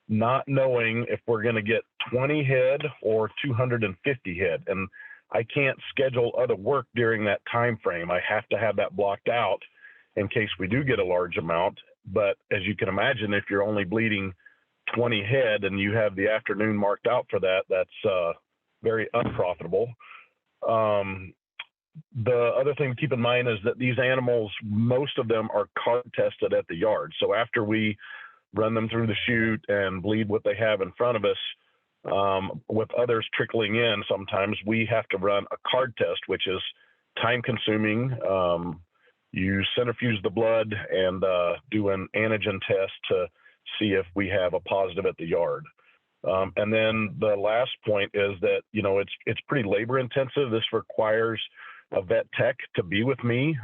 O: not knowing if we're going to get 20 head or 250 head. And I can't schedule other work during that time frame. I have to have that blocked out in case we do get a large amount. But as you can imagine, if you're only bleeding 20 head and you have the afternoon marked out for that, that's very unprofitable. The other thing to keep in mind is that these animals, most of them are card tested at the yard. So after we run them through the chute and bleed what they have in front of us, with others trickling in, sometimes we have to run a card test, which is time consuming. You centrifuge the blood and do an antigen test to see if we have a positive at the yard. And then the last point is that, you know, it's pretty labor intensive. This requires a vet tech to be with me,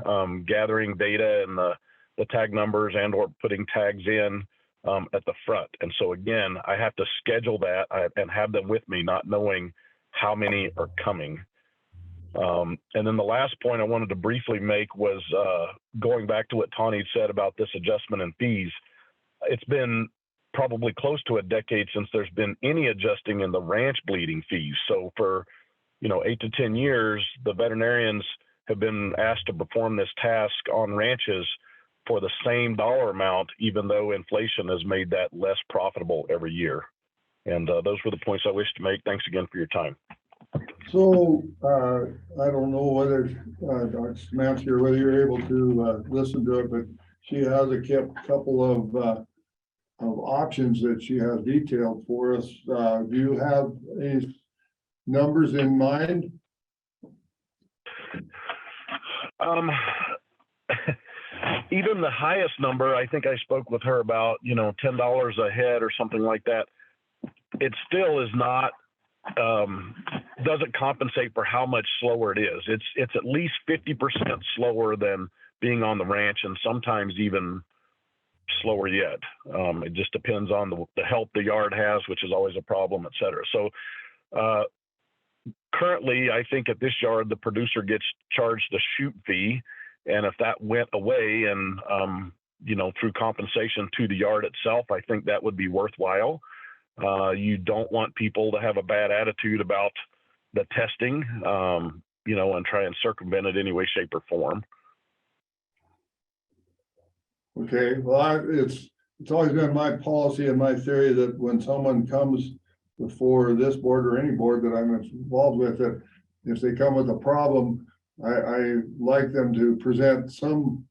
O: gathering data and the tag numbers and or putting tags in at the front. And so again, I have to schedule that and have them with me, not knowing how many are coming. And then the last point I wanted to briefly make was going back to what Tawny said about this adjustment in fees. It's been probably close to a decade since there's been any adjusting in the ranch bleeding fees. So for, 8 to 10 years, the veterinarians have been asked to perform this task on ranches for the same dollar amount, even though inflation has made that less profitable every year. And those were the points I wish to make. Thanks again for your time.
A: So, I don't know whether, Dr. Szymanski, or whether you're able to listen to it, but she has a couple of options that she has detailed for us. Do you have any numbers in mind?
O: Even the highest number, I think I spoke with her about, $10 a head or something like that. It still is not, doesn't compensate for how much slower it is. It's at least 50% slower than being on the ranch, and sometimes even slower yet. It just depends on the help the yard has, which is always a problem, et cetera. So currently, I think at this yard, the producer gets charged a chute fee. And if that went away and, through compensation to the yard itself, I think that would be worthwhile. You don't want people to have a bad attitude about the testing, and try and circumvent it any way, shape, or form.
A: Okay, well, it's always been my policy and my theory that when someone comes before this board or any board that I'm involved with, that if they come with a problem, I like them to present some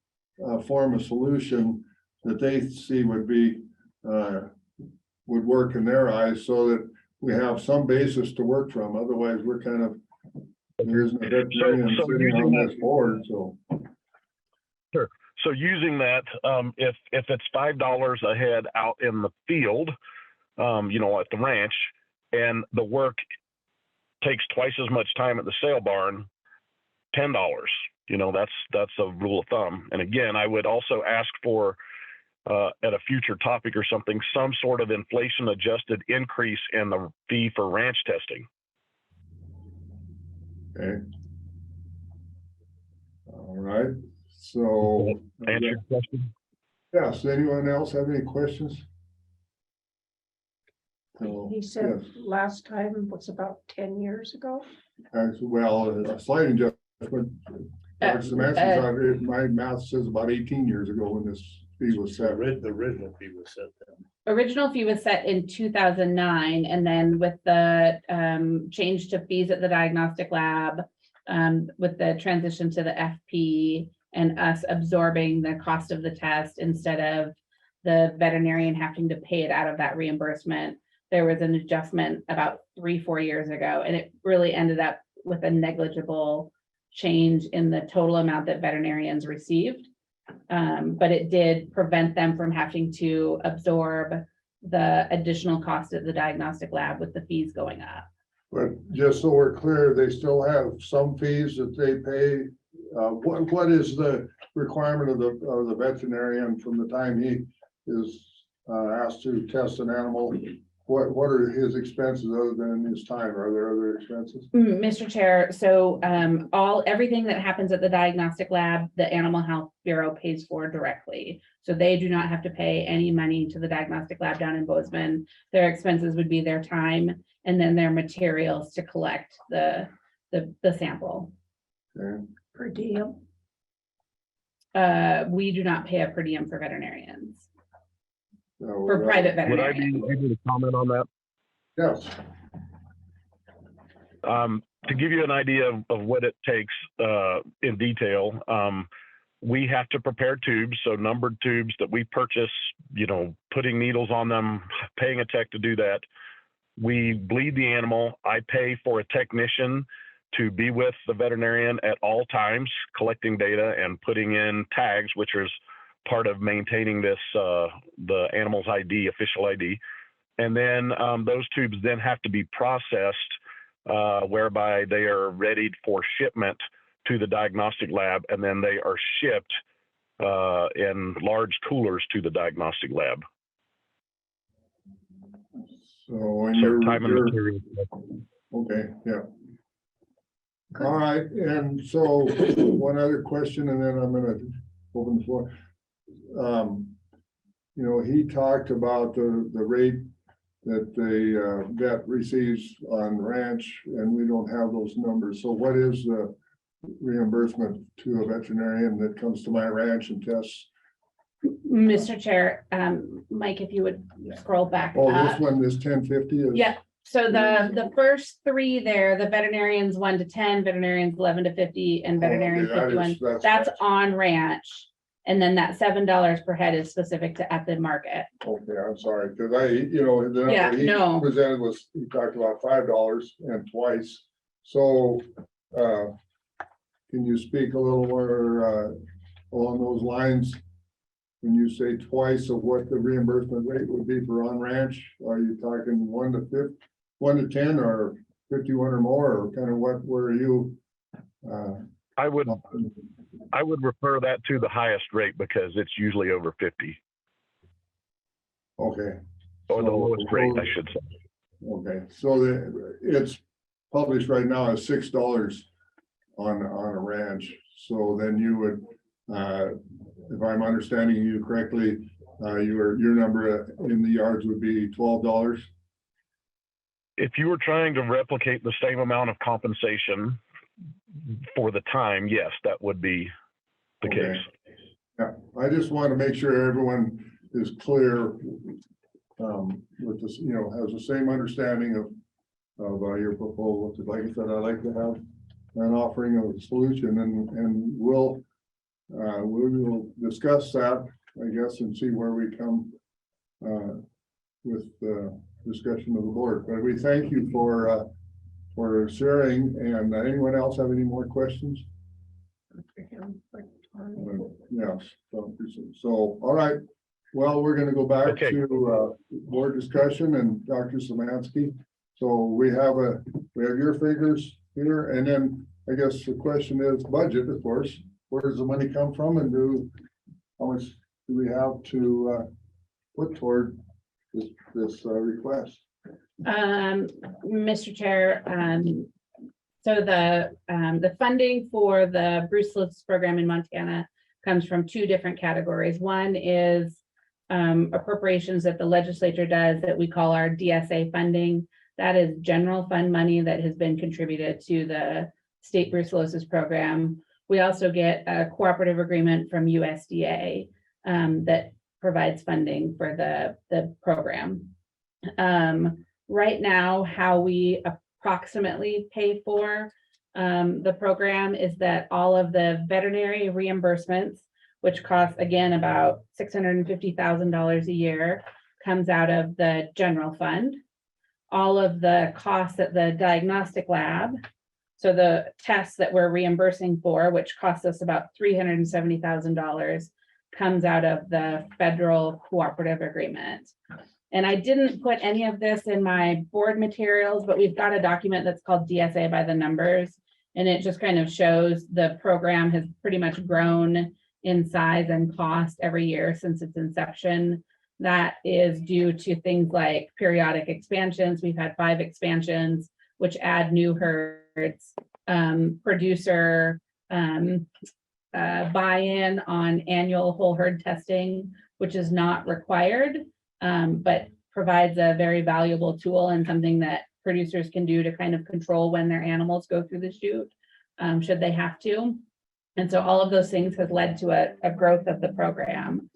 A: form of solution that they see would be, would work in their eyes so that we have some basis to work from. Otherwise, we're kind of, there isn't a veterinarian
O: So
A: sitting
O: using
A: on
O: that-
A: this board, so.
O: So using that, if it's $5 a head out in the field, at the ranch, and the work takes twice as much time at the sale barn, $10. That's a rule of thumb. And again, I would also ask for at a future topic or something, some sort of inflation adjusted increase in the fee for ranch testing.
A: Okay. All right, so.
O: Answer your question?
A: Yes, anyone else have any questions? So,
B: He said
A: yes,
B: last time was about 10 years ago.
A: well, a slight adjustment. My math says about 18 years ago when this fee was set.
H: The original fee was set then.
M: Original fee was set in 2009, and then with the change to fees at the diagnostic lab, with the transition to the FP and us absorbing the cost of the test instead of the veterinarian having to pay it out of that reimbursement, there was an adjustment about 3-4 years ago, and it really ended up with a negligible change in the total amount that veterinarians received. But it did prevent them from having to absorb the additional cost at the diagnostic lab with the fees going up.
A: But just so we're clear, they still have some fees that they pay. What is the requirement of the veterinarian from the time he is asked to test an animal? What are his expenses other than his time? Are there other expenses?
M: Mr. Chair, so everything that happens at the diagnostic lab, the Animal Health Bureau pays for directly. So they do not have to pay any money to the diagnostic lab down in Bozeman. Their expenses would be their time and then their materials to collect the sample.
A: Okay.
B: Per diem.
M: We do not pay a per diem for veterinarians,
A: So,
M: for private
O: Would I
M: veterinarians.
O: be able to comment on that?
A: Yes.
O: To give you an idea of what it takes in detail, we have to prepare tubes, so numbered tubes that we purchase, putting needles on them, paying a tech to do that. We bleed the animal. I pay for a technician to be with the veterinarian at all times, collecting data and putting in tags, which is part of maintaining this, the animal's ID, official ID. And then those tubes then have to be processed, whereby they are readied for shipment to the diagnostic lab, and then they are shipped in large coolers to the diagnostic lab.
A: So when
O: So
A: you're,
O: time and material.
A: okay, yeah. All right, and so one other question, and then I'm gonna open the floor. He talked about the rate that the vet receives on ranch, and we don't have those numbers. So what is the reimbursement to a veterinarian that comes to my ranch and tests?
M: Mr. Chair, Mike, if you would scroll back
A: Oh,
M: up.
A: this one is 1050 is?
M: Yeah, so the first three there, the veterinarians 1 to 10, veterinarians 11 to 50, and veterinarians
A: Okay, that is-
M: 51, that's on ranch. And then that $7 per head is specific to at the market.
A: Okay, I'm sorry, because the
M: Yeah,
A: number he
M: no.
A: presented was, he talked about $5 and twice. So, can you speak a little more, along those lines? When you say twice of what the reimbursement rate would be for on ranch, are you talking 1 to 10 or 51 or more, or kind of where are you?
O: I would refer that to the highest rate because it's usually over 50,
A: Okay.
O: or the
A: So-
O: lowest rate, I should say.
A: Okay, so it's published right now as $6 on a ranch. So then you would, if I'm understanding you correctly, your number in the yards would be $12.
O: If you were trying to replicate the same amount of compensation for the time, yes, that would be the
A: Okay.
O: case.
A: Yeah, I just want to make sure everyone is clear with this, has the same understanding of your proposal. Like I said, I like to have an offering of a solution, and we will discuss that, I guess, and see where we come with the discussion of the board. But we thank you for sharing. And anyone else have any more questions? Yes. So, all right. Well, we're going to go back
O: Okay.
A: to board discussion and Dr. Samansky. So we have your figures here, and then I guess the question is budget, of course. Where does the money come from, and how much do we have to put toward this request?
M: Mr. Chair, so the funding for the Brucellosis program in Montana comes from two different categories. One is appropriations that the legislature does that we call our DSA funding. That is general fund money that has been contributed to the state brucellosis program. We also get a cooperative agreement from USDA that provides funding for the program. Right now, how we approximately pay for the program is that all of the veterinary reimbursements, which costs again about $650,000 a year, comes out of the general fund. All of the costs at the diagnostic lab, so the tests that we're reimbursing for, which costs us about $370,000, comes out of the federal cooperative agreement. And I didn't put any of this in my board materials, but we've got a document that's called DSA by the numbers. And it just kind of shows the program has pretty much grown in size and cost every year since its inception. That is due to things like periodic expansions. We've had 5 expansions, which add new herds, producer buy-in on annual whole herd testing, which is not required, but provides a very valuable tool and something that producers can do to kind of control when their animals go through the chute, should they have to. And so all of those things has led to a growth of the program.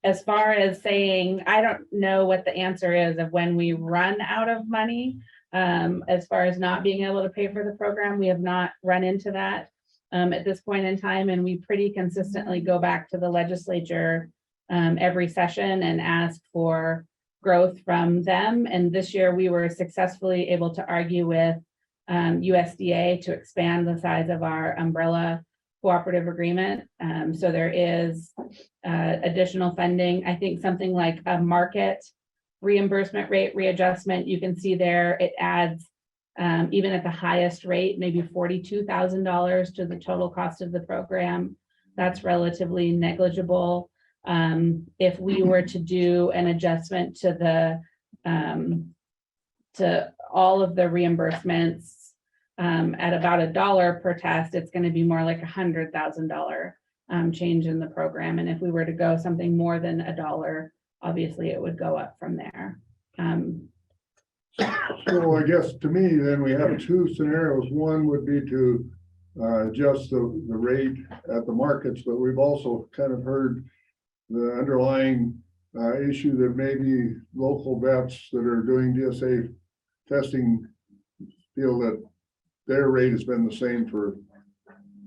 M: As far as saying, I don't know what the answer is of when we run out of money. As far as not being able to pay for the program, we have not run into that at this point in time. And we pretty consistently go back to the legislature every session and ask for growth from them. And this year we were successfully able to argue with USDA to expand the size of our umbrella cooperative agreement. So there is additional funding. I think something like a market reimbursement rate readjustment, you can see there, it adds even at the highest rate, maybe $42,000 to the total cost of the program. That's relatively negligible. If we were to do an adjustment to all of the reimbursements at about $1 per test, it's going to be more like $100,000 change in the program. And if we were to go something more than $1, obviously it would go up from there.
A: So I guess to me, then we have 2 scenarios. One would be to adjust the rate at the markets, but we've also kind of heard the underlying issue that maybe local vets that are doing DSA testing feel that their rate has been the same for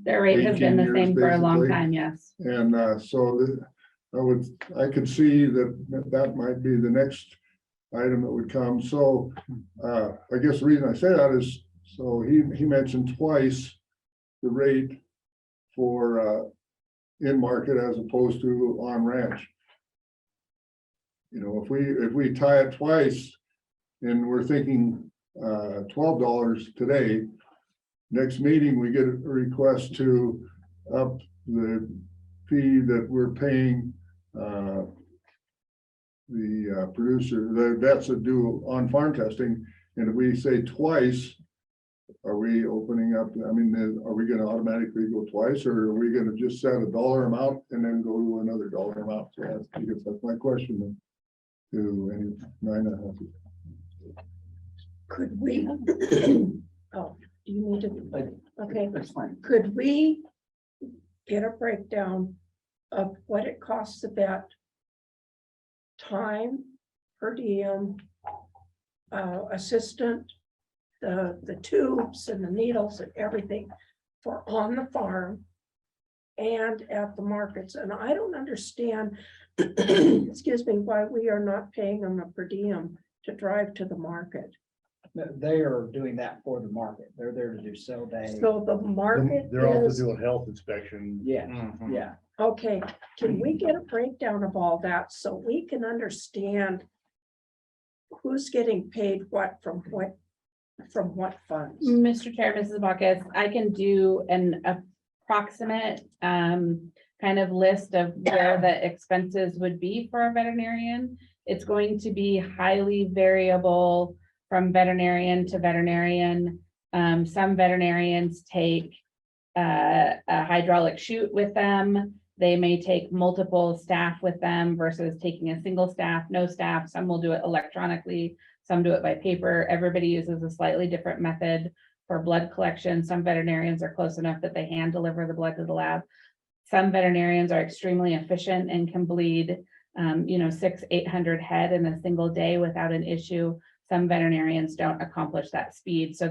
M: Their rate has been the
A: 18
M: same
A: years,
M: for a long
A: basically.
M: time, yes.
A: And so I could see that might be the next item that would come. So I guess the reason I say that is, so he mentioned twice the rate for in market as opposed to on ranch. You know, if we tie it twice and we're thinking $12 today, next meeting we get a request to up the fee that we're paying the producer, the vets that do on farm testing. And if we say twice, are we opening up? I mean, are we going to automatically go twice, or are we going to just set a dollar amount and then go to another dollar amount? So I guess that's my question to any Nina.
B: Could we? Oh, do you need to? Okay,
D: That's fine.
B: could we get a breakdown of what it costs the vet, time per diem, assistant, the tubes and the needles and everything for on the farm and at the markets. And I don't understand, excuse me, why we are not paying them a per diem to drive to the market.
D: They are doing that for the market. They're there to do sale day.
B: So the market
H: They're also
B: is,
H: doing health inspection.
D: Yeah,
F: Mhm.
D: yeah.
B: okay, can we get a breakdown of all that so we can understand who's getting paid what from what funds?
M: Mr. Chair, Mrs. Bacchus, I can do an approximate kind of list of where the expenses would be for a veterinarian. It's going to be highly variable from veterinarian to veterinarian. Some veterinarians take a hydraulic chute with them. They may take multiple staff with them versus taking a single staff, no staff. Some will do it electronically, some do it by paper. Everybody uses a slightly different method for blood collection. Some veterinarians are close enough that they hand deliver the blood to the lab. Some veterinarians are extremely efficient and can bleed, 600-800 head in a single day without an issue. Some veterinarians don't accomplish that speed. So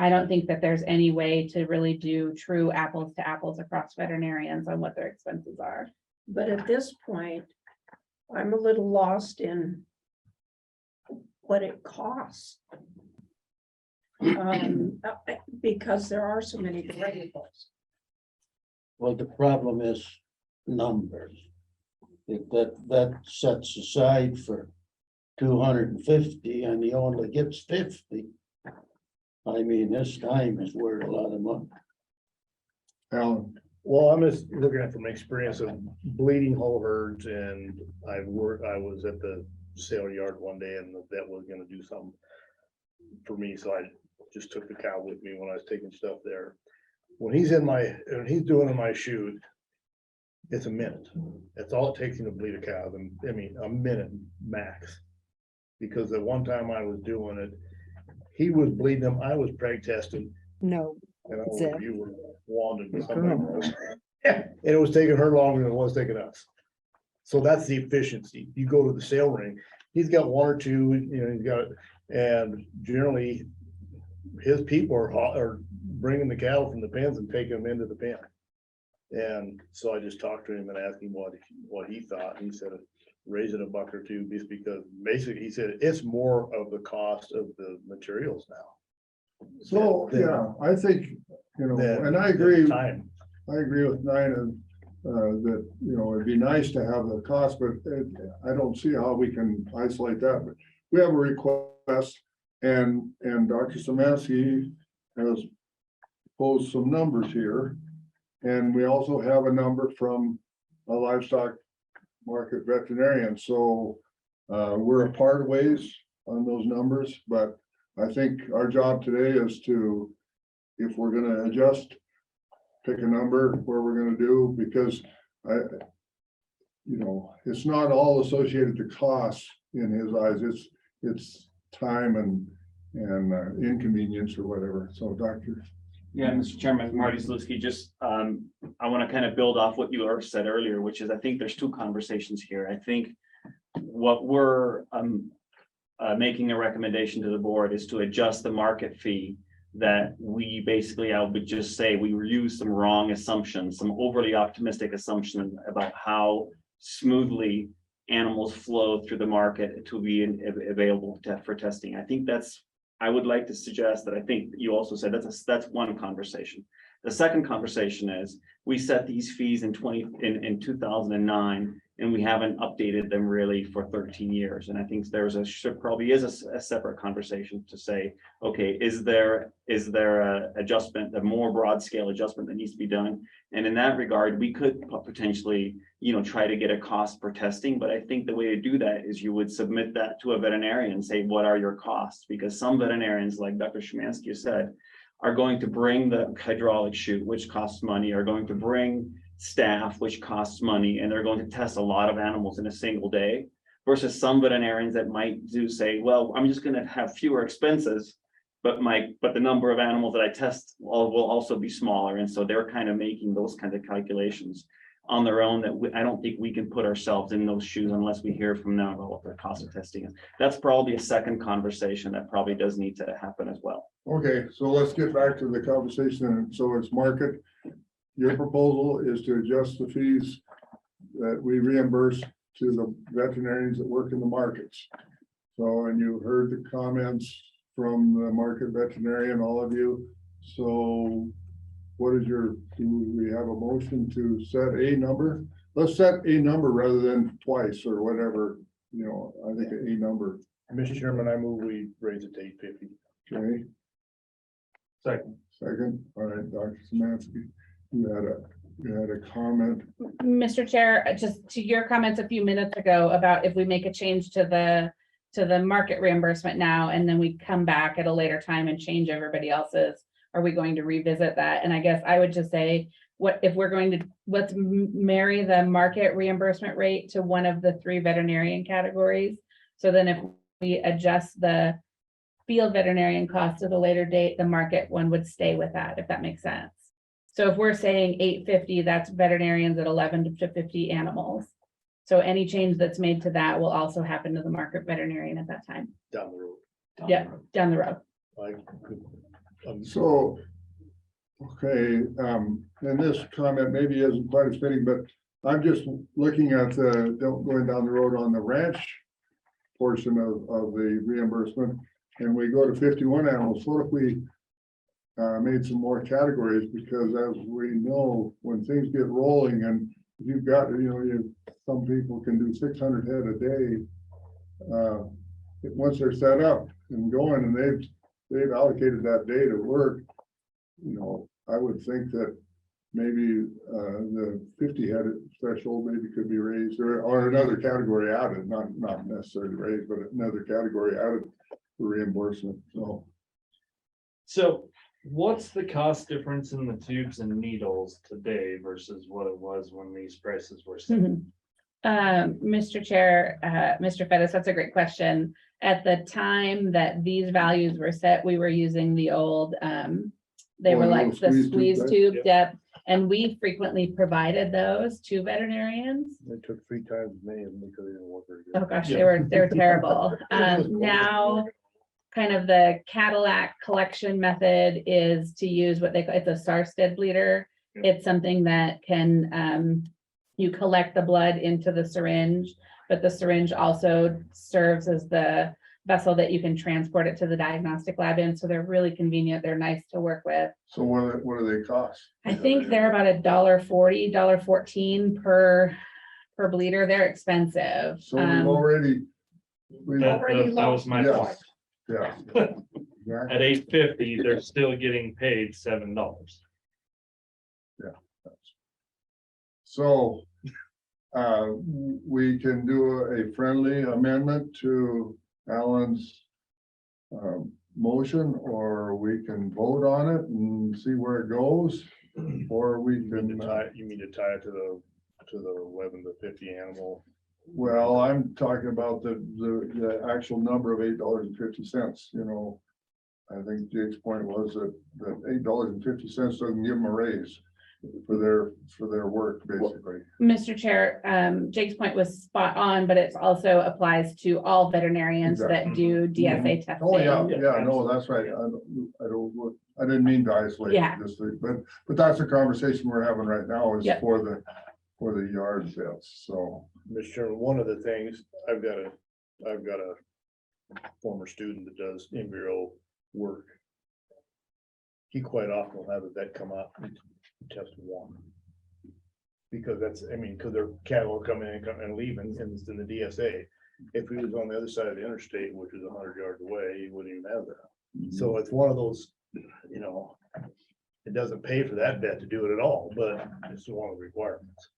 M: I don't think that there's any way to really do true apples to apples across veterinarians on what their expenses are.
B: But at this point, I'm a little lost in what it costs. Because there are so many variables.
E: Well, the problem is numbers. If that sets aside for 250 and he only gets 50. I mean, this time is worth a lot of money.
A: Alan,
H: Well, I'm just looking at from experience of bleeding whole herds, and I was at the sale yard one day and the vet was gonna do something for me, so I just took the cow with me when I was taking stuff there. When he's doing in my chute, it's a minute. That's all it takes him to bleed a cow. I mean, a minute max. Because the one time I was doing it, he was bleeding them, I was preg testing.
B: No.
H: And
B: Zip.
H: you were wandering. And it was taking her longer than it was taking us. So that's the efficiency. You go to the sale ring, he's got one or two, he's got, and generally his people are bringing the cattle from the pens and taking them into the pen. And so I just talked to him and asked him what he thought. He said, raise it a buck or two, just because basically he said it's more of the cost of the materials now.
A: so, yeah, I think, and I agree. I agree with Nina, that, it'd be nice to have the cost, but I don't see how we can isolate that, but we have a request and Dr. Samansky has posed some numbers here. And we also have a number from a livestock market veterinarian, so we're a part ways on those numbers, but I think our job today is to, if we're gonna adjust, pick a number where we're gonna do, because it's not all associated to costs in his eyes, it's time and inconvenience or whatever. So Dr.
I: Yeah, Mr. Chairman, Marty Zalewski, just, I want to kind of build off what you said earlier, which is I think there's two conversations here. I think what we're making a recommendation to the board is to adjust the market fee that we basically, I would just say, we used some wrong assumptions, some overly optimistic assumptions about how smoothly animals flow through the market to be available for testing. I think I would like to suggest that I think you also said that's one conversation. The second conversation is we set these fees in 2009 and we haven't updated them really for 13 years. And I think probably is a separate conversation to say, okay, is there a adjustment, a more broad scale adjustment that needs to be done? And in that regard, we could potentially, try to get a cost per testing. But I think the way to do that is you would submit that to a veterinarian and say, what are your costs? Because some veterinarians, like Dr. Szymanski said, are going to bring the hydraulic chute, which costs money, are going to bring staff, which costs money, and they're going to test a lot of animals in a single day, versus some veterinarians that might say, well, I'm just going to have fewer expenses, but the number of animals that I test will also be smaller. And so they're kind of making those kind of calculations. on their own that I don't think we can put ourselves in those shoes unless we hear from them about what their cost of testing is. That's probably a second conversation that probably does need to happen as well.
A: Okay, so let's get back to the conversation. And so it's market. Your proposal is to adjust the fees that we reimburse to the veterinarians that work in the markets. So, and you heard the comments from the market veterinarian, all of you. So what is do we have a motion to set a number? Let's set a number rather than twice or whatever, you know, I think a number.
H: Mr. Chairman, I move we raise it to $8.50.
A: Okay, second, all right, Dr. Szymanski, you had a comment.
M: Mr. Chair, just to your comments a few minutes ago about if we make a change to the market reimbursement now, and then we come back at a later time and change everybody else's, are we going to revisit that? And I guess I would just say, what if we're going to, let's marry the market reimbursement rate to one of the 3 veterinarian categories. So then if we adjust the field veterinarian cost at a later date, the market one would stay with that, if that makes sense. So if we're saying $8.50, that's veterinarians at 11 to 50 animals. So any change that's made to that will also happen to the market veterinarian at that time.
H: Down the road.
M: Down the road.
A: So, okay, and this comment maybe isn't quite as fitting, but I'm just looking at going down the road on the ranch portion of the reimbursement, and we go to 51 animals. What if we made some more categories? Because as we know, when things get rolling and you've got, some people can do 600 head a day. Once they're set up and going and they've allocated that day to work, I would think that maybe the 50 head threshold maybe could be raised or another category added, not necessarily raised, but another category added for reimbursement.
F: So what's the cost difference in the tubes and needles today versus what it was when these prices were set?
M: Mr. Chair, Mr. Fettis, that's a great question. At the time that these values were set, we were using the old, they were like the squeeze tube depth, and we frequently provided those to veterinarians.
H: They took 3 times as many of them because they didn't work very good.
M: Oh gosh, they were terrible. Now, kind of the Cadillac collection method is to use what they call, it's a Sarsted bleeder. It's something that can, you collect the blood into the syringe, but the syringe also serves as the vessel that you can transport it to the diagnostic lab in. So they're really convenient. They're nice to work with.
A: So what do they cost?
M: I think they're about $1.40, $1.14 per bleeder. They're expensive.
A: So we've
F: That was my point.
A: Yeah.
F: At $8.50, they're still getting paid $7.
A: So we can do a friendly amendment to Alan's motion, or we can vote on it and see where it goes, or we
H: You mean
A: can.
H: to tie it to the 11 to 50 animal?
A: Well, I'm talking about the actual number of $8.50. I think Jake's point was that $8.50 doesn't give them a raise for their work, basically.
M: Mr. Chair, Jake's point was spot on, but it also applies to all veterinarians that do DSA testing.
A: Oh, yeah, no, that's right. I didn't mean to isolate this thing, but that's the conversation we're having right now is for the yard sales. So,
H: Mr. Chairman, one of the things, I've got a former student that does embryo work. He quite often will have a vet come out and test one. Because because their cattle are coming in and leaving in the DSA. If he was on the other side of the interstate, which is 100 yards away, he wouldn't even have that. So it's one of those, it doesn't pay for that vet to do it at all, but it's one of the requirements.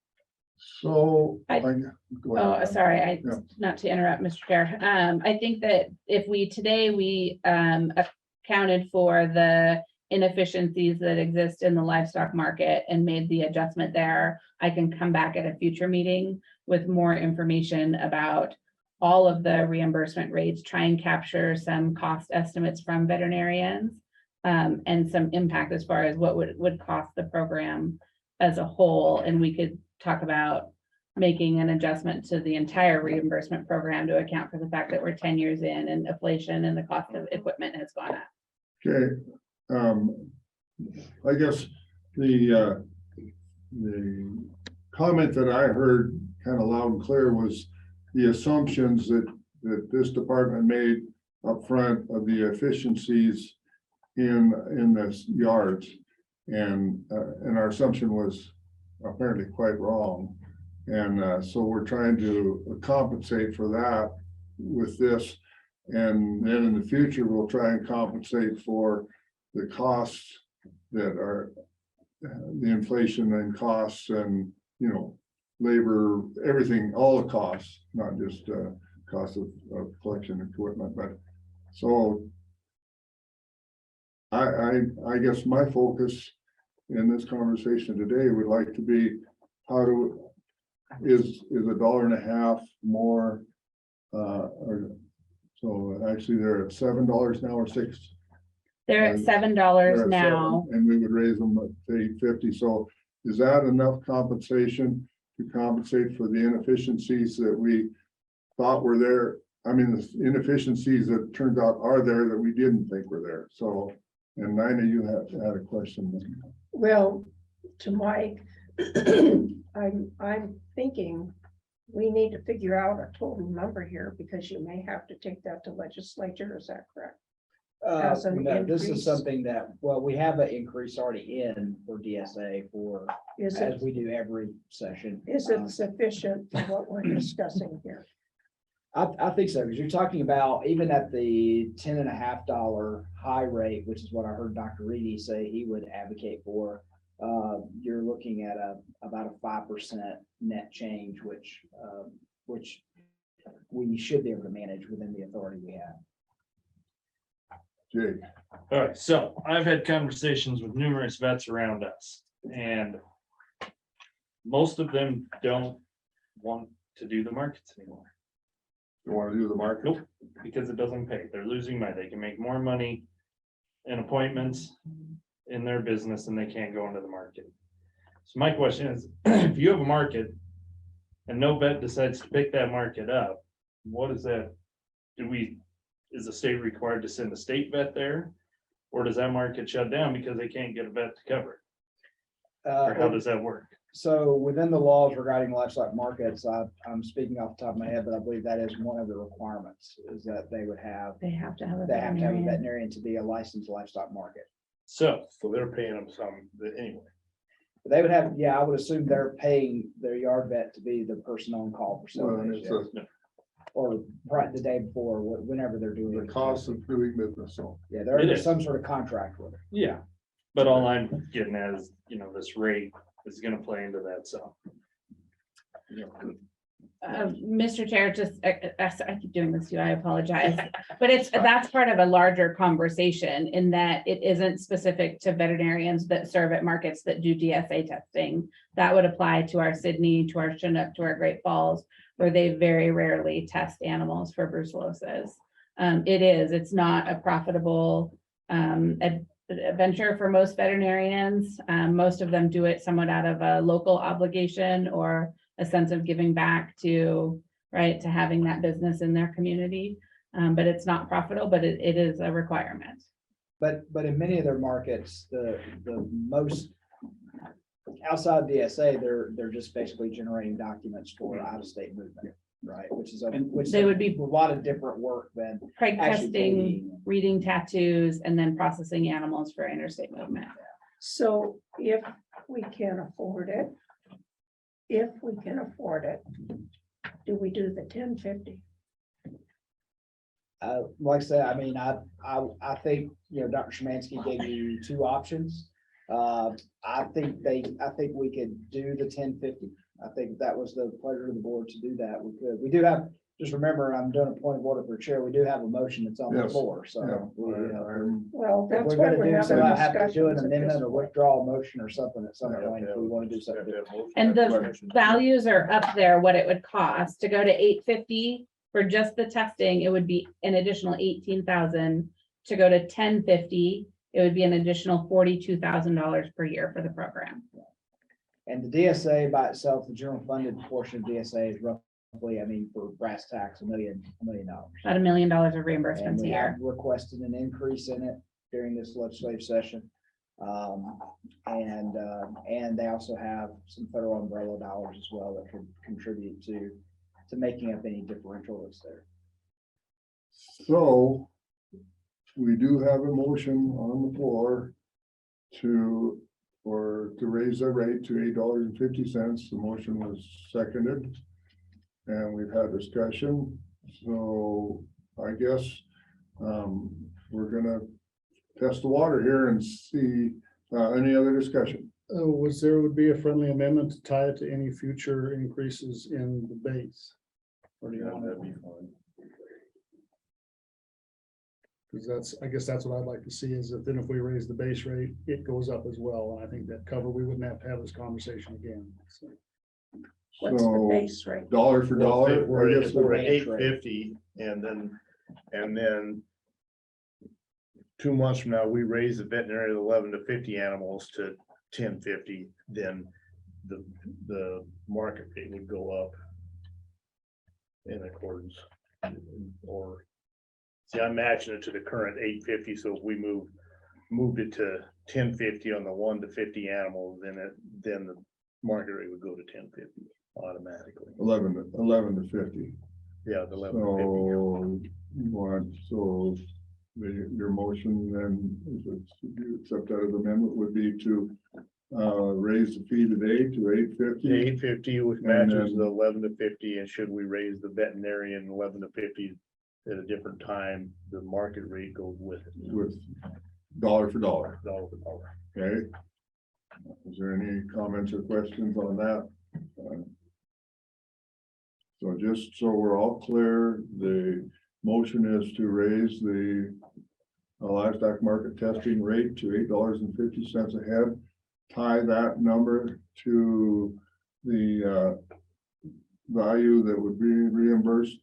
A: So.
M: Sorry, not to interrupt, Mr. Chair. I think that if we accounted for the inefficiencies that exist in the livestock market and made the adjustment there, I can come back at a future meeting with more information about all of the reimbursement rates, try and capture some cost estimates from veterinarians, and some impact as far as what would cost the program as a whole. And we could talk about making an adjustment to the entire reimbursement program to account for the fact that we're 10 years in and inflation and the cost of equipment has gone up.
A: Okay, I guess the comment that I heard kind of loud and clear was the assumptions that this department made up front of the efficiencies in the yards. And our assumption was apparently quite wrong. And so we're trying to compensate for that with this. And then in the future, we'll try and compensate for the costs that are the inflation and costs and, you know, labor, everything, all the costs, not just cost of collection equipment, but so I guess my focus in this conversation today would like to be is $1.50 more or so actually they're at $7 now or $6.
M: They're at
A: And
M: $7
A: they're at
M: now.
A: $7, and we would raise them to $8.50. So is that enough compensation to compensate for the inefficiencies that we thought were there? I mean, the inefficiencies that turned out are there that we didn't think were there. So, and Nina, you had a question.
B: Well, to Mike, I'm thinking we need to figure out a total number here because you may have to take that to legislature. Is that correct? As an
D: No, this
B: increase.
D: is something that, well, we have an increase already in for DSA for,
B: Is
D: as
B: it,
D: we do every session.
B: is it sufficient for what we're discussing here?
D: I think so, because you're talking about even at the $10.50 high rate, which is what I heard Dr. Reedy say he would advocate for. You're looking at about a 5% net change, which we should be able to manage within the authority we have.
A: Jake.
F: All right, so I've had conversations with numerous vets around us and most of them don't want to do the markets anymore.
A: You want to do the market?
F: Nope, because it doesn't pay. They're losing money. They can make more money in appointments in their business and they can't go into the market. So my question is, if you have a market and no vet decides to pick that market up, what is that? Is the state required to send a state vet there? Or does that market shut down because they can't get a vet to cover it? Or how does that work?
D: So within the laws regarding livestock markets, I'm speaking off the top of my head, but I believe that is one of the requirements is that they would have,
M: They have to have a
D: they have to have a
M: veterinarian.
D: veterinarian to be a licensed livestock market.
F: So
H: they're paying them some anyway.
D: They would have, yeah, I would assume they're paying their yard vet to be the person on call for
A: Well,
D: 7 days.
A: it's
D: Or right the day before, whenever they're doing
A: the
D: it.
A: cost of doing business. So
D: Yeah, there
F: It
D: is
F: is.
D: some sort of contract with it.
F: yeah, but all I'm getting at is, this rate is gonna play into that, so.
M: Mr. Chair, just, I keep doing this to you, I apologize. But that's part of a larger conversation in that it isn't specific to veterinarians that serve at markets that do DSA testing. That would apply to our Sydney, to our Chinook, to our Great Falls, where they very rarely test animals for brucellosis. It's not a profitable venture for most veterinarians. Most of them do it somewhat out of a local obligation or a sense of giving back to having that business in their community. But it's not profitable, but it is a requirement.
D: But in many of their markets, the most outside DSA, they're just basically generating documents for out-of-state movement, right? Which
M: They would be
D: a lot of different work than
M: Craig
D: actually
M: testing,
D: dating.
M: reading tattoos, and then processing animals for interstate movement.
B: So if we can afford it, do we do the 1050?
D: Like I said, I mean, I think, Dr. Szymanski gave you two options. I think we could do the 1050. I think that was the pleasure of the board to do that. We could. We do have, just remember, I'm doing a point of order for chair. We do have a motion that's on the
A: Yes.
D: floor, so.
B: Well,
D: If
B: that's
D: we're
B: why
D: gonna
B: we're
D: do, so
B: having
D: I have to do an
B: discussions at
D: amendment
B: this
D: or
B: point.
D: withdraw a motion or something at some
H: Yeah,
D: point if we want to do something.
M: And the values are up there, what it would cost to go to 850 for just the testing, it would be an additional 18,000. To go to 1050, it would be an additional $42,000 per year for the program.
D: And the DSA by itself, the general funded portion of DSA is roughly, I mean, for brass tacks, $1 million.
M: About $1 million of
D: And
M: reimbursements a
D: we
M: year.
D: have requested an increase in it during this legislative session. And they also have some federal umbrella dollars as well that could contribute to making up any differential that's there.
A: So we do have a motion on the floor to raise the rate to $8.50. The motion was seconded. And we've had discussion. So I guess we're gonna test the water here and see any other discussion.
G: Would be a friendly amendment to tie it to any future increases in the base? Or do you want
H: That'd be fine.
G: Because I guess that's what I'd like to see is that then if we raise the base rate, it goes up as well. And I think that we wouldn't have to have this conversation again. So,
B: What's the
A: So
B: base rate?
A: dollar for dollar.
H: We're
A: I guess
H: at
D: range rate.
H: 850 and then 2 months from now, we raise the veterinary 11 to 50 animals to 1050, then the market rate would go up in accordance. Or see, I'm matching it to the current 850. So if we moved it to 1050 on the 1 to 50 animals, then the market rate would go to 1050 automatically.
A: 11 to 50.
H: Yeah, the 11 to 50.
A: So your motion then, if you accept that as amendment, would be to raise the fee today to 850.
H: 850, which
A: And
H: matches
A: then-
H: the 11 to 50, and should we raise the veterinarian 11 to 50 at a different time, the market rate goes with it.
A: With dollar for dollar,
H: Dollar for dollar.
A: okay? Is there any comments or questions on that? So just so we're all clear, the motion is to raise the livestock market testing rate to $8.50 a head. Tie that number to the value that would be reimbursed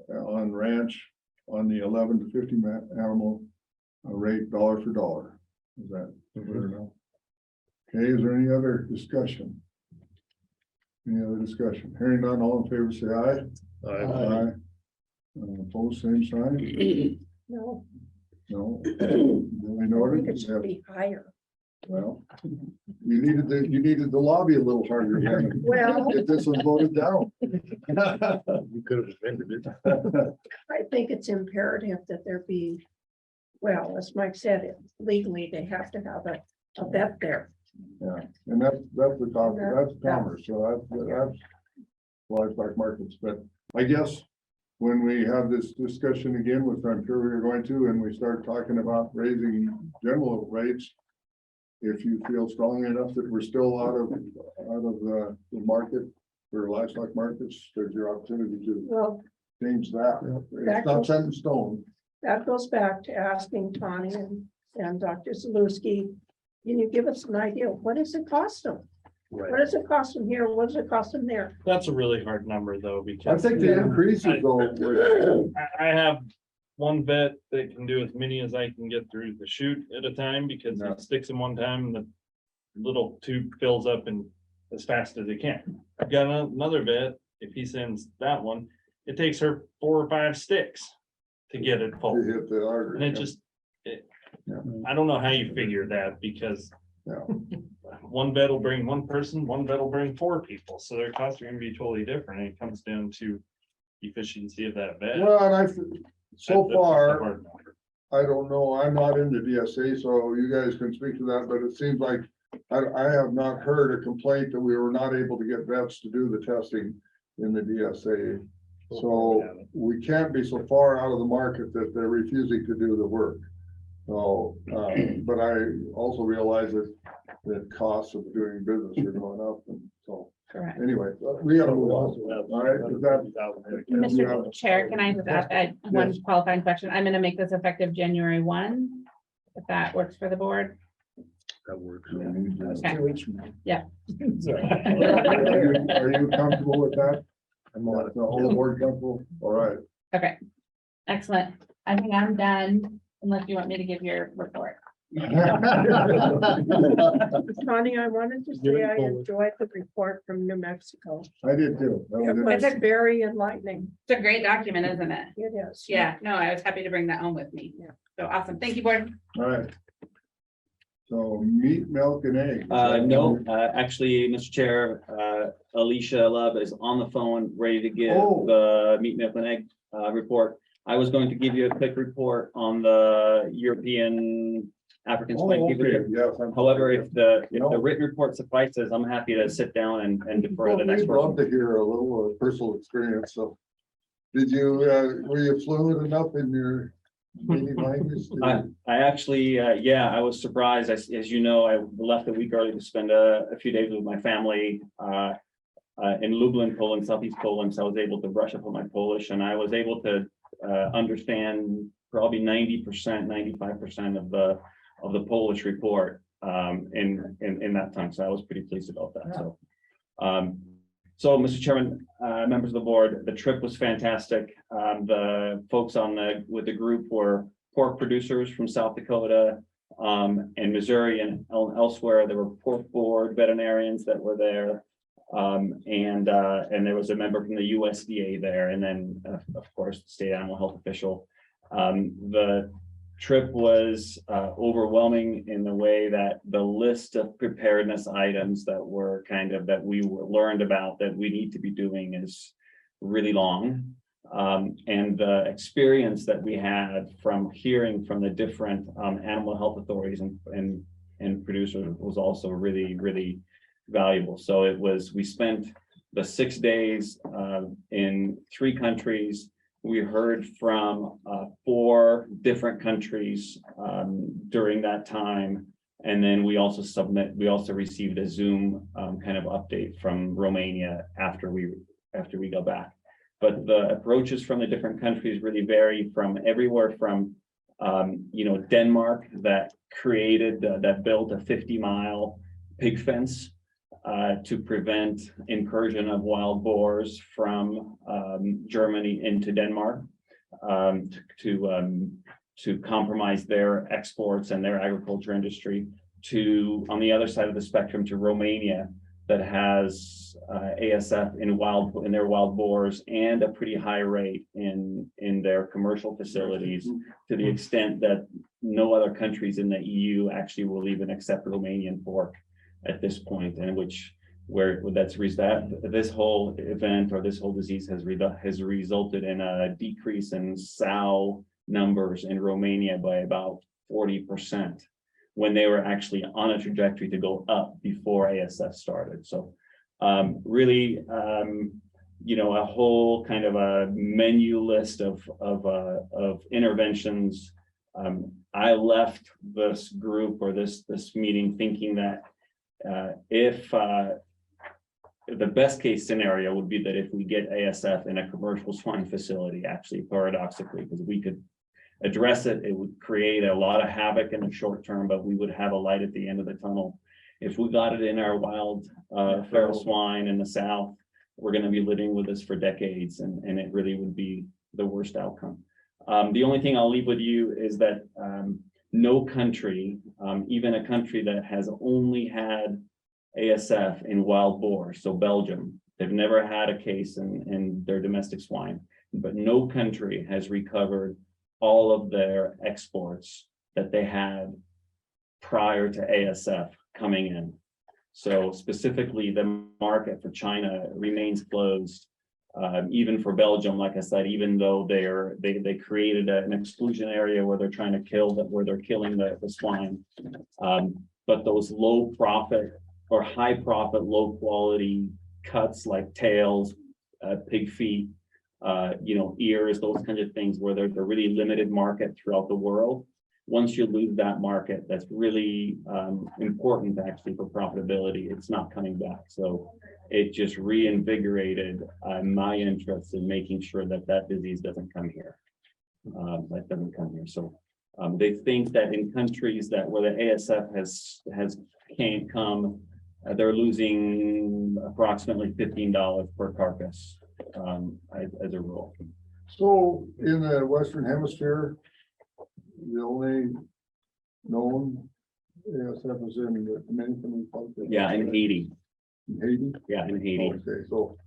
A: on ranch on the 11 to 50 animal rate dollar for dollar. Is that clear enough? Okay, is there any other discussion? Any other discussion? Hearing none, all in favor, say aye. Aye. Opposed, same sign?
B: No,
A: No. Duly
B: I think
A: noted.
B: it should be higher.
A: Well, you needed to lobby a little harder.
B: Well-
A: Get this one voted down.
H: You could have amended it.
B: I think it's imperative that there be, well, as Mike said, legally, they have to have a vet there.
A: Yeah, and that's the top, that's commerce, so that's livestock markets, but I guess when we have this discussion again, which I'm sure we're going to, and we start talking about raising general rates, if you feel strongly enough that we're still out of the market for livestock markets, there's your opportunity to
B: Well,
A: change that. It's not set in stone.
B: that goes back to asking Tony and Dr. Zaluski, can you give us an idea, what does it cost them? What does it cost them here? What does it cost them there?
F: That's a really hard number though,
A: I
F: because
A: think the increases though,
F: I have one vet that can do as many as I can get through the chute at a time because
A: Yeah.
F: it sticks in one time and the little tube fills up and as fast as it can. I've got another vet, if he sends that one, it takes her 4 or 5 sticks to get it full.
A: to hit the artery.
F: And it just,
A: Yeah.
F: I don't know how you figure that because
A: Yeah.
F: one vet will bring one person, one vet will bring 4 people. So their costs are gonna be totally different. And it comes down to efficiency of that vet.
A: Well, and so
F: That's a
A: far,
F: hard number.
A: I don't know, I'm not in the DSA, so you guys can speak to that, but it seems like I have not heard a complaint that we were not able to get vets to do the testing in the DSA. So we can't be so far out of the market that they're refusing to do the work. So, but I also realize that the costs of doing business are going up, and so,
M: Correct.
A: anyway, we gotta move on. All right, is that?
M: Mr. Chair, can I just add one qualifying question? I'm gonna make this effective January 1, if that works for the board.
H: That works.
D: That's
M: Okay.
D: 2 weeks from now.
M: Yeah.
A: Are you comfortable with that? I'm not, the whole board comfortable, all right.
M: Okay, excellent. I think I'm done unless you want me to give your report.
B: Connie, I wanted to say I enjoyed the report from New Mexico.
A: I did too. That
B: It
A: was
B: was very enlightening.
M: It's a great document, isn't it?
B: It is.
M: Yeah, no, I was happy to bring that home with me.
B: Yeah.
M: So awesome. Thank you, board.
A: All right. So meat, milk and eggs.
N: No, actually, Mr. Chair, Alicia Love is on the phone, ready to give
A: Oh.
N: the meat, milk and egg report. I was going to give you a quick report on the European African
A: Oh,
N: swine fever.
A: okay, yes.
N: However, if the written report suffices, I'm happy to sit down and defer to the next
A: We'd love
N: person.
A: to hear a little personal experience, so. Did you, were you fluent enough in your native language?
N: I actually, yeah, I was surprised. As you know, I left a week early to spend a few days with my family in Lublin, Poland, Southeast Poland. So I was able to brush up on my Polish, and I was able to understand probably 90%, 95% of the Polish report in that time. So I was pretty pleased about that. So, so Mr. Chairman, members of the board, the trip was fantastic. The folks with the group were pork producers from South Dakota and Missouri and elsewhere. There were pork board veterinarians that were there. And there was a member from the USDA there, and then of course the state animal health official. The trip was overwhelming in the way that the list of preparedness items that we learned about that we need to be doing is really long. And the experience that we had from hearing from the different animal health authorities and producers was also really, really valuable. So we spent the 6 days in 3 countries. We heard from 4 different countries during that time. And then we also received a Zoom kind of update from Romania after we go back. But the approaches from the different countries really vary from everywhere from Denmark that built a 50-mile pig fence to prevent incursion of wild boars from Germany into Denmark, to compromise their exports and their agriculture industry, to, on the other side of the spectrum, to Romania that has ASF in their wild boars and a pretty high rate in their commercial facilities, to the extent that no other countries in the EU actually will even accept Romanian pork at this point, and this whole event or this whole disease has resulted in a decrease in sow numbers in Romania by about 40%, when they were actually on a trajectory to go up before ASF started. So really, a whole kind of a menu list of interventions. I left this group or this meeting thinking that if the best case scenario would be that if we get ASF in a commercial swine facility, actually paradoxically, because we could address it, it would create a lot of havoc in the short term, but we would have a light at the end of the tunnel. If we got it in our wild feral swine in the South, we're going to be living with this for decades, and it really would be the worst outcome. The only thing I'll leave with you is that no country, even a country that has only had ASF in wild boar, so Belgium, they've never had a case in their domestic swine, but no country has recovered all of their exports that they had prior to ASF coming in. So specifically, the market for China remains closed. Even for Belgium, like I said, even though they created an exclusion area where they're trying to where they're killing the swine. But those low profit or high profit, low quality cuts like tails, pig feet, ears, those kinds of things where there's a really limited market throughout the world. Once you lose that market, that's really important actually for profitability. It's not coming back. So it just reinvigorated my interest in making sure that disease doesn't come here. So they think that in countries where the ASF can't come, they're losing approximately $15 per carcass as a rule.
A: So in the Western Hemisphere, the only known Yes, that was in the Dominican Republic.
N: Yeah, in Haiti.
A: Haiti?
N: Yeah, in Haiti.
A: Okay, so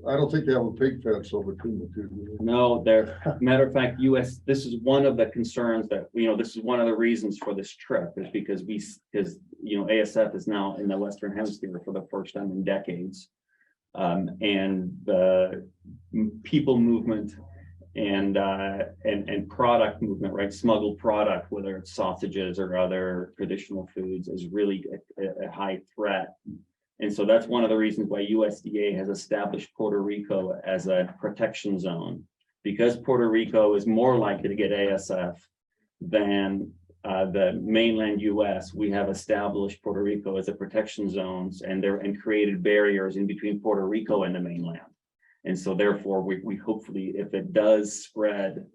A: I don't think they have a pig fence over between the two. do they?
N: No, there, matter of fact, this is one of the concerns that, this is one of the reasons for this trip is because ASF is now in the Western Hemisphere for the first time in decades. And the people movement and product movement, right? Smuggled product, whether it's sausages or other traditional foods, is really a high threat. And so that's one of the reasons why USDA has established Puerto Rico as a protection zone, because Puerto Rico is more likely to get ASF than the mainland US. We have established Puerto Rico as a protection zones and created barriers in between Puerto Rico and the mainland. And so therefore, we hopefully, if it does spread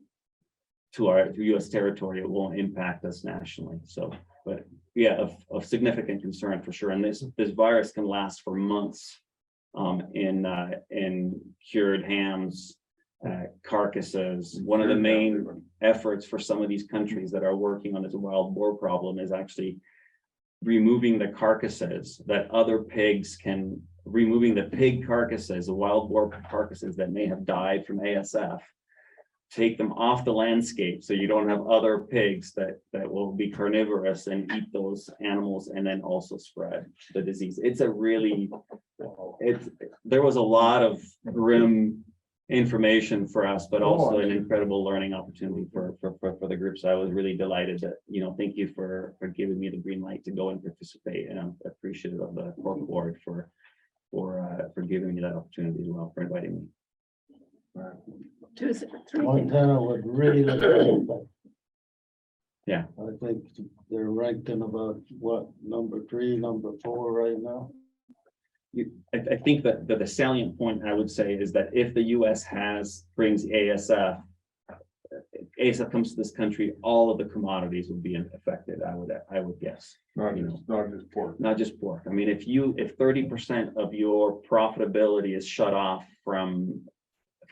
N: to US territory, it won't impact us nationally. So, but yeah, of significant concern for sure. And this virus can last for months in cured hams, carcasses. One of the main efforts for some of these countries that are working on this wild boar problem is actually removing the carcasses that other pigs can, removing the pig carcasses, the wild boar carcasses that may have died from ASF, take them off the landscape so you don't have other pigs that will be carnivorous and eat those animals and then also spread the disease. There was a lot of grim information for us, but also an incredible learning opportunity for the group. So I was really delighted that, thank you for giving me the green light to go and participate. And I'm appreciative of the corporate board for giving me that opportunity as well, for inviting me.
B: Three things.
E: Montana would really look at that.
N: Yeah.
E: I think they're ranked in about number 3, number 4 right now.
N: I think that the salient point I would say is that if the US brings ASF comes to this country, all of the commodities will be affected. I would guess.
A: Not just pork.
N: Not just pork. I mean, if 30% of your profitability is shut off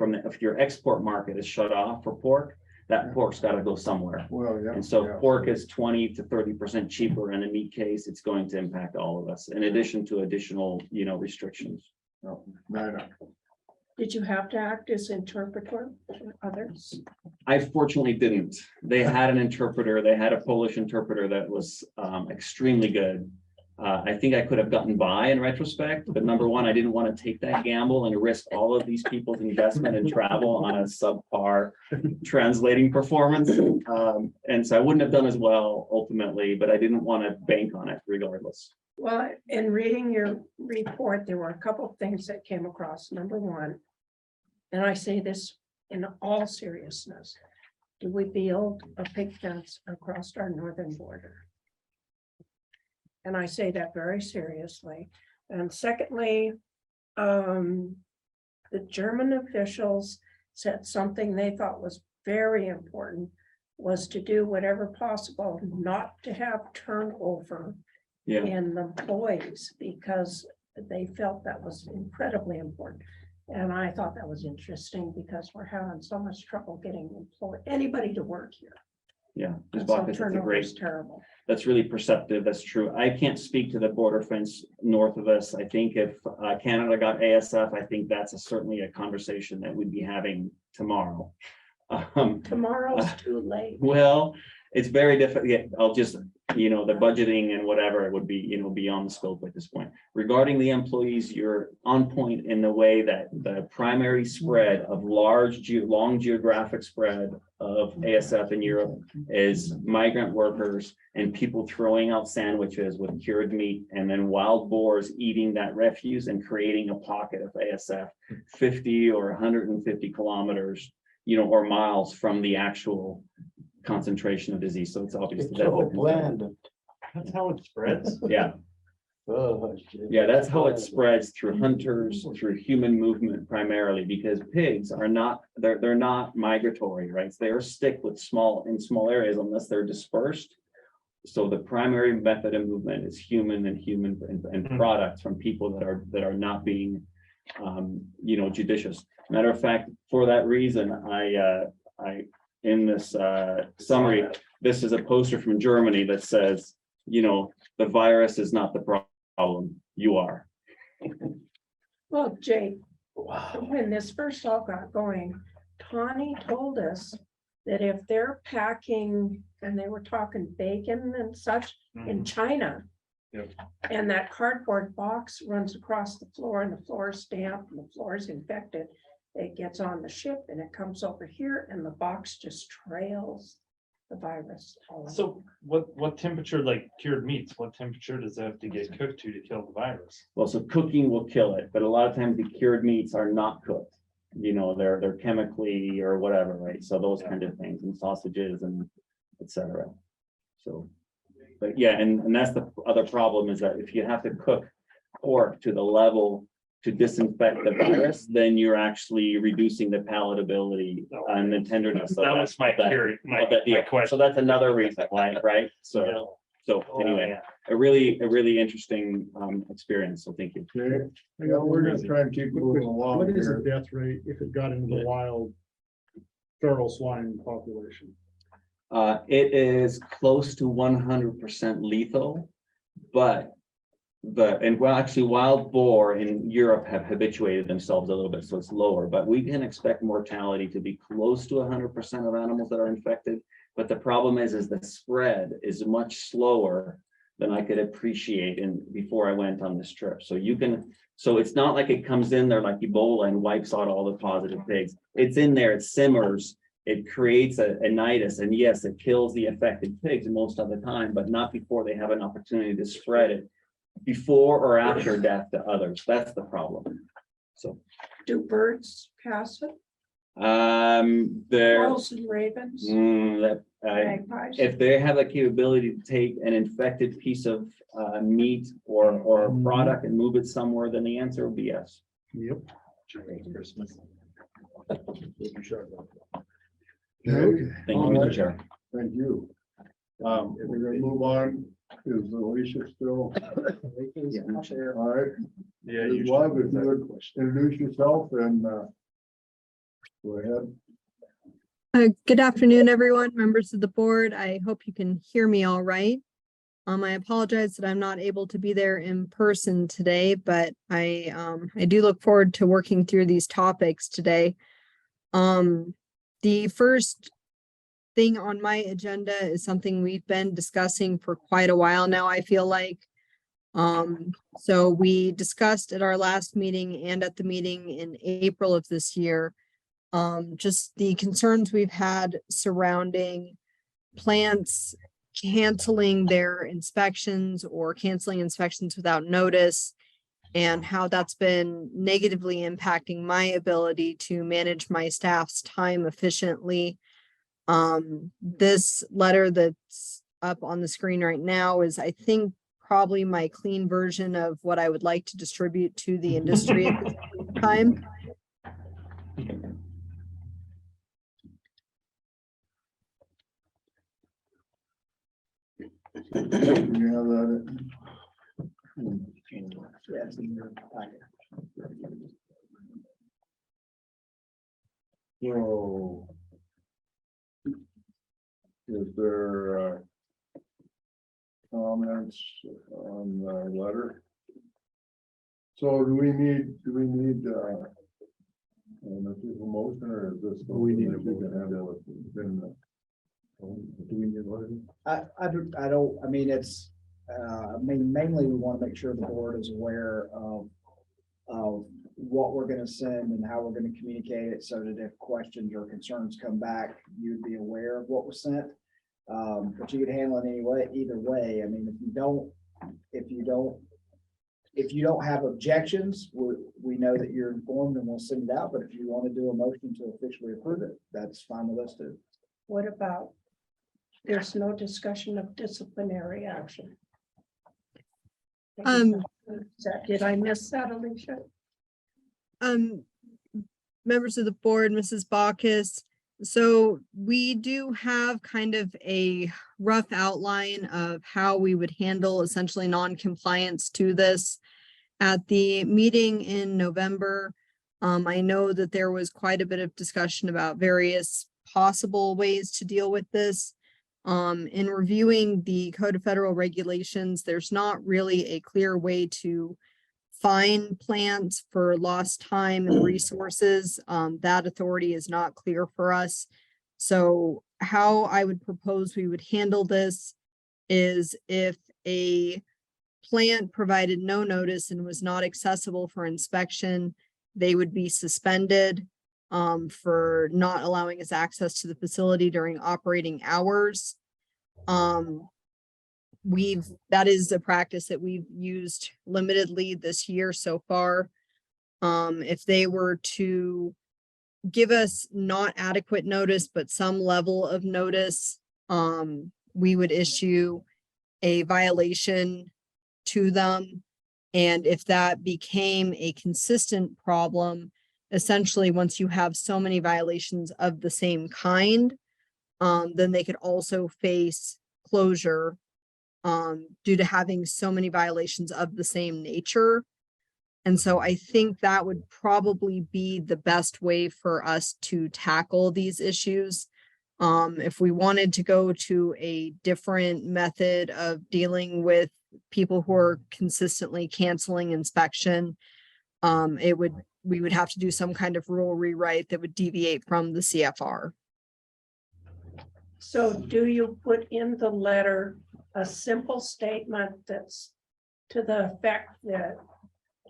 N: if your export market is shut off for pork, that pork's got to go somewhere.
A: Well, yeah.
N: And so pork is 20 to 30% cheaper in the meat case. It's going to impact all of us in addition to additional, restrictions.
A: No.
B: Did you have to act as interpreter for others?
N: I fortunately didn't. They had an interpreter. They had a Polish interpreter that was extremely good. I think I could have gotten by in retrospect, but number one, I didn't want to take that gamble and risk all of these people's investment and travel on a subpar translating performance. And so I wouldn't have done as well ultimately, but I didn't want to bank on it regardless.
B: Well, in reading your report, there were a couple of things that came across. Number one, and I say this in all seriousness, do we build a pig fence across our northern border? And I say that very seriously. And secondly, the German officials said something they thought was very important was to do whatever possible not to have turnover in the employees, because they felt that was incredibly important. And I thought that was interesting because we're having so much trouble getting anybody to work here.
N: Yeah,
B: Turnover is terrible.
N: That's really perceptive. That's true. I can't speak to the border fence north of us. I think if Canada got ASF, I think that's certainly a conversation that we'd be having tomorrow.
B: Tomorrow's too late.
N: Well, it's very difficult. Yeah, I'll just, the budgeting and whatever it would be, beyond the scope at this point. Regarding the employees, you're on point in the way that the primary spread of long geographic spread of ASF in Europe is migrant workers and people throwing out sandwiches with cured meat, and then wild boars eating that refuse and creating a pocket of ASF 50 or 150 kilometers, or miles from the actual concentration of disease. So it's obviously
E: That's how it spreads.
N: Yeah. Yeah, that's how it spreads through hunters, through human movement primarily, because pigs are not, they're not migratory, right? They're stick with small areas unless they're dispersed. So the primary method of movement is human and products from people that are not being judicious. Matter of fact, for that reason, I in this summary, this is a poster from Germany that says you know, the virus is not the problem, you are.
B: Well, Jake, when this first all got going, Tawny told us that if they're packing, and they were talking bacon and such in China.
F: Yep.
B: And that cardboard box runs across the floor and the floor is stamped and the floor is infected. It gets on the ship and it comes over here and the box just trails the virus. all over.
F: So what temperature, like cured meats, what temperature does that have to get cooked to kill the virus?
N: Well, so cooking will kill it, but a lot of times the cured meats are not cooked. You know, they're chemically or whatever, right? So those kind of things, and sausages and et cetera. So, but yeah, and that's the other problem, is that if you have to cook pork to the level to disinfect the virus, then you're actually reducing the palatability and the tenderness.
F: That was my question.
N: So that's another reason why, right? So anyway, a really interesting experience. So thank you.
A: Okay, yeah, we're gonna try and keep moving along
G: What is the
A: here.
G: death rate if it got into the wild feral swine population?
N: It is close to 100% lethal, but actually wild boar in Europe have habituated themselves a little bit, so it's lower, but we can expect mortality to be close to 100% of animals that are infected. But the problem is the spread is much slower than I could appreciate before I went on this trip. So it's not like it comes in there like Ebola and wipes out all the positive pigs. It's in there, it simmers, it creates a nidus, and yes, it kills the affected pigs most of the time, but not before they have an opportunity to spread it before or after death to others. That's the problem. So
B: Do birds pass it?
N: there.
B: Owls and ravens?
N: Magpies. If they have the capability to take an infected piece of meat or product and move it somewhere, then the answer would be yes.
G: Yep.
F: Christmas.
A: Okay,
N: Thank you, Mr. Chair.
A: thank you. We're gonna move on. Is Alicia still? All right.
F: Yeah,
A: Ms.
F: you
A: Love,
F: should.
A: if you would introduce yourself and go ahead.
P: Good afternoon, everyone, members of the board. I hope you can hear me all right. I apologize that I'm not able to be there in person today, but I do look forward to working through these topics today. The first thing on my agenda is something we've been discussing for quite a while now, I feel like. So we discussed at our last meeting and at the meeting in April of this year, just the concerns we've had surrounding plants canceling their inspections or canceling inspections without notice, and how that's been negatively impacting my ability to manage my staff's time efficiently. This letter that's up on the screen right now is, I think, probably my clean version of what I would like to distribute to the industry at this point in time.
A: You have that?
D: Yes, in your packet.
A: So. Is there comments on the letter? So do we need an official motion, or is this?
G: We need a
A: something that we can handle it within the- Do we need one?
D: I don't, I mean, it's, mainly we want to make sure the board is aware of what we're going to send and how we're going to communicate it, so that if questions or concerns come back, you'd be aware of what was sent. But you could handle it anyway, either way. I mean, if you don't have objections, we know that you're informed and we'll send it out. But if you want to do a motion to officially approve it, that's fine with us too.
B: What about, there's no discussion of disciplinary action? Did I miss that, Alicia?
P: Members of the board, Mrs. Bacchus. So we do have kind of a rough outline of how we would handle essentially non-compliance to this. At the meeting in November, I know that there was quite a bit of discussion about various possible ways to deal with this. In reviewing the Code of Federal Regulations, there's not really a clear way to fine plants for lost time and resources. That authority is not clear for us. So how I would propose we would handle this is if a plant provided no notice and was not accessible for inspection, they would be suspended for not allowing us access to the facility during operating hours. That is a practice that we've used limitedly this year so far. If they were to give us not adequate notice, but some level of notice, we would issue a violation to them. And if that became a consistent problem, essentially, once you have so many violations of the same kind, then they could also face closure due to having so many violations of the same nature. And so I think that would probably be the best way for us to tackle these issues. If we wanted to go to a different method of dealing with people who are consistently canceling inspection, we would have to do some kind of rule rewrite that would deviate from the CFR.
B: So do you put in the letter a simple statement that's to the effect that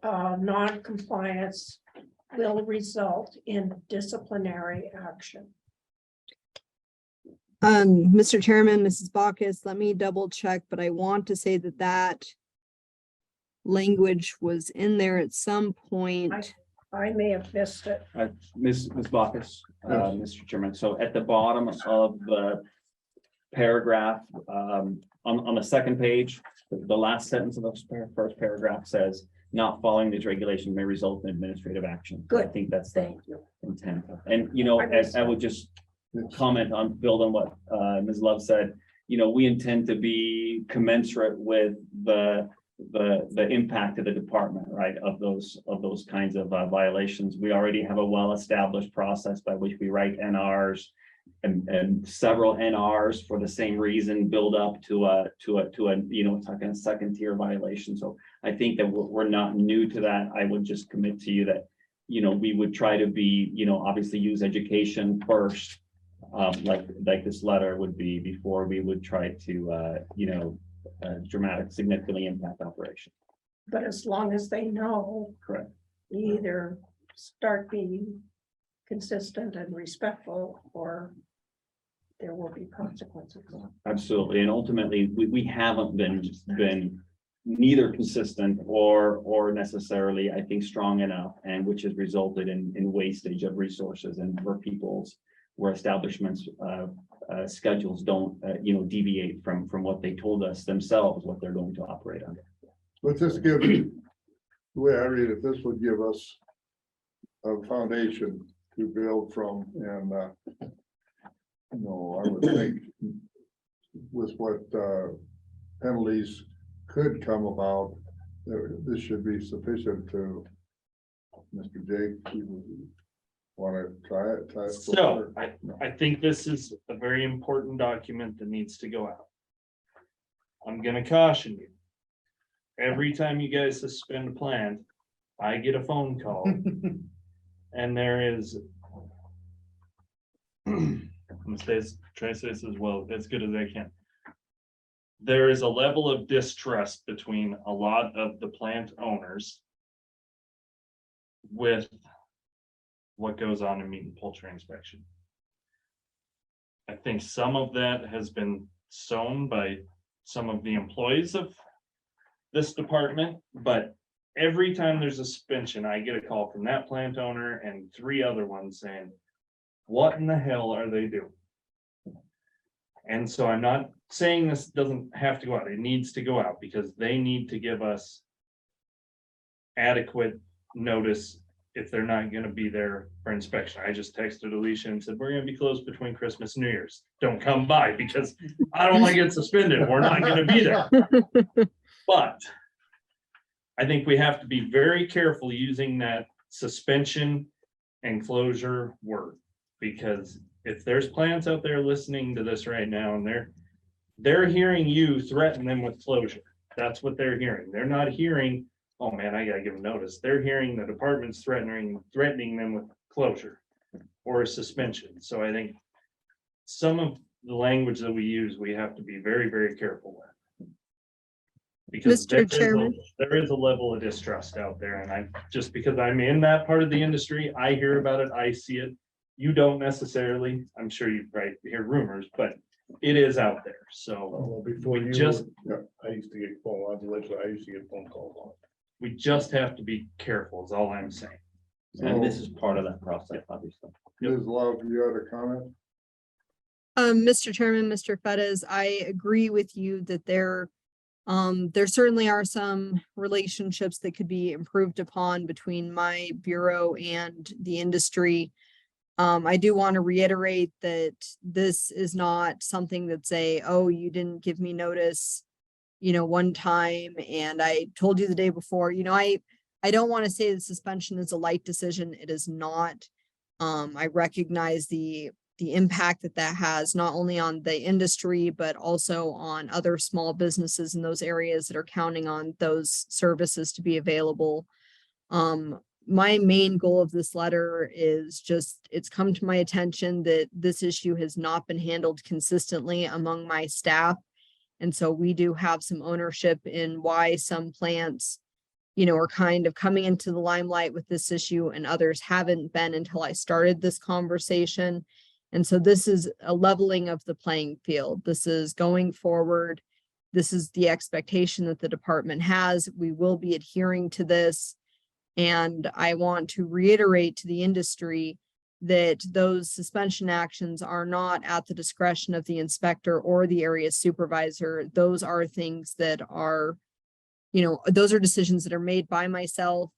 B: non-compliance will result in disciplinary action?
P: Mr. Chairman, Mrs. Bacchus, let me double check, but I want to say that that language was in there at some point.
B: I may have missed it.
N: Ms. Bacchus,
A: Yes.
N: Mr. Chairman, so at the bottom of the paragraph, on the second page, the last sentence of the first paragraph says, not following these regulations may result in administrative action.
B: Good.
N: I think that's the
B: Thank you.
N: intent. And, you know, as I would just comment on, build on what Ms. Love said, you know, we intend to be commensurate with the impact of the department, right, of those kinds of violations. We already have a well-established process by which we write NRs and several NRs for the same reason build up to a you know, talking a second tier violation. So I think that we're not new to that. I would just commit to you that, you know, we would try to be, you know, obviously use education first, like this letter would be, before we would try to you know, significantly impact operation.
B: But as long as they know,
N: Correct.
B: either start being consistent and respectful, or there will be consequences.
N: Absolutely. And ultimately, we haven't been neither consistent or necessarily, I think, strong enough, and which has resulted in wastage of resources and where establishments schedules don't you know, deviate from what they told us themselves what they're going to operate under.
A: Let's just give, the way I read it, this would give us a foundation to build from, and you know, I would think with what penalties could come about, this should be sufficient to Mr. Jake. You want to try it?
F: So I think this is a very important document that needs to go out. I'm gonna caution you. Every time you guys suspend a plan, I get a phone call. And there is, I'm gonna try to say this as well, as good as I can. There is a level of distrust between a lot of the plant owners with what goes on in meat and poultry inspection. I think some of that has been sown by some of the employees of this department, but every time there's a suspension, I get a call from that plant owner and 3 other ones saying, what in the hell are they doing? And so I'm not saying this doesn't have to go out. It needs to go out because they need to give us adequate notice if they're not going to be there for inspection. I just texted Alicia and said, we're going to be closed between Christmas and New Year's. Don't come by because I don't want to get suspended. We're not going to be there. But I think we have to be very careful using that suspension and closure word, because if there's plants out there listening to this right now and they're hearing you threaten them with closure. That's what they're hearing. They're not hearing, oh man, I gotta give them notice. They're hearing the department's threatening them with closure or a suspension. So I think some of the language that we use, we have to be very, very careful with. Because
P: Mr. Chairman.
F: there is a level of distrust out there, and just because I'm in that part of the industry, I hear about it, I see it. You don't necessarily, I'm sure you probably hear rumors, but it is out there, so
H: Well, before
F: we
H: you,
F: just,
H: I used to get I used to get phone calls on it.
F: we just have to be careful is all I'm saying.
N: And this is part of that process, obviously.
A: Ms. Love, you had a comment?
P: Mr. Chairman, Mr. Fettis, I agree with you that there certainly are some relationships that could be improved upon between my bureau and the industry. I do want to reiterate that this is not something that's oh, you didn't give me notice, one time and I told you the day before, I don't want to say the suspension is a light decision. It is not. I recognize the impact that has not only on the industry, but also on other small businesses in those areas that are counting on those services to be available. My main goal of this letter is it's come to my attention that this issue has not been handled consistently among my staff. And so we do have some ownership in why some plants, are kind of coming into the limelight with this issue and others haven't been until I started this conversation. And so this is a leveling of the playing field. This is going forward. This is the expectation that the department has. We will be adhering to this. And I want to reiterate to the industry that those suspension actions are not at the discretion of the inspector or the area supervisor. Those are things that are, those are decisions that are made by myself,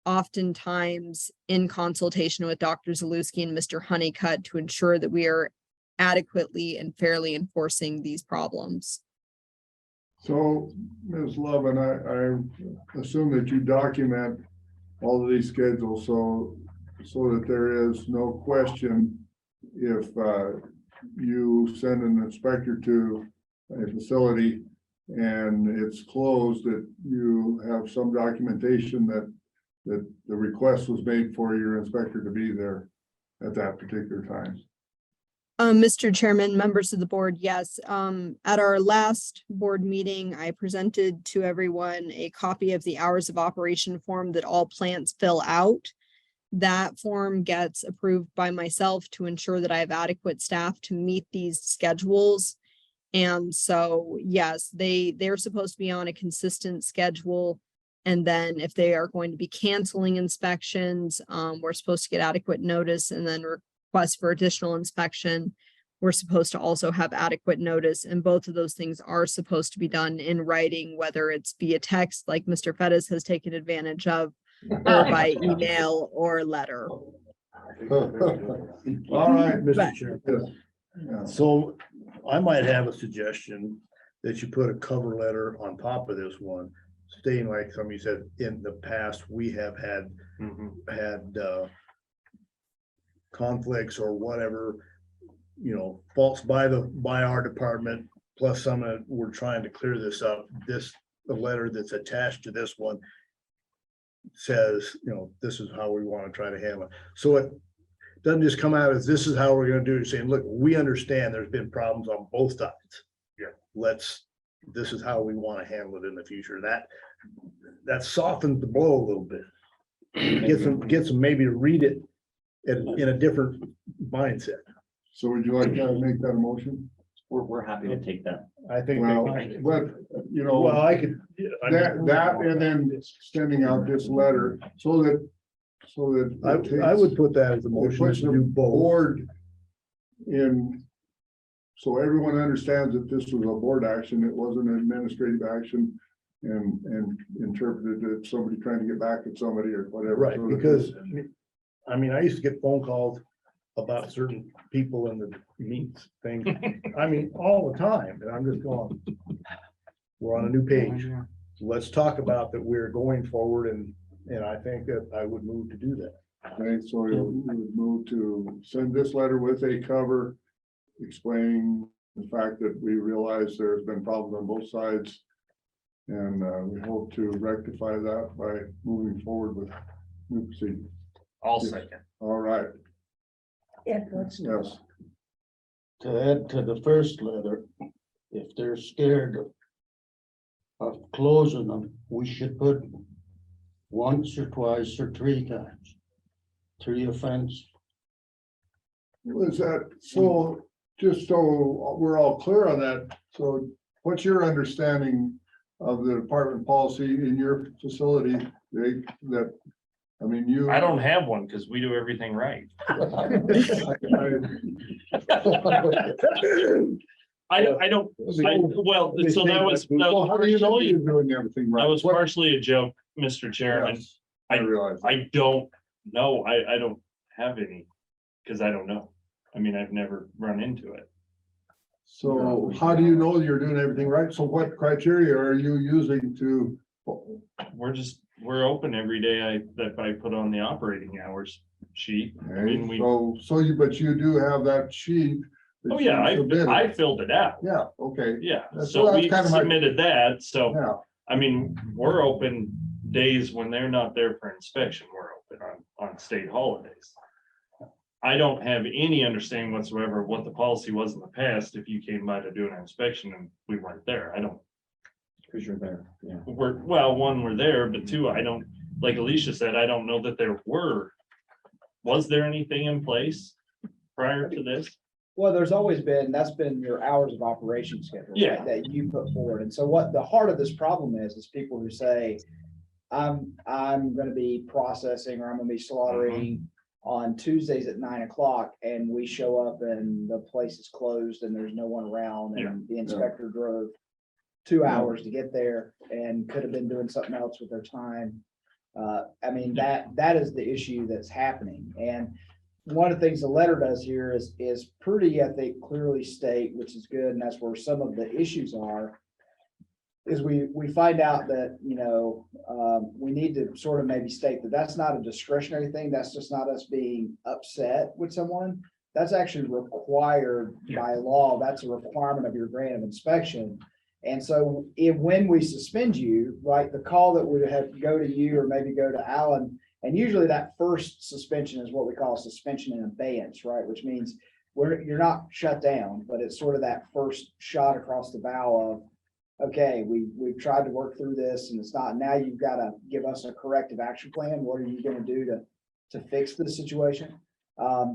P: oftentimes in consultation with Dr. Zalewski and Mr. Honeycutt to ensure that we are adequately and fairly enforcing these problems.
A: So, Ms. Love, and I assume that you document all of these schedules, so that there is no question if you send an inspector to a facility and it's closed, that you have some documentation that the request was made for your inspector to be there at that particular time.
P: Mr. Chairman, members of the board, yes. At our last board meeting, I presented to everyone a copy of the hours of operation form that all plants fill out. That form gets approved by myself to ensure that I have adequate staff to meet these schedules. And so, yes, they're supposed to be on a consistent schedule. And then if they are going to be canceling inspections, we're supposed to get adequate notice and then request for additional inspection. We're supposed to also have adequate notice, and both of those things are supposed to be done in writing, whether it's via text like Mr. Fettis has taken advantage of, or by email or letter.
H: All right, Mr. Chairman.
A: Yeah.
H: So I might have a suggestion that you put a cover letter on top of this one, stating like somebody said, in the past, we have had conflicts or whatever, faults by our department, plus some of, we're trying to clear this up. The letter that's attached to this one says, this is how we want to try to handle it. So it doesn't just come out as this is how we're going to do it, saying, look, we understand there's been problems on both sides. Yeah. This is how we want to handle it in the future. That softens the blow a little bit. Gets them maybe to read it in a different mindset.
A: So would you like to make that a motion?
N: We're happy to take that.
H: I think.
A: Well, but,
H: Well, I could.
A: that and then sending out this letter so that
H: I would put that as a motion
A: puts
H: to
A: the
H: do both.
A: board in, so everyone understands that this was a board action, it wasn't an administrative action, and interpreted that somebody trying to get back at somebody or whatever.
H: Right,
A: So that
H: because, I used to get phone calls about certain people in the meets thing, all the time, and I'm just going, we're on a new page. Let's talk about that we're going forward, and I think that I would move to do that.
A: Okay, so you would move to send this letter with a cover explaining the fact that we realize there's been problems on both sides. And we hope to rectify that by moving forward with new proceedings.
F: I'll
A: Yes.
F: second.
A: All right,
B: Edwards.
A: yes.
E: To add to the first letter, if they're scared of closing them, we should put once or twice or 3 times. 3 offense.
A: Was that, so, just so we're all clear on that, so what's your understanding of the department policy in your facility? That, I mean, you.
F: I don't have one because we do everything right. I don't, well, so that was.
A: Well, how do you know you're doing everything right?
F: That was partially a joke, Mr. Chairman.
A: Yes, I realize.
F: I don't know. I don't have any, because I don't know. I mean, I've never run into it.
A: So how do you know you're doing everything right? So what criteria are you using to?
F: We're open every day that I put on the operating hours sheet. I mean,
A: But you do have that sheet. that
F: oh yeah,
A: you submitted.
F: I filled it out.
A: Yeah, okay,
F: Yeah,
A: That's-
F: so
A: that's
F: we
A: kind of my-
F: submitted that, so,
A: yeah,
F: I mean, we're open days when they're not there for inspection, we're open on state holidays. I don't have any understanding whatsoever of what the policy was in the past, if you came by to do an inspection and we weren't there, I don't.
D: Cause you're there, yeah.
F: One, we're there, but 2, I don't, like Alicia said, I don't know that there were. Was there anything in place prior to this?
D: Well, there's always been, that's been your hours of operation schedule. Right,
F: Yeah.
D: that you put forward. And so what the heart of this problem is people who say, I'm gonna be processing or I'm gonna be slaughtering on Tuesdays at 9 o'clock and we show up and the place is closed and there's no one around and the inspector drove 2 hours to get there and could have been doing something else with their time. I mean, that is the issue that's happening. And one of the things the letter does here is pretty, I think, clearly state, which is good, and that's where some of the issues are, is we find out that, you know, we need to sort of maybe state that that's not a discretionary thing. That's just not us being upset with someone. That's actually required by law. That's a requirement of your grant of inspection. And so when we suspend you, like the call that would have to go to you or maybe go to Alan, and usually that first suspension is what we call suspension in abeyance, right? Which means you're not shut down, but it's sort of that first shot across the bow of, okay, we've tried to work through this and it's not, now you've got to give us a corrective action plan. What are you going to do to fix the situation?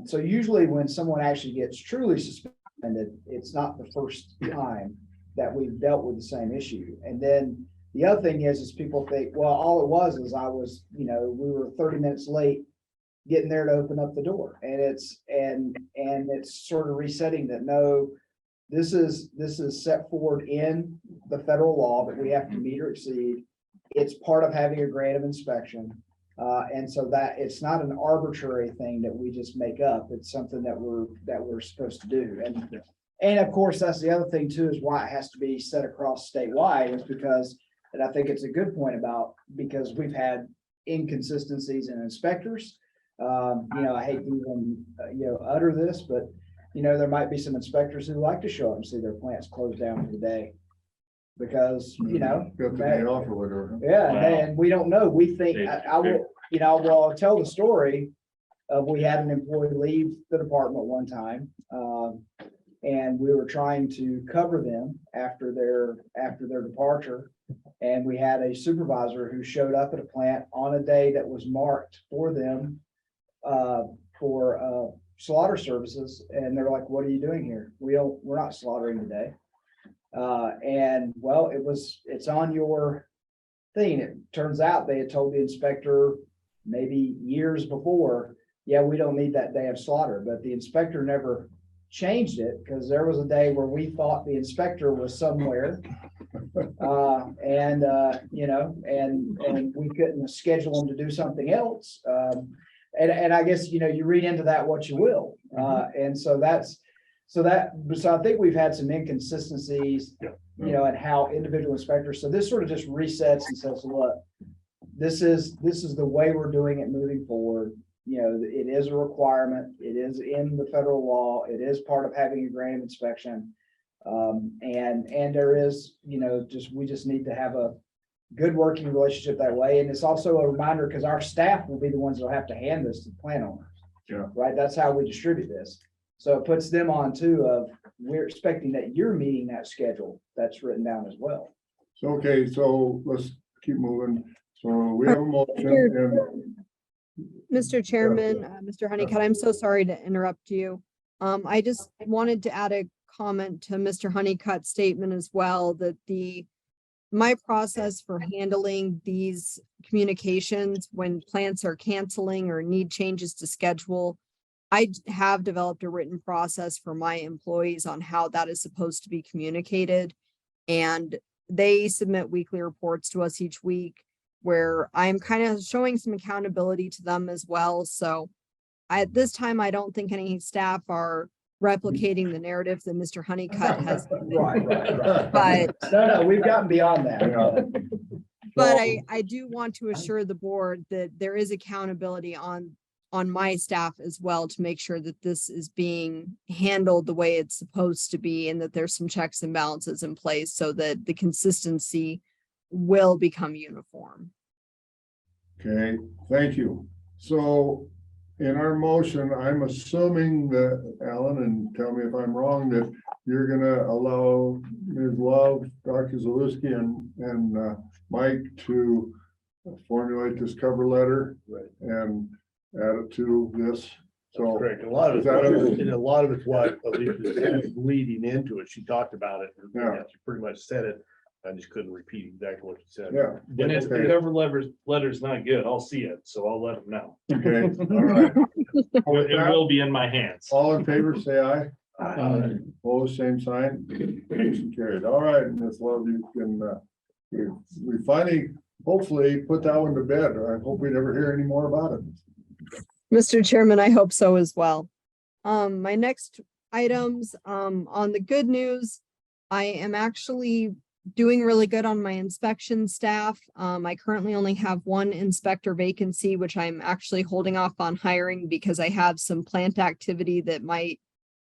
D: So usually when someone actually gets truly suspended, it's not the first time that we've dealt with the same issue. And then the other thing is people think, well, all it was is I was, you know, we were 30 minutes late getting there to open up the door. And it's sort of resetting that, no, this is set forward in the federal law that we have to meet or exceed. It's part of having a grant of inspection. And so that it's not an arbitrary thing that we just make up. It's something that we're supposed to do. And of course, that's the other thing too, is why it has to be set across statewide, is because, and I think it's a good point about, because we've had inconsistencies in inspectors. You know, I hate to even, you know, utter this, but you know, there might be some inspectors who like to show up and see their plants closed down for the day. Because, you know.
A: Got the day off or whatever.
D: Yeah,
F: Wow.
D: and we don't know. We think, I will, you know, well, I'll tell the story of, we had an employee leave the department one time. And we were trying to cover them after their departure. And we had a supervisor who showed up at a plant on a day that was marked for them for slaughter services. And they're like, what are you doing here? We're not slaughtering today. And well, it's on your thing. It turns out they had told the inspector maybe years before, yeah, we don't need that day of slaughter, but the inspector never changed it, because there was a day where we thought the inspector was somewhere. You know, and we couldn't schedule him to do something else. And I guess, you know, you read into that what you will. And so so I think we've had some inconsistencies, you know, in how individual inspectors, so this sort of just resets and says, look, this is the way we're doing it moving forward. You know, it is a requirement. It is in the federal law. It is part of having a grant inspection. And there is, we just need to have a good working relationship that way. And it's also a reminder, because our staff will be the ones that will have to hand this to the plant owners.
A: Yeah.
D: Right, that's how we distribute this. So it puts them on too of, we're expecting that you're meeting that schedule that's written down as well.
A: So, okay, so let's keep moving. So we have a motion and
P: Mr. Chairman, Mr. Honeycutt, I'm so sorry to interrupt you. I just wanted to add a comment to Mr. Honeycutt's statement as well, that my process for handling these communications when plants are canceling or need changes to schedule, I have developed a written process for my employees on how that is supposed to be communicated. And they submit weekly reports to us each week where I'm kind of showing some accountability to them as well. So at this time, I don't think any staff are replicating the narrative that Mr. Honeycutt has.
D: Right.
P: But
D: No, we've gotten beyond that.
P: But I do want to assure the board that there is accountability on my staff as well to make sure that this is being handled the way it's supposed to be, and that there's some checks and balances in place so that the consistency will become uniform.
A: okay, thank you. So in our motion, I'm assuming that, Alan, and tell me if I'm wrong, that you're gonna allow Ms. Love, Dr. Zaluski and Mike to formulate this cover letter.
H: Right.
A: And add it to this. So
H: Correct. A lot of
A: is that
H: it, and a lot of it's what Alicia is leading into it. She talked about it. And
A: Yeah.
H: She pretty much said it. I just couldn't repeat exactly what she said.
A: Yeah.
F: And if the
A: Okay.
F: cover letter's not good, I'll see it, so I'll let them know.
A: Okay, all right. With
F: It
A: that,
F: will be in my hands.
A: all in favor, say aye. Opposed, same sign. Motion carried. All right, Ms. Love, you can, we finally, hopefully, put that one to bed. I hope we never hear any more about it.
P: Mr. Chairman, I hope so as well. My next items, on the good news, I am actually doing really good on my inspection staff. I currently only have one inspector vacancy, which I'm actually holding off on hiring because I have some plant activity that might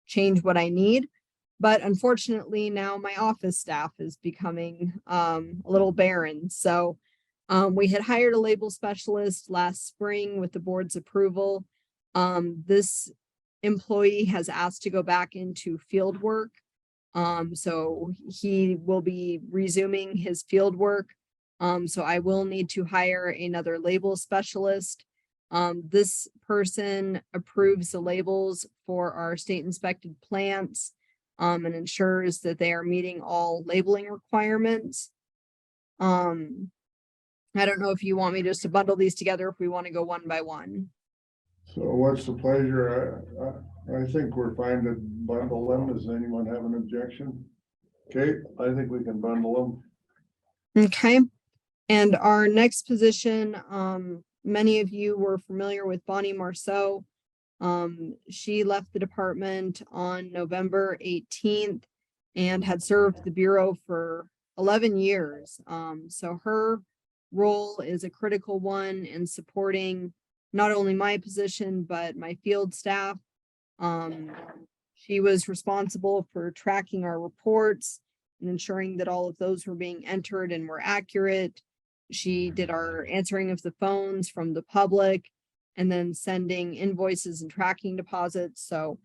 P: change what I need. But unfortunately, now my office staff is becoming a little barren. So we had hired a label specialist last spring with the board's approval. This employee has asked to go back into field work. So he will be resuming his field work. So I will need to hire another label specialist. This person approves the labels for our state inspected plants and ensures that they are meeting all labeling requirements. I don't know if you want me just to bundle these together, if we want to go one by one.
A: So what's the pleasure? I think we're fine to bundle them. Does anyone have an objection? Okay, I think we can bundle them.
P: Okay. And our next position, many of you were familiar with Bonnie Marceau. She left the department on November 18th and had served the Bureau for 11 years. So her role is a critical one in supporting not only my position, but my field staff. She was responsible for tracking our reports and ensuring that all of those were being entered and were accurate. She did our answering of the phones from the public and then sending invoices and tracking deposits. So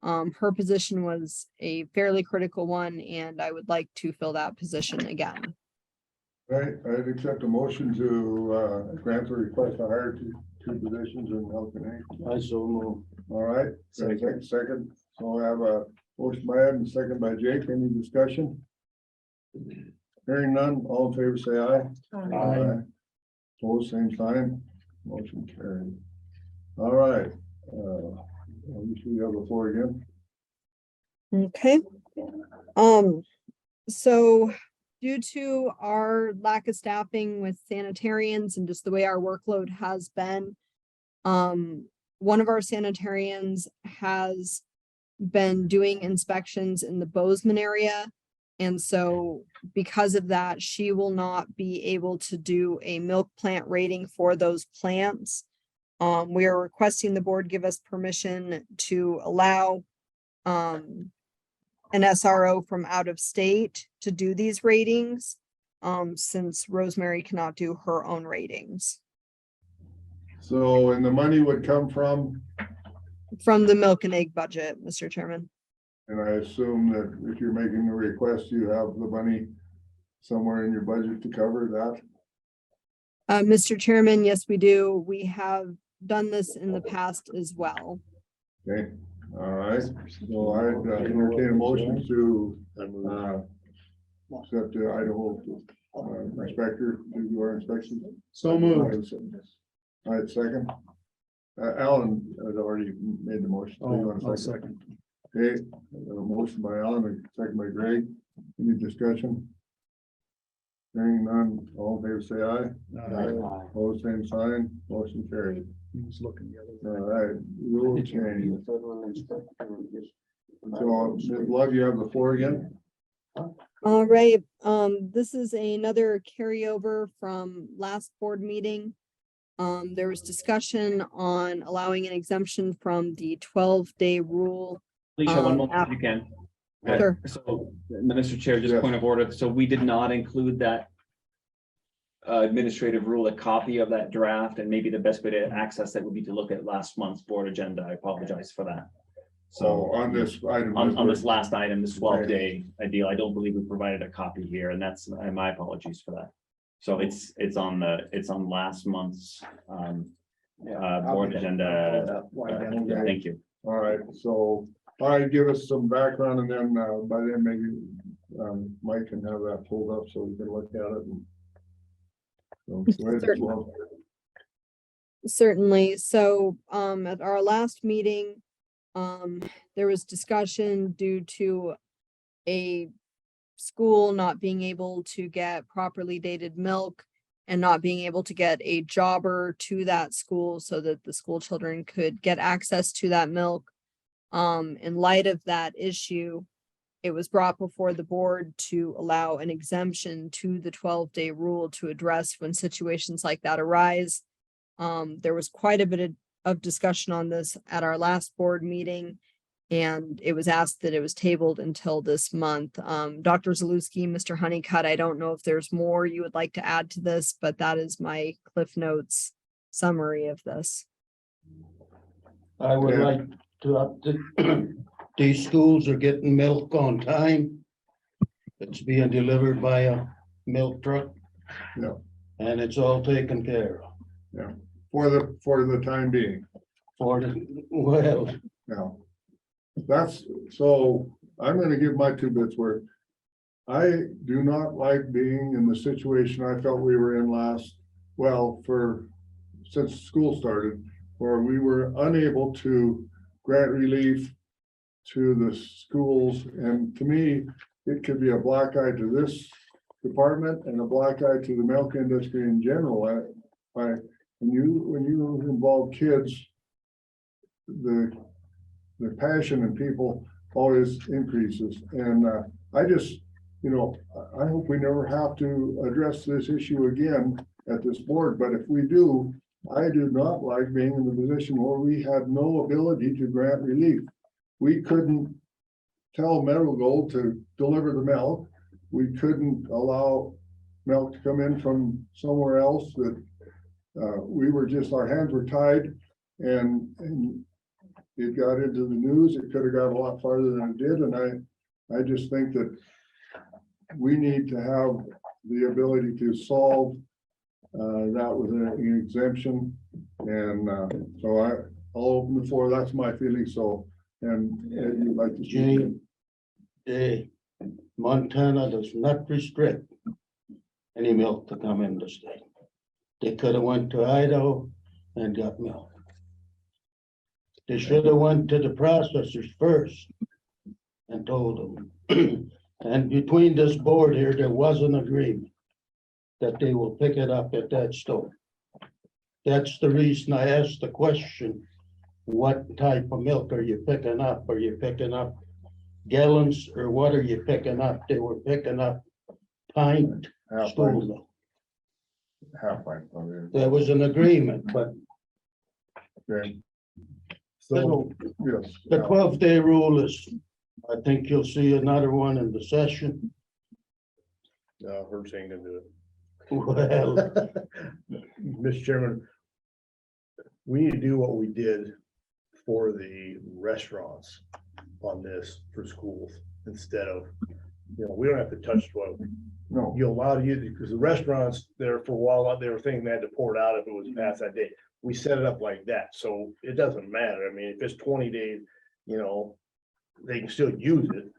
P: her position was a fairly critical one, and I would like to fill that position again.
A: Right, I'd accept a motion to grant the request to hire two positions in health and aid.
E: I so move.
A: All right, second. So I have a motion by Ed and second by Jake. Any discussion? Hearing none, all in favor, say aye.
B: Aye.
A: Opposed, same sign. Motion carried. All right. You should have the floor again.
P: Okay. So due to our lack of staffing with sanitarians and just the way our workload has been, one of our sanitarians has been doing inspections in the Bozeman area. And so because of that, she will not be able to do a milk plant rating for those plants. We are requesting the board give us permission to allow an SRO from out of state to do these ratings. Since Rosemary cannot do her own ratings
A: So, and the money would come from,
P: from the milk and egg budget, Mr. Chairman.
A: and I assume that if you're making a request, you have the money somewhere in your budget to cover that.
P: Mr. Chairman, yes, we do. We have done this in the past as well.
A: Okay, all right. So I'd entertain a motion to accept the Idaho inspector to do our inspection.
G: So moved.
A: All right, second. Alan had already made the motion. So you want a
G: I'll
A: second?
G: second.
A: Okay, a motion by Alan, a second by Greg. Any discussion? Hearing none, all in favor say aye. Opposed, same sign, motion carried.
G: He was looking the other
A: All
G: way.
A: right, rule change. So, Ms. Love, you have the floor again?
P: All right, this is another carryover from last board meeting. There was discussion on allowing an exemption from the 12-day rule.
N: Alicia, one moment if you can. Okay,
P: Sure.
N: so, Mr. Chair, just
A: Yes.
N: point of order, so we did not include that administrative rule, a copy of that draft, and maybe the best way to access that would be to look at last month's board agenda. I apologize for that.
A: So
N: So
A: on this item.
N: on this last item, this 12-day deal, I don't believe we provided a copy here, and that's my apologies for that. So it's on last month's board agenda. Thank you.
A: All right, so, all right, give us some background and then by then maybe Mike can have that pulled up so we can look at it. So, go ahead,
P: Certainly.
A: well,
P: Certainly. So, at our last meeting, there was discussion due to a school not being able to get properly dated milk and not being able to get a jobber to that school so that the school children could get access to that milk. In light of that issue, it was brought before the board to allow an exemption to the 12-day rule to address when situations like that arise. There was quite a bit of discussion on this at our last board meeting, and it was asked that it was tabled until this month. Dr. Zaluski, Mr. Honeycutt, I don't know if there's more you would like to add to this, but that is my Cliff Notes summary of this.
E: I would
A: Yeah.
E: like to up the, these schools are getting milk on time. It's being delivered by a milk truck.
A: Yeah.
E: And it's all taken care of
A: for the time being.
E: for the, well,
A: Now, that's, so I'm gonna give my 2 bits worth. I do not like being in the situation I felt we were in since school started, where we were unable to grant relief to the schools. And to me, it could be a black eye to this department and a black eye to the milk industry in general. When you involve kids, the passion in people always increases. And I just, I hope we never have to address this issue again at this board, but if we do, I do not like being in the position where we had no ability to grant relief. We couldn't tell Marigold to deliver the milk. We couldn't allow milk to come in from somewhere else that we were just, our hands were tied, and it got into the news. It could have got a lot farther than it did. And I just think that we need to have the ability to solve that with an exemption. And so I'll open the floor. That's my feeling. So, and Ed, you'd like to
E: Jane, Montana does not restrict any milk to come in the state. They could have went to Idaho and got milk. They should have went to the processors first and told them. And between this board here, there was an agreement that they will pick it up at that store. That's the reason I asked the question, what type of milk are you picking up? Are you picking up gallons or what are you picking up? They were picking up pint school milk.
A: half pint.
E: There was an agreement, but
A: Okay. So, yes.
E: the 12-day rule is I think you'll see another one in the session.
H: No, Herb's ain't gonna do it.
E: Well,
H: Mr. Chairman, we need to do what we did for the restaurants on this for schools instead of, we don't have to touch 12.
A: No,
H: You allow you, because the restaurants there for a while, they were thinking they had to pour it out if it was past that date. We set it up like that, so it doesn't matter. I mean, if it's 20 days, they can still use it.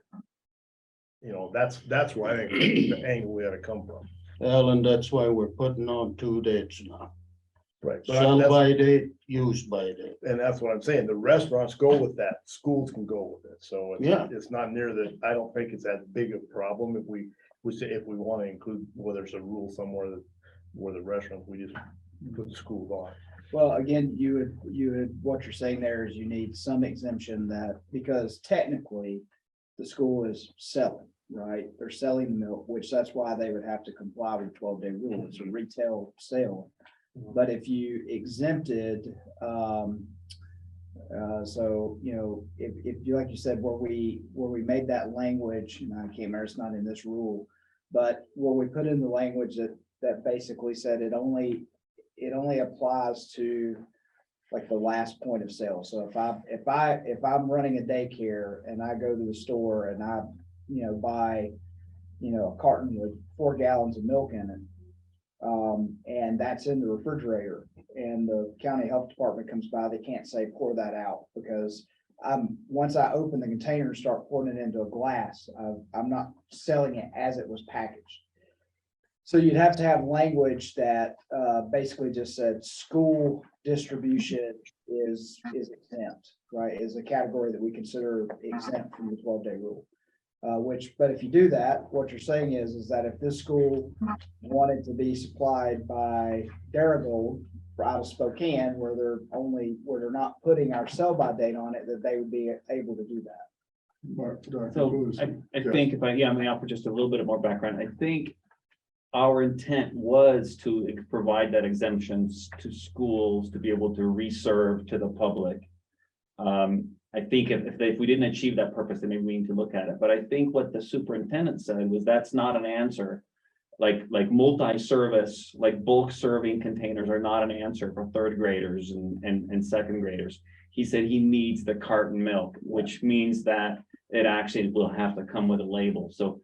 H: That's where I think the angle we ought to come from.
E: Alan, that's why we're putting on 2 dates now.
H: Right.
E: Sell by date, use by date.
H: And that's what I'm saying. The restaurants go with that. Schools can go with it. So
E: Yeah.
H: it's not near the, I don't think it's that big a problem if we say, if we want to include, whether there's a rule somewhere that where the restaurant, we just put the schools on.
D: Well, again, you would, what you're saying there is you need some exemption that, because technically the school is selling, right? They're selling the milk, which that's why they would have to comply with 12-day rule. It's a retail sale. But if you exempted, so, if you, like you said, where we made that language, and I can't remember, it's not in this rule, but where we put in the language that basically said it only applies to like the last point of sale. So if I'm running a daycare and I go to the store and I, buy, a carton with 4 gallons of milk in it, and that's in the refrigerator, and the county health department comes by, they can't say pour that out, because once I open the container and start pouring it into a glass, I'm not selling it as it was packaged. So you'd have to have language that basically just said school distribution is exempt, right? Is a category that we consider exempt from the 12-day rule. But if you do that, what you're saying is that if this school wanted to be supplied by Darigold out of Spokane, where they're not putting our sell-by date on it, that they would be able to do that.
N: So I think if I may offer just a little bit of more background, I think our intent was to provide that exemptions to schools to be able to reserve to the public. I think if we didn't achieve that purpose, then maybe we need to look at it. But I think what the superintendent said was that's not an answer. Like multi-service, like bulk serving containers are not an answer for 3rd graders and 2nd graders. He said he needs the carton milk, which means that it actually will have to come with a label. So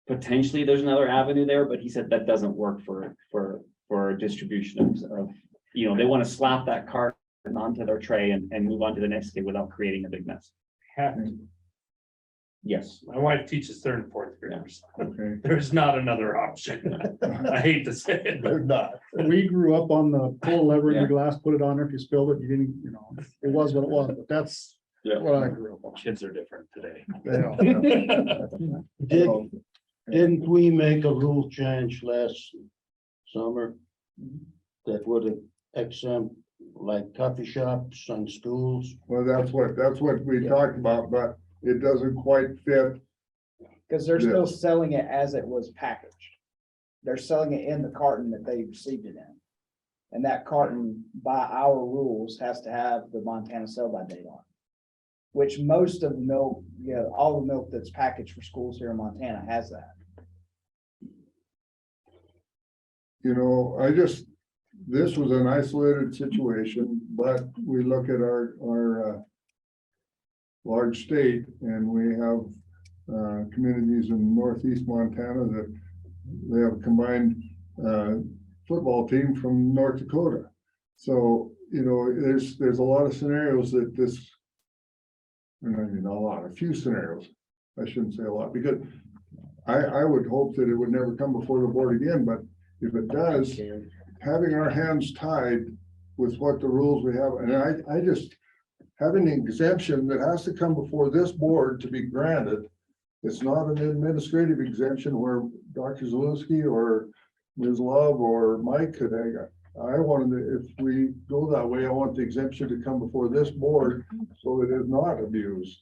N: potentially there's another avenue there, but he said that doesn't work for distribution of they want to slap that carton onto their tray and move on to the next kid without creating a big mess. Yes.
F: My wife teaches 3rd and 4th graders.
A: okay.
F: There's not another option. I hate to say it, but
H: They're not.
G: We grew up on the pull lever in
N: Yeah.
G: the glass, put it on there. If you spilled it, you didn't, it was what it was, but that's
N: Yeah.
G: what I grew up on.
F: kids are different today.
E: Didn't we make a rule change last summer that would exempt like coffee shops and schools?
A: Well, that's what we talked about, but it doesn't quite fit.
D: Because they're still selling it as it was packaged. They're selling it in the carton that they received it in. And that carton, by our rules, has to have the Montana sell-by date on it. Which most of the milk, all the milk that's packaged for schools here in Montana has that.
A: This was an isolated situation, but we look at our large state, and we have communities in northeast Montana that they have a combined football team from North Dakota. So, there's a lot of scenarios that this, a few scenarios, I shouldn't say a lot, because I would hope that it would never come before the board again, but if it does, having our hands tied with what the rules we have, and I just, having an exemption that has to come before this board to be granted, it's not an administrative exemption where Dr. Zalewski or Ms. Love or Mike could, I wanted to, if we go that way, I want the exemption to come before this board so it is not abused.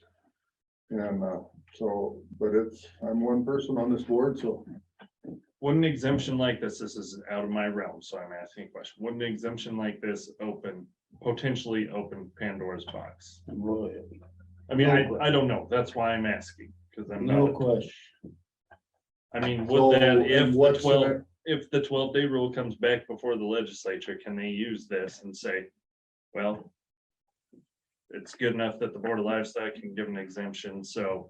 A: And but I'm one person on this board, so.
F: Wouldn't an exemption like this is out of my realm, so I'm asking a question. Wouldn't an exemption like this potentially open Pandora's box? I mean, I don't know. That's why I'm asking, because I'm
E: No
F: not,
E: question.
F: I mean,
A: So,
F: would that,
A: and
F: if the
A: what's
F: 12,
A: the-
F: if the 12-day rule comes back before the legislature, can they use this and say, well, it's good enough that the Board of Livestock can give an exemption, so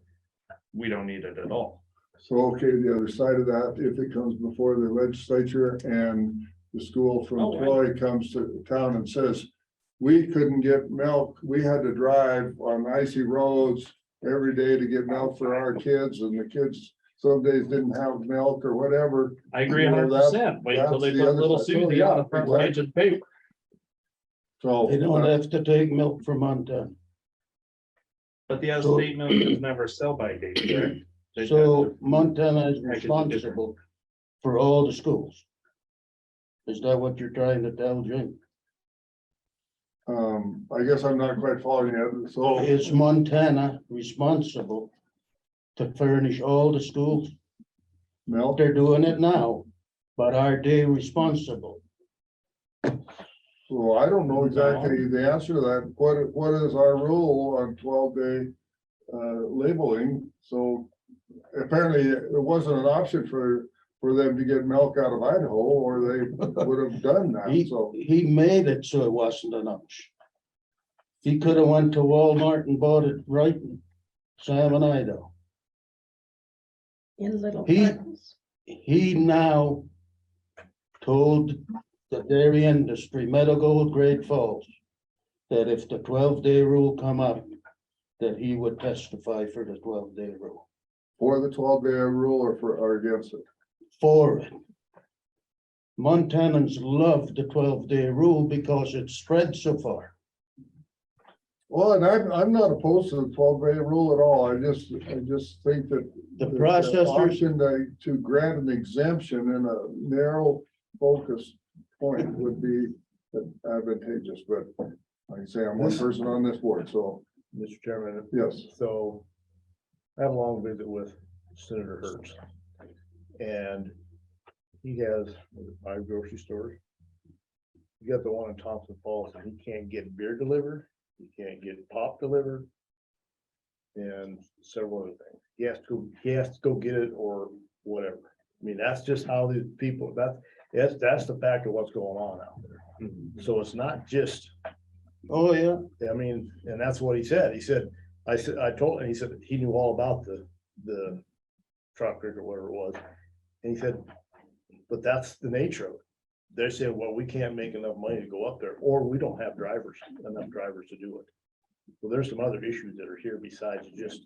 F: we don't need it at all.
A: So, okay, the other side of that, if it comes before the legislature and the school from
F: Oh, I-
A: Troy comes to town and says, we couldn't get milk, we had to drive on icy roads every day to get milk for our kids, and the kids some days didn't have milk or whatever.
F: I agree
A: You know,
F: 100%. Wait till they
A: that's the
F: put
A: other
F: little
A: side. So,
F: Susie
A: yeah,
F: on the front page of the paper.
A: So.
E: They don't have to take milk from Montana.
F: But the
E: So-
F: out-of-state milk is never sell by date, correct? They
E: So Montana is
F: Package it
E: responsible for all the schools. Is that what you're trying to tell, Jim?
A: I guess I'm not quite following you, so.
E: Is Montana responsible to furnish all the schools?
A: Milk,
E: They're doing it now, but are they responsible?
A: so I don't know exactly the answer to that. What is our rule on 12-day labeling? So apparently it wasn't an option for them to get milk out of Idaho, or they would have done that, so.
E: He made it so it wasn't an option. He could have went to Walmart and bought it right in Salmon, Idaho.
B: In little
E: He-
B: cartons.
E: He now told the dairy industry, Meadow Gold, Great Falls, that if the 12-day rule come up, that he would testify for the 12-day rule.
A: For the 12-day rule or against it?
E: For it. Montanans love the 12-day rule because it's spread so far.
A: Well, and I'm not opposed to the 12-day rule at all. I just think that.
E: The
A: the
E: processors,
A: Option to grant an exemption in a narrow focus point would be advantageous, but like I say, I'm one person on this board, so
H: Mr. Chairman,
A: yes.
H: so I had a long visit with Senator Hertz. And he has 5 grocery stores. You got the one in Thompson Falls, and he can't get beer delivered, he can't get pop delivered. And several other things. He has to go get it or whatever. I mean, that's just how these people, that's the fact of what's going on out there. So it's not just,
E: oh yeah,
H: I mean, and that's what he said. He said, I told him, he said he knew all about the truck or whatever it was. And he said, but that's the nature of it. They said, well, we can't make enough money to go up there, or we don't have enough drivers to do it. Well, there's some other issues that are here besides just,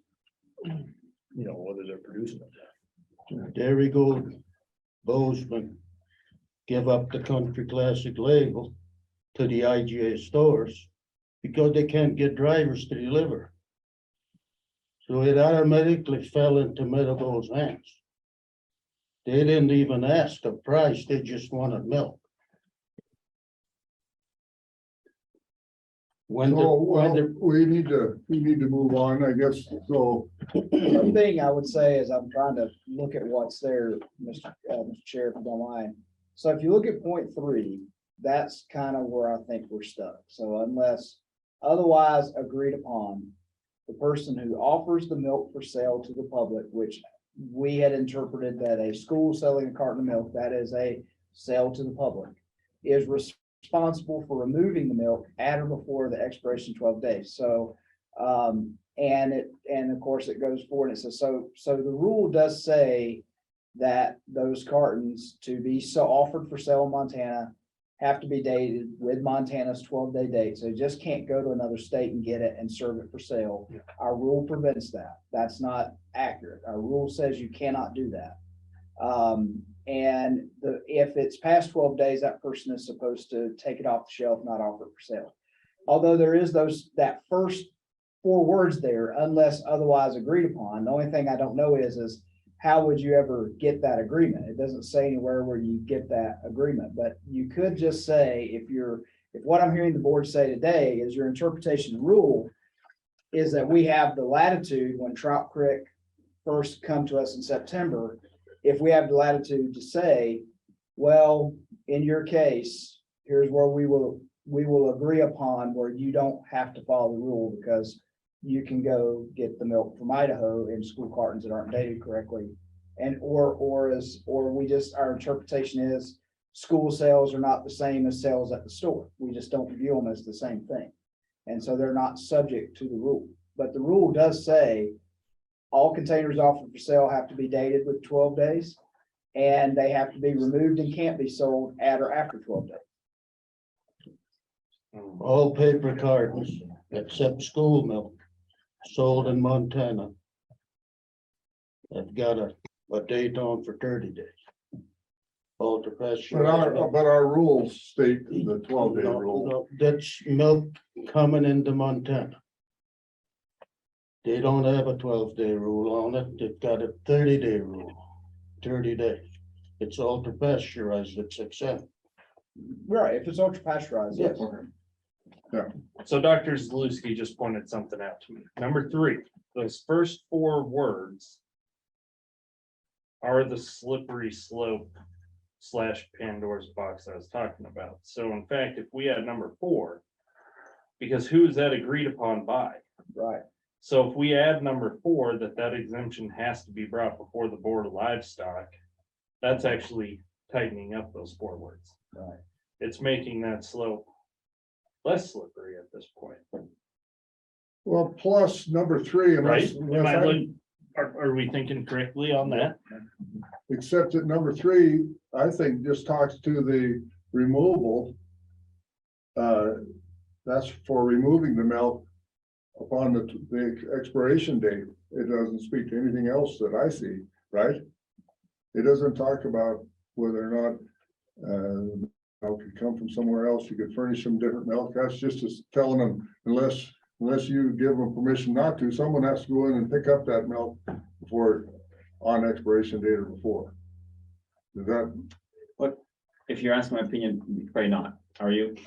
H: whether they're producing it.
E: Dairy Gold, Bozeman, give up the Country Classic label to the IGA stores because they can't get drivers to deliver. So it automatically fell into Meadow Gold's hands. They didn't even ask a price, they just wanted milk. When the,
A: So,
E: when
A: well,
E: the,
A: we need to move on, I guess, so.
D: One thing I would say is I'm trying to look at what's there, Mr. Chair, if you don't mind. So if you look at point 3, that's kind of where I think we're stuck. So unless otherwise agreed upon, the person who offers the milk for sale to the public, which we had interpreted that a school selling a carton of milk, that is a sale to the public, is responsible for removing the milk at or before the expiration of 12 days. So, and of course it goes forward and it says, so the rule does say that those cartons to be offered for sale in Montana have to be dated with Montana's 12-day date. So you just can't go to another state and get it and serve it for sale. Yeah. Our rule prevents that. That's not accurate. Our rule says you cannot do that. And if it's past 12 days, that person is supposed to take it off the shelf, not offer it for sale. Although there is that first 4 words there, unless otherwise agreed upon. The only thing I don't know is how would you ever get that agreement? It doesn't say anywhere where you get that agreement, but you could just say, if what I'm hearing the board say today is your interpretation of the rule is that we have the latitude when Trout Creek first come to us in September, if we have the latitude to say, well, in your case, here's where we will agree upon where you don't have to follow the rule because you can go get the milk from Idaho in school cartons that aren't dated correctly. And or we just, our interpretation is school sales are not the same as sales at the store. We just don't view them as the same thing. And so they're not subject to the rule. But the rule does say all containers offered for sale have to be dated with 12 days. And they have to be removed and can't be sold at or after 12 days.
E: All paper cartons except school milk sold in Montana have got a date on for 30 days. Ultra pressure.
A: But our rules state the 12-day rule.
E: That's milk coming into Montana. They don't have a 12-day rule on it. They've got a 30-day rule, 30 days. It's ultra pasteurized, it's exempt.
D: Right, if it's ultra pasteurized, yes.
F: So Dr. Zaluski just pointed something out to me. Number 3, those first 4 words are the slippery slope / Pandora's box I was talking about. So in fact, if we had number 4, because who is that agreed upon by?
D: Right.
F: So if we add number 4, that exemption has to be brought before the Board of Livestock, that's actually tightening up those 4 words.
D: Right.
F: It's making that slope less slippery at this point.
A: Well, plus number 3,
F: Right?
A: unless
F: Are we thinking correctly on that?
A: except that number 3, I think just talks to the removal. That's for removing the milk upon the expiration date. It doesn't speak to anything else that I see, right? It doesn't talk about whether or not milk could come from somewhere else. You could furnish them different milk. That's just as telling them, unless you give them permission not to, someone has to go in and pick up that milk before on expiration date or before. Is that?
N: If you're asking my opinion, probably not, are you?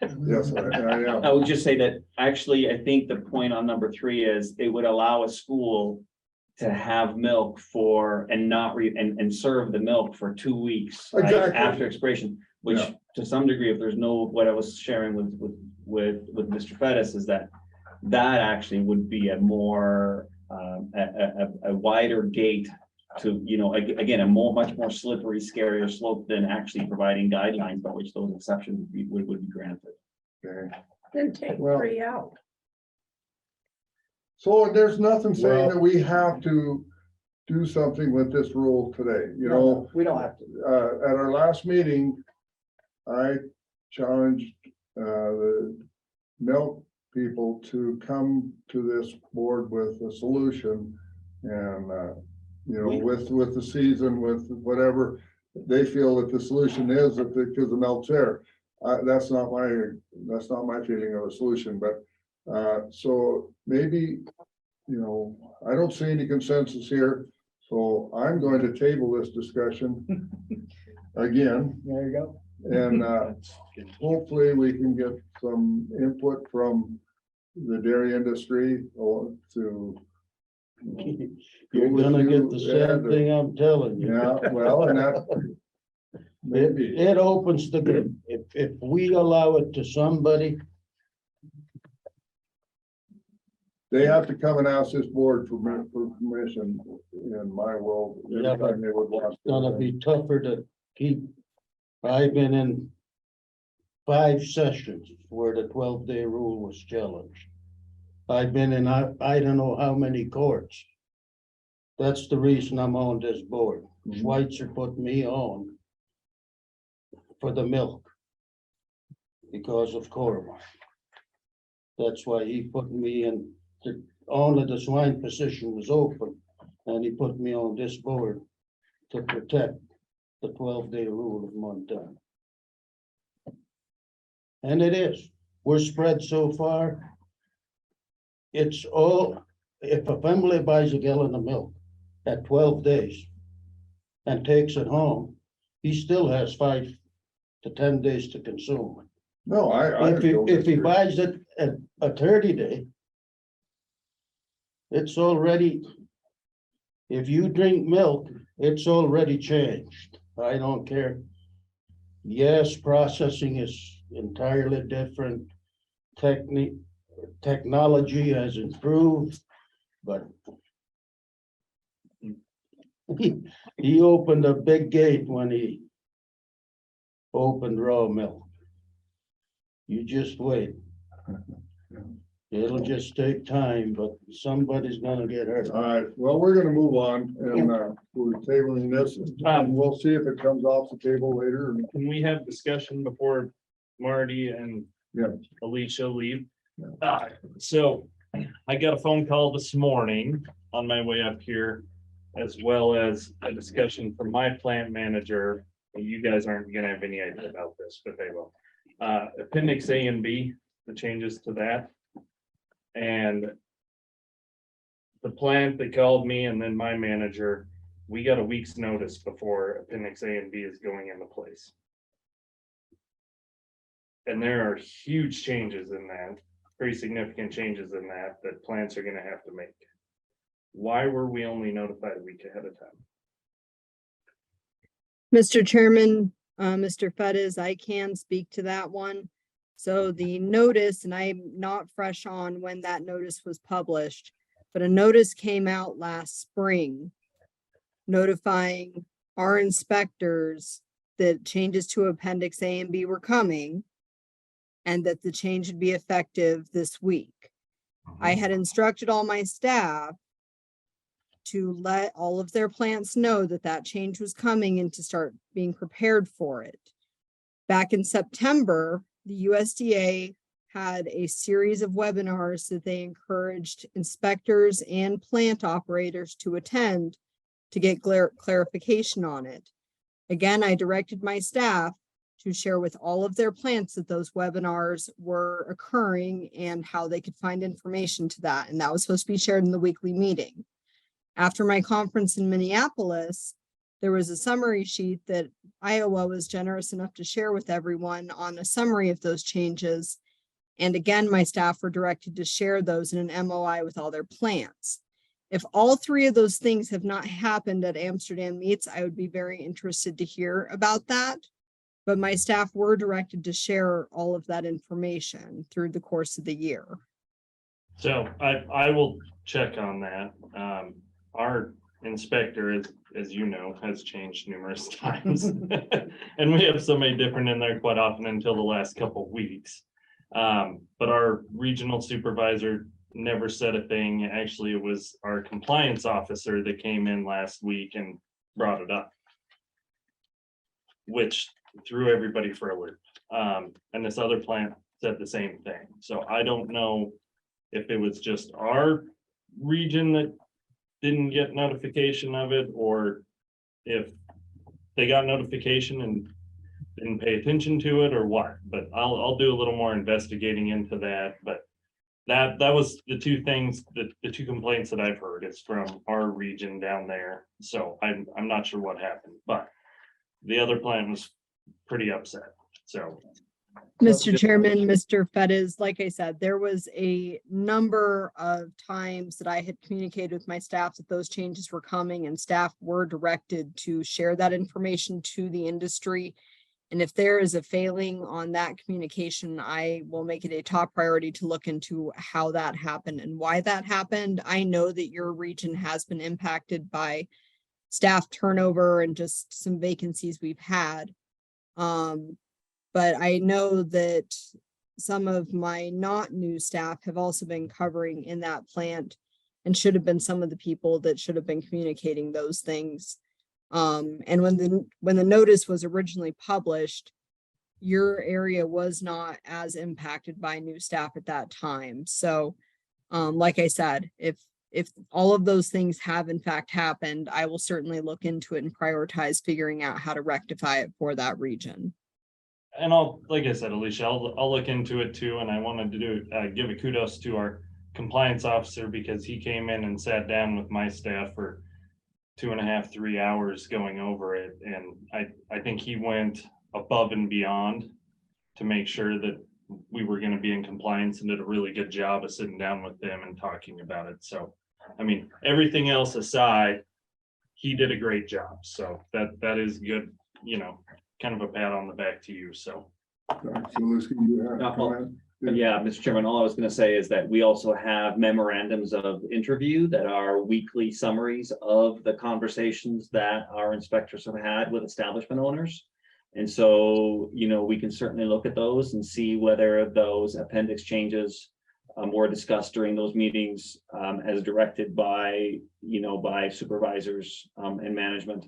A: Yes, I am.
N: I would just say that actually, I think the point on number 3 is it would allow a school to have milk for and not and serve the milk for 2 weeks right,
A: Exactly.
N: after expiration, which
A: Yeah.
N: to some degree, if there's no, what I was sharing with Mr. Fettis is that actually would be a more a wider gate to, again, much more slippery, scarier slope than actually providing guidelines by which those exceptions would be granted.
A: Okay.
B: Then take
A: Well-
B: 3 out.
A: So there's nothing saying
H: Well-
A: that we have to do something with this rule today,
D: No, we don't have to.
A: At our last meeting, I challenged, the milk people to come to this board with a solution. And, with the season, with whatever they feel that the solution is, that because the milk's there. That's not my feeling of a solution, but, so maybe, I don't see any consensus here. So I'm going to table this discussion again.
D: There you go.
A: And hopefully we can get some input from the dairy industry or to.
E: You're gonna get the same thing I'm telling you.
A: Yeah, well, and that. Maybe.
E: It opens the gate. If we allow it to somebody,
A: They have to come and ask this board for permission in my world.
E: Yeah, but
A: anytime they would want
E: it's gonna be tougher to keep. I've been in 5 sessions where the 12-day rule was challenged. I've been in, I don't know how many courts. That's the reason I'm on this board. Schweitzer put me on for the milk because of Corman. That's why he put me in, only the swine position was open, and he put me on this board to protect the 12-day rule of Montana. And it is, we're spread so far. It's all, if a family buys a gallon of milk at 12 days and takes it home, he still has 5 to 10 days to consume it.
A: No, I.
E: If he buys it at a 30-day, it's already, if you drink milk, it's already changed. I don't care. Yes, processing is entirely different technique. technology has improved, but he opened a big gate when he opened raw milk. You just wait. It'll just take time, but somebody's gonna get hurt.
A: All right, well, we're gonna move on and we're tabling this and we'll see if it comes off the table later.
F: Can we have discussion before Marty and
A: Yeah.
F: Alicia leave?
A: Yeah.
F: So I got a phone call this morning on my way up here, as well as a discussion from my plant manager. You guys aren't gonna have any idea about this, but they will. Appendix A and B, the changes to that. And the plant that called me and then my manager, we got a week's notice before Appendix A and B is going into place. And there are huge changes in that, pretty significant changes in that, that plants are gonna have to make. Why were we only notified a week ahead of time?
P: Mr. Chairman, Mr. Fettis, I can speak to that one. So the notice, and I'm not fresh on when that notice was published, but a notice came out last spring notifying our inspectors that changes to Appendix A and B were coming and that the change would be effective this week. I had instructed all my staff to let all of their plants know that that change was coming and to start being prepared for it. Back in September, the USDA had a series of webinars that they encouraged inspectors and plant operators to attend to get clarification on it. Again, I directed my staff to share with all of their plants that those webinars were occurring and how they could find information to that. And that was supposed to be shared in the weekly meeting. After my conference in Minneapolis, there was a summary sheet that Iowa was generous enough to share with everyone on a summary of those changes. And again, my staff were directed to share those in an MOI with all their plants. If all three of those things have not happened at Amsterdam Meets, I would be very interested to hear about that. But my staff were directed to share all of that information through the course of the year.
F: So I will check on that. Our inspector, as you know, has changed numerous times. And we have somebody different in there quite often until the last couple of weeks. But our regional supervisor never said a thing. Actually, it was our compliance officer that came in last week and brought it up, which threw everybody for a loop. And this other plant said the same thing. So I don't know if it was just our region that didn't get notification of it, or if they got notification and didn't pay attention to it or what, but I'll do a little more investigating into that. But that was the two things, the two complaints that I've heard is from our region down there. So I'm not sure what happened, but the other plant was pretty upset. So
P: Mr. Chairman, Mr. Fettis, like I said, there was a number of times that I had communicated with my staff that those changes were coming, and staff were directed to share that information to the industry. And if there is a failing on that communication, I will make it a top priority to look into how that happened and why that happened. I know that your region has been impacted by staff turnover and just some vacancies we've had. But I know that some of my not new staff have also been covering in that plant and should have been some of the people that should have been communicating those things. And when the notice was originally published, your area was not as impacted by new staff at that time. So, like I said, if all of those things have in fact happened, I will certainly look into it and prioritize figuring out how to rectify it for that region.
F: And like I said, Alicia, I'll look into it too. And I wanted to give a kudos to our compliance officer, because he came in and sat down with my staff for 2.5, 3 hours going over it. And I think he went above and beyond to make sure that we were going to be in compliance, and did a really good job of sitting down with them and talking about it. So, I mean, everything else aside, he did a great job. So that is good, you know, kind of a pat on the back to you. So
A: So let's give you a comment.
N: Yeah, Mr. Chairman, all I was gonna say is that we also have memorandums of interview that are weekly summaries of the conversations that our inspectors have had with establishment owners. And so, we can certainly look at those and see whether those appendix changes were discussed during those meetings as directed by, by supervisors and management.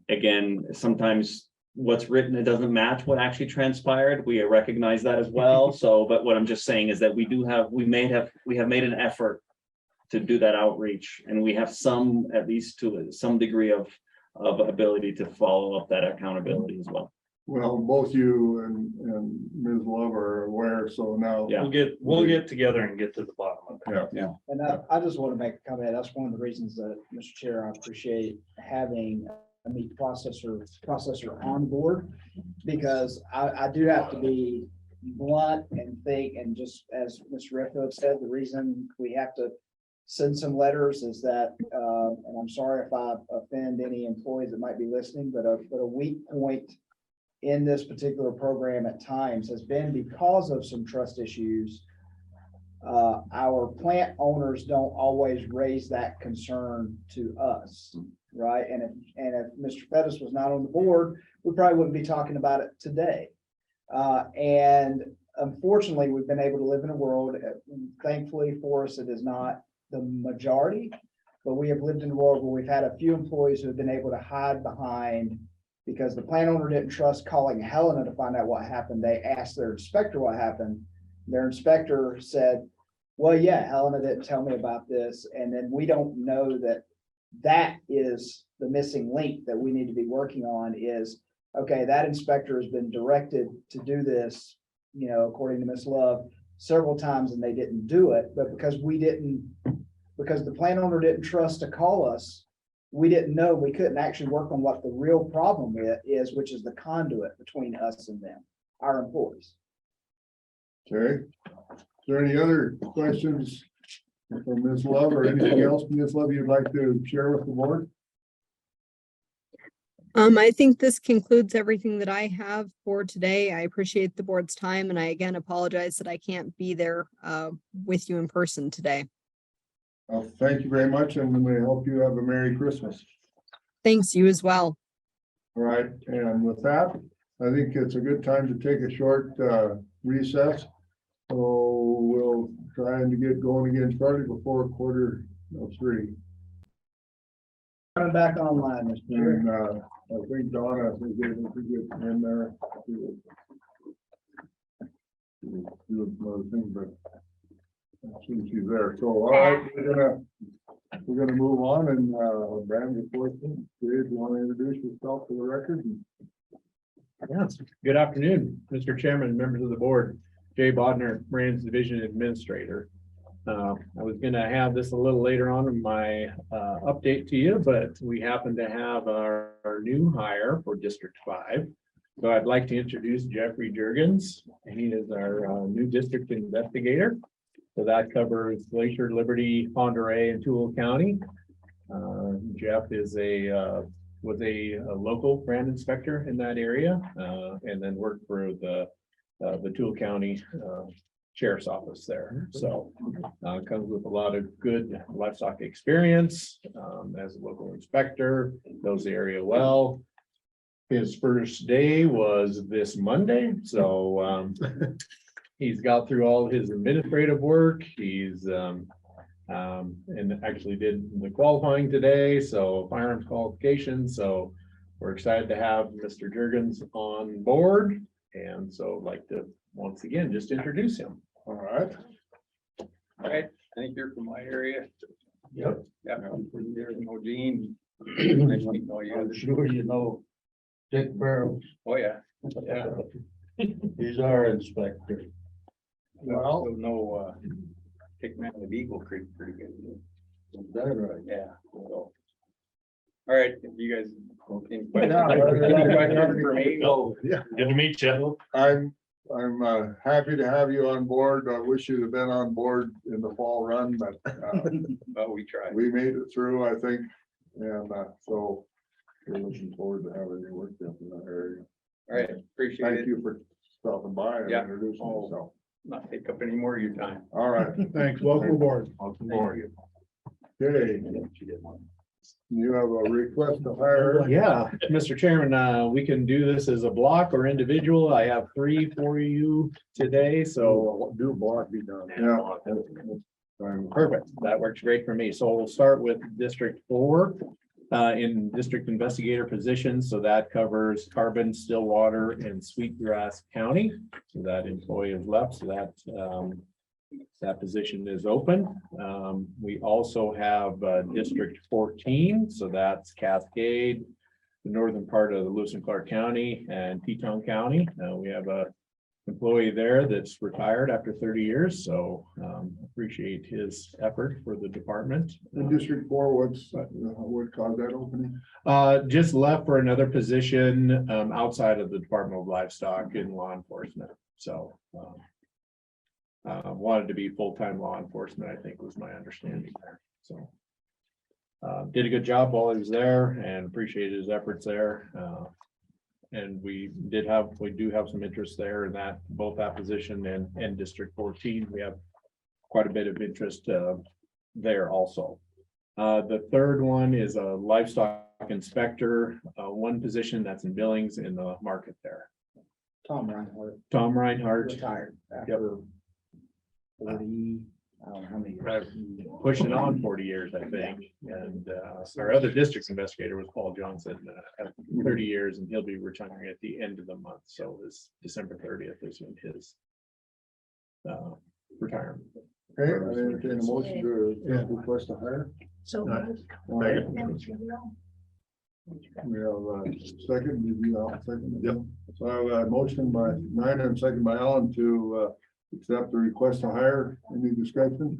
N: Again, sometimes what's written, it doesn't match what actually transpired. We recognize that as well. So, but what I'm just saying is that we have made an effort to do that outreach, and we have some, at least to some degree of ability to follow up that accountability as well.
A: Well, both you and Ms. Love are aware, so now.
N: Yeah.
F: We'll get together and get to the bottom of it.
A: Yeah.
D: And I just want to make a comment. That's one of the reasons that, Mr. Chair, I appreciate having a meat processor on board, because I do have to be blunt and think, and just as Mr. Redfield said, the reason we have to send some letters is that, and I'm sorry if I offend any employees that might be listening, but a weak point in this particular program at times has been because of some trust issues. Our plant owners don't always raise that concern to us, right? And if Mr. Pettis was not on the board, we probably wouldn't be talking about it today. And unfortunately, we've been able to live in a world, thankfully for us, it is not the majority, but we have lived in a world where we've had a few employees who have been able to hide behind, because the plant owner didn't trust calling Helena to find out what happened. They asked their inspector what happened. Their inspector said, well, yeah, Helena didn't tell me about this. And then we don't know that that is the missing link that we need to be working on is, okay, that inspector has been directed to do this, according to Ms. Love, several times, and they didn't do it. But because the plant owner didn't trust to call us, we didn't know, we couldn't actually work on what the real problem is, which is the conduit between us and them, our employees.
A: Okay. Is there any other questions from Ms. Love or anything else, Ms. Love, you'd like to share with the board?
P: I think this concludes everything that I have for today. I appreciate the board's time, and I again apologize that I can't be there with you in person today.
A: Well, thank you very much, and we hope you have a Merry Christmas.
P: Thanks, you as well.
A: All right, and with that, I think it's a good time to take a short recess. So we'll try and get going again shortly before 2:45.
D: Coming back online, Mr. Chair.
A: And I think Donna is able to get in there. Do another thing, but I see she's there. So, all right, we're gonna move on, and Brandon, before Dave, you want to introduce yourself for the record?
F: Yes, good afternoon, Mr. Chairman, members of the board. Jay Bodner, Brands Division Administrator. I was gonna have this a little later on in my update to you, but we happen to have our new hire for District 5. So I'd like to introduce Jeffrey Jurgens. He is our new district investigator. So that covers Glacier, Liberty, Pend Oreille, and Toole County. Jeff is was a local brand inspector in that area, and then worked for the Toole County Sheriff's Office there. So comes with a lot of good livestock experience as a local inspector, knows the area well. His first day was this Monday, so he's got through all his administrative work. He's and actually did the qualifying today, so firearms qualifications. So we're excited to have Mr. Jurgens on board, and so I'd like to once again just introduce him.
A: All right.
K: All right, I think you're from my area.
F: Yep.
K: Yeah, I'm from there, Gene. Nice to know you.
E: I'm sure you know Dick Barrows.
K: Oh, yeah.
F: Yeah.
E: He's our inspector.
A: Well,
K: No, take man of Eagle Creek pretty good.
E: Is that right?
K: Yeah. So, all right, if you guys. any
A: Yeah.
K: questions for me?
A: Yeah.
F: Good to meet you.
A: I'm happy to have you on board. I wish you'd have been on board in the fall run, but
K: Oh, we tried.
A: we made it through, I think. And so we're looking forward to having you work up in that area.
K: All right, appreciate
A: Thank
K: it.
A: you for stopping by and
C: Yeah.
A: introducing yourself.
C: Not take up any more of your time.
A: All right.
G: Thanks, welcome aboard.
A: Welcome aboard. Okay. You have a request to hire.
Q: Yeah, Mr. Chairman, we can do this as a block or individual. I have 3 for you today, so
A: Do a block, be done. Yeah.
Q: perfect. That works great for me. So we'll start with District 4 in district investigator positions. So that covers Carbon, Stillwater, and Sweetgrass County. So that employee is left, so that position is open. We also have District 14, so that's Cascade, the northern part of the Lewis and Clark County and Teton County. We have a employee there that's retired after 30 years, so appreciate his effort for the department.
A: In District 4, what caused that opening?
Q: Just left for another position outside of the Department of Livestock in law enforcement, so wanted to be full-time law enforcement, I think was my understanding there, so. Did a good job while he was there and appreciated his efforts there. And we do have some interest there in that, both that position and District 14. We have quite a bit of interest there also. The third one is a livestock inspector, one position that's in Billings in the market there.
D: Tom Reinhardt
Q: Tom Reinhardt,
D: retired after 40, I don't know how many years.
Q: pushing on 40 years, I think. And our other district investigator was Paul Johnson, at 30 years, and he'll be retiring at the end of the month. So it's December 30th is when his retirement.
A: Okay, I entertain a motion to request to hire.
B: So.
A: All right. We have a second, did you have a second? Yep. So I have a motion by Nina and second by Alan to accept the request to hire. Any discussion?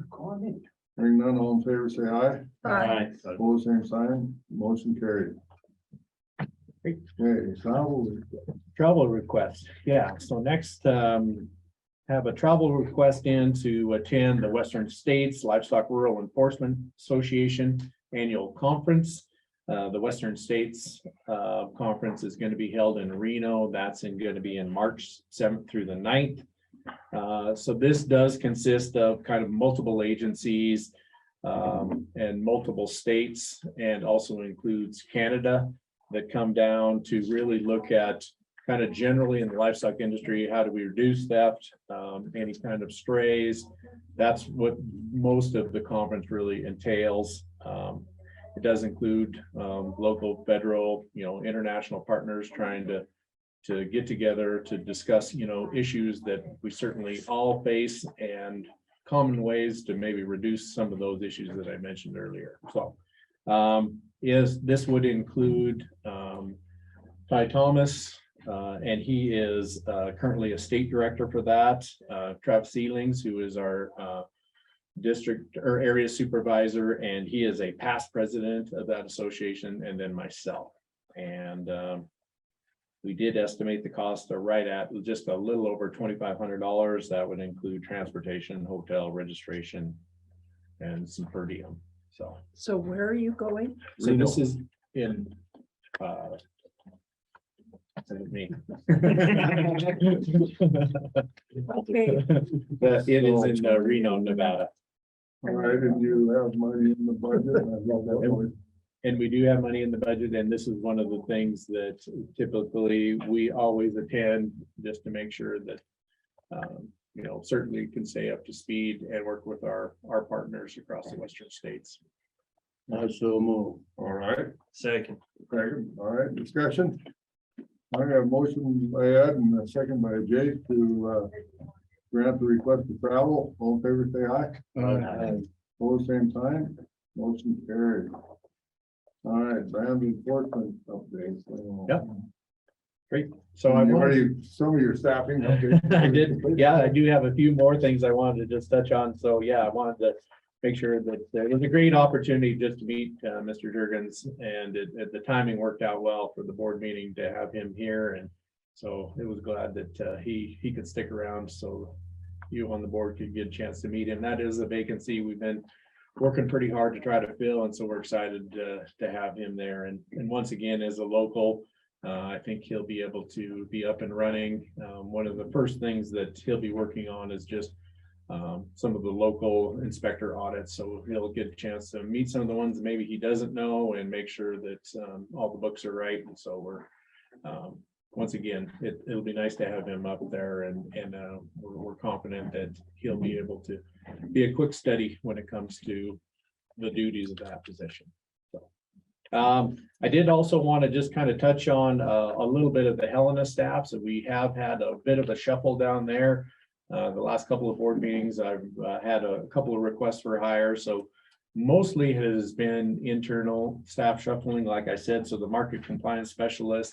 A: Hearing none, all in favor, say aye.
B: Aye.
A: Opposed, same sign, motion carried.
Q: Great.
A: Okay,
Q: Travel request, yeah, so next, have a travel request in to attend the Western States Livestock Rural Enforcement Association Annual Conference. The Western States Conference is going to be held in Reno. That's going to be in March 7th through the 9th. So this does consist of kind of multiple agencies and multiple states, and also includes Canada, that come down to really look at kind of generally in the livestock industry, how do we reduce theft, any kind of strays. That's what most of the conference really entails. It does include local, federal, international partners trying to get together to discuss, issues that we certainly all face and common ways to maybe reduce some of those issues that I mentioned earlier. So this would include Ty Thomas, and he is currently a state director for that. Travis Seelings, who is our district or area supervisor, and he is a past president of that association, and then myself. And we did estimate the cost right at just a little over $2,500. That would include transportation, hotel, registration, and some per diem.
B: So where are you going?
Q: So this is in me.
B: Okay.
Q: It is in Reno, Nevada.
A: all right, and you have money in the budget?
Q: And we do have money in the budget, and this is one of the things that typically we always attend just to make sure that, certainly can stay up to speed and work with our partners across the Western states.
E: I so move.
A: All right,
F: Second.
A: second, all right, discussion. I have a motion by Ed and a second by Jake to grant the request to travel. All in favor, say aye. Opposed, same sign, motion carried. All right, brand enforcement updates.
Q: Yep. Great. So
A: So
Q: I
A: I've
Q: wanted,
A: already, some of your staffing.
Q: I did, yeah, I do have a few more things I wanted to just touch on. So yeah, I wanted to make sure that it was a great opportunity just to meet Mr. Jurgens, and the timing worked out well for the board meeting to have him here. And so it was glad that he could stick around so you on the board could get a chance to meet him. That is a vacancy we've been working pretty hard to try to fill, and so we're excited to have him there. And once again, as a local, I think he'll be able to be up and running. One of the first things that he'll be working on is just some of the local inspector audits. So he'll get a chance to meet some of the ones that maybe he doesn't know and make sure that all the books are right. And so we're, once again, it'll be nice to have him up there, and we're confident that he'll be able to be a quick study when it comes to the duties of that position. So I did also want to just kind of touch on a little bit of the Helena staff. So we have had a bit of a shuffle down there. The last couple of board meetings, I've had a couple of requests for hire. So mostly it has been internal staff shuffling, like I said. So the market compliance specialist,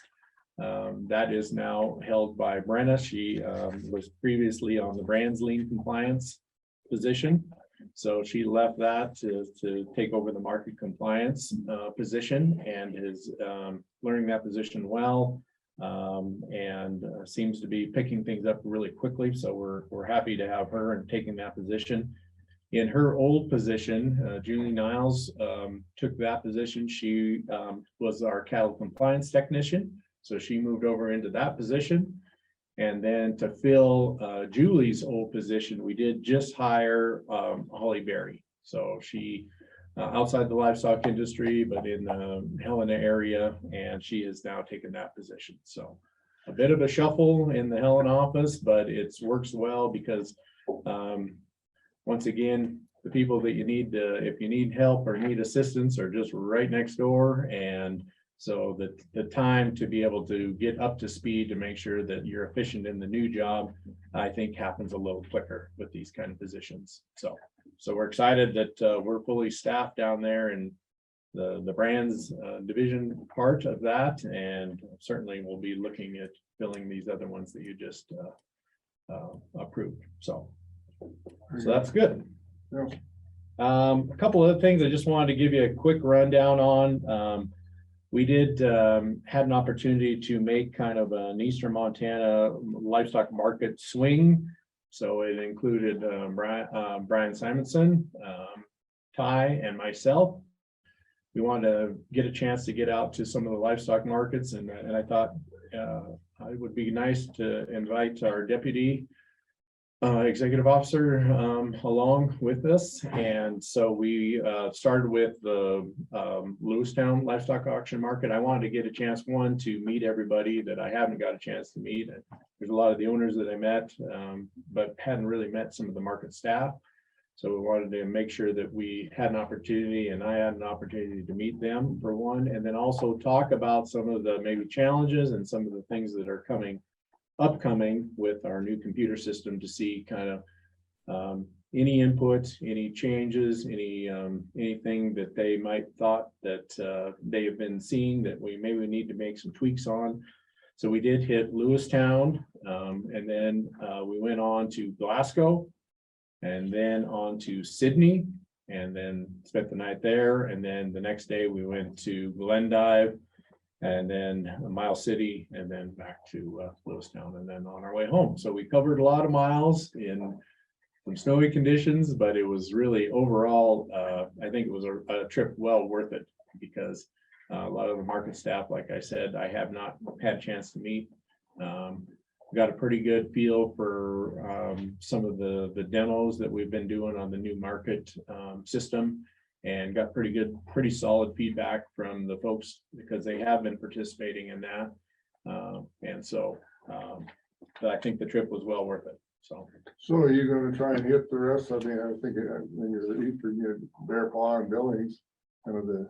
Q: that is now held by Brenna. She was previously on the brands lien compliance position. So she left that to take over the market compliance position, and is learning that position well, and seems to be picking things up really quickly. So we're happy to have her and taking that position. In her old position, Julie Niles took that position. She was our cattle compliance technician. So she moved over into that position. And then to fill Julie's old position, we did just hire Holly Berry. So she outside the livestock industry, but in the Helena area, and she has now taken that position. So a bit of a shuffle in the Helena office, but it works well because once again, the people that you need to, if you need help or need assistance, are just right next door. And so the time to be able to get up to speed to make sure that you're efficient in the new job, I think happens a little quicker with these kind of positions. So we're excited that we're fully staffed down there in the brands division part of that. And certainly we'll be looking at filling these other ones that you just approved. So that's good.
A: Yeah.
Q: A couple other things I just wanted to give you a quick rundown on. We did had an opportunity to make kind of an Eastern Montana livestock market swing. So it included Brian Simonson, Ty, and myself. We wanted to get a chance to get out to some of the livestock markets, and I thought it would be nice to invite our deputy executive officer along with us. And so we started with the Lewistown livestock auction market. I wanted to get a chance, one, to meet everybody that I haven't got a chance to meet. There's a lot of the owners that I met, but hadn't really met some of the market staff. So we wanted to make sure that we had an opportunity, and I had an opportunity to meet them for one, and then also talk about some of the maybe challenges and some of the things that are upcoming with our new computer system, to see kind of any input, any changes, anything that they might thought that they have been seeing that we maybe need to make some tweaks on. So we did hit Lewistown, and then we went on to Glasgow, and then on to Sydney, and then spent the night there. And then the next day we went to Glendive, and then Miles City, and then back to Lewistown, and then on our way home. So we covered a lot of miles in some snowy conditions, but it was really overall, I think it was a trip well worth it, because a lot of the market staff, like I said, I have not had a chance to meet. Got a pretty good feel for some of the demos that we've been doing on the new market system, and got pretty solid feedback from the folks, because they have been participating in that. And so I think the trip was well worth it. So
A: are you gonna try and hit the rest? I mean, I think when you're eastern, you had Bear Paw and Billings, kind of the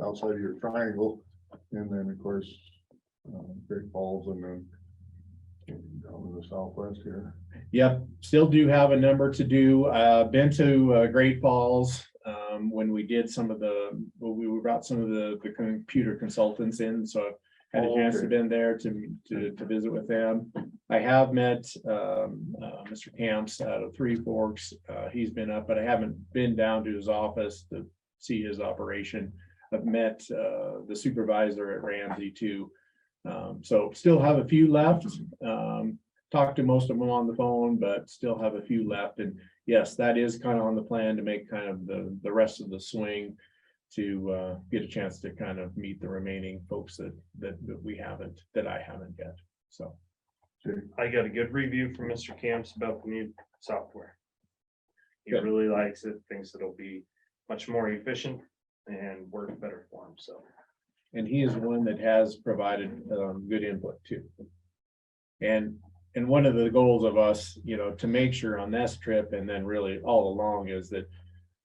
A: outside of your triangle, and then of course Great Falls, and then down in the southwest here.
Q: Yep, still do have a number to do. Been to Great Falls when we did we brought some of the computer consultants in, so I had a chance to been there to visit with them. I have met Mr. Camps out of Three Forks. He's been up, but I haven't been down to his office to see his operation. I've met the supervisor at Ramsey too. So still have a few left. Talked to most of them on the phone, but still have a few left. And yes, that is kind of on the plan, to make kind of the rest of the swing to get a chance to kind of meet the remaining folks that I haven't yet. So.
F: I got a good review from Mr. Camps about the new software. He
Q: Good.
F: really likes it, thinks it'll be much more efficient and work better for him, so.
Q: And he is one that has provided good input too. And one of the goals of us, to make sure on this trip and then really all along is that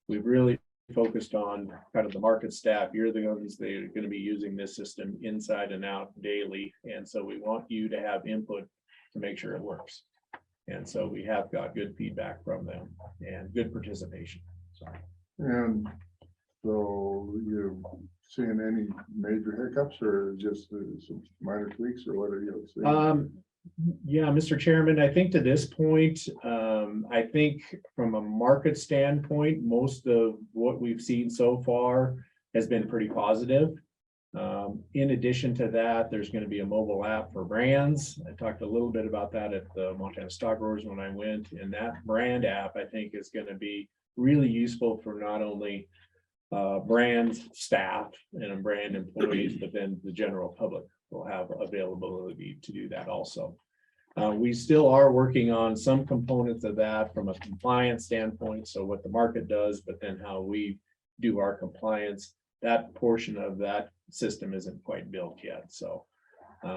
Q: we've really focused on kind of the market staff. You're the ones that are going to be using this system inside and out daily. And so we want you to have input to make sure it works. And so we have got good feedback from them and good participation. So.
A: And so you seeing any major hiccups or just some minor tweaks or what are you seeing?
Q: Yeah, Mr. Chairman, I think to this point, I think from a market standpoint, most of what we've seen so far has been pretty positive. In addition to that, there's going to be a mobile app for brands. I talked a little bit about that at the Montana Stock Growers when I went, and that brand app I think is going to be really useful for not only brand staff and brand employees, but then the general public will have availability to do that also. We still are working on some components of that from a compliance standpoint. So what the market does, but then how we do our compliance, that portion of that system isn't quite built yet. So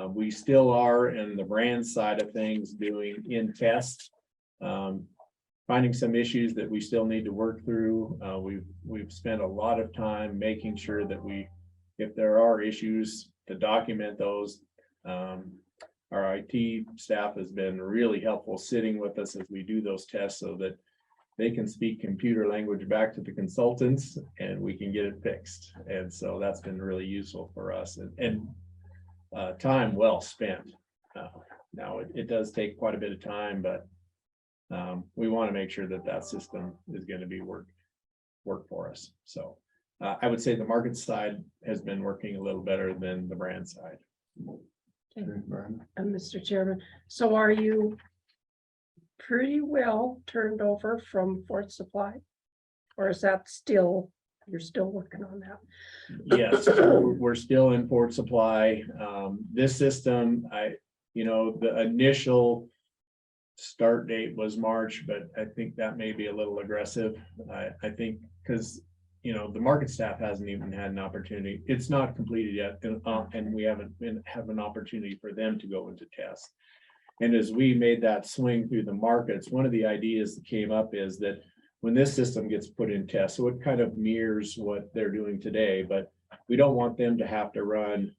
Q: we still are in the brand side of things doing in test, finding some issues that we still need to work through. We've spent a lot of time making sure that if there are issues, to document those. Our IT staff has been really helpful sitting with us as we do those tests so that they can speak computer language back to the consultants and we can get it fixed. And so that's been really useful for us and time well spent. Now it does take quite a bit of time, but we want to make sure that system is going to be work for us. So I would say the market side has been working a little better than the brand side.
B: And Mr. Chairman, so are you pretty well turned over from Fort Supply? Or is that you're still working on that?
Q: Yes, we're still in Fort Supply. This system, the initial start date was March, but I think that may be a little aggressive. I think because the market staff hasn't even had an opportunity. It's not completed yet, and we haven't have an opportunity for them to go into test. And as we made that swing through the markets, one of the ideas that came up is that when this system gets put in test, so it kind of mirrors what they're doing today, but we don't want them to have to run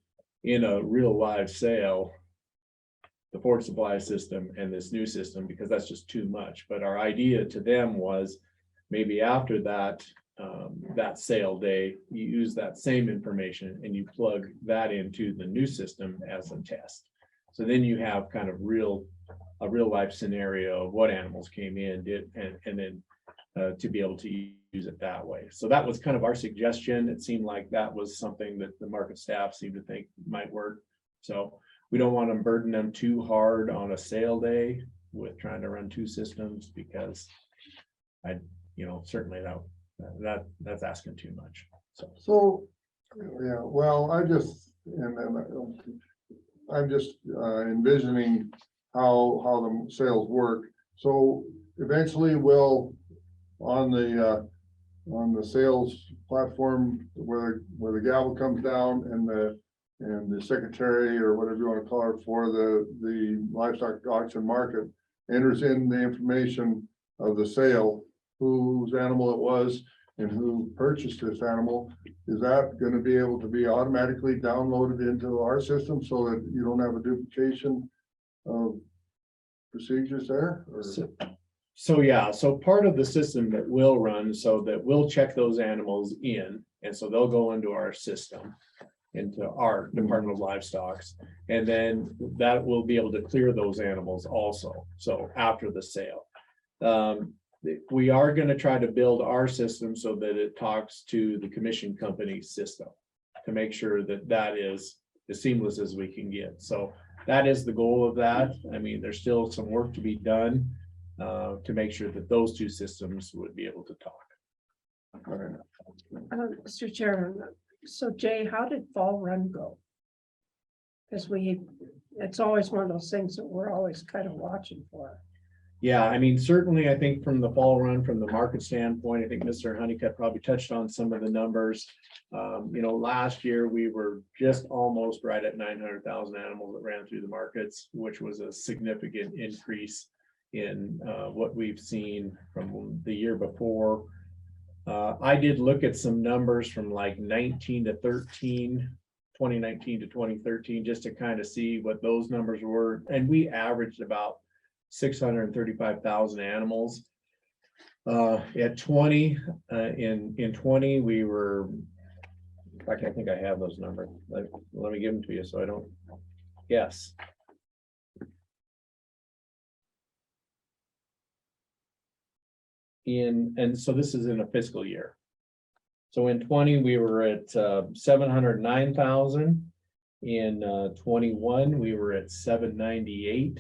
Q: in a real live sale the Fort Supply system and this new system, because that's just too much. But our idea to them was maybe after that sale day, you use that same information and you plug that into the new system as a test. So then you have kind of a real life scenario of what animals came in, did, and then to be able to use it that way. So that was kind of our suggestion. It seemed like that was something that the market staff seemed to think might work. So we don't want to burden them too hard on a sale day with trying to run two systems, because certainly that's asking too much.
A: So, yeah, well, I'm just envisioning how the sales work. So eventually we'll on the sales platform where the gavel comes down and the secretary or whatever you want to call it for the livestock auction market enters in the information of the sale, whose animal it was and who purchased this animal. Is that going to be able to be automatically downloaded into our system so that you don't have a duplication of procedures there?
Q: So part of the system that will run, so that we'll check those animals in, and so they'll go into our system, into our Department of Livestock, and then that will be able to clear those animals also. So after the sale, we are going to try to build our system so that it talks to the commission company system to make sure that is as seamless as we can get. So that is the goal of that. I mean, there's still some work to be done to make sure that those two systems would be able to talk.
B: Mr. Chairman, so Jay, how did Fall Run go? Because it's always one of those things that we're always kind of watching for.
Q: Yeah, I mean, certainly, I think from the fall run, from the market standpoint, I think Mr. Honeycutt probably touched on some of the numbers. Last year, we were just almost right at 900,000 animals that ran through the markets, which was a significant increase in what we've seen from the year before. I did look at some numbers from like 19 to 13, 2019 to 2013, just to kind of see what those numbers were. And we averaged about 635,000 animals. At 20, in 20, we were, in fact, I think I have those numbers. Let me give them to you so I don't guess. And so this is in a fiscal year. So in 20, we were at 709,000. In 21, we were at 798.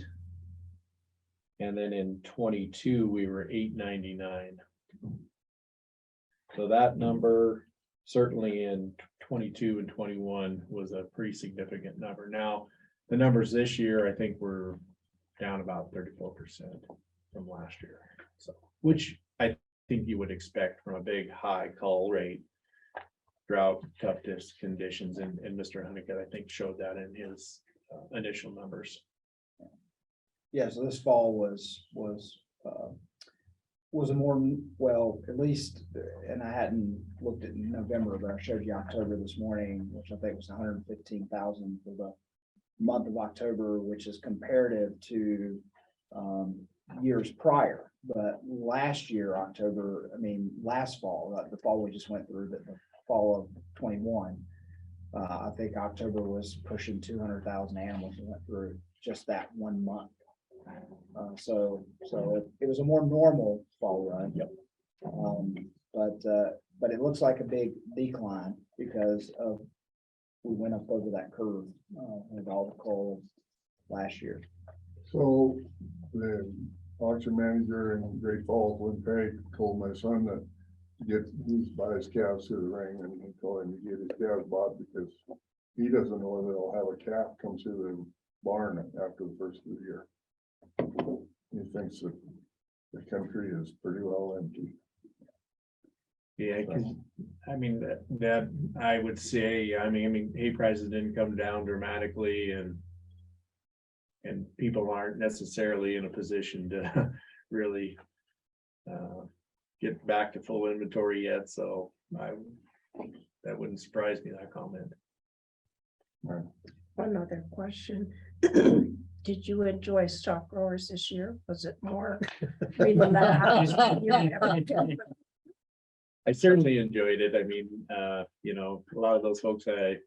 Q: And then in 22, we were 899. So that number certainly in 22 and 21 was a pretty significant number. Now, the numbers this year, I think we're down about 34% from last year. So, which I think you would expect from a big high cull rate, drought, tough conditions, and Mr. Honeycutt, I think, showed that in his initial numbers.
D: Yeah, so this fall was a more, well, at least, and I hadn't looked at November, but I showed you October this morning, which I think was 115,000 for the month of October, which is comparative to years prior. But last year, October, I mean, last fall, the fall we just went through, but the fall of 21, I think October was pushing 200,000 animals that went through just that 1 month. So it was a more normal fall run. Yep. But it looks like a big decline because of we went up over that curve with all the coal last year.
A: So the auction manager in Great Falls, Lynn Peg, told my son that he's buys calves to the ring, and he told him to get his calves bought because he doesn't know whether they'll have a calf come through the barn after the first of the year. He thinks that the country is pretty well empty.
Q: Yeah, because I mean that I would say, I mean, hay prices didn't come down dramatically, and people aren't necessarily in a position to really get back to full inventory yet. So that wouldn't surprise me, that comment.
B: One other question. Did you enjoy stock growers this year? Was it more relaxed?
Q: I certainly enjoyed it. I mean, a lot of those folks I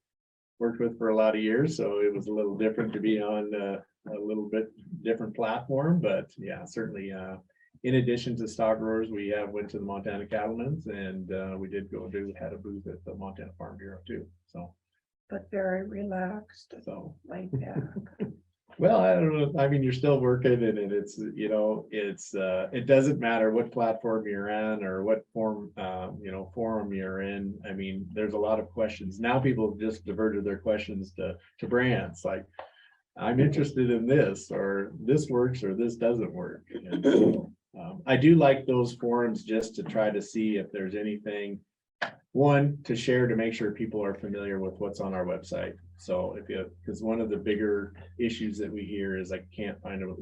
Q: worked with for a lot of years, so it was a little different to be on a little bit different platform. But yeah, certainly, in addition to stock growers, we went to the Montana Cattlemen's, and we did had a booth at the Montana Farm Bureau too. So,
B: but very relaxed.
Q: So
B: like that.
Q: Well, I don't know. I mean, you're still working, and it's it doesn't matter what platform you're on or what forum you're in. I mean, there's a lot of questions. Now people have just diverted their questions to brands like, I'm interested in this, or this works, or this doesn't work. And so, I do like those forums just to try to see if there's anything, one, to share to make sure people are familiar with what's on our website. So because one of the bigger issues that we hear is I can't find a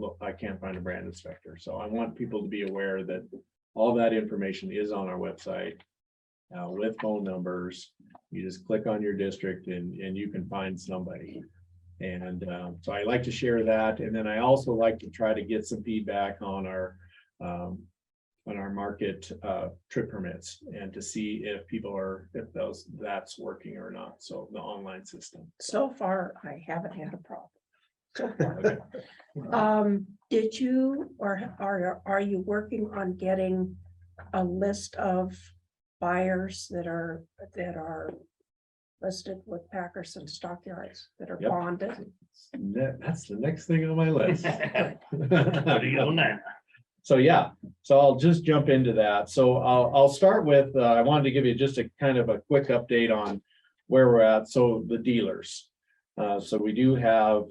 Q: brand inspector. So I want people to be aware that all that information is on our website with phone numbers. You just click on your district and you can find somebody. And so I like to share that. And then I also like to try to get some feedback on our market trip permits, and to see if that's working or not. So the online system.
B: So far, I haven't had a problem. So far. Did you, or are you working on getting a list of buyers that are listed with Packers and Stockyards that are bonded?
Q: That's the next thing on my list.
E: What do you know now?
Q: So yeah, so I'll just jump into that. So I'll start with, I wanted to give you just a kind of a quick update on where we're at. So the dealers. So we do have,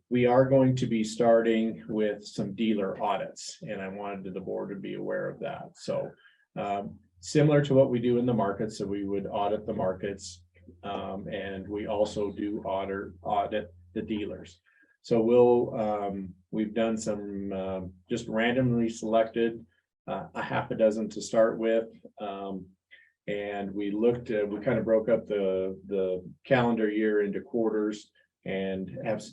Q: we are going to be starting with some dealer audits, and I wanted the board to be aware of that. So similar to what we do in the markets, so we would audit the markets, and we also do audit the dealers. So we've done some just randomly selected a half a dozen to start with. And we looked at, we kind of broke up the calendar year into quarters and have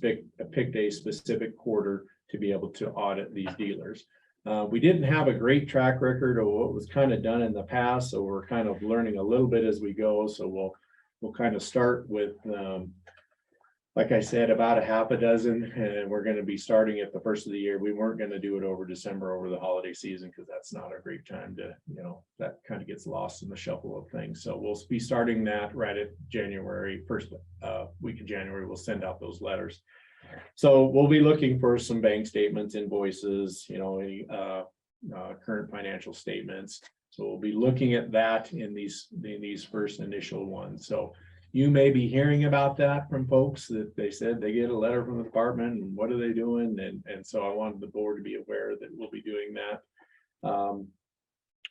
Q: picked a specific quarter to be able to audit these dealers. We didn't have a great track record of what was kind of done in the past, so we're kind of learning a little bit as we go. So we'll kind of start with, like I said, about a half a dozen, and we're going to be starting at the first of the year. We weren't going to do it over December, over the holiday season, because that's not a great time to, that kind of gets lost in the shuffle of things. So we'll be starting that right at January, first week of January, we'll send out those letters. So we'll be looking for some bank statements, invoices, any current financial statements. So we'll be looking at that in these first initial ones. So you may be hearing about that from folks that they said they get a letter from the department and what are they doing? And so I wanted the board to be aware that we'll be doing that.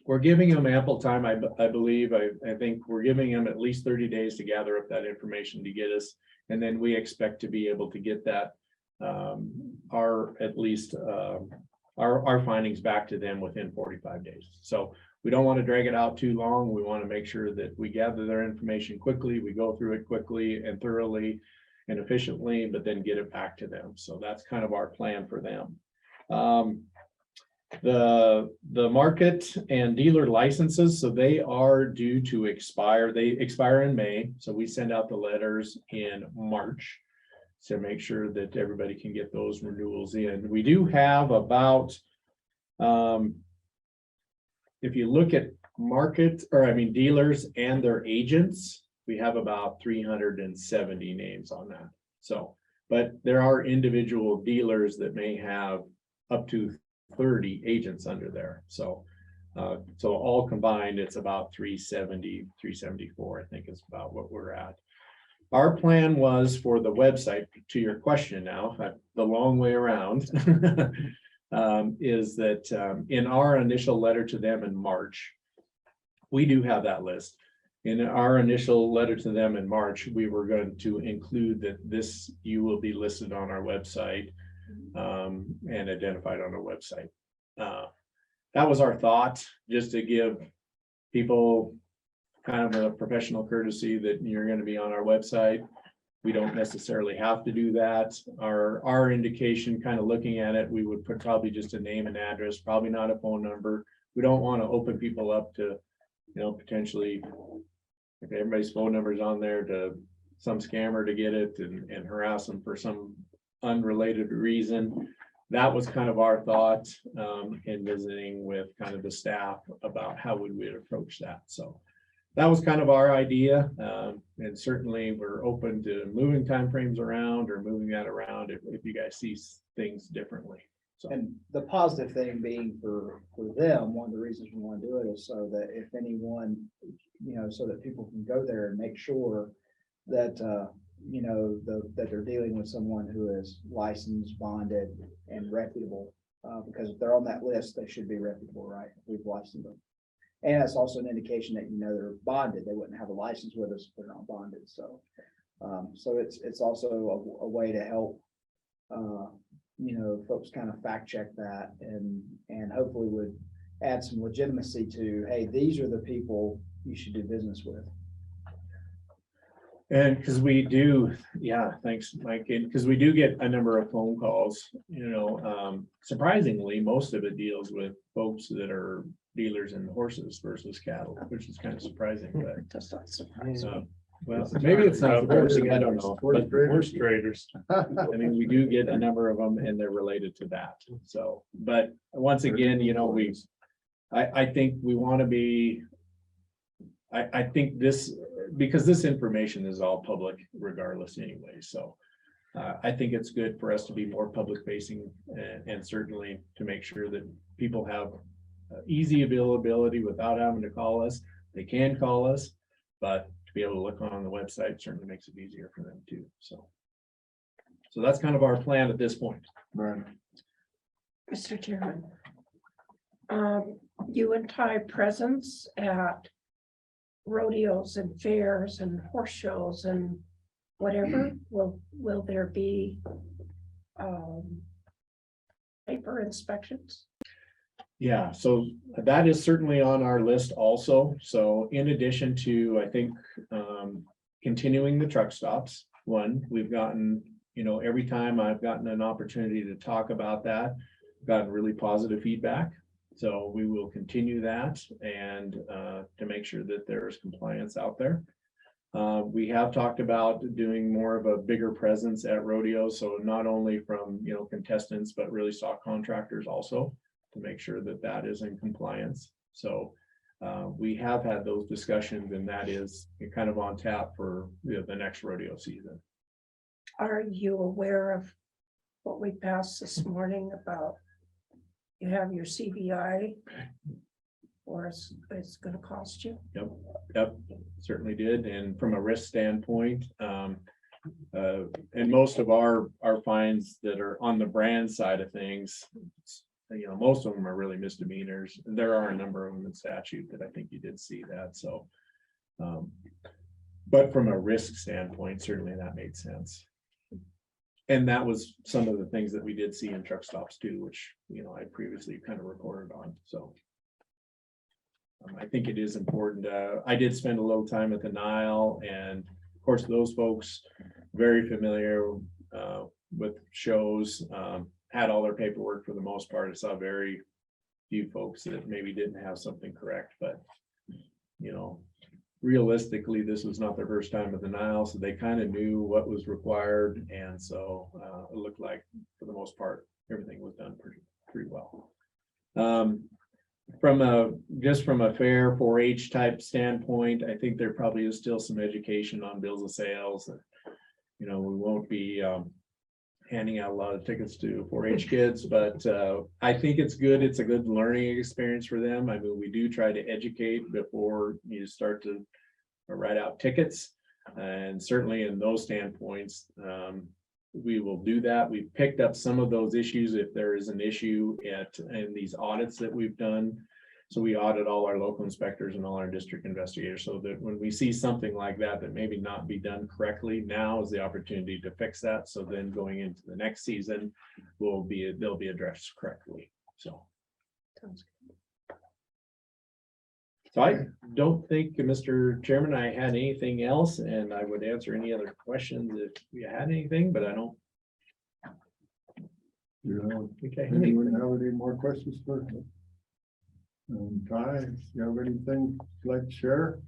Q: We're giving them ample time. I believe, I think we're giving them at least 30 days to gather up that information to get us. And then we expect to be able to get that, our findings back to them within 45 days. So we don't want to drag it out too long. We want to make sure that we gather their information quickly, we go through it quickly and thoroughly and efficiently, but then get it back to them. So that's kind of our plan for them. The market and dealer licenses, so they are due to expire. They expire in May. So we send out the letters in March to make sure that everybody can get those renewals in. We do have about, if you look at dealers and their agents, we have about 370 names on that. So, but there are individual dealers that may have up to 30 agents under there. So, so all combined, it's about 370, 374, I think is about what we're at. Our plan was for the website, to your question now, the long way around, is that in our initial letter to them in March, we do have that list. In our initial letter to them in March, we were going to include that you will be listed on our website and identified on our website. That was our thought, just to give people kind of a professional courtesy that you're going to be on our website. We don't necessarily have to do that. Our indication, kind of looking at it, we would put probably just a name and address, probably not a phone number. We don't want to open people up to, potentially, if everybody's phone number is on there, to some scammer to get it and harass them for some unrelated reason. That was kind of our thought in visiting with kind of the staff about how would we approach that. So that was kind of our idea, and certainly we're open to moving timeframes around or moving that around if you guys see things differently. So,
D: and the positive thing being for them, one of the reasons we want to do it is so that if anyone, so that people can go there and make sure that that they're dealing with someone who is licensed, bonded, and reputable. Because if they're on that list, they should be reputable, right? We've licensed them. And it's also an indication that they're bonded. They wouldn't have a license with us if they're not bonded. So, so it's also a way to help, folks kind of fact check that and hopefully would add some legitimacy to, hey, these are the people you should do business with.
Q: and because we do, thanks, Mike. And because we do get a number of phone calls, surprisingly, most of it deals with folks that are dealers in horses versus cattle, which is kind of surprising, but
B: That's not surprising.
Q: well, maybe it's not surprising, I don't know. But
F: Horse traders.
Q: I mean, we do get a number of them and they're related to that. So, but once again, I think we want to be, I think because this information is all public regardless anyway. So I think it's good for us to be more public facing and certainly to make sure that people have easy availability without having to call us. They can call us, but to be able to look on the website certainly makes it easier for them too. So that's kind of our plan at this point.
A: Right.
B: Mr. Chairman. You and Ty presence at rodeos and fairs and horse shows and whatever, will there be paper inspections?
Q: Yeah, so that is certainly on our list also. So in addition to, I think, continuing the truck stops, we've gotten, every time I've gotten an opportunity to talk about that, gotten really positive feedback. So we will continue that and to make sure that there's compliance out there. We have talked about doing more of a bigger presence at rodeos. So not only from, contestants, but really stock contractors also to make sure that that is in compliance. So we have had those discussions and that is kind of on tap for the next rodeo season.
B: Are you aware of what we passed this morning about you have your CBI or it's going to cost you?
Q: Yep, certainly did. And from a risk standpoint, and most of our fines that are on the brand side of things, most of them are really misdemeanors. There are a number of them in statute that I think you did see that. So, but from a risk standpoint, certainly that made sense. And that was some of the things that we did see in truck stops too, which, I previously kind of reported on. So I think it is important. I did spend a little time at the Nile and of course, those folks very familiar with shows, had all their paperwork for the most part. I saw very few folks that maybe didn't have something correct, but realistically, this was not their first time at the Nile, so they kind of knew what was required. And so it looked like for the most part, everything was done pretty well. From a fair 4-H type standpoint, I think there probably is still some education on bills of sales. We won't be handing out a lot of tickets to 4-H kids, but I think it's good. It's a good learning experience for them. I mean, we do try to educate before you start to write out tickets. And certainly in those standpoints, we will do that. We've picked up some of those issues if there is an issue in these audits that we've done. So we audit all our local inspectors and all our district investigators so that when we see something like that maybe not be done correctly, now is the opportunity to fix that. So then going into the next season, they'll be addressed correctly. So I don't think, Mr. Chairman, I had anything else, and I would answer any other questions if you had anything, but I don't. Okay.
A: Anyone have any more questions for Ty? You have anything you'd like to share?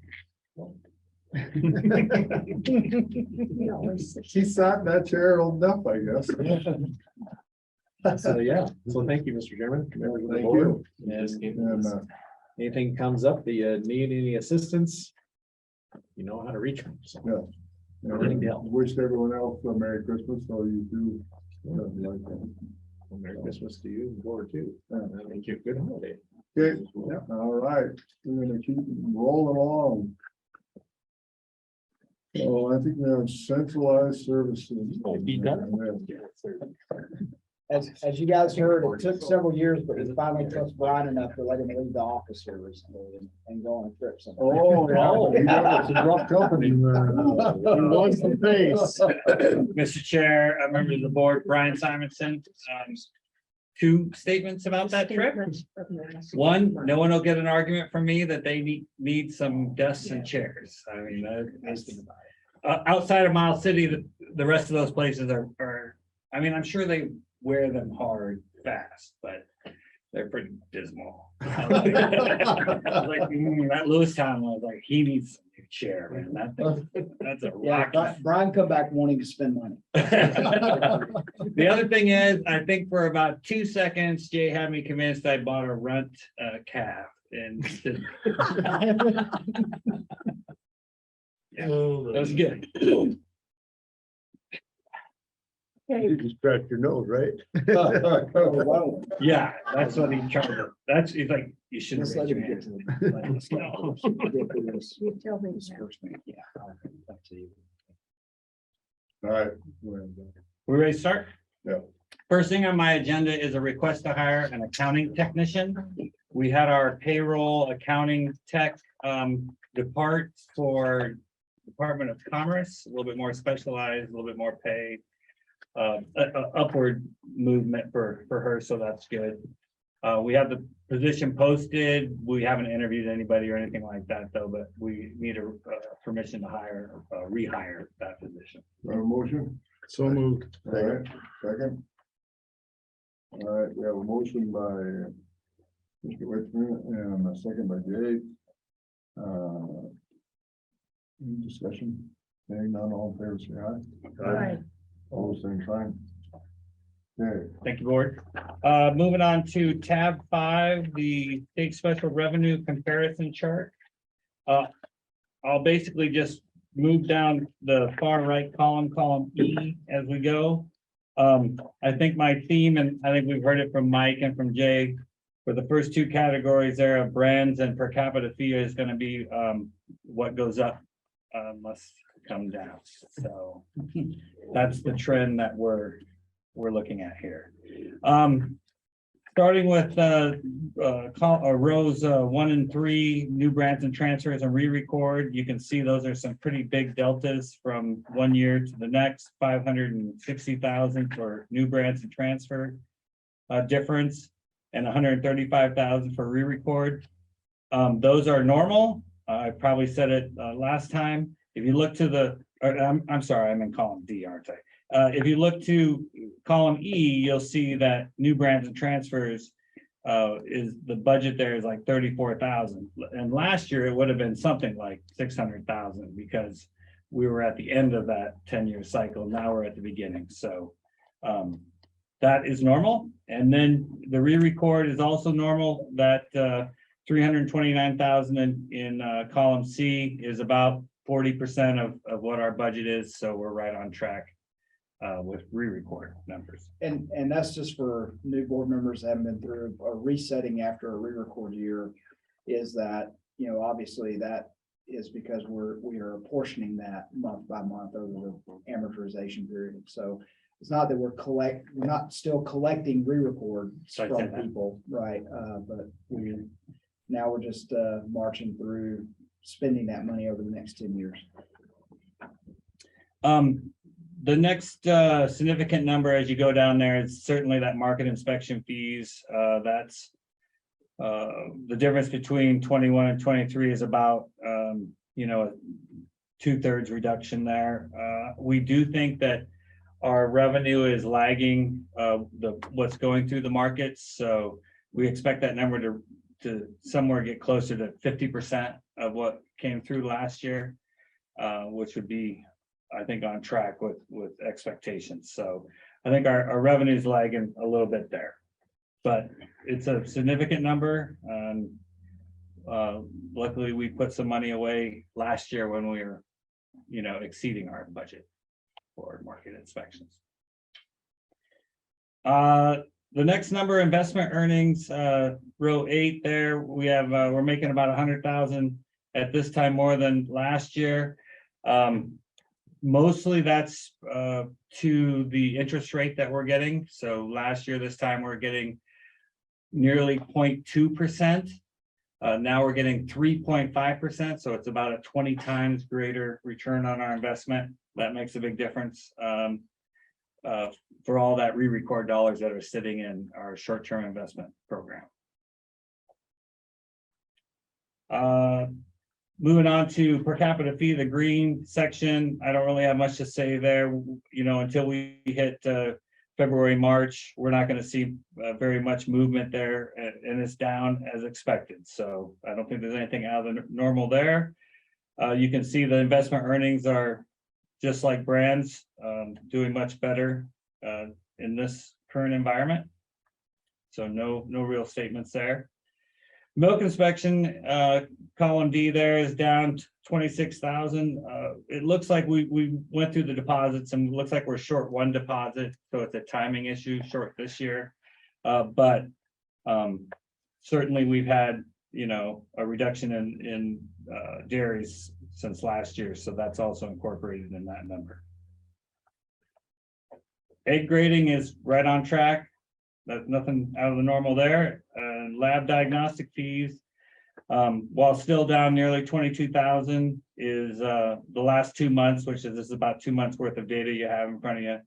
A: She sat in that chair old enough, I guess.
Q: So yeah, so thank you, Mr. Chairman. Members of the
A: Thank
Q: board.
A: you.
Q: And anything comes up that you need any assistance, you know how to reach me. So
A: Yeah.
Q: Anything to help.
A: Wished everyone else a Merry Christmas, so you do. Nothing like that.
Q: Well, Merry Christmas to you and board too. Thank you. Good holiday.
A: Okay, all right, we're gonna keep rolling along. So I think we have centralized services.
D: As you guys heard, it took several years, but we finally trust Brian enough to let him leave the office here recently and go on a trip somewhere.
A: Oh, yeah, it's a rough company. He wants the face.
R: Mr. Chair, members of the board, Brian Simonson, 2 statements about that trip. One, no one will get an argument from me that they need some desks and chairs. I mean, outside of Miles City, the rest of those places are, I mean, I'm sure they wear them hard fast, but they're pretty dismal. I was like, that Lewistown, I was like, he needs a new chair, man. That's a rock.
D: Brian come back wanting to spend money.
R: The other thing is, I think for about 2 seconds, Jay had me convinced I bought a runt calf and yeah, that was good.
H: You just scratched your nose, right?
R: Yeah, that's what he charged. That's, he's like, you shouldn't
D: Just
R: raise
D: let
R: your
D: him get
R: hand.
D: to the-
R: Like, no.
B: You tell me that.
D: Disbursement, yeah. Back to you.
A: All right.
R: We ready to start?
A: Yeah.
R: First thing on my agenda is a request to hire an accounting technician. We had our payroll accounting tech depart for Department of Commerce, a little bit more specialized, a little bit more pay. Upward movement for her, so that's good. We have the position posted. We haven't interviewed anybody or anything like that though, but we need a permission to hire, rehire that position.
A: Motion?
G: So moved.
A: All right, second. All right, we have a motion by Mr. Richmond and a second by Jay. Any discussion? Hearing none, all in favor, say aye.
B: Right.
A: All the same sign. Okay,
R: Thank you, board. Moving on to tab 5, the state special revenue comparison chart. I'll basically just move down the far right column E as we go. I think my theme, and I think we've heard it from Mike and from Jay, for the first two categories there of brands and per capita fee is going to be what goes up must come down. So that's the trend that we're looking at here. Starting with rows 1 and 3, new brands and transfers and re-record, you can see those are some pretty big deltas from one year to the next. 560,000 for new brands and transfer difference, and 135,000 for re-record. Those are normal. I probably said it last time. If you look to the, I'm sorry, I'm in column D, aren't I? If you look to column E, you'll see that new brands and transfers is the budget there is like 34,000. And last year it would have been something like 600,000 because we were at the end of that 10-year cycle. Now we're at the beginning. So that is normal. And then the re-record is also normal. That 329,000 in column C is about 40% of what our budget is. So we're right on track with re-record numbers.
D: And that's just for new board members that haven't been through a resetting after a re-record year, is that, you know, obviously that is because we are apportioning that month by month over the amortization period. So it's not that we're not still collecting re-records from people, right? But now we're just marching through spending that money over the next 10 years.
R: The next significant number as you go down there is certainly that market inspection fees. That's the difference between 21 and 23 is about, you know, 2/3 reduction there. We do think that our revenue is lagging what's going through the markets. So we expect that number to somewhere get closer to 50% of what came through last year, which would be, I think, on track with expectations. So I think our revenue is lagging a little bit there, but it's a significant number. Luckily, we put some money away last year when we were, you know, exceeding our budget for market inspections. The next number, investment earnings, row 8 there, we have, we're making about 100,000 at this time more than last year. Mostly that's to the interest rate that we're getting. So last year, this time we're getting nearly 0.2%. Now we're getting 3.5%. So it's about a 20 times greater return on our investment. That makes a big difference for all that re-record dollars that are sitting in our short-term investment program. Moving on to per capita fee, the green section, I don't really have much to say there. You know, until we hit February, March, we're not going to see very much movement there, and it's down as expected. So I don't think there's anything out of the normal there. You can see the investment earnings are just like brands, doing much better in this current environment. So no real statements there. Milk inspection, column D there is down 26,000. It looks like we went through the deposits and it looks like we're short one deposit, so it's a timing issue, short this year. But certainly we've had, you know, a reduction in dairies since last year, so that's also incorporated in that number. Egg grading is right on track. That's nothing out of the normal there. Lab diagnostic fees, while still down nearly 22,000, is the last 2 months, which is this is about 2 months worth of data you have in front of you,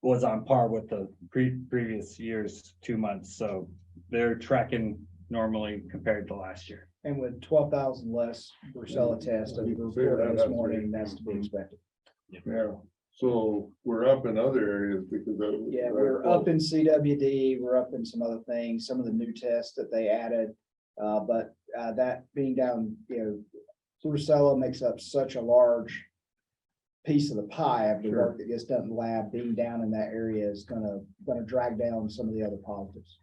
R: was on par with the previous year's 2 months. So they're tracking normally compared to last year.
D: And with 12,000 less Brucella tests as reported this morning, that's to be expected.
A: Yeah, so we're up in other areas because of.
D: Yeah, we're up in CWD, we're up in some other things, some of the new tests that they added. But that being down, you know, Brucella makes up such a large piece of the pie of the work that gets done in the lab. Being down in that area is gonna drag down some of the other positives.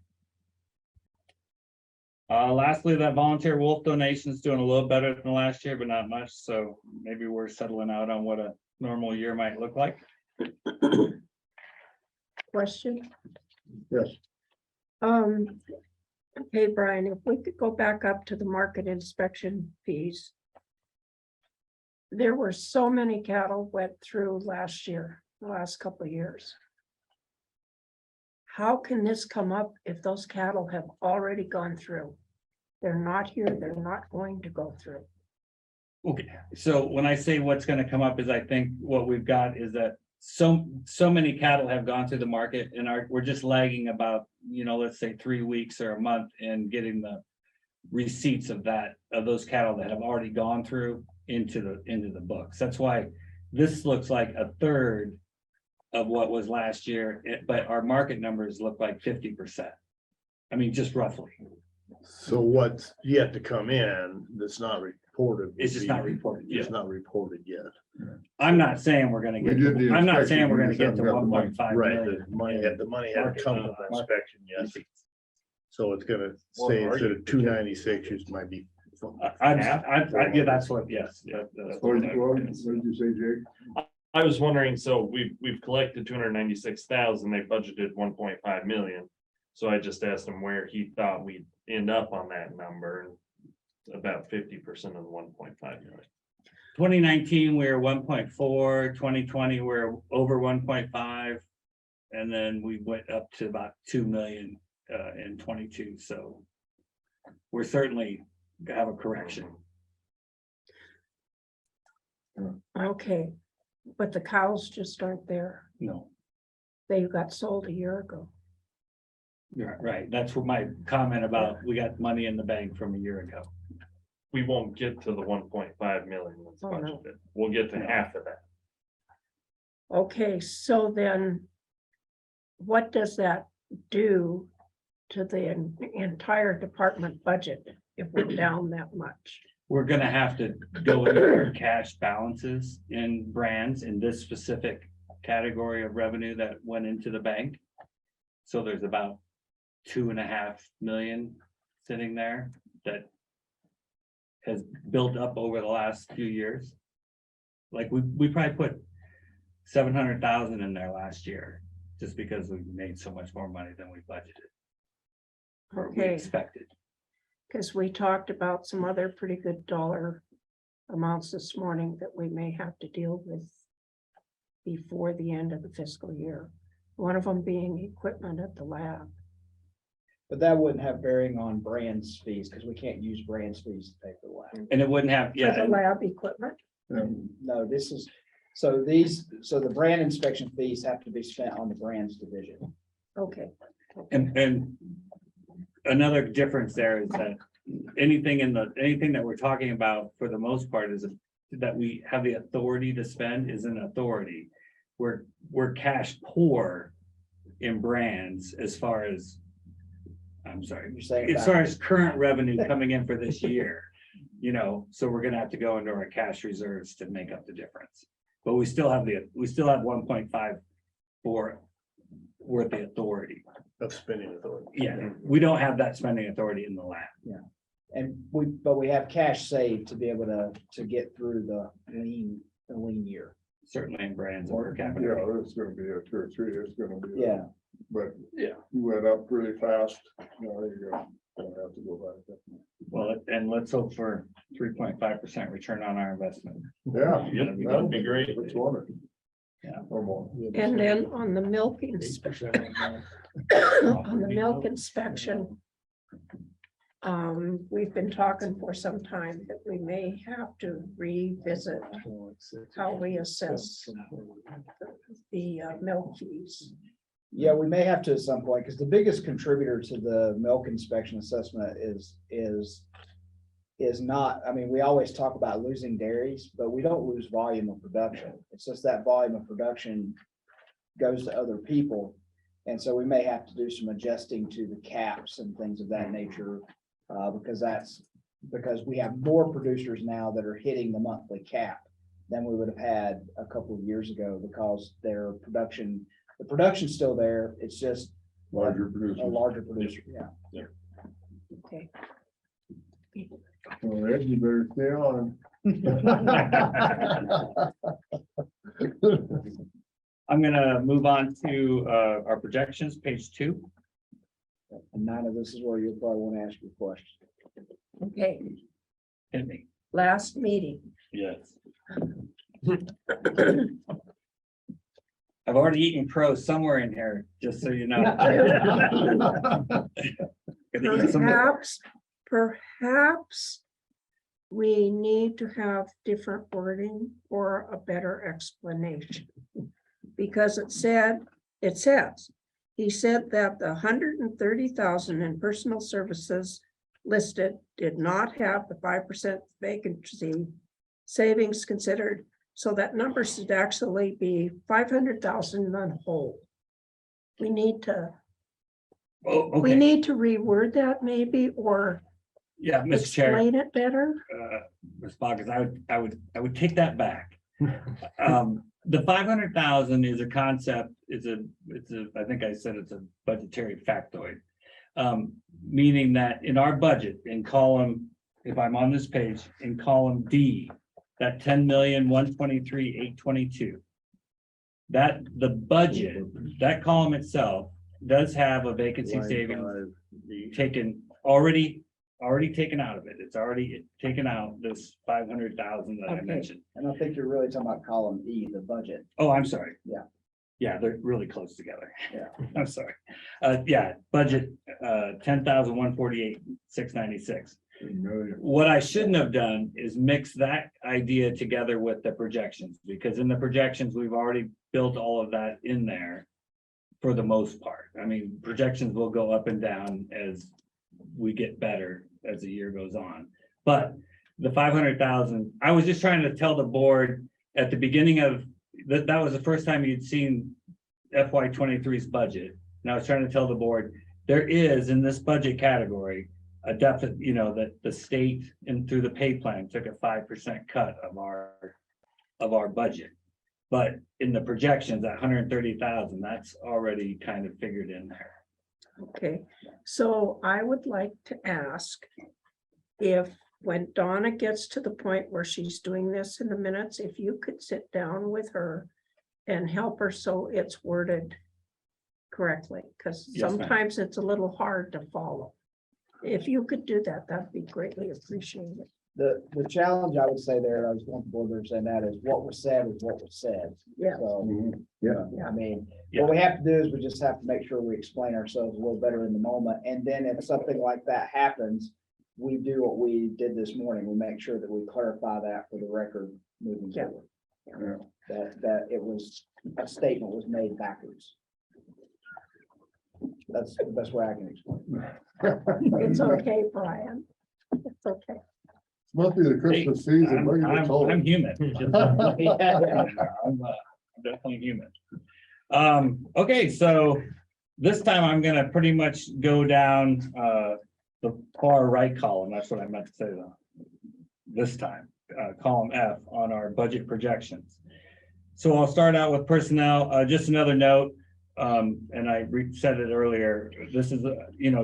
R: Lastly, that volunteer wolf donation is doing a little better than last year, but not much. So maybe we're settling out on what a normal year might look like.
B: Question?
A: Yes.
B: Okay, Brian, if we could go back up to the market inspection fees. There were so many cattle went through last year, the last couple of years. How can this come up if those cattle have already gone through? They're not here, they're not going to go through.
R: Okay, so when I say what's gonna come up is I think what we've got is that so many cattle have gone through the market and we're just lagging about, you know, let's say 3 weeks or a month in getting the receipts of those cattle that have already gone through into the books. That's why this looks like a third of what was last year, but our market numbers look like 50%. I mean, just roughly.
H: So what's yet to come in that's not reported?
R: It's just not reported yet.
H: It's not reported yet.
R: I'm not saying we're gonna get, I'm not saying we're gonna get to
A: inspection, we
R: 1.5
H: Right,
R: million.
H: the money hadn't come with the inspection yet. So it's gonna say instead of 296, it might be.
R: Yeah, that's what, yes.
A: What did you say, Jake?
F: I was wondering, so we've collected 296,000, they budgeted 1.5 million. So I just asked him where he thought we'd end up on that number. About 50% of the 1.5 million.
R: 2019, we were 1.4, 2020, we're over 1.5. And then we went up to about 2 million in 22. So we're certainly gonna have a correction.
B: Okay, but the cows just aren't there.
R: No,
B: They got sold a year ago.
R: you're right. That's what my comment about, we got money in the bank from a year ago.
F: We won't get to the 1.5 million that's
B: Oh, no.
F: budgeted. We'll get to half of that.
B: Okay, so then what does that do to the entire department budget if we're down that much?
R: We're gonna have to go into our cash balances in brands in this specific category of revenue that went into the bank. So there's about 2.5 million sitting there that has built up over the last few years. Like we probably put 700,000 in there last year, just because we made so much more money than we budgeted. Or we
B: Okay.
R: expected.
B: Because we talked about some other pretty good dollar amounts this morning that we may have to deal with before the end of the fiscal year. One of them being equipment at the lab.
D: But that wouldn't have bearing on brands fees because we can't use brands fees to pay for the lab.
R: And it wouldn't have,
B: For
R: yeah,
B: the lab equipment.
D: No, this is, so the brand inspection fees have to be spent on the brands division.
B: Okay.
R: and another difference there is that anything that we're talking about for the most part is that we have the authority to spend is an authority. We're cash poor in brands as far as, I'm sorry,
D: You're saying
R: as far as current revenue coming in for this year. You know, so we're gonna have to go into our cash reserves to make up the difference. But we still have 1.5 for worth the authority.
H: Of spending authority.
R: Yeah, we don't have that spending authority in the lab.
D: Yeah. but we have cash saved to be able to get through the lean year.
R: Certainly in brands
A: Yeah,
R: per capita.
A: it's gonna be a 2 or 3, it's gonna be.
D: Yeah.
A: But
R: Yeah.
A: you went up really fast, you're gonna have to go back.
R: Well, and let's hope for 3.5% return on our investment.
A: Yeah.
R: That'd be great.
A: It's wonderful.
R: Yeah.
A: Or more.
B: And then on the milk inspection, on the milk inspection, we've been talking for some time that we may have to revisit how we assess the milk fees.
D: Yeah, we may have to at some point, because the biggest contributor to the milk inspection assessment is not, I mean, we always talk about losing dairies, but we don't lose volume of production. It's just that volume of production goes to other people. And so we may have to do some adjusting to the caps and things of that nature, because we have more producers now that are hitting the monthly cap than we would have had a couple of years ago, because the production's still there. It's just
A: Larger
D: a
A: producers.
D: larger producer, yeah.
B: Okay.
A: Well, Ed, you better stay on.
R: I'm gonna move on to our projections, page 2.
D: And Nina, this is where you'll probably want to ask your question.
B: Okay,
R: Hit me.
B: last meeting.
R: Yes. I've already eaten crow somewhere in here, just so you know. Gonna eat some more.
B: Perhaps we need to have different wording or a better explanation. Because he said that the 130,000 in personal services listed did not have the 5% vacancy savings considered. So that number should actually be 500,000 on whole. We need to reword that maybe, or
R: Yeah, Mr. Chair,
B: explain it better.
R: Ms. Boggess, I would take that back. The 500,000 is a concept, I think I said it's a budgetary factoid. Meaning that in our budget, in column, if I'm on this page, in column D, that 10,123,822. That the budget, that column itself does have a vacancy savings already taken out of it. It's already taken out this 500,000 that I
B: Okay.
R: mentioned.
D: And I think you're really talking about column E, the budget.
R: Oh, I'm sorry.
D: Yeah.
R: Yeah, they're really close together.
D: Yeah.
R: I'm sorry. Yeah, budget, 10,148,696. What I shouldn't have done is mix that idea together with the projections, because in the projections, we've already built all of that in there for the most part. I mean, projections will go up and down as we get better as the year goes on. But the 500,000, I was just trying to tell the board at the beginning of, that was the first time you'd seen FY 23's budget. And I was trying to tell the board, there is in this budget category, a deficit, that the state and through the pay plan took a 5% cut of our budget. But in the projections, that 130,000, that's already kind of figured in there.
B: Okay, so I would like to ask if, when Donna gets to the point where she's doing this in the minutes, if you could sit down with her and help her so it's worded correctly, because
R: Yes, ma'am.
B: sometimes it's a little hard to follow. If you could do that, that'd be greatly appreciated.
D: The challenge I would say there, I was going to board there saying that is what was said is what was said.
B: Yeah.
D: So,
A: Yeah.
D: I mean,
R: Yeah.
D: what we have to do is we just have to make sure we explain ourselves a little better in the moment. And then if something like that happens, we do what we did this morning. We make sure that we clarify that for the record moving
B: Yeah.
D: forward. That it was, a statement was made backwards. That's the best way I can explain.
B: It's okay, Brian. It's okay.
A: Must be the Christmas season. Look at the cold.
R: I'm human. I'm definitely human. Okay, so this time I'm gonna pretty much go down the far right column. That's what I meant to say though. This time, column F on our budget projections. So I'll start out with personnel. Just another note, and I said it earlier, this is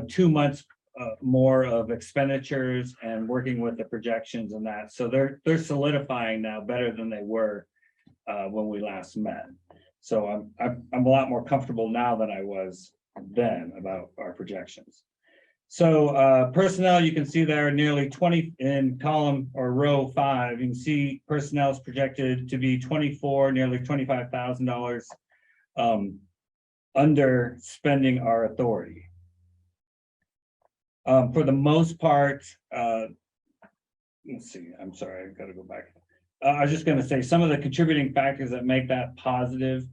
R: 2 months more of expenditures and working with the projections and that. So they're solidifying now better than they were when we last met. So I'm a lot more comfortable now than I was then about our projections. So personnel, you can see there nearly 20 in column or row 5. You can see personnel is projected to be 24, nearly $25,000 under spending our authority. For the most part, let's see, I'm sorry, I've got to go back. I was just going to say some of the contributing factors that make that positive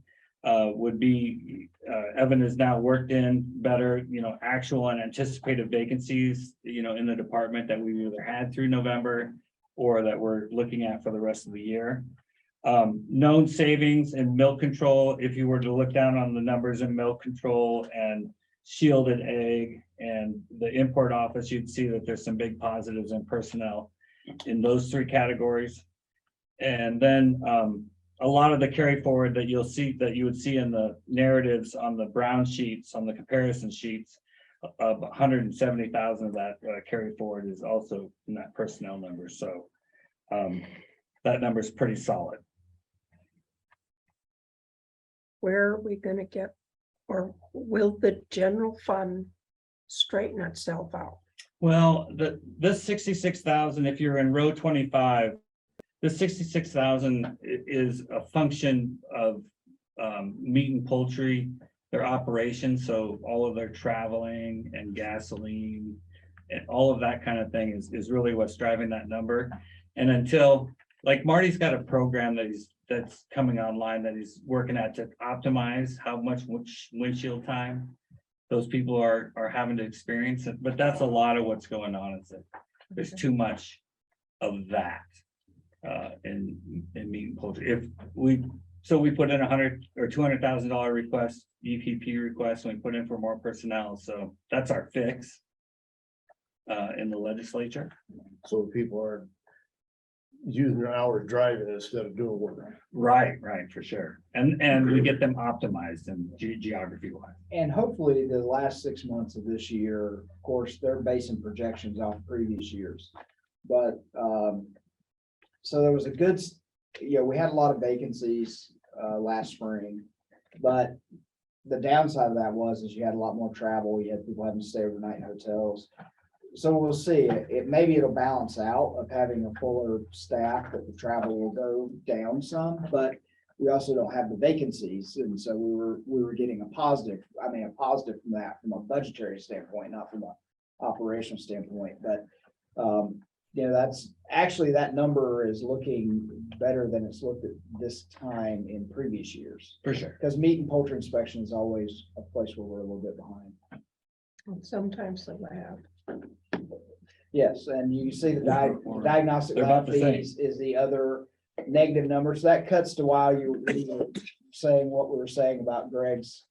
R: would be Evan has now worked in better, actual and anticipated vacancies, in the department that we've either had through November or that we're looking at for the rest of the year. Known savings in milk control, if you were to look down on the numbers in milk control and shielded egg and the import office, you'd see that there's some big positives in personnel in those 3 categories. And then a lot of the carry forward that you would see in the narratives on the brown sheets, on the comparison sheets, of 170,000 of that carry forward is also in that personnel number. So that number is pretty solid.
B: Where are we gonna get, or will the general fund straighten itself out?
R: Well, this 66,000, if you're in row 25, the 66,000 is a function of meat and poultry, their operations. So all of their traveling and gasoline and all of that kind of thing is really what's driving that number. And until, like, Marty's got a program that's coming online that he's working at to optimize how much windshield time those people are having to experience it. But that's a lot of what's going on, is that there's too much of that in meat and poultry. We put in $100,000 or $200,000 request, EPP request, and we put in for more personnel. So that's our fix in the legislature.
H: So people are using their hours driving instead of doing work.
R: Right, for sure. And we get them optimized and geography wise.
D: And hopefully the last 6 months of this year, of course, they're basing projections off previous years. But so there was a good, we had a lot of vacancies last spring, but the downside of that was you had a lot more travel. You had people having to stay overnight in hotels. So we'll see. Maybe it'll balance out of having a fuller staff, that the travel will go down some, but we also don't have the vacancies. And so we were getting a positive from that from a budgetary standpoint, not from an operational standpoint. But that's actually, that number is looking better than it's looked at this time in previous years.
R: For sure.
D: Because meat and poultry inspection is always a place where we're a little bit behind.
B: And sometimes the lab.
D: Yes, and you see the diagnostic
R: They're
D: lab
R: about the same.
D: fees is the other negative number. So that cuts to why you were saying what we were saying about Greg's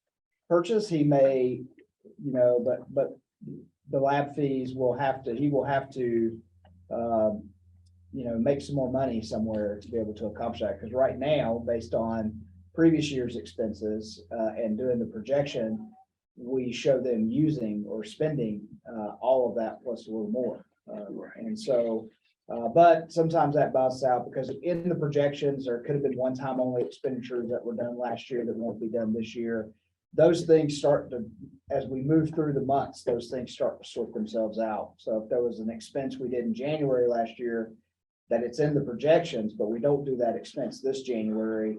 D: purchase. He may, but the lab fees he will have to make some more money somewhere to be able to accomplish that. Because right now, based on previous year's expenses and doing the projection, we show them using or spending all of that plus a little more. And so, but sometimes that balances out because in the projections, there could have been one-time only expenditures that were done last year that won't be done this year. Those things start to, as we move through the months, those things start to sort themselves out. So if there was an expense we did in January last year, that it's in the projections, but we don't do that expense this January,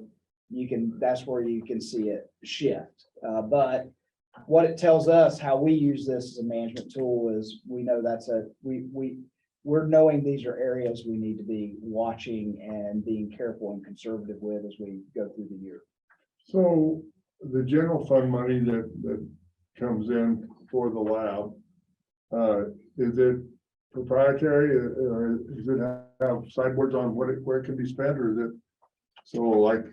D: that's where you can see it shift. But what it tells us, how we use this as a management tool, is we know we're knowing these are areas we need to be watching and being careful and conservative with as we go through the year.
A: So the general fund money that comes in for the lab, is it proprietary, or does it have sideboards on where it can be spent, or is it so like,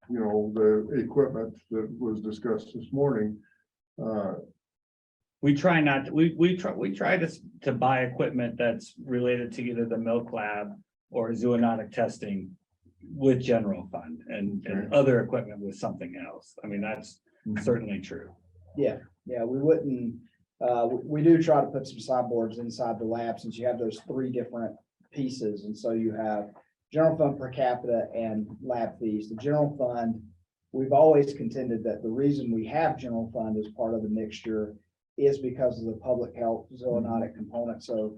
A: the equipment that was discussed this morning?
R: We try not to, we try to buy equipment that's related to either the milk lab or zoonotic testing with general fund and other equipment with something else. I mean, that's certainly true.
D: Yeah, we wouldn't, We do try to put some sideboards inside the lab since you have those three different pieces. And so you have general fund per capita and lab fees. The general fund, we've always contended that the reason we have general fund as part of the mixture is because of the public health zoonotic component. So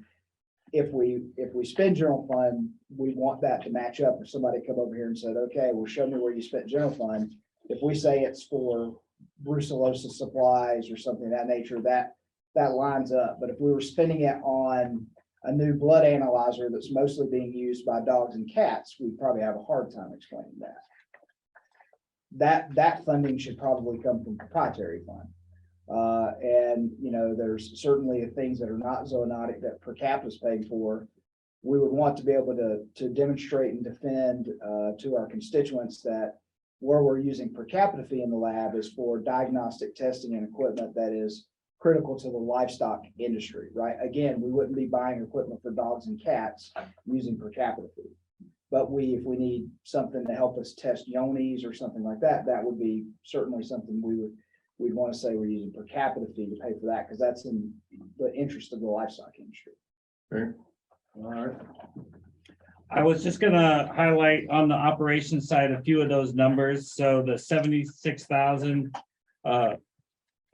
D: if we spend general fund, we want that to match up. If somebody come over here and said, okay, well, show me where you spent general fund. If we say it's for brucellosis supplies or something of that nature, that lines up. But if we were spending it on a new blood analyzer that's mostly being used by dogs and cats, we'd probably have a hard time explaining that. That funding should probably come from proprietary fund. And, you know, there's certainly things that are not zoonotic that per capita is paid for. We would want to be able to demonstrate and defend to our constituents that where we're using per capita fee in the lab is for diagnostic testing and equipment that is critical to the livestock industry, right? Again, we wouldn't be buying equipment for dogs and cats using per capita fee. But if we need something to help us test yonis or something like that, that would be certainly something we'd want to say we're using per capita fee to pay for that, because that's in the interest of the livestock industry.
A: Okay. All right.
R: I was just gonna highlight on the operations side a few of those numbers. So the 76,000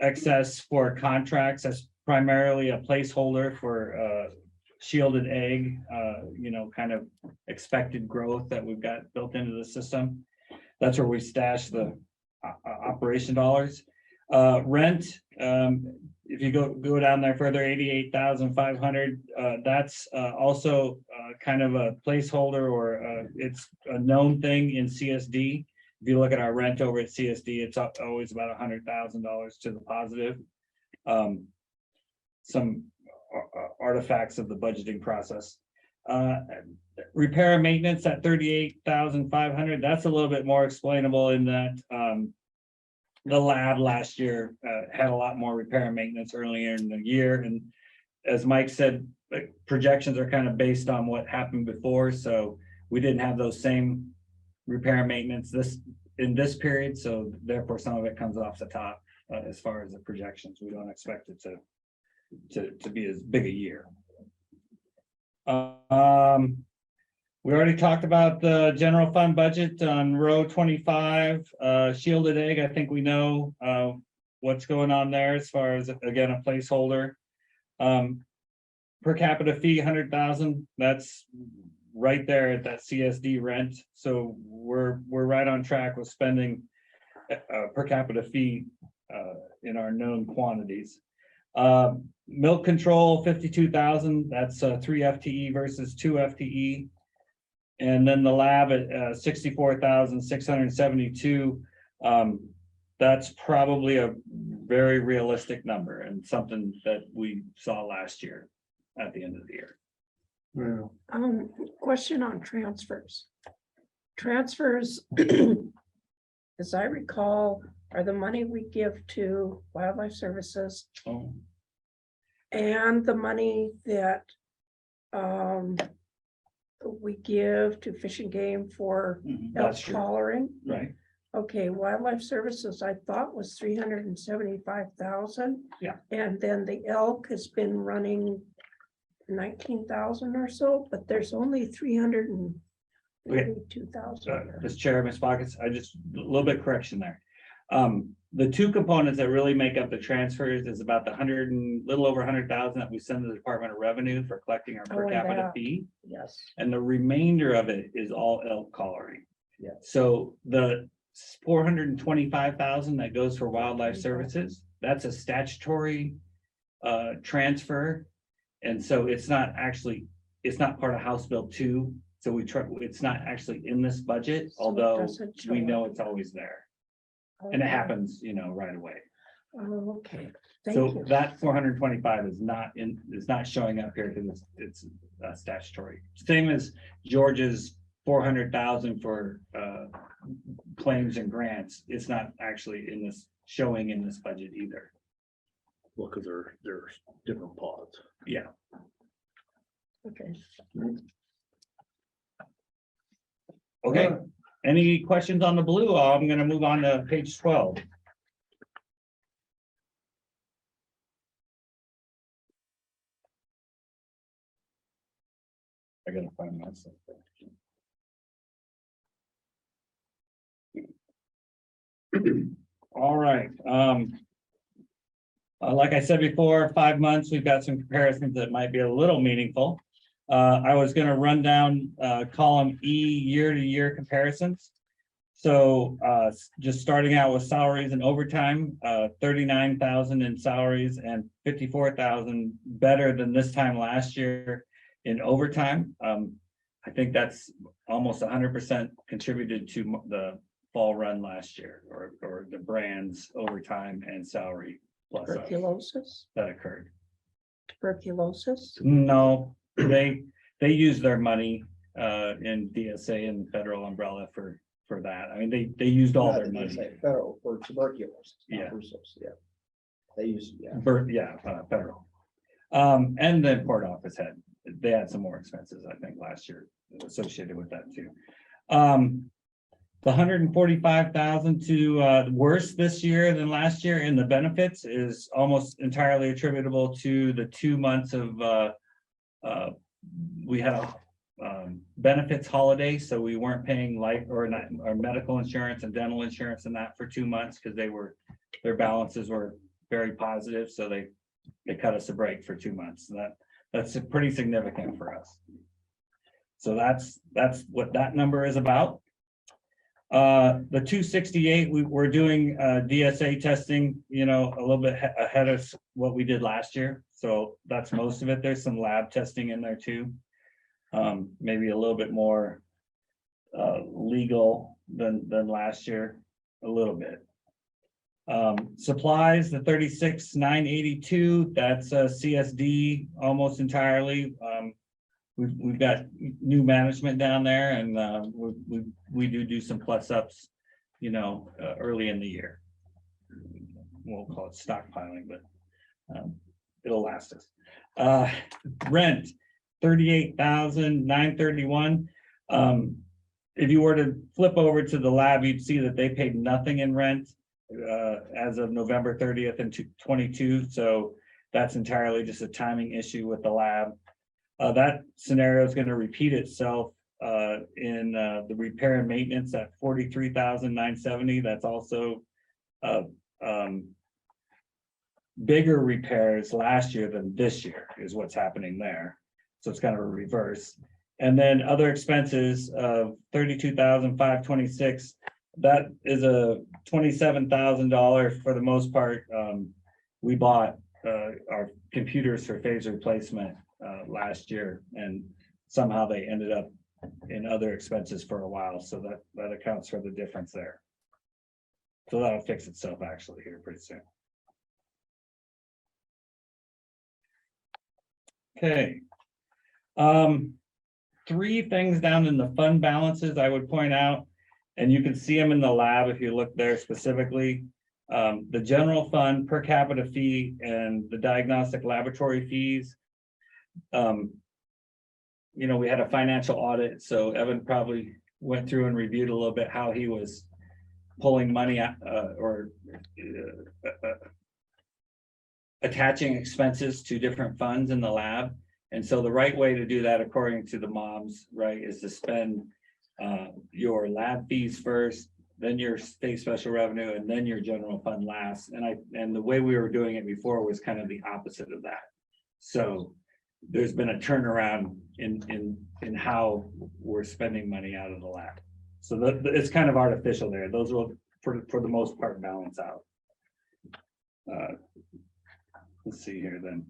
R: excess for contracts, that's primarily a placeholder for shielded egg, you know, kind of expected growth that we've got built into the system. That's where we stash the operation dollars. Rent, if you go down there further, 88,500, that's also kind of a placeholder, or it's a known thing in CSD. If you look at our rent over at CSD, it's always about $100,000 to the positive. Some artifacts of the budgeting process. Repair and maintenance at 38,500. That's a little bit more explainable in that the lab last year had a lot more repair and maintenance earlier in the year. And as Mike said, projections are kind of based on what happened before. So we didn't have those same repair and maintenance in this period. So therefore, some of it comes off the top as far as the projections. We don't expect it to be as big a year. We already talked about the general fund budget on row 25, shielded egg. I think we know what's going on there as far as, again, a placeholder. Per capita fee, 100,000. That's right there at that CSD rent. So we're right on track with spending per capita fee in our known quantities. Milk control, 52,000. That's 3 FTE versus 2 FTE. And then the lab at 64,672. That's probably a very realistic number and something that we saw last year at the end of the year.
A: Yeah.
B: Question on transfers. Transfers, as I recall, are the money we give to Wildlife Services
R: Oh,
B: and the money that we give to Fish and Game for elk
R: that's true.
B: collaring.
R: Right.
B: Okay, Wildlife Services, I thought was 375,000.
R: Yeah.
B: And then the elk has been running 19,000 or so, but there's only 382,000.
R: This chair, Ms. Pockets, a little bit correction there. The two components that really make up the transfers is about the little over 100,000 that we send to the Department of Revenue for collecting our per
B: Oh,
R: capita
B: that.
R: fee.
B: Yes.
R: And the remainder of it is all elk collaring.
D: Yeah.
R: So the 425,000 that goes for Wildlife Services, that's a statutory transfer. And so it's not part of House Bill 2. So it's not actually in this budget,
B: So it
R: although
B: doesn't show
R: we know
B: up.
R: it's always there. And it
B: Okay.
R: happens, right away.
B: Oh, okay, thank
R: So
B: you.
R: that 425 is not showing up here because it's statutory. Same as George's 400,000 for claims and grants. It's not actually showing in this budget either.
H: Well, because they're different pods.
R: Yeah.
B: Okay.
R: Okay. Any questions on the blue? I'm going to move on to page 12.
C: I gotta find myself.
R: All right, like I said before, 5 months, we've got some comparisons that might be a little meaningful. I was gonna run down, column E, year-to-year comparisons. So, just starting out with salaries and overtime, 39,000 in salaries and 54,000 better than this time last year in overtime. I think that's almost 100% contributed to the fall run last year, or the brand's overtime and salary plus
B: Tuberculosis,
R: that occurred.
B: tuberculosis.
R: No, they use their money in DSA and federal umbrella for that. I mean, they used all their money.
D: Federal for tuberculosis. not
R: Yeah.
D: brucellosis, yeah. They use, yeah.
R: Federal. And the port office they had some more expenses, I think, last year associated with that too. The 145,000 to worse this year than last year in the benefits is almost entirely attributable to the 2 months of we had a benefits holiday, so we weren't paying life or medical insurance and dental insurance and that for 2 months because their balances were very positive, so they cut us a break for 2 months. That's pretty significant for us. So that's what that number is about. The 268, we're doing DSA testing, a little bit ahead of what we did last year. So that's most of it. There's some lab testing in there too. Maybe a little bit more legal than last year, a little bit. Supplies, the 36,982, that's CSD almost entirely. We've got new management down there, and we do some plus ups, early in the year. We'll call it stockpiling, but it'll last us. Rent, 38,931. If you were to flip over to the lab, you'd see that they paid nothing in rent as of November 30th and 22. So that's entirely just a timing issue with the lab. That scenario is going to repeat itself in the repair and maintenance at 43,970. That's also bigger repairs last year than this year is what's happening there. So it's kind of a reverse. And then other expenses of 32,526. That is a $27,000 for the most part. We bought our computers for phase replacement last year, and somehow they ended up in other expenses for a while. So that accounts for the difference there. So that'll fix itself actually here pretty soon. Okay. 3 things down in the fund balances I would point out, and you can see them in the lab if you look there specifically. The general fund per capita fee and the diagnostic laboratory fees. We had a financial audit, so Evan probably went through and reviewed a little bit how he was pulling money out or attaching expenses to different funds in the lab. And so the right way to do that, according to the moms, right, is to spend your lab fees first, then your state special revenue, and then your general fund last. And the way we were doing it before was kind of the opposite of that. So there's been a turnaround in how we're spending money out of the lab. So it's kind of artificial there. Those will, for the most part, balance out. Let's see here then.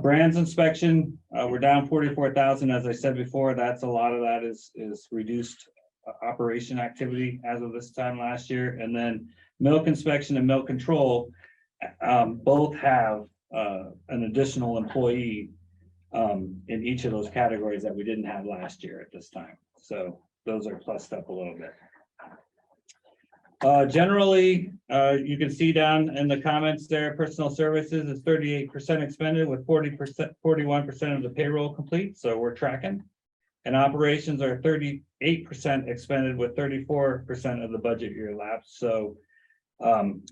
R: Brands inspection, we're down 44,000. As I said before, that's a lot of that is reduced operation activity as of this time last year. And then milk inspection and milk control both have an additional employee in each of those categories that we didn't have last year at this time. So those are plussed up a little bit. Generally, you can see down in the comments there, personal services is 38% expended with 41% of the payroll complete. So we're tracking. And operations are 38% expended with 34% of the budget year lapsed. So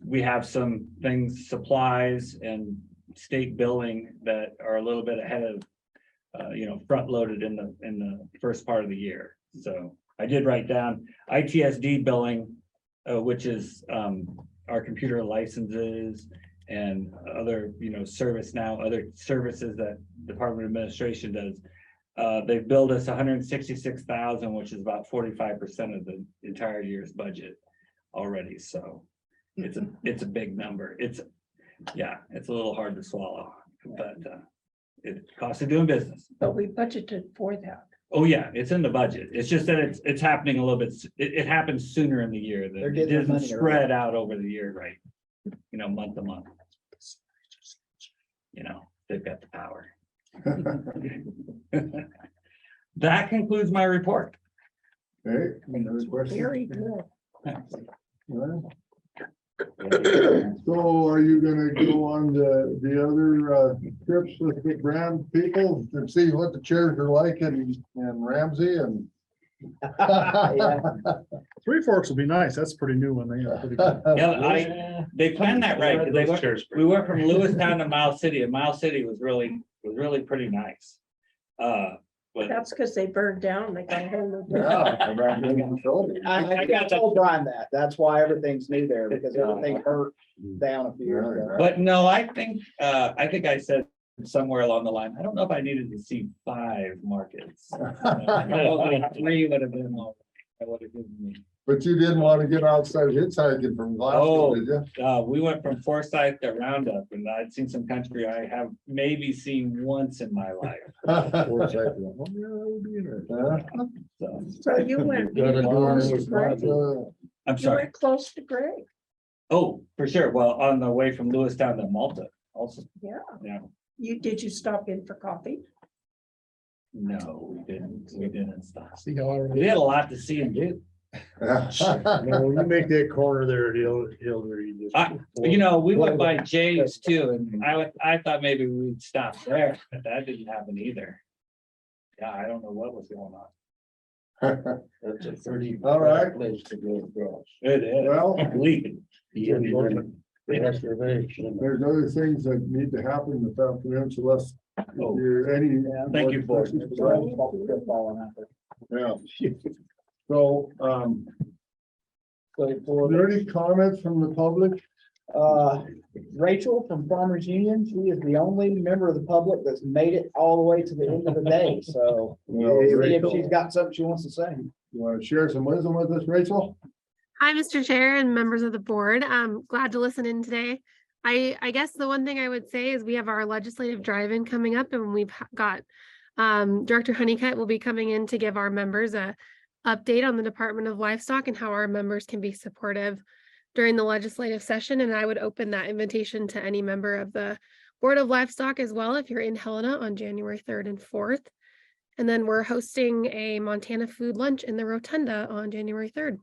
R: we have some things, supplies and state billing that are a little bit ahead front loaded in the first part of the year. So I did write down ITSD billing, which is our computer licenses and other, service now, other services that Department of Administration does. They've billed us 166,000, which is about 45% of the entire year's budget already. So it's a big number. It's a little hard to swallow, but it costs of doing business.
B: But we budgeted for that.
R: Oh, yeah, it's in the budget. It's just that it's happening a little bit, it happens sooner in the year.
D: They're
R: It
D: getting their
R: doesn't
D: money
R: spread out over the year, right? Month to month. They've got the power. That concludes my report.
A: Okay, any other questions?
B: Very good.
A: So are you gonna go on the other trips with the brand people and see what the chairs are like and Ramsey and?
G: Three Forks will be nice. That's a pretty new one. They have pretty good.
R: Yeah, they planned that right, because we went from Lewistown to Miles City, and Miles City was really pretty nice. But
B: That's because they burned down. They got a whole new.
D: I told Brian that. That's why everything's new there, because everything hurt down a few years ago.
R: But no, I think I said somewhere along the line, I don't know if I needed to see 5 markets. 3 would have been all. That would have given me.
A: But you didn't want to get outside hitchhiking from Glasgow, did you?
R: We went from Forsyth to Roundup, and I'd seen some country I have maybe seen once in my life.
B: So you went.
R: I'm
B: You
R: sorry.
B: went close to Gray.
R: Oh, for sure. Well, on the way from Lewistown to Malta also.
B: Yeah.
R: Yeah.
B: Did you stop in for coffee?
R: No, we didn't. We didn't stop.
G: See how I.
R: We had a lot to see and do.
H: When you make that corner there, he'll just.
R: We went by Jay's too, and I thought maybe we'd stop there, but that didn't happen either. Yeah, I don't know what was going on.
E: That's a pretty.
A: All right.
E: Place to go across.
R: It is.
A: Well,
E: Reservation.
A: there's other things that need to happen this afternoon, so let's.
R: Oh,
A: Any.
R: thank you, board.
A: Yeah. So, are there any comments from the public?
D: Rachel from Farmers Union, she is the only member of the public that's made it all the way to the end of the day, so.
A: Well,
D: See if
A: Rachel,
D: she's got something she wants to say.
A: you want to share some wisdom with us, Rachel?
J: Hi, Mr. Chair and members of the board. I'm glad to listen in today. I guess the one thing I would say is we have our legislative drive-in coming up, and we've got Director Honeycutt will be coming in to give our members a update on the Department of Livestock and how our members can be supportive during the legislative session. And I would open that invitation to any member of the Board of Livestock as well if you're in Helena on January 3rd and 4th. And then we're hosting a Montana food lunch in the Rotunda on January 3rd.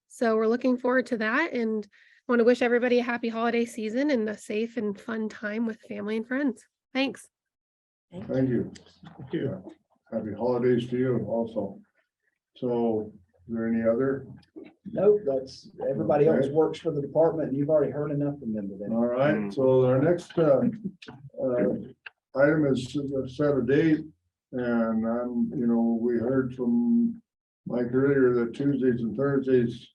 J: So we're looking forward to that and want to wish everybody a happy holiday season and a safe and fun time with family and friends. Thanks.
A: Thank you.
G: Thank you.
A: Happy holidays to you also. So, is there any other?
D: Nope, that's, everybody else works for the department, and you've already heard enough from them today.
A: All right, so our next item is to set a date. And we heard from Mike earlier that Tuesdays and Thursdays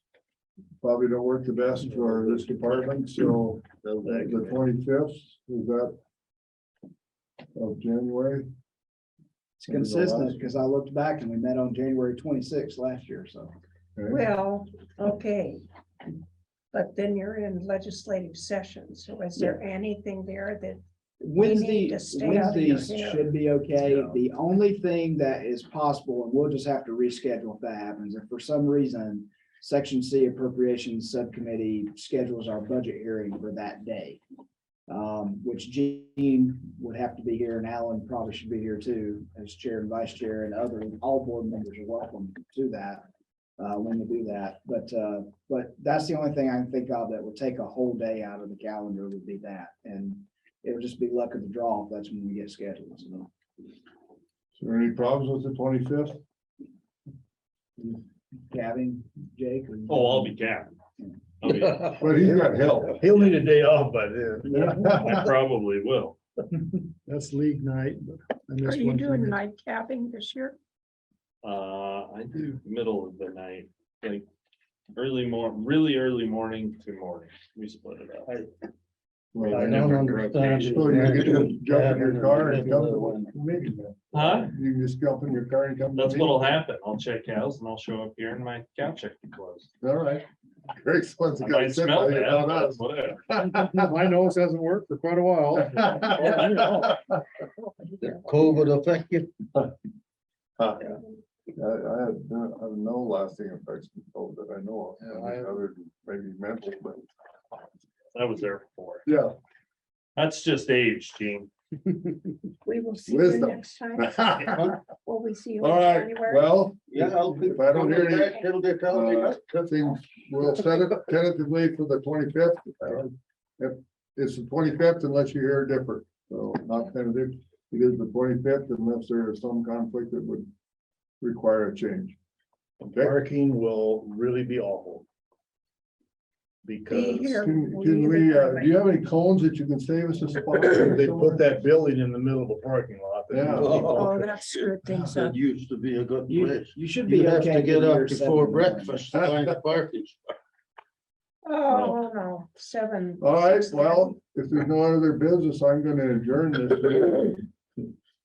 A: probably don't work the best for this department, so the 25th, is that of January?
D: It's consistent, because I looked back and we met on January 26th last year, so.
A: Okay.
B: Well, okay. But then you're in legislative session. So is there anything there that?
D: Wednesdays
B: Wednesdays
D: should be okay. The only thing that is possible, and we'll just have to reschedule if that happens, if for some reason Section C Appropriations Subcommittee schedules our budget hearing for that day. Which Gene would have to be here, and Alan probably should be here too, as chair and vice chair, and all board members are welcome to that when we do that. But that's the only thing I can think of that would take a whole day out of the calendar would be that, and it would just be luck of the draw if that's when we get scheduled. So.
A: Is there any problems with the 25th?
D: Gavin, Jake?
F: Oh, I'll be Gavin.
A: But he's got help.
H: He'll need a day off by then.
F: I probably will.
G: That's league night. But I
B: Are
G: missed
B: you
G: one
B: doing
G: thing.
B: night capping this year?
F: I do middle of the night, like really early morning to morning. We split it up.
A: Well,
E: I don't understand.
A: So you can just jump in your car and come to the meeting.
F: Huh?
A: You can just jump in your car and come. to the
F: That's
A: meeting.
F: what'll happen. I'll check cows and I'll show up here and my cow check be closed.
A: All right. Greg's one's
F: I
A: got
F: might
A: to sit
F: smell
A: by you,
F: bad,
A: not
F: but
A: us.
F: whatever.
G: My nose hasn't worked for quite a while.
E: COVID affect you?
A: I have no lasting effects from COVID, I know of,
G: Yeah, I have-
A: other than maybe mental, but
F: I was there before.
A: yeah.
F: That's just age, Gene.
B: We will see you
A: Wisdom.
B: next time. Will we see you
A: All
B: in
A: right,
B: January?
A: well,
E: Yeah, I'll be.
A: if I don't hear any,
E: It'll be telling
A: things, we'll set it tentatively for the 25th. If it's the 25th unless you hear different, so not tentative, it is the 25th unless there is some conflict that would require a change. Okay,
H: Parking will really be awful.
B: Be
H: Because
B: here.
A: can we, do you have any cones that you can save us a spot?
H: they put that building in the middle of a parking lot.
A: Yeah.
B: Oh, that screwed things up.
E: used to be a good
D: You should be okay. to get here 7 in the morning.
E: to find a parking.
B: Oh, no, 7.
A: All right, well, if there's no other business, I'm gonna adjourn this.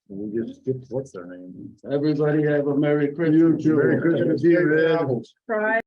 H: We just skipped, what's their name?
E: Everybody have a Merry Christmas.
A: You too.
H: Merry Christmas, Eve, Ed.
B: Try.